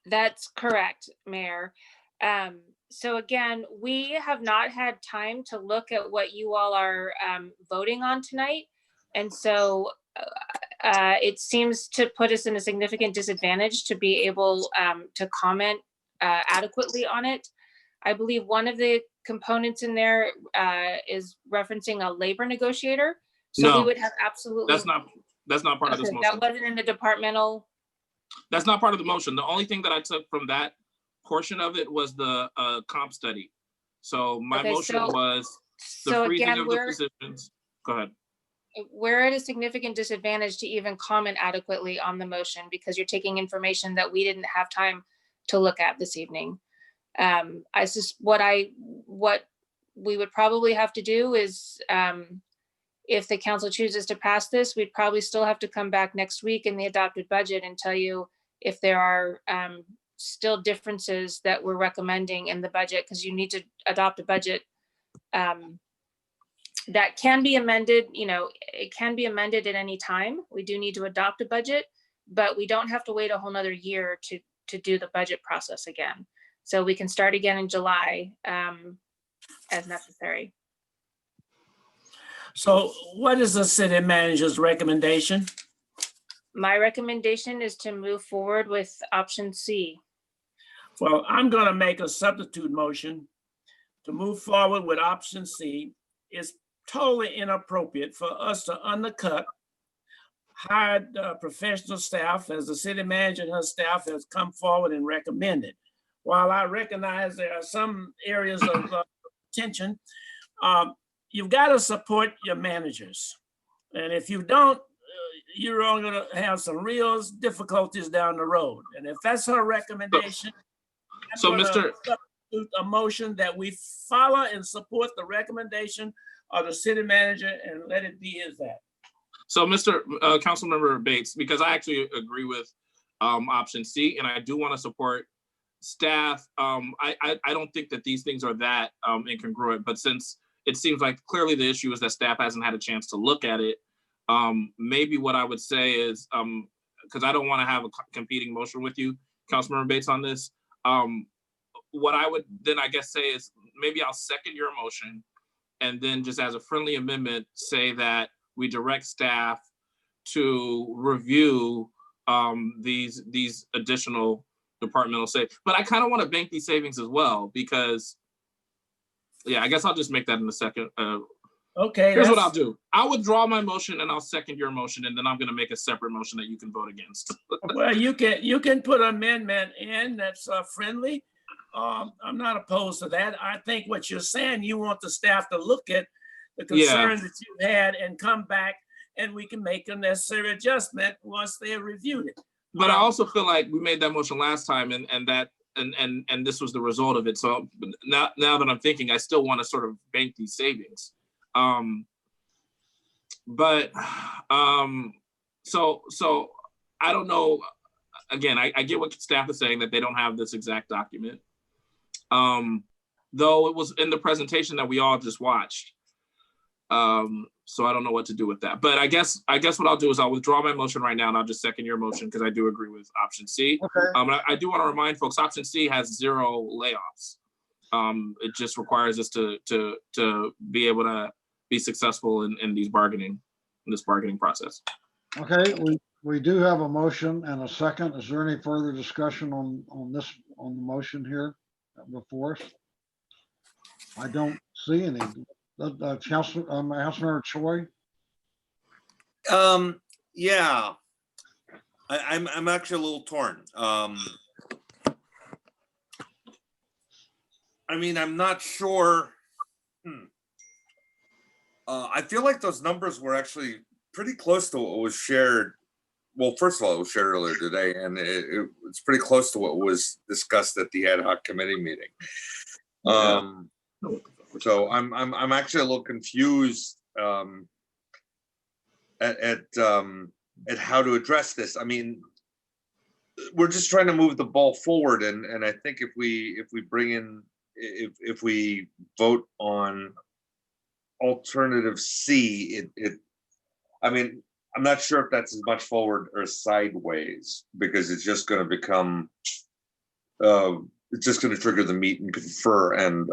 That's correct, Mayor. So again, we have not had time to look at what you all are voting on tonight. And so it seems to put us in a significant disadvantage to be able to comment adequately on it. I believe one of the components in there is referencing a labor negotiator. So we would have absolutely. That's not part of this motion. That wasn't in the departmental. That's not part of the motion. The only thing that I took from that portion of it was the comp study. So my motion was the freezing of the positions. Go ahead. We're at a significant disadvantage to even comment adequately on the motion because you're taking information that we didn't have time to look at this evening. What we would probably have to do is, if the council chooses to pass this, we'd probably still have to come back next week in the adopted budget and tell you if there are still differences that we're recommending in the budget, because you need to adopt a budget that can be amended. It can be amended at any time. We do need to adopt a budget, but we don't have to wait a whole nother year to do the budget process again. So we can start again in July as necessary. So what is the city manager's recommendation? My recommendation is to move forward with option C. Well, I'm going to make a substitute motion to move forward with option C. It's totally inappropriate for us to undercut hired professional staff, as the city manager and her staff has come forward and recommended. While I recognize there are some areas of tension, you've got to support your managers. And if you don't, you're only going to have some real difficulties down the road. And if that's her recommendation, so Mr. A motion that we follow and support the recommendation of the city manager and let it be as that. So Mr. Councilmember Bates, because I actually agree with option C, and I do want to support staff. I don't think that these things are that incongruent, but since it seems like clearly the issue is that staff hasn't had a chance to look at it, maybe what I would say is, because I don't want to have a competing motion with you, Councilmember Bates, on this, what I would then, I guess, say is maybe I'll second your motion, and then just as a friendly amendment, say that we direct staff to review these additional departmental savings. But I kind of want to bank these savings as well, because, yeah, I guess I'll just make that in a second. Okay. Here's what I'll do. I'll withdraw my motion and I'll second your motion, and then I'm going to make a separate motion that you can vote against. Well, you can put an amendment in that's friendly. I'm not opposed to that. I think what you're saying, you want the staff to look at the concerns that you've had and come back, and we can make a necessary adjustment once they have reviewed it. But I also feel like we made that motion last time, and this was the result of it. So now that I'm thinking, I still want to sort of bank these savings. So I don't know. Again, I get what staff is saying, that they don't have this exact document. Though it was in the presentation that we all just watched. So I don't know what to do with that. But I guess what I'll do is I'll withdraw my motion right now, and I'll just second your motion, because I do agree with option C. Okay. I do want to remind folks, option C has 0 layoffs. It just requires us to be able to be successful in this bargaining process. Okay, we do have a motion and a second. Is there any further discussion on the motion here before us? I don't see any. Councilmember Choi? Yeah, I'm actually a little torn. I mean, I'm not sure. I feel like those numbers were actually pretty close to what was shared. Well, first of all, it was shared earlier today, and it's pretty close to what was discussed at the ad hoc committee meeting. So I'm actually a little confused at how to address this. I mean, we're just trying to move the ball forward, and I think if we vote on alternative C, I mean, I'm not sure if that's as much forward or sideways, because it's just going to become it's just going to trigger the meet and confer, and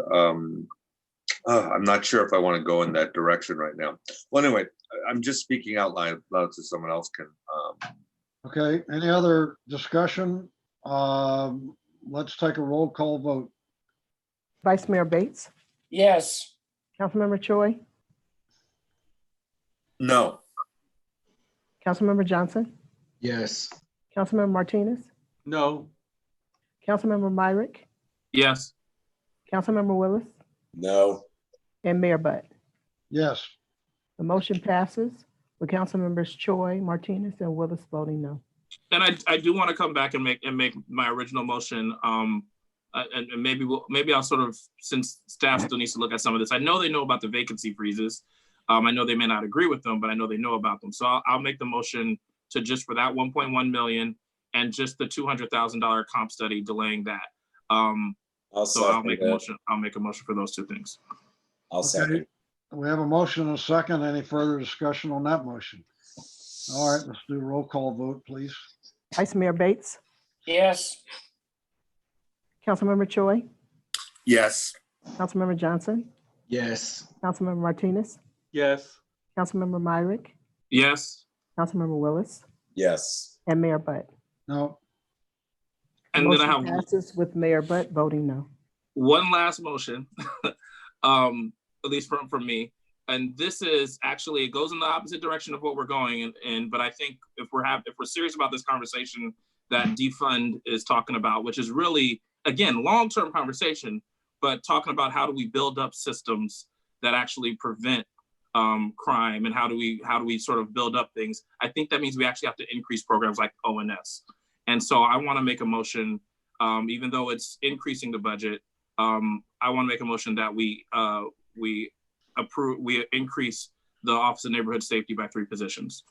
I'm not sure if I want to go in that direction right now. Well, anyway, I'm just speaking out loud so someone else can. Okay, any other discussion? Let's take a roll call vote. Vice Mayor Bates, Yes. Councilmember Choi, No. Councilmember Johnson, Yes. Councilmember Martinez, No. Councilmember Myrick, Yes. Councilmember Willis, No. and Mayor Butt. Yes. The motion passes with Councilmembers Choi, Martinez, and Willis voting no. And I do want to come back and make my original motion. And maybe I'll sort of, since staff still needs to look at some of this. I know they know about the vacancy freezes. I know they may not agree with them, but I know they know about them. So I'll make the motion to just for that 1.1 million and just the $200,000 comp study, delaying that. I'll make a motion for those two things. I'll second. We have a motion and a second. Any further discussion on that motion? All right, let's do a roll call vote, please. Vice Mayor Bates, Yes. Councilmember Choi, Yes. Councilmember Johnson, Yes. Councilmember Martinez, Yes. Councilmember Myrick, Yes. Councilmember Willis, Yes. and Mayor Butt. No. The And then I motion have passes with Mayor Butt voting no. one last motion, at least from me. And this is actually, it goes in the opposite direction of what we're going in, but I think if we're serious about this conversation that defund is talking about, which is really, again, long-term conversation, but talking about how do we build up systems that actually prevent crime, and how do we sort of build up things. I think that means we actually have to increase programs like ONS. And so I want to make a motion, even though it's increasing the budget, I want to make a motion that we increase the Office of Neighborhood Safety by 3 positions.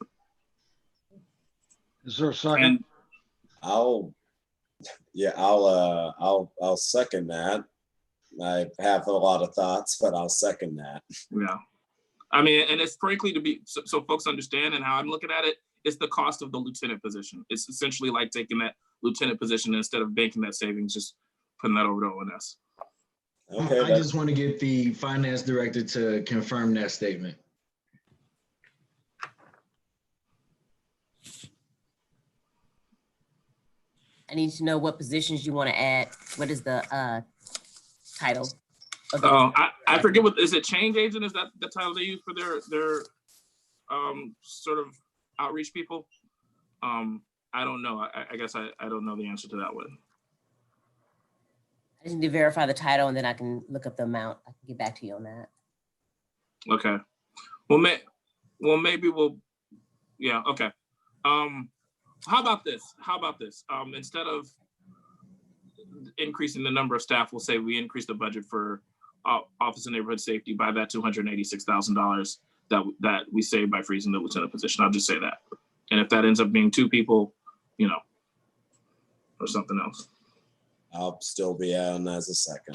Is there a second? I'll second that. I have a lot of thoughts, but I'll second that. Yeah. I mean, and it's frankly so folks understand, and how I'm looking at it, it's the cost of the lieutenant position. It's essentially like taking that lieutenant position, instead of banking that savings, just putting that over to ONS. Okay, I just want to get the finance director to confirm that statement. I need to know what positions you want to add. What is the title? Oh, I forget what, is it change agent? Is that the title they use for their sort of outreach people? I don't know. I guess I don't know the answer to that one. I just need to verify the title and then I can look up the amount. I can get back to you on that. Okay. Well, maybe we'll, yeah, okay. How about this? Instead of increasing the number of staff, we'll say we increase the budget for Office of Neighborhood Safety by that $286,000 that we save by freezing the lieutenant position. I'll just say that. And if that ends up being 2 people, you know, or something else. I'll still be on as a second.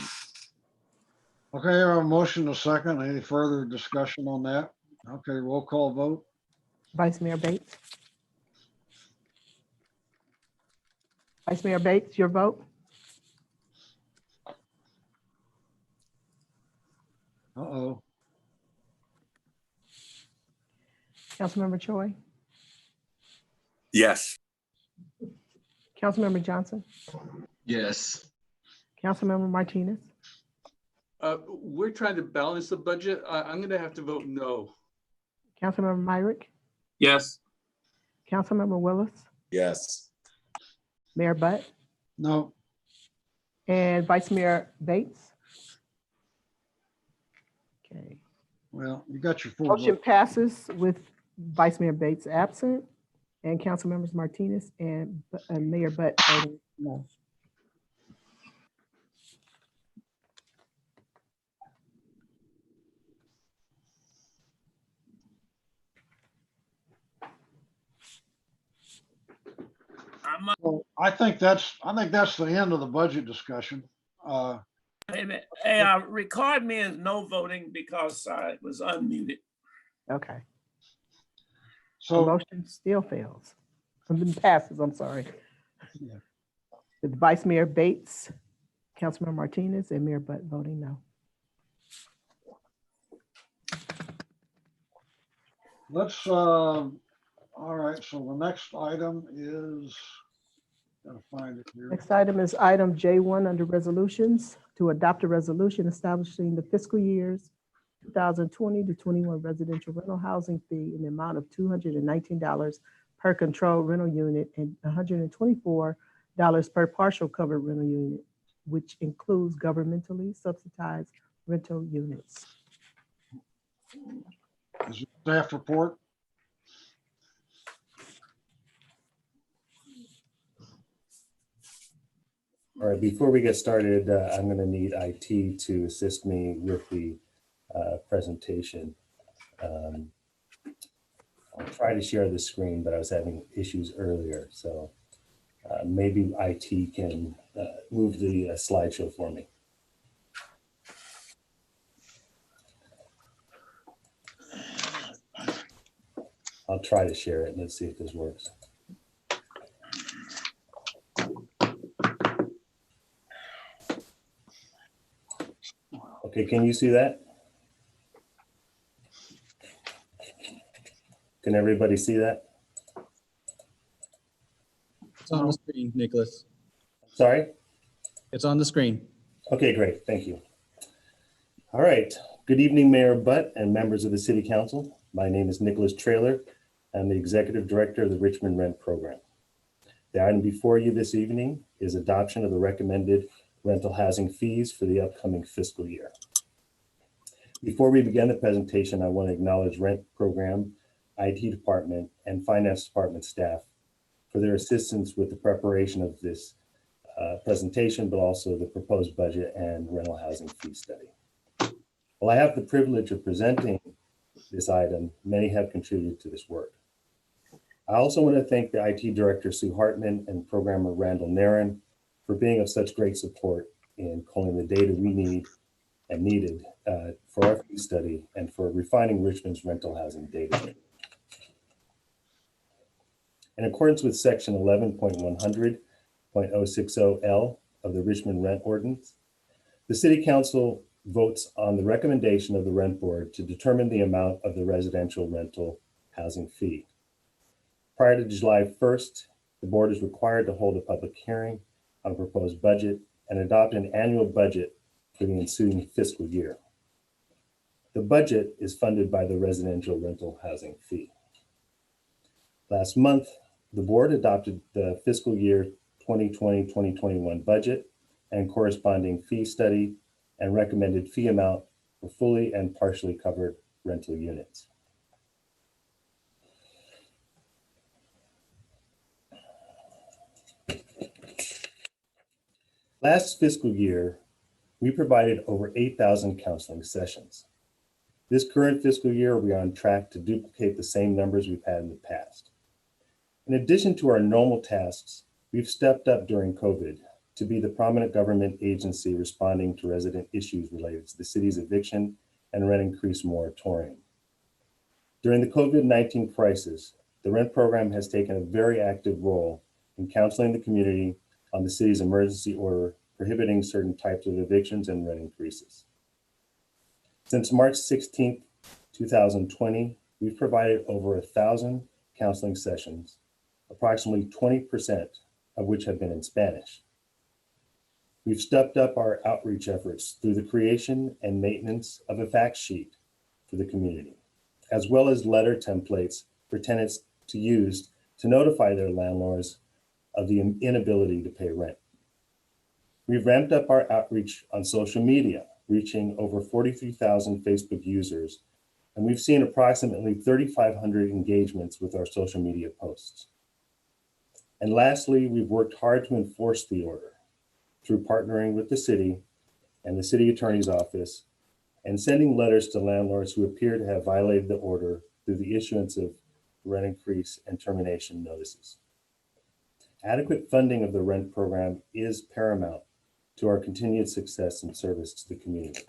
Okay, I have a motion to second. Any further discussion on that? Okay, roll call vote. Vice Mayor Bates? Vice Mayor Bates, your vote? Uh-oh. Councilmember Choi? Yes. Councilmember Johnson? Yes. Councilmember Martinez? We're trying to balance the budget. I'm going to have to vote no. Councilmember Myrick? Yes. Councilmember Willis? Yes. Mayor Butt? No. And Vice Mayor Bates? Okay. Well, you got your full Motion vote. passes with Vice Mayor Bates absent and Council Members Martinez and Mayor Butt voting no. Well, I think that's the end of the budget discussion. Hey, record me as no voting because I was unmuted. Okay. So the motion still fails. Passes, I'm sorry. Yeah. With Vice Mayor Bates, Councilmember Martinez, and Mayor Butt voting no. let's, all right, so the next item is, gotta find it here. Next item is item J1 under resolutions, to adopt a resolution establishing the fiscal years 2020 to 21 residential rental housing fee in the amount of $219 per controlled rental unit and $124 per partial covered rental unit, which includes governmentally subsidized rental units. Is it staff report? All right, before we get started, I'm going to need IT to assist me with the presentation. I'll try to share the screen, but I was having issues earlier. So maybe IT can move the slideshow for me. I'll try to share it. Let's see if this works. Okay, can you see that? Can everybody see that? It's on the screen, Nicholas. Sorry? It's on the screen. Okay, great. Thank you. All right. Good evening, Mayor Butt and members of the City Council. My name is Nicholas Traylor. I'm the Executive Director of the Richmond Rent Program. The item before you this evening is adoption of the recommended rental housing fees for the upcoming fiscal year. Before we begin the presentation, I want to acknowledge Rent Program, IT Department, and Finance Department staff for their assistance with the preparation of this presentation, but also the proposed budget and rental housing fee study. While I have the privilege of presenting this item, many have contributed to this work. I also want to thank the IT Director, Sue Hartman, and Programmer Randall Nairn for being of such great support in calling the data we need and needed for our fee study and for refining Richmond's rental housing data. In accordance with section 11.100.060L of the Richmond Rent Ordinance. The City Council votes on the recommendation of the Rent Board to determine the amount of the residential rental housing fee. Prior to July 1st, the Board is required to hold a public hearing on a proposed budget and adopt an annual budget for the ensuing fiscal year. The budget is funded by the residential rental housing fee. Last month, the Board adopted the fiscal year 2020-2021 budget and corresponding fee study and recommended fee amount for fully and partially covered rental units. Last fiscal year, we provided over 8,000 counseling sessions. This current fiscal year, we are on track to duplicate the same numbers we've had in the past. In addition to our normal tasks, we've stepped up during COVID to be the prominent government agency responding to resident issues related to the city's eviction and rent increase moratorium. During the COVID-19 crisis, the rent program has taken a very active role in counseling the community on the city's emergency order prohibiting certain types of evictions and rent increases. Since March 16, 2020, we've provided over 1,000 counseling sessions, approximately 20% of which have been in Spanish. We've stepped up our outreach efforts through the creation and maintenance of a fact sheet for the community, as well as letter templates for tenants to use to notify their landlords of the inability to pay rent. We've ramped up our outreach on social media, reaching over 43,000 Facebook users, and we've seen approximately 3,500 engagements with our social media posts. And lastly, we've worked hard to enforce the order through partnering with the city and the city attorney's office and sending letters to landlords who appear to have violated the order through the issuance of rent increase and termination notices. Adequate funding of the rent program is paramount to our continued success and service to the community.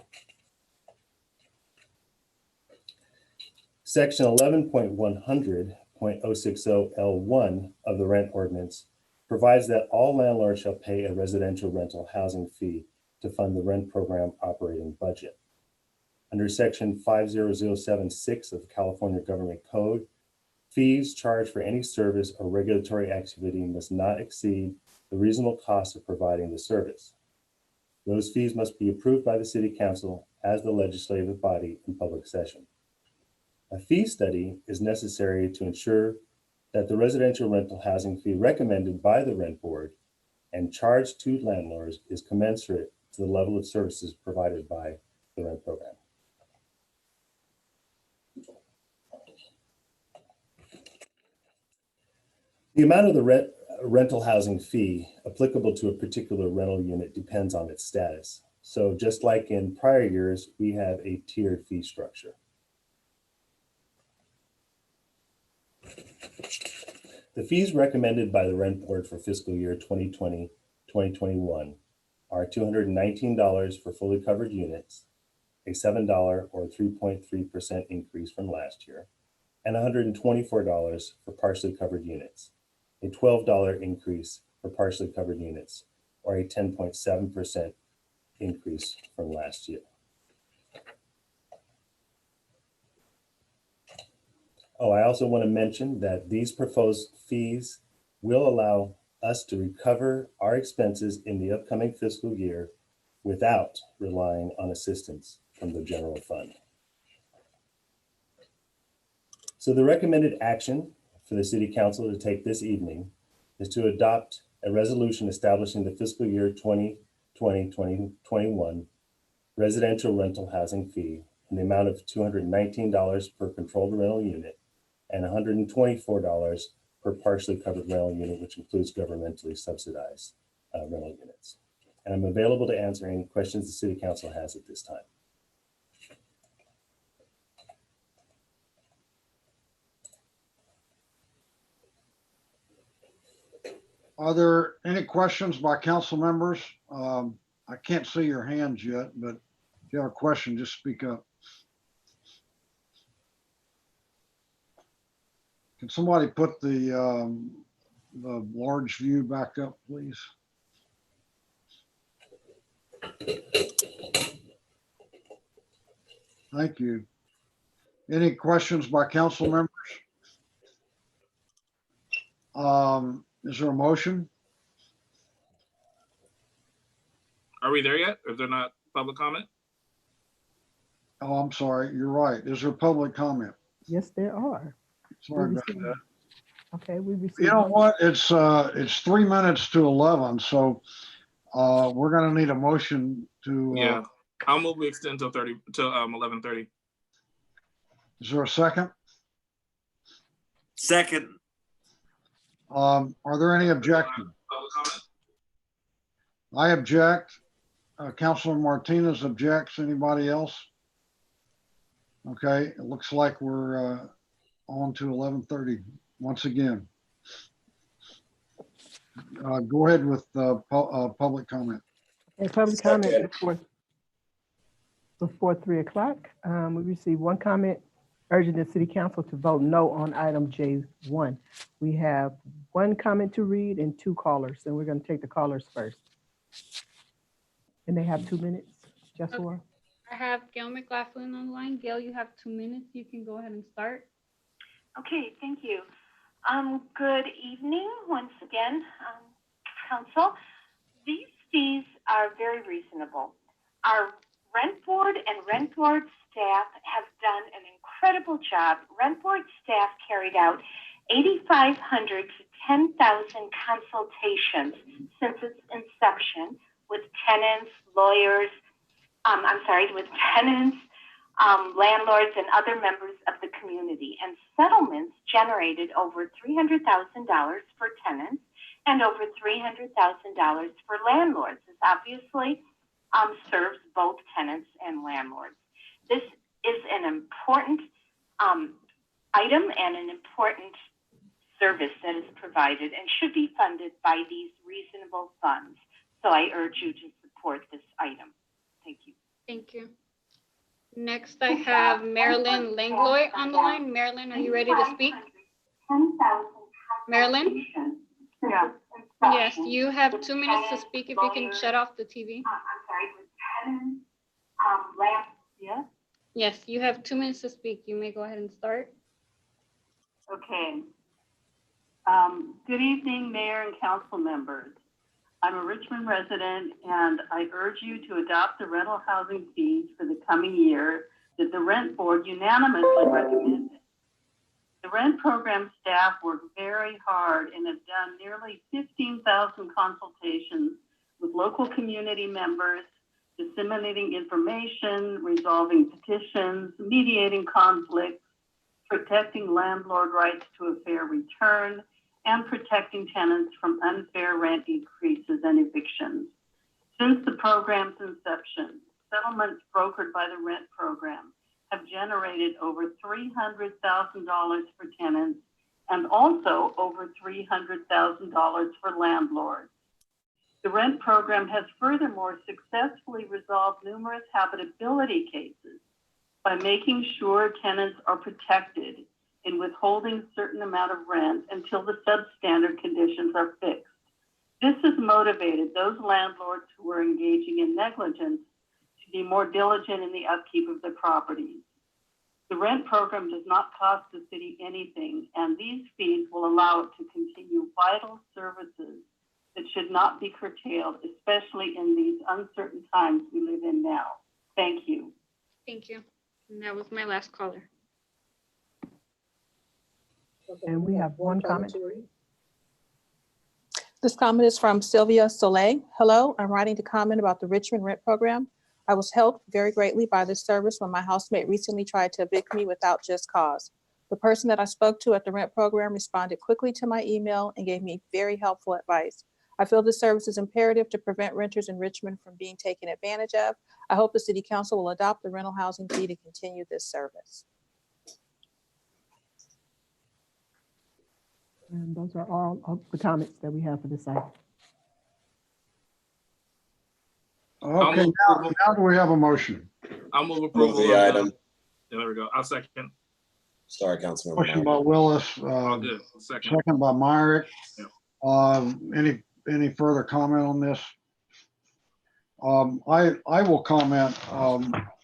Section 11.100.060L1 of the rent ordinance provides that all landlords shall pay a residential rental housing fee to fund the rent program operating budget. Under Section 50076 of the California Government Code, fees charged for any service or regulatory activity must not exceed the reasonable cost of providing the service. Those fees must be approved by the City Council as the legislative body in public session. A fee study is necessary to ensure that the residential rental housing fee recommended by the Rent Board and charged to landlords is commensurate to the level of services provided by the rent program. The amount of the rental housing fee applicable to a particular rental unit depends on its status. So just like in prior years, we have a tiered fee structure. The fees recommended by the Rent Board for fiscal year 2020-2021 are $219 for fully covered units, a $7 or 3.3% increase from last year, and $124 for partially covered units, a $12 increase for partially covered units, or a 10.7% increase from last year. Oh, I also want to mention that these proposed fees will allow us to recover our expenses in the upcoming fiscal year without relying on assistance from the general fund. So the recommended action for the City Council to take this evening is to adopt a resolution establishing the fiscal year 2020-2021 residential rental housing fee in the amount of $219 per controlled rental unit and $124 per partially covered rental unit, which includes governmentally subsidized rental units. And I'm available to answer any questions the City Council has at this time. Are there any questions by council members? I can't see your hands yet, but if you have a question, just speak up. Can somebody put the large view back up, please? Thank you. Any questions by council members? Is there a motion? Are we there yet? Is there not public comment? Oh, I'm sorry. You're right. Is there public comment? Yes, there are. Sorry We about received- that. Okay, we received. You know what? It's 3 minutes to 11, so we're gonna need a motion to. Yeah, I'll move we extend till 11:30. Is there a second? Second. Are there any objections? Public comment? I object. Councilor Martinez objects. Anybody else? Okay, it looks like we're on to 11:30 once again. Go ahead with public comment. Okay, public comment before 3 o'clock. We received one comment urging the city council to vote no on item J1. We have one comment to read and 2 callers, and we're going to take the callers first. And they have 2 minutes. Joshua? I have Gail McLaughlin on the line. Gail, you have 2 minutes. You can go ahead and start. Okay, thank you. Good evening once again, council. These fees are very reasonable. Our rent board and rent board staff have done an incredible job. Rent board staff carried out 8,500 to 10,000 consultations since its inception with tenants, lawyers, with tenants, landlords, and other members of the community. And settlements generated over $300,000 for tenants and over $300,000 for landlords. This obviously serves both tenants and landlords. This is an important item and an important service that is provided and should be funded by these reasonable funds. So I urge you to support this item. Thank you. Thank you. Next, I have Marilyn Langlois on the line. Marilyn, are you ready to speak? Marilyn? Yeah. Yes, you have 2 minutes to speak if you can shut off the TV. Yes? Yes, you have 2 minutes to speak. You may go ahead and start. Okay. Good evening, Mayor and council members. I'm a Richmond resident, and I urge you to adopt the rental housing fees for the coming year that the rent board unanimously recommended. The rent program staff worked very hard and have done nearly 15,000 consultations with local community members, disseminating information, resolving petitions, mediating conflicts, protecting landlord rights to a fair return, and protecting tenants from unfair rent increases and evictions. Since the program's inception, settlements brokered by the rent program have generated over $300,000 for tenants and also over $300,000 for landlords. The rent program has furthermore successfully resolved numerous habitability cases by making sure tenants are protected in withholding a certain amount of rent until the substandard conditions are fixed. This has motivated those landlords who are engaging in negligence to be more diligent in the upkeep of their properties. The rent program does not cost the city anything, and these fees will allow it to continue vital services that should not be curtailed, especially in these uncertain times we live in now. Thank you. Thank you. And that was my last caller. And we have one comment to read. This comment is from Sylvia Soleil. Hello, I'm writing to comment about the Richmond rent program. I was helped very greatly by this service when my housemate recently tried to evict me without just cause. The person that I spoke to at the rent program responded quickly to my email and gave me very helpful advice. I feel this service is imperative to prevent renters in Richmond from being taken advantage of. I hope the city council will adopt the rental housing fee to continue this service. And those are all of the comments that we have for this item. Okay, now do we have a motion? I'll move approval. Move the item. There we go. I'll second. Sorry, Councilmember. Motion by Willis, Good. Second. second by Myrick. Yeah. Any further comment on this? I will comment.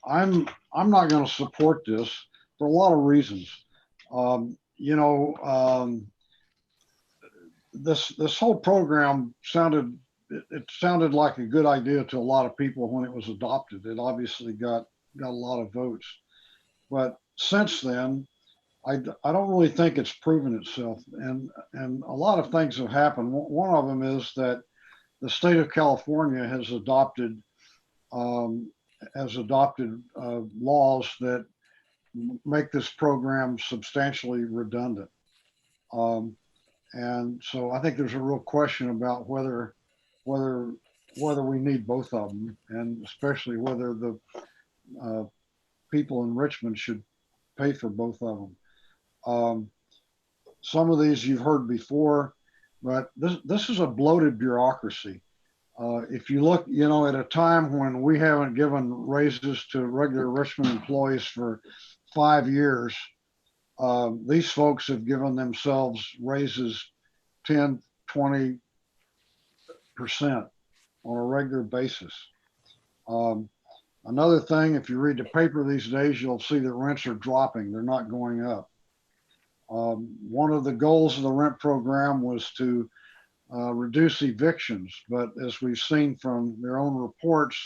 I'm not going to support this for a lot of reasons. This whole program sounded like a good idea to a lot of people when it was adopted. It obviously got a lot of votes, but since then, I don't really think it's proven itself. And a lot of things have happened. One of them is that the state of California has adopted laws that make this program substantially redundant. And so I think there's a real question about whether we need both of them, and especially whether the people in Richmond should pay for both of them. Some of these you've heard before, but this is a bloated bureaucracy. If you look, at a time when we haven't given raises to regular Richmond employees for 5 years, these folks have given themselves raises 10, 20% on a regular basis. Another thing, if you read the paper these days, you'll see that rents are dropping. They're not going up. One of the goals of the rent program was to reduce evictions, but as we've seen from their own reports,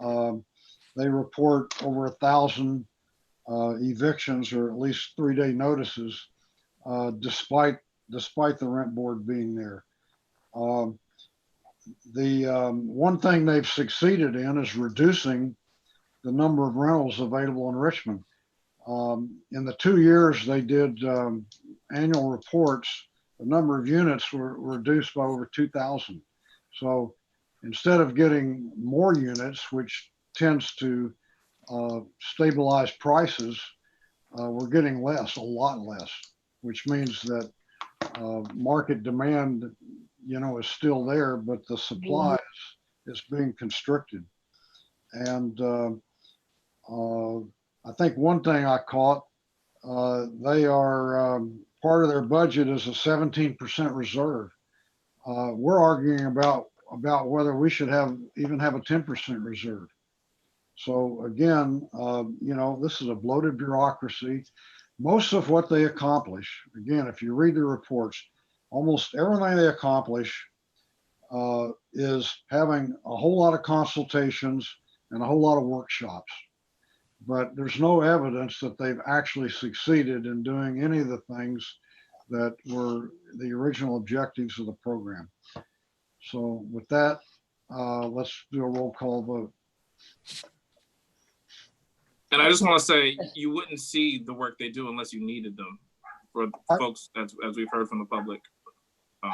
they report over 1,000 evictions, or at least 3-day notices, despite the rent board being there. The one thing they've succeeded in is reducing the number of rentals available in Richmond. In the 2 years they did annual reports, the number of units were reduced by over 2,000. So instead of getting more units, which tends to stabilize prices, we're getting less, a lot less, which means that market demand, is still there, but the supply is being constricted. And I think one thing I caught, they are part of their budget is a 17% reserve. We're arguing about whether we should even have a 10% reserve. So again, this is a bloated bureaucracy. Most of what they accomplish, again, if you read the reports, almost everything they accomplish is having a whole lot of consultations and a whole lot of workshops. But there's no evidence that they've actually succeeded in doing any of the things that were the original objectives of the program. So with that, let's do a roll call vote. And I just want to say, you wouldn't see the work they do unless you needed them, for folks, as we've heard from the public.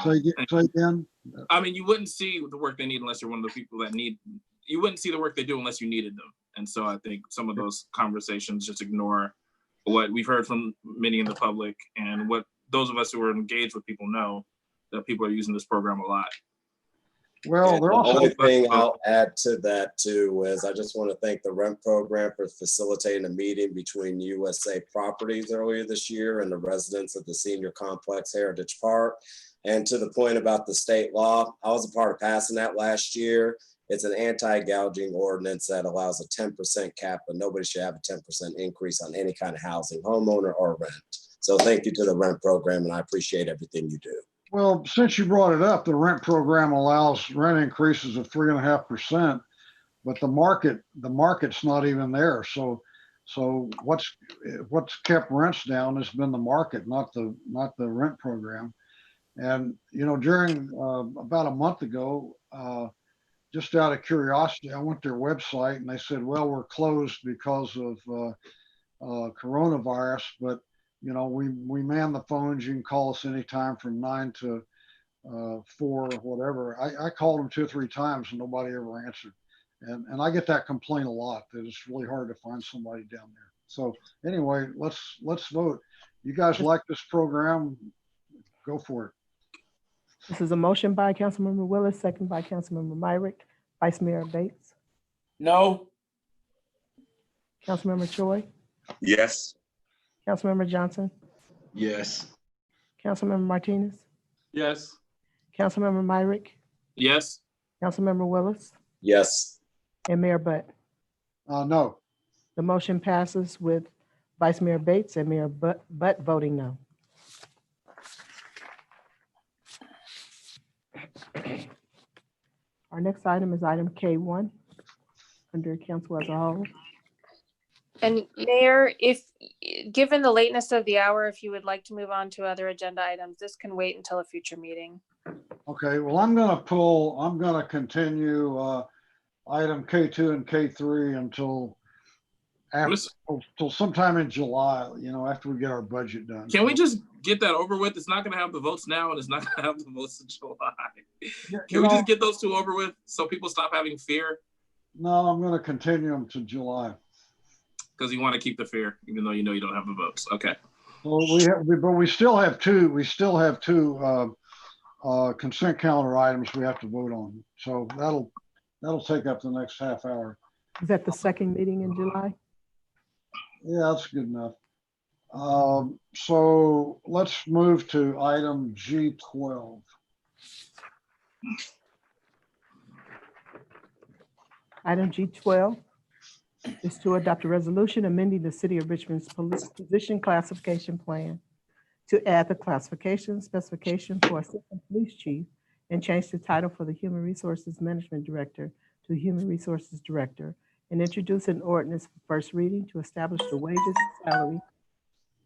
Say again? I mean, you wouldn't see the work they need unless you're one of the people that need, you wouldn't see the work they do unless you needed them. And so I think some of those conversations just ignore what we've heard from many in the public, and what those of us who are engaged with people know, that people are using this program a lot. Well, the only thing I'll add to that too is I just want to thank the rent program for facilitating a meeting between USA Properties earlier this year and the residents of the Senior Complex Heritage Park. And to the point about the state law, I was a part of passing that last year. It's an anti-gouging ordinance that allows a 10% cap, but nobody should have a 10% increase on any kind of housing, homeowner or rent. So thank you to the rent program, and I appreciate everything you do. Well, since you brought it up, the rent program allows rent increases of 3.5%, but the market's not even there. So what's kept rents down has been the market, not the rent program. And during about a month ago, just out of curiosity, I went to their website and they said, well, we're closed because of coronavirus, but we man the phones. You can call us anytime from 9 to 4 or whatever. I called them 2 or 3 times and nobody ever answered. And I get that complaint a lot, that it's really hard to find somebody down there. So anyway, let's vote. You guys like this program? Go for it. This is a motion by Councilmember Willis, second by Councilmember Myrick. Vice Mayor Bates. No. Councilmember Choi. Yes. Councilmember Johnson. Yes. Councilmember Martinez. Yes. Councilmember Myrick. Yes. Councilmember Willis. Yes. and Mayor Butt. No. The motion passes with Vice Mayor Bates and Mayor Butt voting no. Our next item is item K1 under council as a whole. And Mayor, if, given the lateness of the hour, if you would like to move on to other agenda items, this can wait until a future meeting. Okay, well, I'm gonna continue item K2 and K3 until sometime in July, after we get our budget done. Can we just get that over with? It's not gonna have the votes now and it's not gonna have the votes in July. Can we just get those two over with so people stop having fear? No, I'm gonna continue them to July. Because you want to keep the fear, even though you know you don't have the votes. Okay. Well, we still have two consent calendar items we have to vote on. So that'll take up the next half hour. Is that the second meeting in July? Yeah, that's good enough. So let's move to item G12. Item G12 is to adopt a resolution amending the City of Richmond's police position classification plan to add the classification specification for Assistant Police Chief and change the title for the Human Resources Management Director to Human Resources Director, and introduce an ordinance for first reading to establish the wages, salary,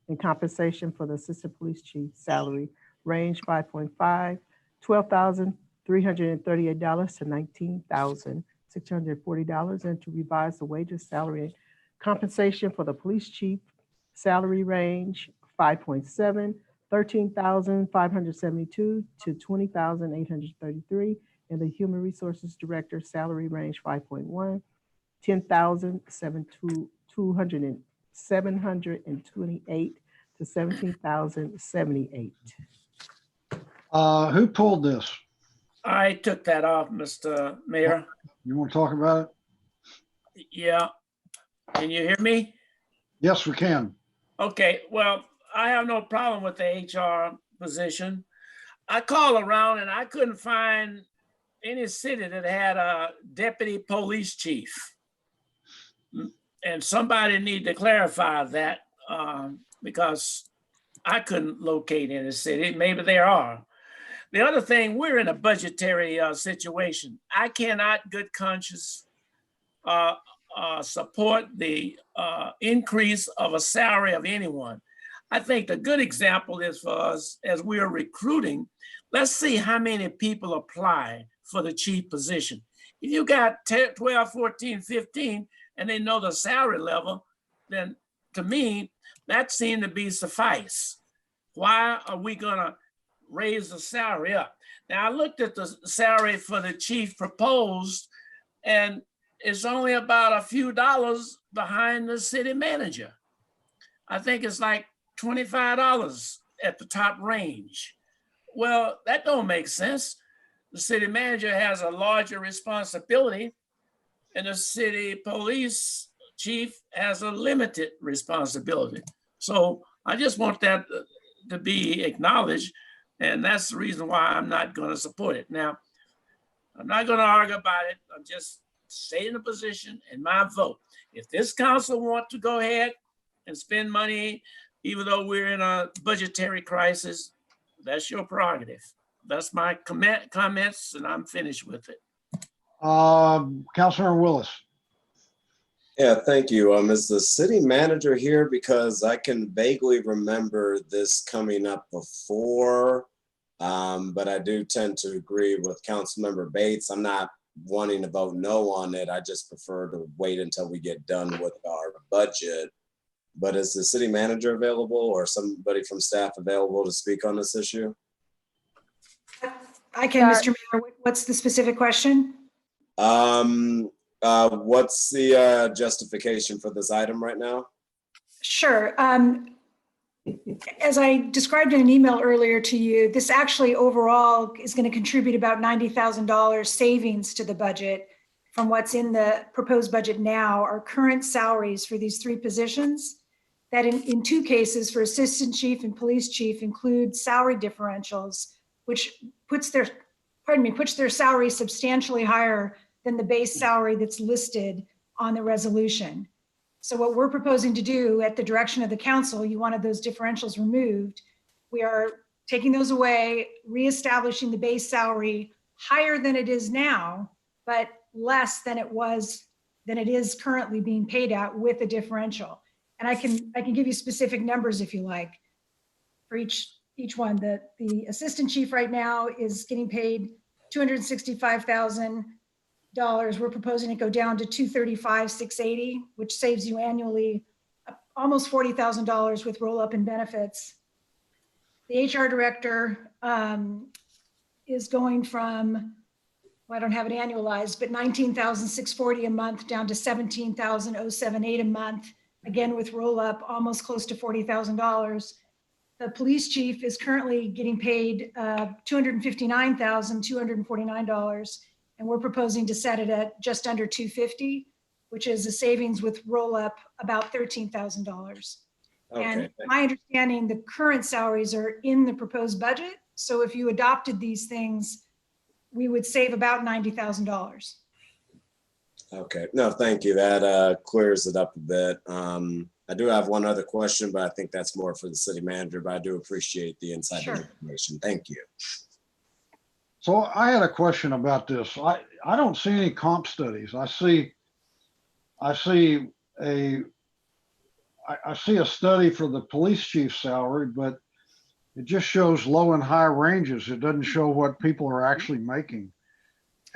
and compensation for the Assistant Police Chief salary range 5.5, $12,338 to $19,640, and to revise the wages, salary, and compensation for the police chief salary range 5.7, $13,572 to $20,833, and the human resources director salary range 5.1, $10,728 to $17,078. Who pulled this? I took that off, Mr. Mayor. You want to talk about it? Yeah. Can you hear me? Yes, we can. Okay, well, I have no problem with the HR position. I called around and I couldn't find any city that had a deputy police chief. And somebody need to clarify that because I couldn't locate any city. Maybe there are. The other thing, we're in a budgetary situation. I cannot, good conscience, support the increase of a salary of anyone. I think the good example is for us as we are recruiting, let's see how many people apply for the chief position. If you got 10, 12, 14, 15, and they know the salary level, then to me, that seemed to be suffice. Why are we gonna raise the salary up? Now I looked at the salary for the chief proposed, and it's only about a few dollars behind the city manager. I think it's like $25 at the top range. Well, that don't make sense. The city manager has a larger responsibility and the city police chief has a limited responsibility. So I just want that to be acknowledged. And that's the reason why I'm not going to support it. Now, I'm not going to argue about it. I'm just stating the position and my vote. If this council wants to go ahead and spend money, even though we're in a budgetary crisis, that's your prerogative. That's my comments and I'm finished with it. Councilor Willis. Yeah, thank you. Is the city manager here? Because I can vaguely remember this coming up before, but I do tend to agree with Councilmember Bates. I'm not wanting to vote no on it. I just prefer to wait until we get done with our budget. But is the city manager available or somebody from staff available to speak on this issue? I can, Mr. Mayor. What's the specific question? What's the justification for this item right now? Sure. As I described in an email earlier to you, this actually overall is going to contribute about $90,000 savings to the budget from what's in the proposed budget now. Our current salaries for these three positions that in two cases for assistant chief and police chief include salary differentials, which puts their salary substantially higher than the base salary that's listed on the resolution. So what we're proposing to do at the direction of the council, you wanted those differentials removed. We are taking those away, reestablishing the base salary higher than it is now, but less than it is currently being paid at with a differential. And I can give you specific numbers if you like for each one. The assistant chief right now is getting paid $265,000. We're proposing to go down to $235,680, which saves you annually almost $40,000 with roll up in benefits. The HR director is going from, well, I don't have it annualized, but $19,640 a month down to $17,078 a month. Again, with roll up, almost close to $40,000. The police chief is currently getting paid $259,249, and we're proposing to set it at just under $250, which is a savings with roll up about $13,000. And my understanding, the current salaries are in the proposed budget. So if you adopted these things, we would save about $90,000. Okay, no, thank you. That clears it up a bit. I do have one other question, but I think that's more for the city manager, but I do appreciate the insight and information. Thank you. So I had a question about this. I don't see any comp studies. I see a study for the police chief's salary, but it just shows low and high ranges. It doesn't show what people are actually making.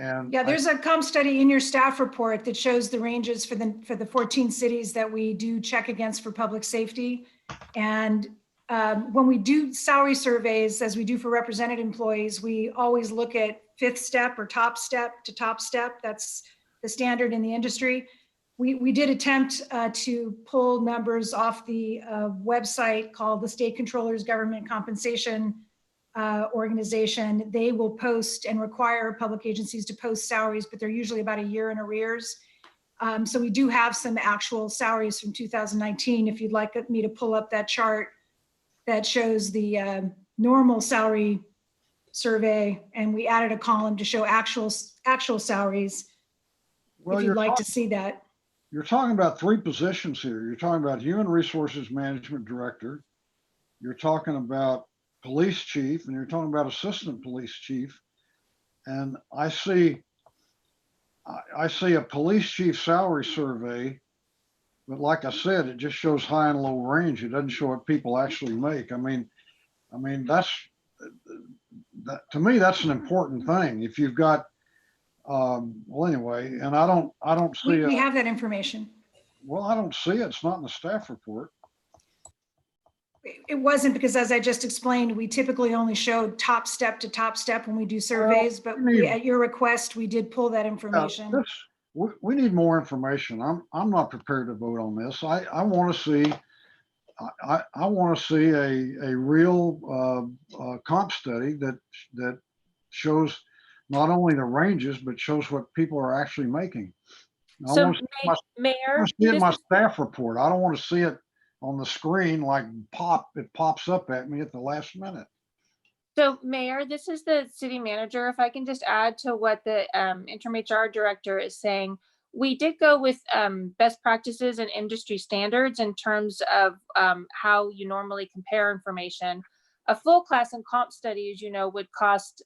And yeah, there's a comp study in your staff report that shows the ranges for the 14 cities that we do check against for public safety. And when we do salary surveys, as we do for represented employees, we always look at fifth step or top step to top step. That's the standard in the industry. We did attempt to pull numbers off the website called the State Controller's Government Compensation Organization. They will post and require public agencies to post salaries, but they're usually about a year in arrears. So we do have some actual salaries from 2019. If you'd like me to pull up that chart that shows the normal salary survey, and we added a column to show actual salaries. Well, if you'd like to see that. You're talking about three positions here. You're talking about Human Resources Management Director. You're talking about Police Chief, and you're talking about Assistant Police Chief. And I see a Police Chief salary survey, but like I said, it just shows high and low range. It doesn't show what people actually make. I mean, that to me, that's an important thing. If you've got, well, anyway, and I don't see we have that information. Well, I don't see it. It's not in the staff report. It wasn't, because as I just explained, we typically only showed top step to top step when we do surveys, but at your request, we did pull that information. We need more information. I'm not prepared to vote on this. I want to see I want to see a real comp study that shows not only the ranges, but shows what people are actually making. So, Mayor, I want to see it in my staff report. I don't want to see it on the screen like it pops up at me at the last minute. So, Mayor, this is the city manager. If I can just add to what the interim HR director is saying, we did go with best practices and industry standards in terms of how you normally compare information. A full class and comp study, as you know, would cost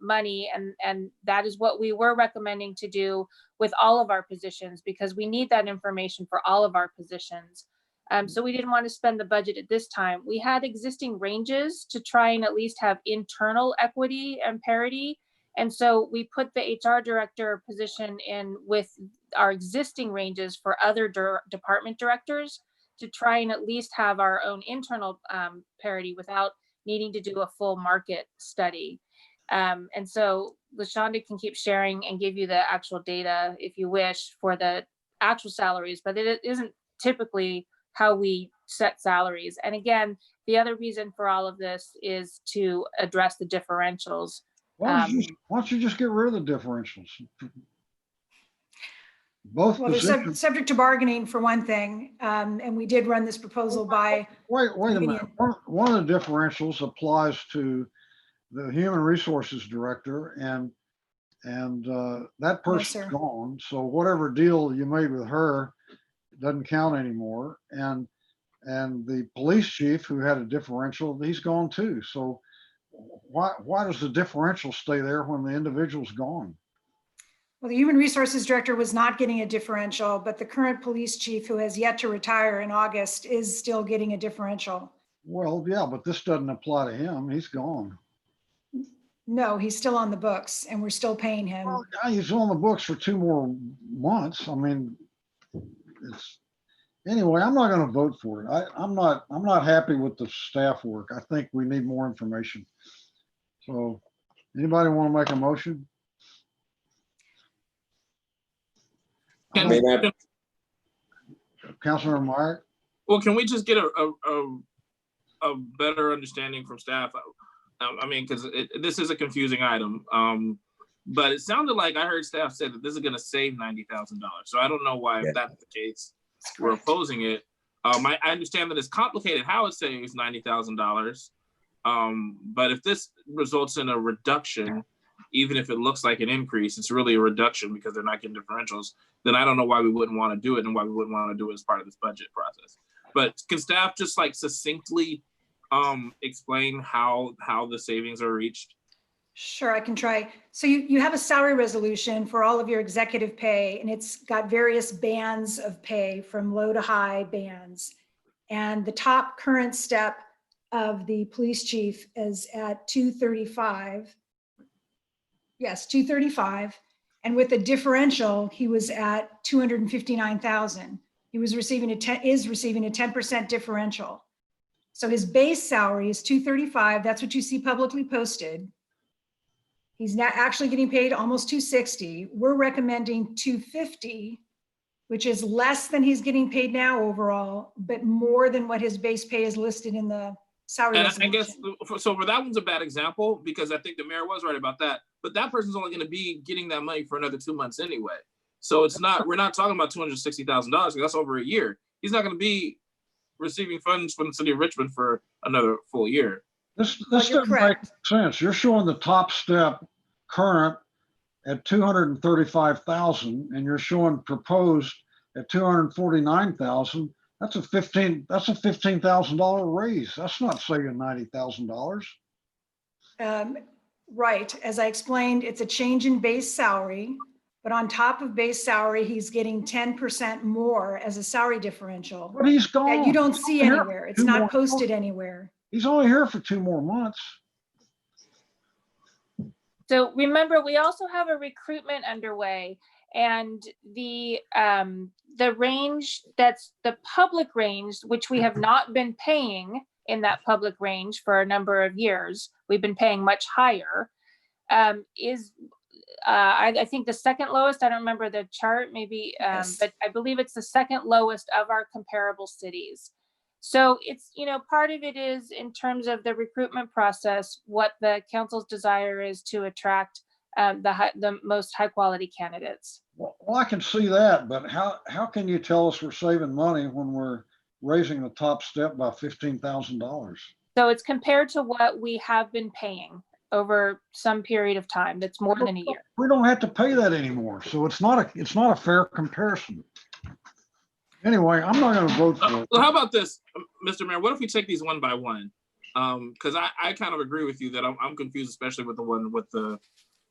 money, and that is what we were recommending to do with all of our positions, because we need that information for all of our positions. So we didn't want to spend the budget at this time. We had existing ranges to try and at least have internal equity and parity. And so we put the HR director position in with our existing ranges for other department directors to try and at least have our own internal parity without needing to do a full market study. And so LaShonda can keep sharing and give you the actual data if you wish for the actual salaries, but it isn't typically how we set salaries. And again, the other reason for all of this is to address the differentials. Why don't you just get rid of the differentials? Both well, they're subject to bargaining for one thing, and we did run this proposal by. Wait a minute. One of the differentials applies to the Human Resources Director, and And that No, person's sir. gone. So whatever deal you made with her doesn't count anymore. And the police chief who had a differential, he's gone too. So why does the differential stay there when the individual's gone? Well, the Human Resources Director was not getting a differential, but the current police chief, who has yet to retire in August, is still getting a differential. Well, yeah, but this doesn't apply to him. He's gone. No, he's still on the books and we're still paying him. Well, yeah, he's on the books for 2 more months. I mean, anyway, I'm not going to vote for it. I'm not happy with the staff work. I think we need more information. So anybody want to make a motion? Councilor Meyer? Well, can we just get a better understanding from staff? I mean, because this is a confusing item, but it sounded like I heard staff say that this is going to save $90,000. So I don't know why, if that's the case, we're opposing it. I understand that it's complicated how it saves $90,000, but if this results in a reduction, even if it looks like an increase, it's really a reduction because they're not getting differentials, then I don't know why we wouldn't want to do it and why we wouldn't want to do it as part of this budget process. But can staff just like succinctly explain how the savings are reached? Sure, I can try. So you have a salary resolution for all of your executive pay, and it's got various bands of pay from low to high bands. And the top current step of the police chief is at 235. Yes, 235. And with a differential, he was at 259,000. He was receiving is receiving a 10% differential. So his base salary is 235. That's what you see publicly posted. He's not actually getting paid almost 260. We're recommending 250, which is less than he's getting paid now overall, but more than what his base pay is listed in the salary And resolution. I guess, so for that one's a bad example because I think the mayor was right about that, but that person's only going to be getting that money for another 2 months anyway. So it's not, we're not talking about $260,000 because that's over a year. He's not going to be receiving funds from the city of Richmond for another full year. This doesn't make sense. You're showing the top step current at 235,000 and you're showing proposed at 249,000. That's a $15,000 raise. That's not saving $90,000. Right, as I explained, it's a change in base salary, but on top of base salary, he's getting 10% more as a salary differential. But he's gone. That you don't see He's only here anywhere. for It's 2 not more posted months. anywhere. He's only here for 2 more months. So remember, we also have a recruitment underway, and the range, that's the public range, which we have not been paying in that public range for a number of years. We've been paying much higher. Is I think the second lowest. I don't remember the chart, maybe, but I believe it's the second lowest of our comparable cities. So it's, part of it is in terms of the recruitment process, what the council's desire is to attract the most high quality candidates. Well, I can see that, but how can you tell us we're saving money when we're raising the top step by $15,000? So it's compared to what we have been paying over some period of time. That's more than a year. We don't have to pay that anymore, so it's not a fair comparison. Anyway, I'm not going to vote for it. Well, how about this, Mr. Mayor? What if we take these one by one? Because I kind of agree with you that I'm confused, especially with the one with the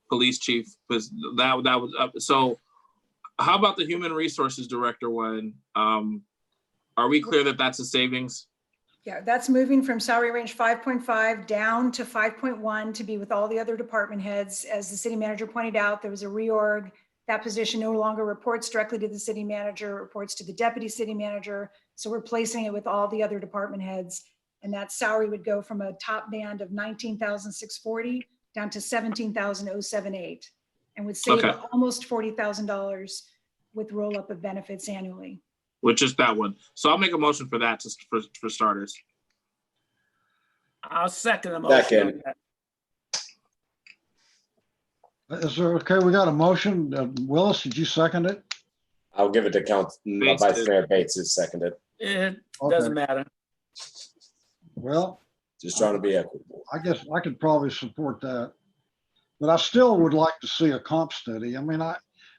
police chief, because that was up. So how about the human resources director one? Are we clear that that's a savings? Yeah, that's moving from salary range 5.5 down to 5.1 to be with all the other department heads. As the city manager pointed out, there was a reorg. That position no longer reports directly to the city manager, reports to the deputy city manager. So we're placing it with all the other department heads. And that salary would go from a top band of $19,640 down to $17,078 and would save almost $40,000 with roll up of benefits annually. With just that one. So I'll make a motion for that, just for starters. I'll second the motion. Second. Is there, okay, we got a motion. Willis, did you second it? I'll give it to Vice Mayor Bates, who seconded. It doesn't matter. Well, just trying to be equitable. I guess I could probably support that. But I still would like to see a comp study. I mean,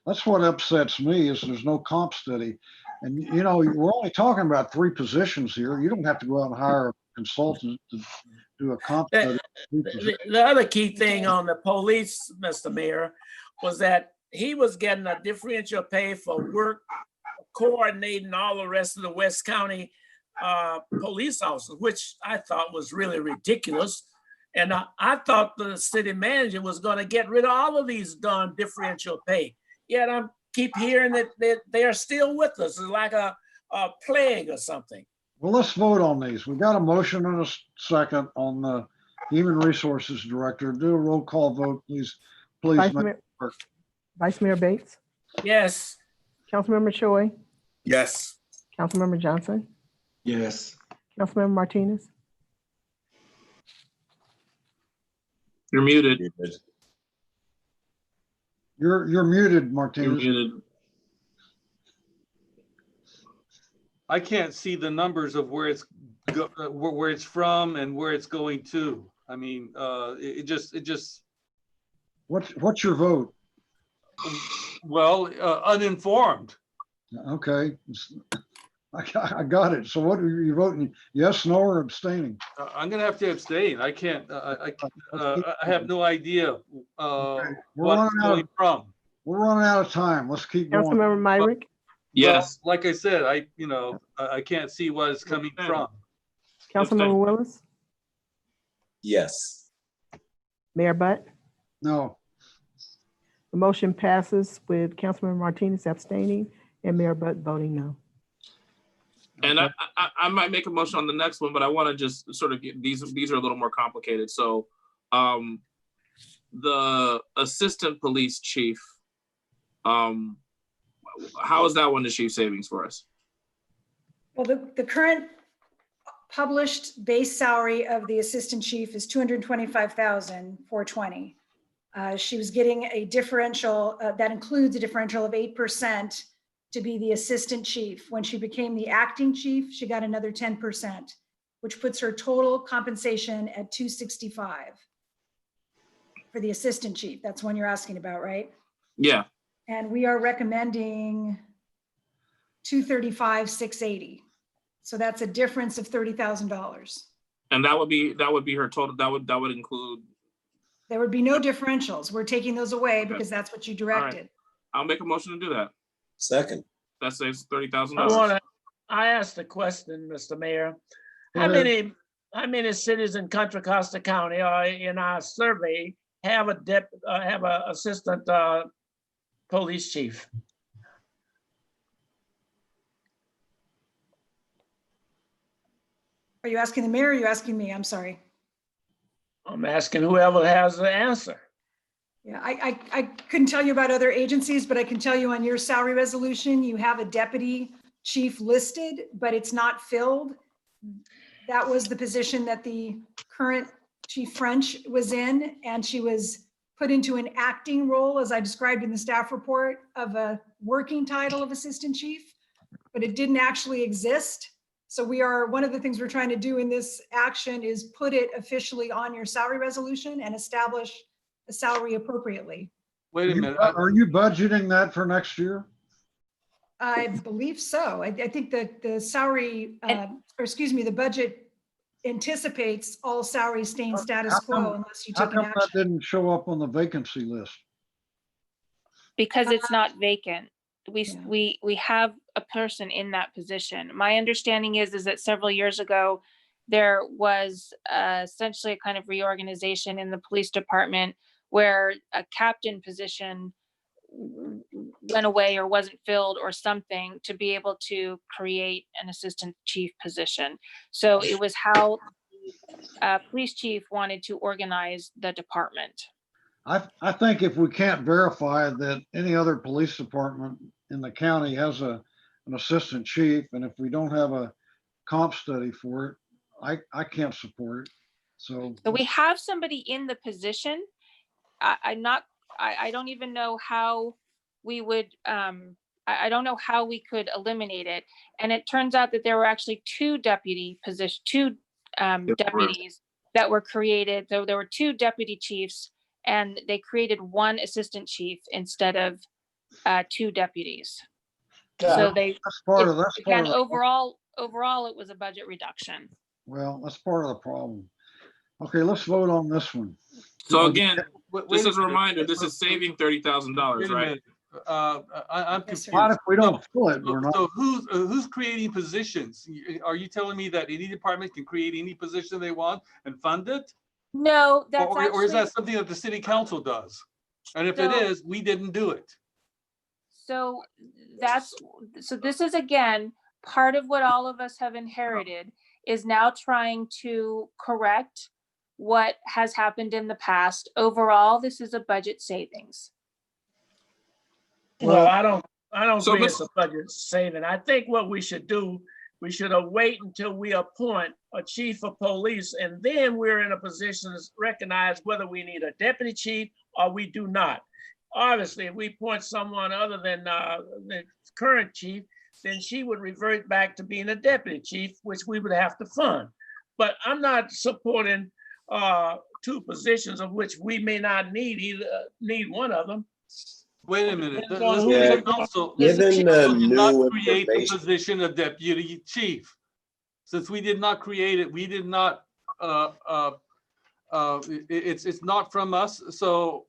that's what upsets me is there's no comp study. And, you know, we're only talking about 3 positions here. You don't have to go out and hire a consultant to do a comp study. The other key thing on the police, Mr. Mayor, was that he was getting a differential pay for work coordinating all the rest of the West County police officers, which I thought was really ridiculous. And I thought the city manager was going to get rid of all of these darn differential pay. Yet I keep hearing that they are still with us. It's like a plague or something. Well, let's vote on these. We got a motion and a second on the Human Resources Director. Do a roll call vote, please. Please. Vice Mayor Bates, Yes. Councilmember Choi, Yes. Councilmember Johnson, Yes. Councilmember Martinez, You're muted. You're muted, Martinez. You're muted. I can't see the numbers of where it's where it's from and where it's going to. I mean, it just. What's your vote? Well, uninformed. Okay, I got it. So what are you voting? Yes, no, or abstaining? I'm gonna have to abstain. I can't. I have no idea what's going from. We're running out of time. Let's keep going. Councilmember Myrick, Yes. Well, like I said, I can't see what it's coming from. Councilmember Willis, Yes. Mayor Butt. No. The motion passes with Councilmember Martinez abstaining and Mayor Butt voting no. And I might make a motion on the next one, but I want to just sort of get these are a little more complicated. So the assistant police chief, how is that one achieve savings for us? Well, the current published base salary of the assistant chief is $225,420. She was getting a differential that includes a differential of 8% to be the assistant chief. When she became the acting chief, she got another 10%, which puts her total compensation at $265 for the assistant chief. That's one you're asking about, right? Yeah. And we are recommending $235,680. So that's a difference of $30,000. And that would be her total. That would include. There would be no differentials. We're taking those away because that's what you directed. Right. I'll make a motion to do that. Second. That saves $30,000. I asked the question, Mr. Mayor. How many cities in Contra Costa County or in our survey have a assistant police chief? Are you asking the mayor or are you asking me? I'm sorry. I'm asking whoever has the answer. Yeah, I couldn't tell you about other agencies, but I can tell you on your salary resolution, you have a deputy chief listed, but it's not filled. That was the position that the current Chief French was in, and she was put into an acting role, as I described in the staff report, of a working title of assistant chief, but it didn't actually exist. So one of the things we're trying to do in this action is put it officially on your salary resolution and establish a salary appropriately. Wait a minute. Are you budgeting that for next year? I believe so. I think that the salary, the budget anticipates all salaries staying status quo unless you take an action. How come that didn't show up on the vacancy list? Because it's not vacant. We have a person in that position. My understanding is that several years ago, there was essentially a kind of reorganization in the police department where a captain position went away or wasn't filled or something to be able to create an assistant chief position. So it was how the police chief wanted to organize the department. I think if we can't verify that any other police department in the county has an assistant chief, and if we don't have a comp study for it, I can't support it. So we have somebody in the position. I don't even know how we would, I don't know how we could eliminate it. And it turns out that there were actually two deputies that were created. So there were two deputy chiefs and they created one assistant chief instead of 2 deputies. So That's part of the overall, it was a budget reduction. well, that's part of the problem. Okay, let's vote on this one. So again, Wait just a as a minute. reminder, this is saving $30,000, Wait a right? minute. I'm confused. What if we don't fill it? We're not. So who's creating positions? Are you telling me that any department can create any position they want and fund it? No, that's Or is actually, that something that the city council does? And if it So- is, we didn't do it. so this is again, part of what all of us have inherited is now trying to correct what has happened in the past. Overall, this is a budget savings. Well, I don't So, agree Ms. it's a budget saving. I think what we should do, we should wait until we appoint a chief of police, and then we're in a position to recognize whether we need a deputy chief or we do not. Obviously, if we appoint someone other than the current chief, then she would revert back to being a deputy chief, which we would have to fund. But I'm not supporting 2 positions of which we may not need one of them. Wait a minute. Depends on who The the- council Given did the not new create the information. position of deputy chief. Since we did not create it, we did not, it's not from us. So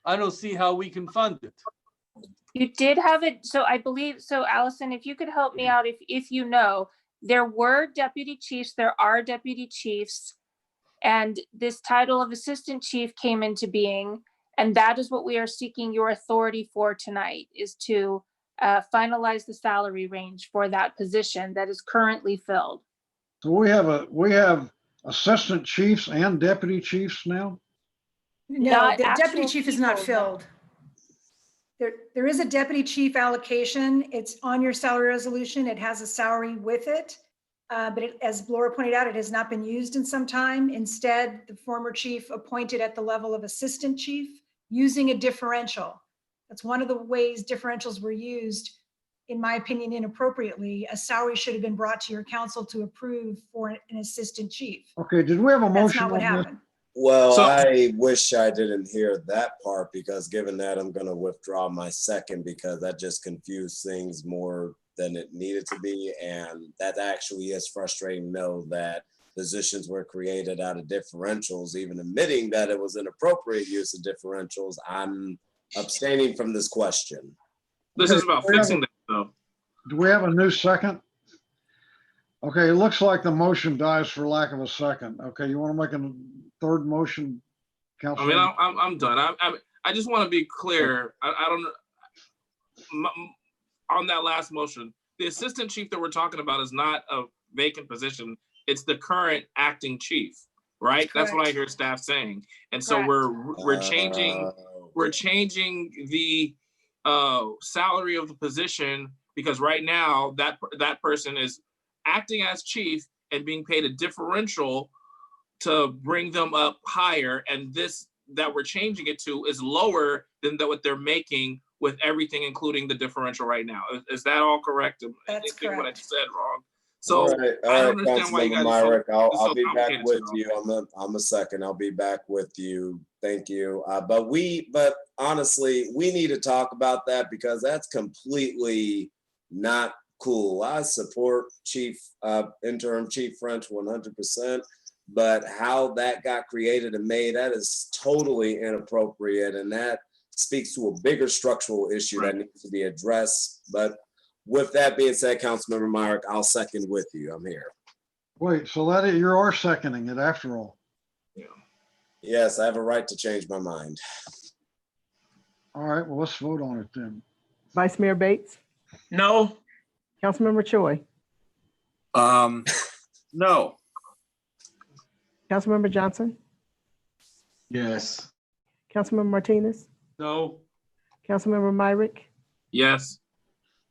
I don't see how we can fund it. You did have it, so I believe, so Allison, if you could help me out, if you know, there were deputy chiefs, there are deputy chiefs, and this title of assistant chief came into being, and that is what we are seeking your authority for tonight, is to finalize the salary range for that position that is currently filled. So we have assistant chiefs and deputy chiefs now? No, Not the deputy actual chief is not people, but- filled. There is a deputy chief allocation. It's on your salary resolution. It has a salary with it. But as Laura pointed out, it has not been used in some time. Instead, the former chief appointed at the level of assistant chief using a differential. That's one of the ways differentials were used, in my opinion, inappropriately. A salary should have been brought to your council to approve for an assistant chief. Okay, did we have a That's motion not what on this? happened. Well, So- I wish I didn't hear that part, because given that, I'm going to withdraw my second, because that just confused things more than it needed to be. And that actually is frustrating to know that positions were created out of differentials, even admitting that it was inappropriate use of differentials. I'm abstaining from this question. This is about fixing that, though. Do we have a new second? Okay, it looks like the motion dies for lack of a second. Okay, you want to make a third motion, I mean, Councilman? I'm done. I just want to be clear. I don't know. On that last motion, the assistant chief that we're talking about is not a vacant position. It's the current acting chief, right? That's what I hear staff saying. And so we're changing the salary of the position, because right now that person is acting as chief and being paid a differential to bring them up higher. And this that we're changing it to is lower than what they're making with everything, including the differential right now. Is that all correct? That's correct. What I said wrong. So All right, I don't understand why you guys are so, Myrick, I'll so be back complicated with to you. I'm a second. I'll be back with you. Thank you. But honestly, we need to talk about that, because that's completely not cool. I support interim Chief French 100%, but how that got created and made, that is totally inappropriate, and that speaks to a bigger structural issue that needs to be addressed. But with that being said, Councilmember Myrick, I'll second with you. I'm here. Wait, so that you are seconding it after all? Yes, I have a right to change my mind. All right, well, let's vote on it then. Vice Mayor Bates, No, Councilmember Choi, No. Councilmember Johnson, Yes. Councilmember Martinez, No. Councilmember Myrick, Yes.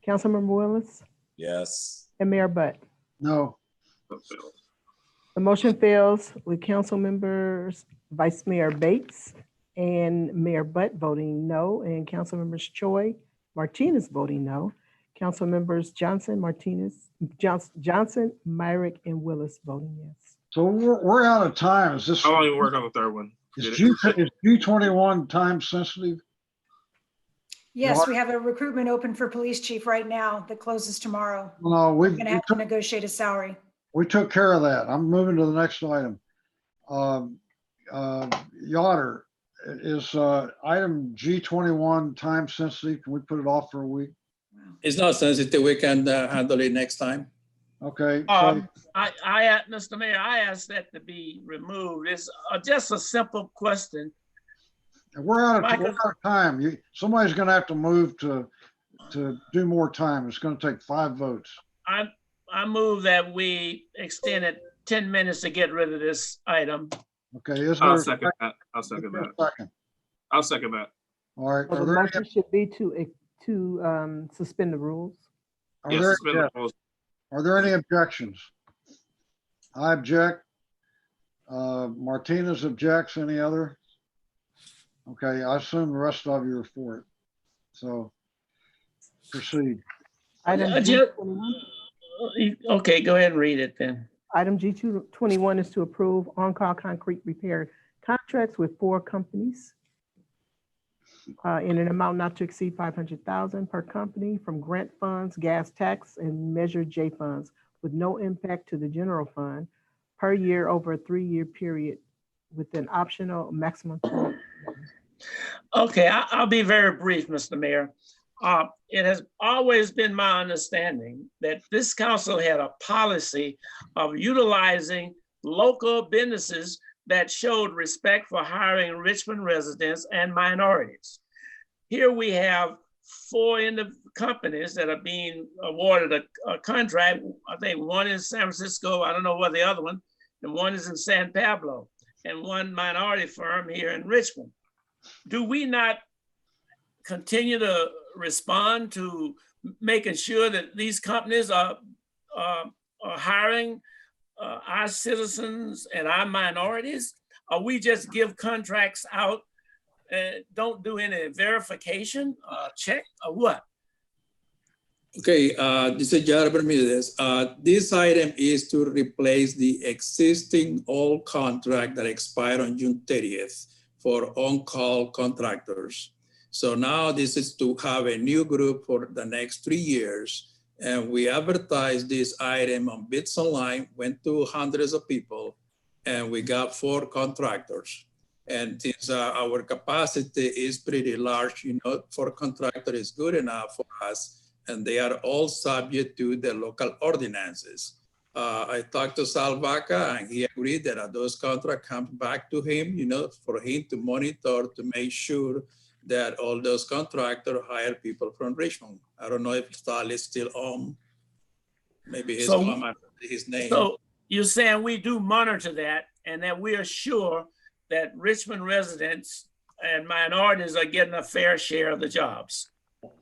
Councilmember Willis, Yes. and Mayor Butt. No. The motion fails with council members Vice Mayor Bates and Mayor Butt voting no, and council members Choi, Martinez voting no. Council members Johnson, Martinez, Johnson, Myrick, and Willis voting yes. So we're out of time. Is this, I won't even work on the third one. is G21 time sensitive? Yes, we have a recruitment open for police chief right now that closes tomorrow. No, We're gonna have to negotiate a salary. we took care of that. I'm moving to the next item. Yoder, is item G21 time sensitive? Can we put it off for a week? It's not sensitive. We can handle it next time. Okay. Mr. Mayor, I asked that to be removed. It's just a simple question. We're out of time. Somebody's going to have to move to do more time. It's going to take 5 votes. I move that we extend it 10 minutes to get rid of this item. Okay. I'll second that. I'll second that. All right. So the motion should be to suspend the rules. Are there any objections? I object. Martinez objects. Any other? Okay, I assume the rest of you are for it. So proceed. Okay, go ahead and read it then. Item G21 is to approve on-call concrete repair contracts with 4 companies in an amount not to exceed $500,000 per company from grant funds, gas tax, and Measure J funds with no impact to the general fund per year over a 3-year period with an optional maximum term. Okay, I'll be very brief, Mr. Mayor. It has always been my understanding that this council had a policy of utilizing local businesses that showed respect for hiring Richmond residents and minorities. Here we have 4 companies that are being awarded a contract. I think one in San Francisco, I don't know what the other one, and one is in San Pablo, and one minority firm here in Richmond. Do we not continue to respond to making sure that these companies are hiring our citizens and our minorities? Or we just give contracts out and don't do any verification, check, or what? Okay, this is Jared Bermudez. This item is to replace the existing old contract that expired on June 30th for on-call contractors. So now this is to have a new group for the next 3 years. And we advertised this item on Bids Online, went to hundreds of people, and we got 4 contractors. And since our capacity is pretty large, 4 contractors is good enough for us, and they are all subject to the local ordinances. I talked to Sal Vaca, and he agreed that those contracts come back to him, for him to monitor to make sure that all those contractors hire people from Richmond. I don't know if Sal is still on. Maybe his name. So you're saying we do monitor that, and that we are sure that Richmond residents and minorities are getting a fair share of the jobs?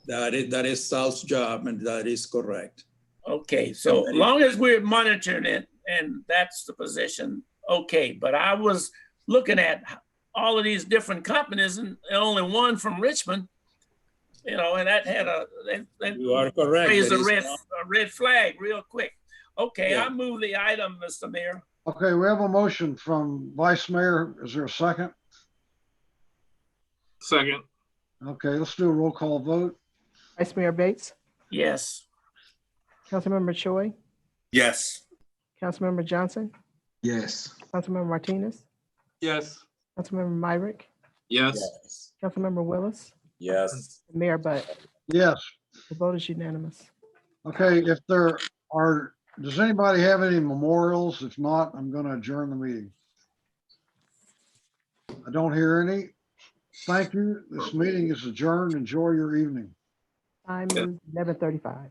That is Sal's job, and that is correct. Okay, so as long as we're monitoring it and that's the position, okay. But I was looking at all of these different companies and only one from Richmond, and that had you are correct. Raised a red flag real quick. Okay, yeah. I move the item, Mr. Mayor. Okay, we have a motion from Vice Mayor. Is there a second? Second. Okay, let's do a roll call vote. Vice Mayor Bates? Yes. Councilmember Choi? Yes. Councilmember Johnson? Yes. Councilmember Martinez? Yes. Councilmember Myrick? Yes. Councilmember Willis? Yes. Mayor Butt? Yes. The vote is unanimous. Okay, if there are, does anybody have any memorials? If not, I'm going to adjourn the meeting. I don't hear any. Thank you. This meeting is adjourned. Enjoy your evening. Time is 11:35.